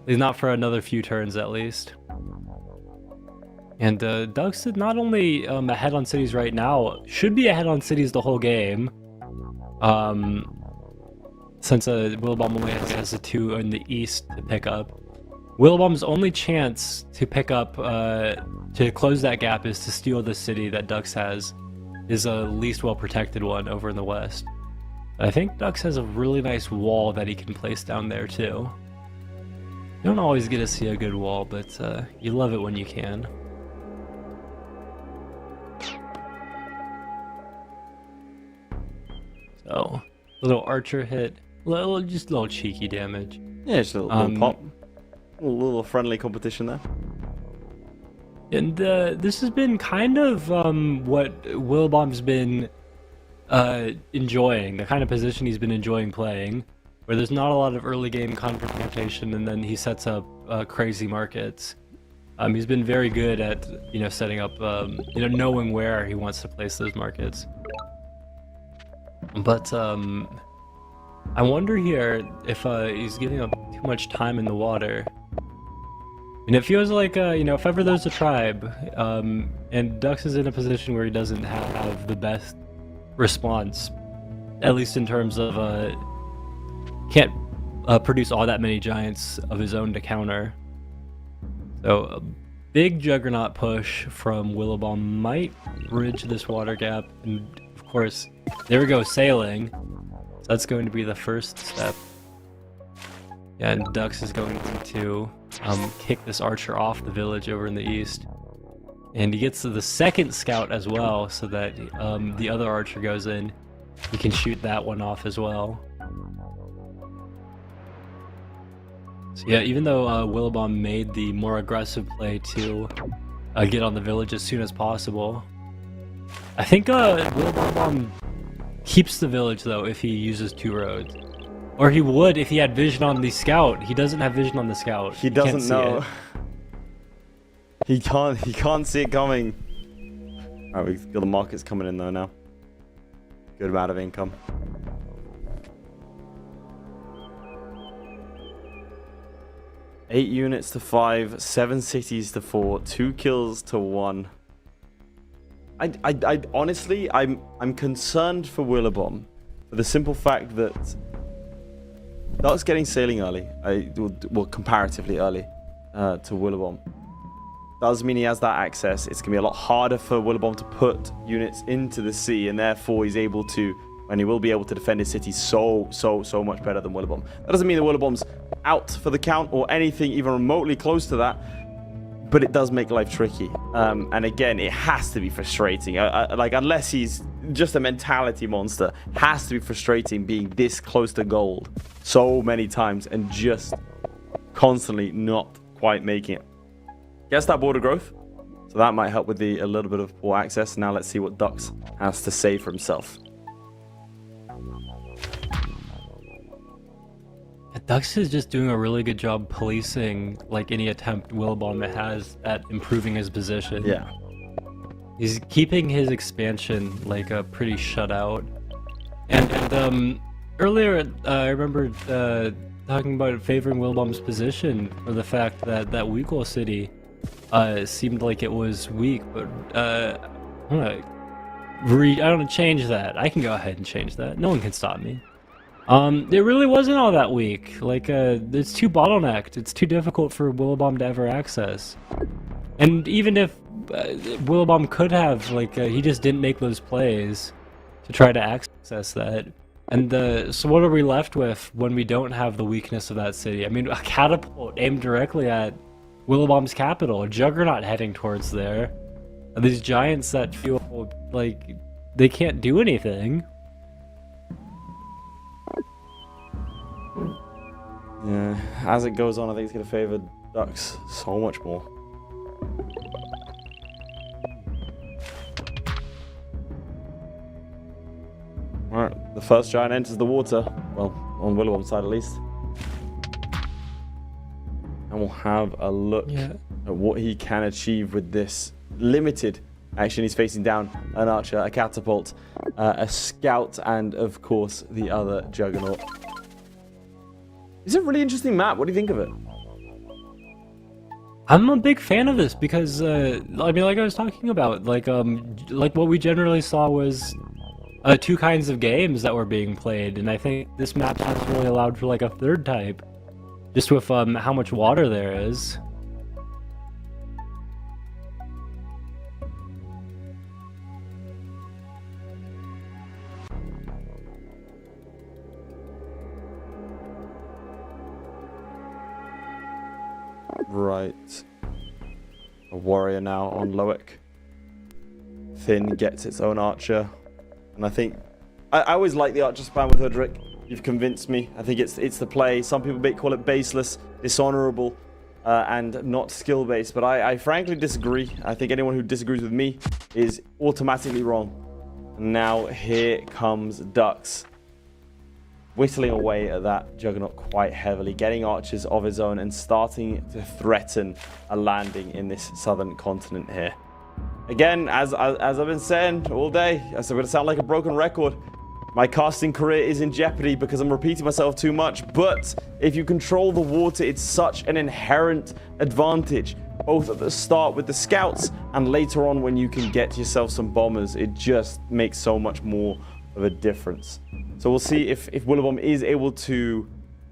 He's not for another few turns at least. And Dux is not only ahead on cities right now, should be ahead on cities the whole game. Since Willibomb only has the 2 in the east to pick up. Willibomb's only chance to pick up, to close that gap is to steal the city that Dux has. Is a least well protected one over in the west. I think Dux has a really nice wall that he can place down there too. You don't always get to see a good wall, but you love it when you can. So, little archer hit, just a little cheeky damage. Yeah, just a little pop. A little friendly competition there. And this has been kind of what Willibomb's been enjoying, the kind of position he's been enjoying playing, where there's not a lot of early game confrontation, and then he sets up crazy markets. He's been very good at setting up, knowing where he wants to place those markets. But I wonder here if he's giving up too much time in the water. And it feels like, you know, if ever there's a tribe, and Dux is in a position where he doesn't have the best response, at least in terms of, can't produce all that many giants of his own to counter. So a big juggernaut push from Willibomb might bridge this water gap, and of course, there we go, sailing. So that's going to be the first step. Yeah, and Dux is going to kick this archer off the village over in the east. And he gets to the second scout as well, so that the other archer goes in. He can shoot that one off as well. So yeah, even though Willibomb made the more aggressive play to get on the village as soon as possible, I think Willibomb keeps the village though if he uses 2 roads. Or he would if he had vision on the scout. He doesn't have vision on the scout. He doesn't know. He can't see it coming. Alright, we've got the markets coming in though now. Good amount of income. Eight units to 5, 7 cities to 4, 2 kills to 1. I honestly, I'm concerned for Willibomb for the simple fact that Dux getting sailing early, well, comparatively early to Willibomb, does mean he has that access. It's gonna be a lot harder for Willibomb to put units into the sea, and therefore he's able to, and he will be able to defend his city so much better than Willibomb. That doesn't mean that Willibomb's out for the count or anything even remotely close to that, but it does make life tricky. And again, it has to be frustrating. Like, unless he's just a mentality monster, has to be frustrating being this close to gold so many times and just constantly not quite making it. Gets that border growth, so that might help with a little bit of poor access. Now let's see what Dux has to say for himself. Dux is just doing a really good job policing like any attempt Willibomb has at improving his position. Yeah. He's keeping his expansion like pretty shut out. And earlier I remember talking about favoring Willibomb's position for the fact that that Weakwall city seemed like it was weak, but I'm gonna change that. I can go ahead and change that. No one can stop me. It really wasn't all that weak. Like, it's too bottlenecked. It's too difficult for Willibomb to ever access. And even if Willibomb could have, like, he just didn't make those plays to try to access that. And so what are we left with when we don't have the weakness of that city? I mean, a catapult aimed directly at Willibomb's capital, a juggernaut heading towards there. And these giants that feel like they can't do anything. Yeah, as it goes on, I think it's going to favor Dux so much more. Alright, the first giant enters the water. Well, on Willibomb's side at least. And we'll have a look at what he can achieve with this limited action. He's facing down an archer, a catapult, a scout, and of course the other juggernaut. It's a really interesting map. What do you think of it? I'm a big fan of this because, I mean, like I was talking about, like what we generally saw was 2 kinds of games that were being played, and I think this map has really allowed for like a 3rd type, just with how much water there is. Right. A warrior now on Loic. Finn gets its own archer. And I think... I always like the archer spam with HOODRICK. You've convinced me. I think it's the play. Some people may call it baseless, dishonorable, and not skill-based. But I frankly disagree. I think anyone who disagrees with me is automatically wrong. And now here comes Dux, whittling away at that juggernaut quite heavily, getting archers of his own and starting to threaten a landing in this southern continent here. Again, as I've been saying all day, I'm going to sound like a broken record. My casting career is in jeopardy because I'm repeating myself too much, but if you control the water, it's such an inherent advantage, both at the start with the scouts and later on when you can get yourself some bombers. It just makes so much more of a difference. So we'll see if Willibomb is able to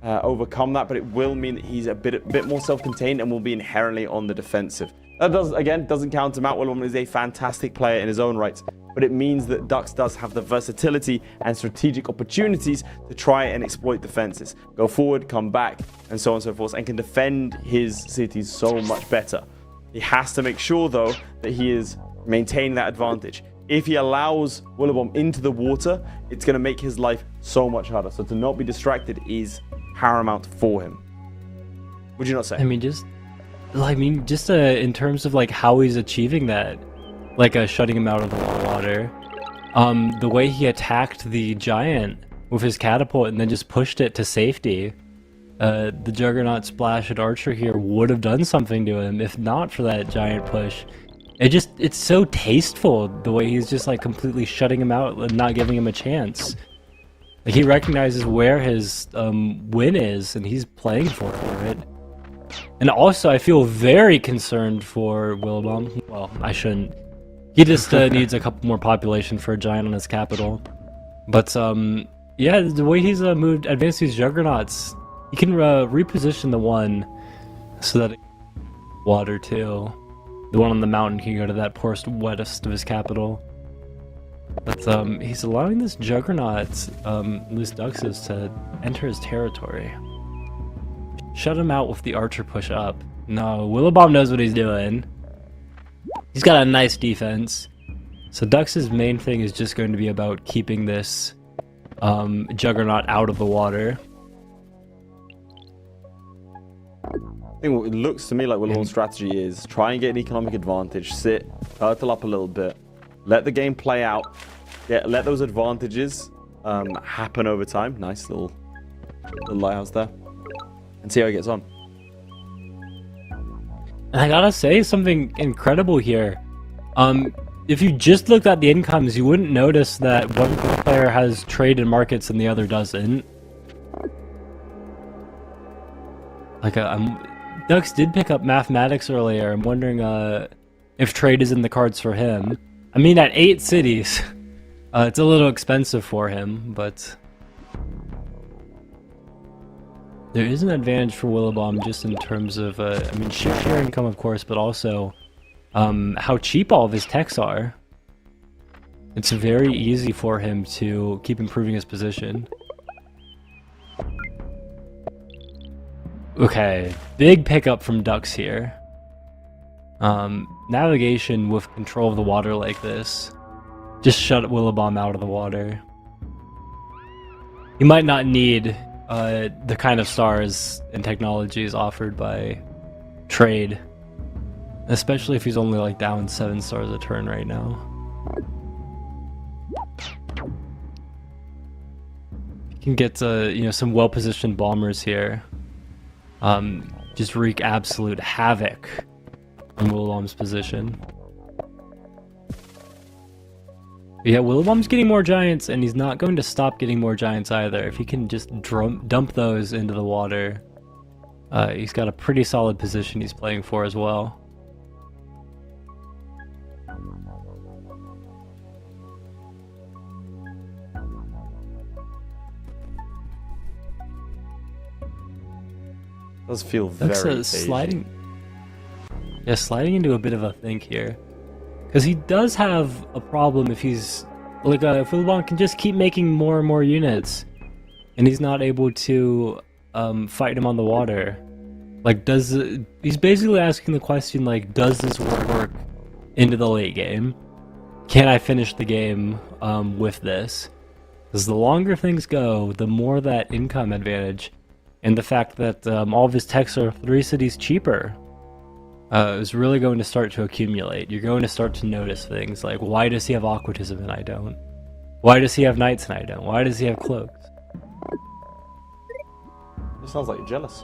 overcome that, but it will mean that he's a bit more self-contained and will be inherently on the defensive. That doesn't count him out. Willibomb is a fantastic player in his own right, but it means that Dux does have the versatility and strategic opportunities to try and exploit defenses, go forward, come back, and so on and so forth, and can defend his cities so much better. He has to make sure, though, that he is maintaining that advantage. If he allows Willibomb into the water, it's going to make his life so much harder. So to not be distracted is paramount for him. Would you not say? I mean, just in terms of like how he's achieving that, like shutting him out of the water, the way he attacked the giant with his catapult and then just pushed it to safety, the Juggernaut splash at Archer here would have done something to him if not for that giant push. It's so tasteful the way he's just like completely shutting him out and not giving him a chance. Like he recognizes where his win is and he's playing for it. And also I feel very concerned for Willibomb. Well, I shouldn't. He just needs a couple more population for a giant on his capital. But yeah, the way he's advanced these Juggernauts, he can reposition the one so that it water too. The one on the mountain can go to that poorest, wettest of his capital. But he's allowing this Juggernaut, these Duxes, to enter his territory. Shut him out with the Archer push up. No, Willibomb knows what he's doing. He's got a nice defense. So Dux's main thing is just going to be about keeping this Juggernaut out of the water. I think what it looks to me like Willibomb's strategy is try and get an economic advantage, sit, turtle up a little bit, let the game play out, let those advantages happen over time. Nice little lighthouse there. And see how he gets on. And I gotta say something incredible here. If you just looked at the incomes, you wouldn't notice that one player has trade and markets and the other doesn't. Like, Dux did pick up mathematics earlier. I'm wondering if trade is in the cards for him. I mean, at 8 cities, it's a little expensive for him, but there is an advantage for Willibomb just in terms of, I mean, sheer income, of course, but also how cheap all of his techs are. It's very easy for him to keep improving his position. Okay, big pickup from Dux here. Navigation with control of the water like this. Just shut Willibomb out of the water. You might not need the kind of stars and technologies offered by trade. Especially if he's only like down 7 stars a turn right now. You can get you know, some well-positioned bombers here. Just wreak absolute havoc on Willibomb's position. But yeah, Willibomb's getting more giants, and he's not going to stop getting more giants either. If he can just dump those into the water, he's got a pretty solid position he's playing for as well. Does feel very sliding into a bit of a think here, because he does have a problem if he's like if Willibomb can just keep making more and more units, and he's not able to fight him on the water. Like, he's basically asking the question like, does this work into the late game? Can I finish the game with this? Because the longer things go, the more that income advantage. And the fact that all of his techs are 3 cities cheaper is really going to start to accumulate. You're going to start to notice things like, why does he have aquatism and I don't? Why does he have knights and I don't? Why does he have cloaks? It sounds like you're jealous.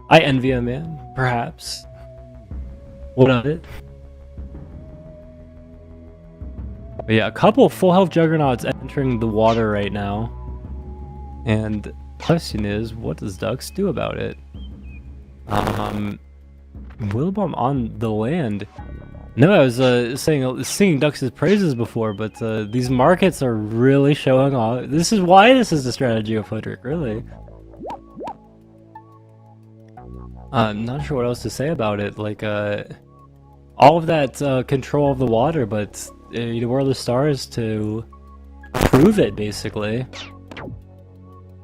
I envy a man, perhaps. What of it? But yeah, a couple full health juggernauts entering the water right now. And the question is, what does Dux do about it? Willibomb on the land. No, I was singing Dux's praises before, but these markets are really showing off. This is why this is the strategy of HOODRICK, really. I'm not sure what else to say about it. Like, all of that control of the water, but where are the stars to prove it, basically.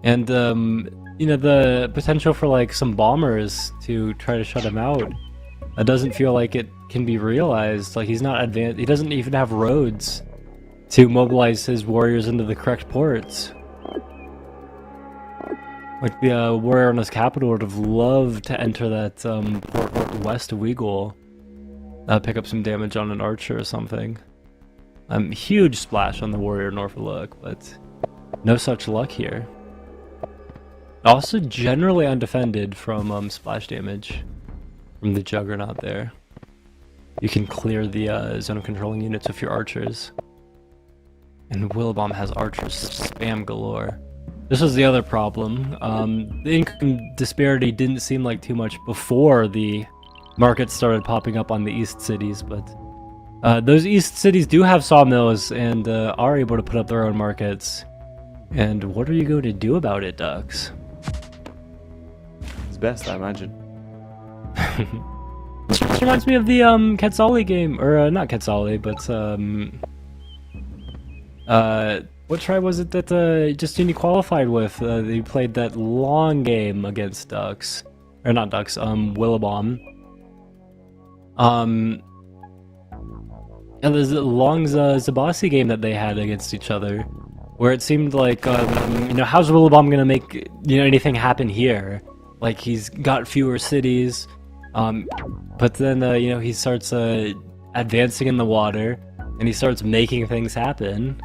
And, the potential for, like, some bombers to try to shut him out. It doesn't feel like it can be realized. Like, he's not advanced. He doesn't even have roads to mobilize his warriors into the correct ports. Like, the warrior on his capital would have loved to enter that port west of Weagle. Pick up some damage on an archer or something. Huge splash on the warrior Norfolk, but no such luck here. Also generally undefended from splash damage from the Juggernaut there. You can clear the zone of controlling units with your archers. And Willibomb has archers spam galore. This was the other problem. The income disparity didn't seem like too much before the markets started popping up on the east cities, but those east cities do have sawmills and are able to put up their own markets. And what are you going to do about it, Dux? It's best, I imagine. This reminds me of the Quetzali game, or not Quetzali, but what tribe was it that Justini qualified with? They played that long game against Dux, or not Dux, Willibomb. And there's a long Zabasi game that they had against each other, where it seemed like, how's Willibomb gonna make anything happen here? Like, he's got fewer cities, but then he starts advancing in the water, and he starts making things happen.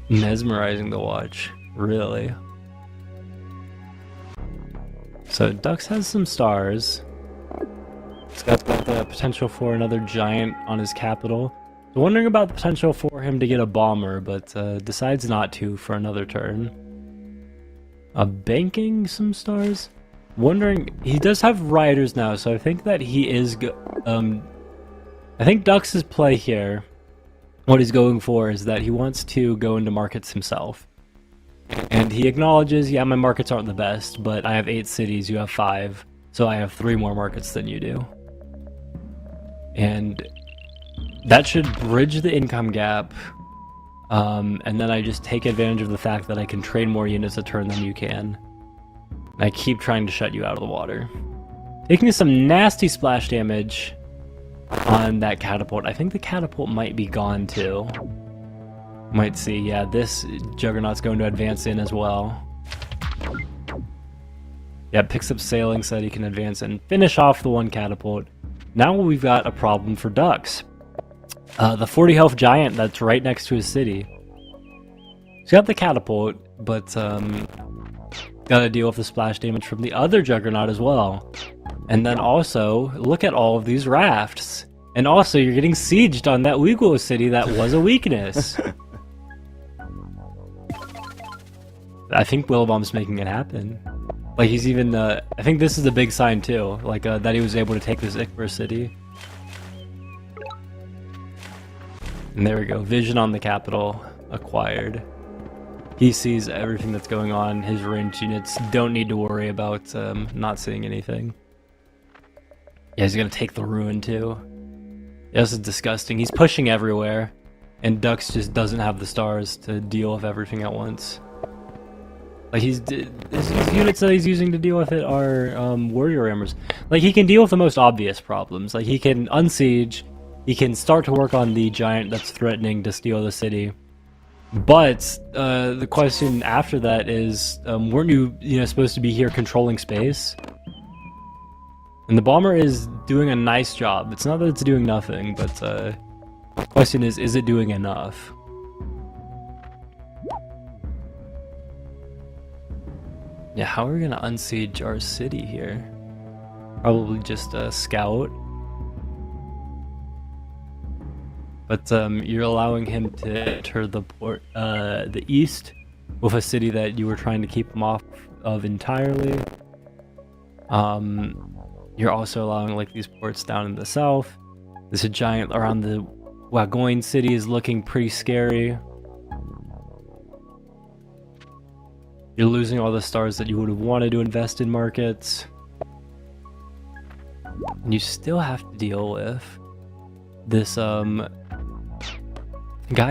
Mesmerizing to watch, really. So Dux has some stars. He's got the potential for another giant on his capital. So wondering about the potential for him to get a bomber, but decides not to for another turn. Banking some stars? Wondering, he does have riders now, so I think that he is I think Dux's play here, what he's going for is that he wants to go into markets himself. And he acknowledges, yeah, my markets aren't the best, but I have 8 cities, you have 5, so I have 3 more markets than you do. And that should bridge the income gap, and then I just take advantage of the fact that I can train more units a turn than you can. And I keep trying to shut you out of the water. Taking some nasty splash damage on that catapult. I think the catapult might be gone too. Might see, yeah, this Juggernaut's going to advance in as well. Yeah, picks up sailing so that he can advance and finish off the one catapult. Now we've got a problem for Dux. The 40 health giant that's right next to his city. He's got the catapult, but gotta deal with the splash damage from the other Juggernaut as well. And then also, look at all of these rafts. And also, you're getting sieged on that Uyghur city that was a weakness. I think Willibomb's making it happen. Like, he's even, I think this is a big sign too, like, that he was able to take this Ikber city. And there we go, vision on the capital acquired. He sees everything that's going on, his ranged units don't need to worry about not seeing anything. Yeah, he's gonna take the ruin too. Yeah, this is disgusting, he's pushing everywhere, and Dux just doesn't have the stars to deal with everything at once. Like, his units that he's using to deal with it are warrior rammers. Like, he can deal with the most obvious problems. Like, he can unsiege, he can start to work on the giant that's threatening to steal the city. But the question after that is, weren't you supposed to be here controlling space? And the bomber is doing a nice job. It's not that it's doing nothing, but the question is it doing enough? Yeah, how are we gonna unsiege our city here? Probably just a scout. but you're allowing him to enter the port, the east, with a city that you were trying to keep him off of entirely. You're also allowing like these ports down in the south. There's a giant around the Wagoin city is looking pretty scary. You're losing all the stars that you would have wanted to invest in markets. And you still have to deal with this guy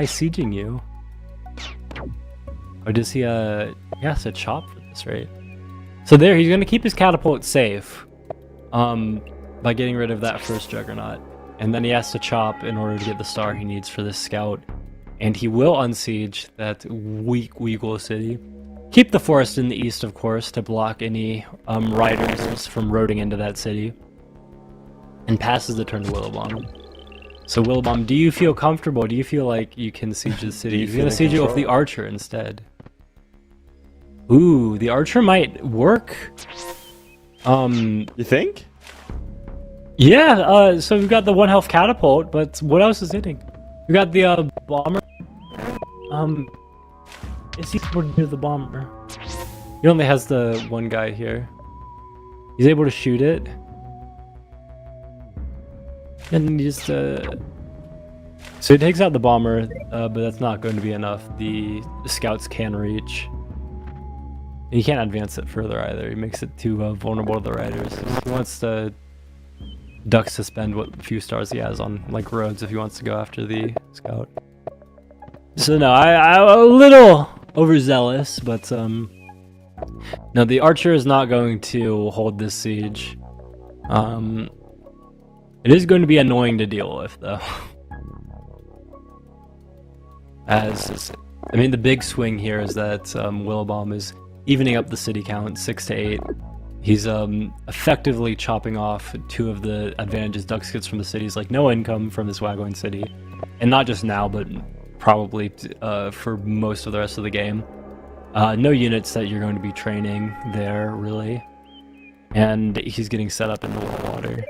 sieging you. Or does he he has to chop for this, right? So there, he's gonna keep his catapult safe by getting rid of that first juggernaut. And then he has to chop in order to get the star he needs for this scout. And he will unsiege that weak Weagle city. Keep the forest in the east, of course, to block any riders from roading into that city. And passes the turn to Willibomb. So Willibomb, do you feel comfortable? Do you feel like you can siege the city? He's gonna siege it with the archer instead. Ooh, the archer might work. You think? Yeah, so we've got the 1 health catapult, but what else is hitting? We got the bomber. Is he able to do the bomber? He only has the one guy here. He's able to shoot it. And he just so he takes out the bomber, but that's not going to be enough. The scouts can reach. And he can't advance it further either. He makes it too vulnerable to the riders. He wants to duck suspend what few stars he has on like roads if he wants to go after the scout. So no, I'm a little overzealous, but no, the archer is not going to hold this siege. It is going to be annoying to deal with, though. I mean, the big swing here is that Willibomb is evening up the city count 6 to 8. He's effectively chopping off 2 of the advantages Dux gets from the cities, like no income from this Wagoin city, and not just now, but probably for most of the rest of the game. No units that you're going to be training there, really, and he's getting set up in the water.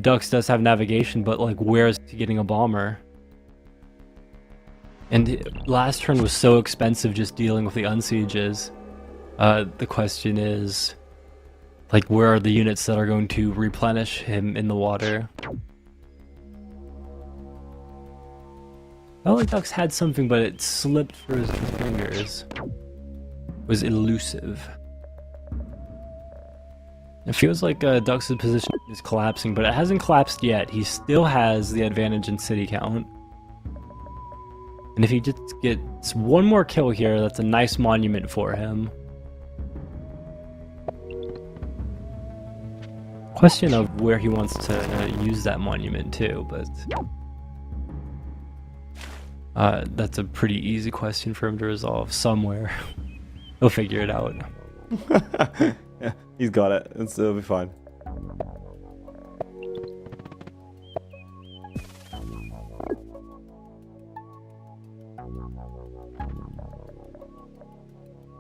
Dux does have navigation, but like, where is he getting a bomber? And last turn was so expensive just dealing with the unsieges. The question is, like, where are the units that are going to replenish him in the water? I felt like Dux had something, but it slipped through his fingers. It was elusive. It feels like Dux's position is collapsing, but it hasn't collapsed yet. He still has the advantage in city count. And if he just gets one more kill here, that's a nice monument for him. Question of where he wants to use that monument too, but that's a pretty easy question for him to resolve somewhere. He'll figure it out. Yeah, he's got it. It'll be fine.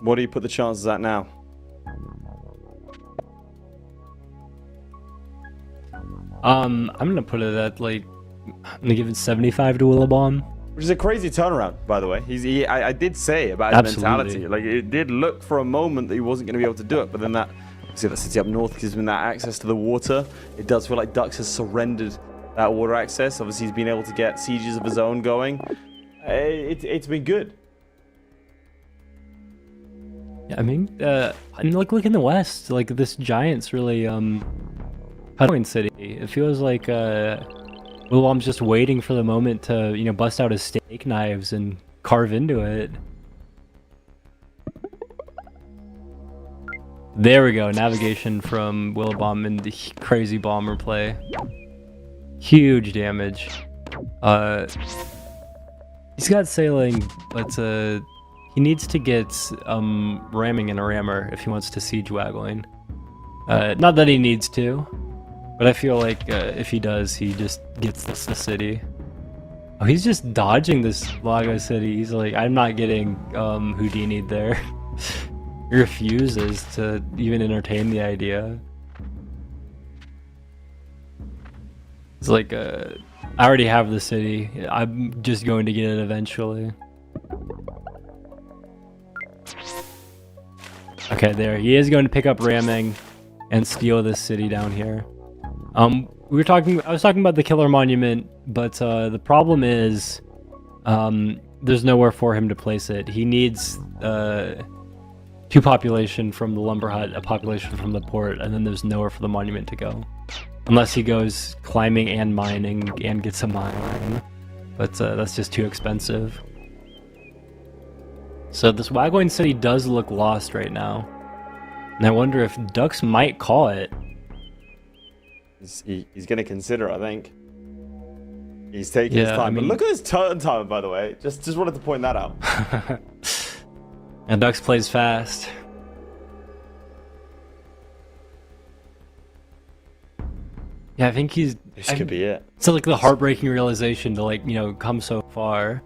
What do you put the chances at now? I'm gonna put it at like, I'm gonna give it 75 to Willibomb. Which is a crazy turnaround, by the way. I did say about his mentality. Like, it did look for a moment that he wasn't going to be able to do it, but then that, see that city up north gives him that access to the water. It does feel like Dux has surrendered that water access. Obviously, he's been able to get sieges of his own going. It's been good. Yeah, I mean, like, look in the west. Like, this giant's really Wagoin city. It feels like Willibomb's just waiting for the moment to, you know, bust out his steak knives and carve into it. There we go, navigation from Willibomb and the crazy bomber play. Huge damage. He's got sailing, but he needs to get ramming and a rammer if he wants to siege Wagoin. Not that he needs to. But I feel like if he does, he just gets the city. Oh, he's just dodging this Lago city. He's like, I'm not getting Houdini there. He refuses to even entertain the idea. It's like, I already have the city. I'm just going to get it eventually. Okay, there. He is going to pick up ramming and steal this city down here. I was talking about the killer monument, but the problem is there's nowhere for him to place it. He needs 2 population from the lumber hut, a population from the port, and then there's nowhere for the monument to go. Unless he goes climbing and mining and gets a mine. But that's just too expensive. So this Wagoin city does look lost right now. And I wonder if Dux might call it. He's going to consider, I think. He's taking his time. I mean, but look at his turn time, by the way. Just wanted to point that out. And Dux plays fast. Yeah, I think he's... This could be it. It's like the heartbreaking realization to, like, you know, come so far.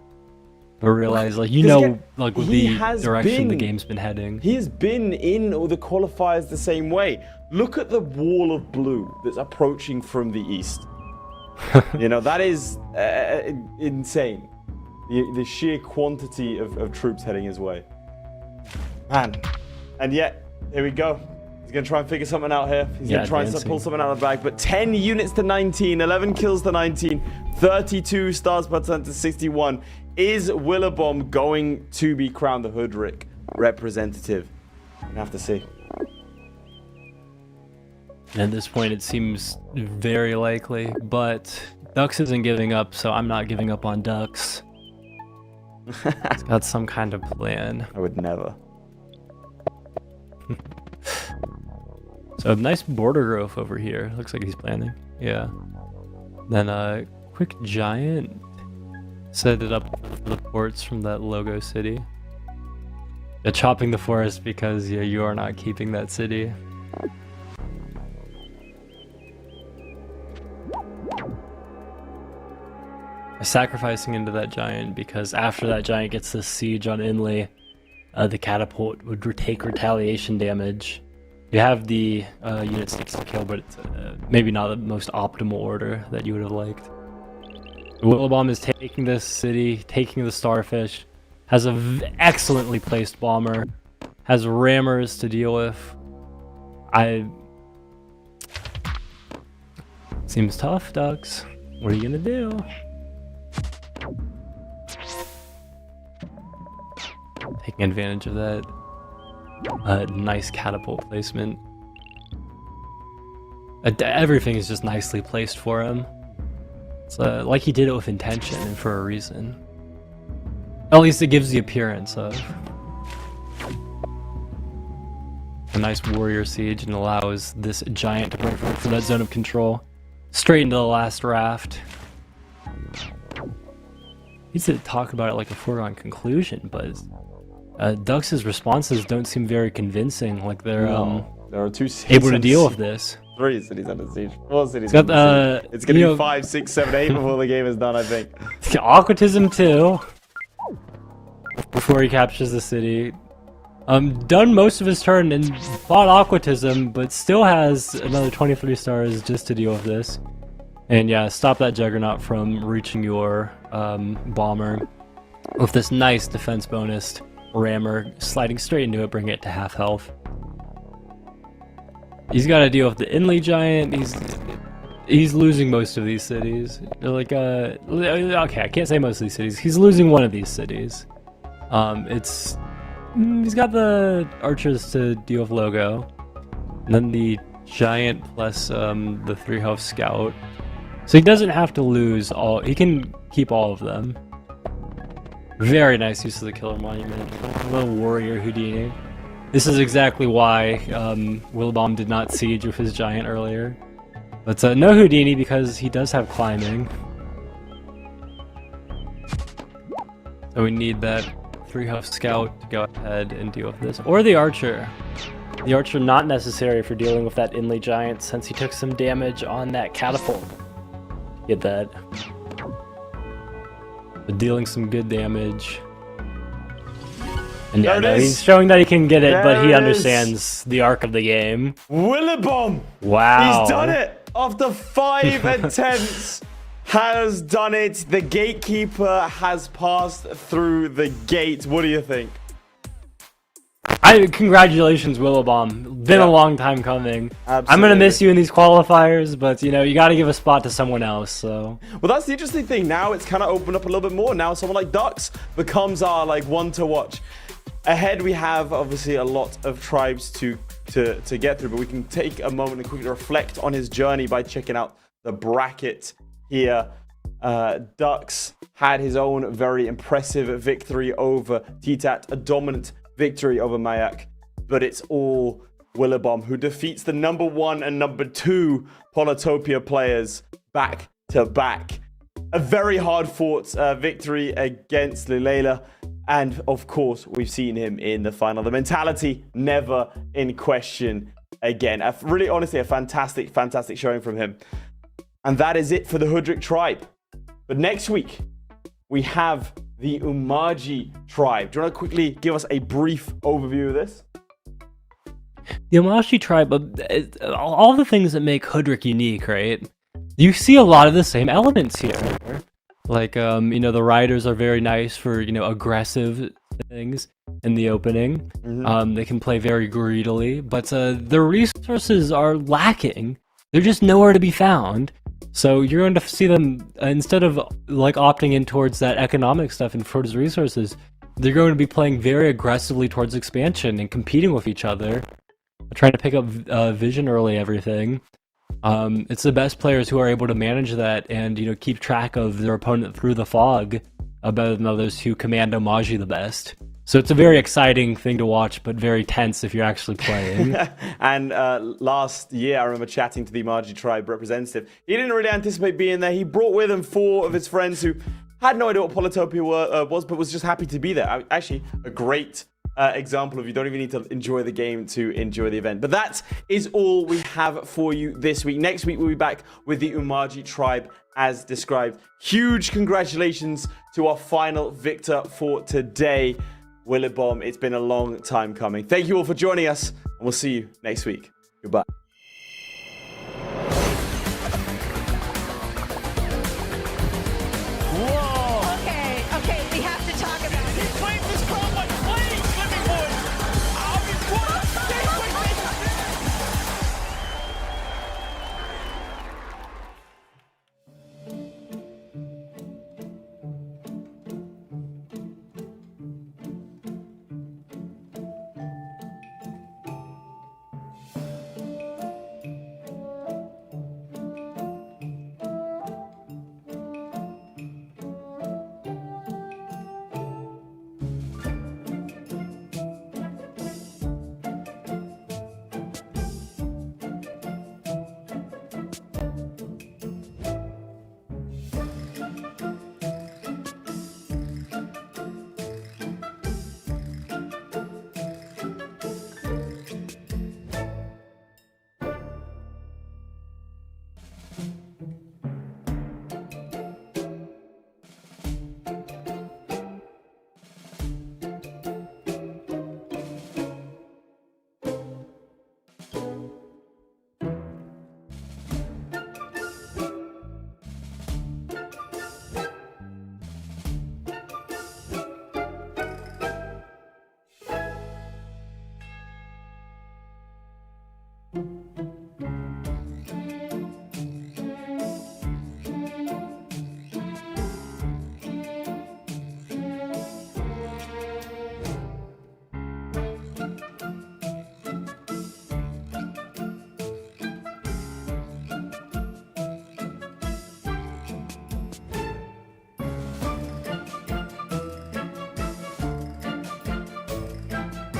But realize, like, you know, like, with the direction the game's been heading. He has been in all the qualifiers the same way. Look at the wall of blue that's approaching from the east. You know, that is insane. The sheer quantity of troops heading his way. Man. And yet, here we go. He's going to try and figure something out here. He's going to try and pull something out of the bag. But 10 units to 19, 11 kills to 19, 32 stars per turn to 61. Is Willibomb going to be crowned the Hoodrick representative? We'll have to see. At this point, it seems very likely, but Dux isn't giving up, so I'm not giving up on Dux. He's got some kind of plan. I would never. So nice border growth over here. Looks like he's planning. Yeah. Then a quick giant. Set it up for the ports from that logo city. Yeah, chopping the forest because you are not keeping that city. Sacrificing into that giant because after that giant gets this siege on Inley, the catapult would take retaliation damage. You have the unit sticks to kill, but it's maybe not the most optimal order that you would have liked. Willibomb is taking this city, taking the starfish, has an excellently placed bomber, has rammers to deal with. Seems tough, Dux. What are you gonna do? Taking advantage of that nice catapult placement. Everything is just nicely placed for him. It's like he did it with intention and for a reason. At least it gives the appearance of a nice warrior siege and allows this giant to break for that zone of control. Straight into the last raft. He needs to talk about it like a foregone conclusion, but Dux's responses don't seem very convincing. Like they're there are 2 able to deal with this. 3 cities under siege. 4 cities under siege. It's going to be 5, 6, 7, 8 before the game is done, I think. Aquatism too. Before he captures the city. Done most of his turn and fought Aquatism, but still has another 23 stars just to deal with this. And yeah, stop that Juggernaut from reaching your bomber with this nice defense bonus rammer sliding straight into it, bring it to half health. He's got to deal with the Inley Giant. He's losing most of these cities. They're like okay, I can't say most of these cities. He's losing one of these cities. He's got the archers to deal with logo, and then the giant plus the 3 health scout. So he doesn't have to lose all. He can keep all of them. Very nice use of the killer monument. Little warrior Houdini. This is exactly why Willibomb did not siege with his giant earlier. But no Houdini because he does have climbing. So we need that 3 health scout to go ahead and deal with this. Or the archer. The archer not necessary for dealing with that Inley giant since he took some damage on that catapult. Get that. But dealing some good damage. And yeah, no, he's showing that he can get it, but he understands the arc of the game. Willibomb! Wow. He's done it! After 5 attempts, has done it. The gatekeeper has passed through the gate. What do you think? Congratulations, Willibomb. Been a long time coming. Absolutely. I'm gonna miss you in these qualifiers, but you know you got to give a spot to someone else. So. Well, that's the interesting thing. Now it's kind of opened up a little bit more. Now someone like Dux becomes our like one to watch. Ahead we have obviously a lot of tribes to get through, but we can take a moment and quickly reflect on his journey by checking out the bracket here. Dux had his own very impressive victory over T-Tat, a dominant victory over Majak, but it's all Willibomb who defeats the #1 and #2 Polytopia players back to back. A very hard fought victory against li.lela, and of course we've seen him in the final. The mentality never in question again. Really honestly a fantastic showing from him. And that is it for the HOODRICK tribe. But next week we have the Umaji tribe. Do you want to quickly give us a brief overview of this? The Umaji tribe, all the things that make HOODRICK unique, right? You see a lot of the same elements here. Like, you know, the riders are very nice for, you know, aggressive things in the opening. They can play very greedily, but the resources are lacking. They're just nowhere to be found. So you're going to see them, instead of like opting in towards that economic stuff and towards resources, they're going to be playing very aggressively towards expansion and competing with each other, trying to pick up vision early, everything. It's the best players who are able to manage that and, you know, keep track of their opponent through the fog, better than others who command Umaji the best. So it's a very exciting thing to watch, but very tense if you're actually playing. And last year, I remember chatting to the Umaji tribe representative. He didn't really anticipate being there. He brought with him 4 of his friends who had no idea what Polytopia was, but was just happy to be there. Actually, a great example of you don't even need to enjoy the game to enjoy the event. But that is all we have for you this week. Next week, we'll be back with the Umaji tribe as described. Huge congratulations to our final victor for today, Willibomb. It's been a long time coming. Thank you all for joining us, and we'll see you next week. Goodbye.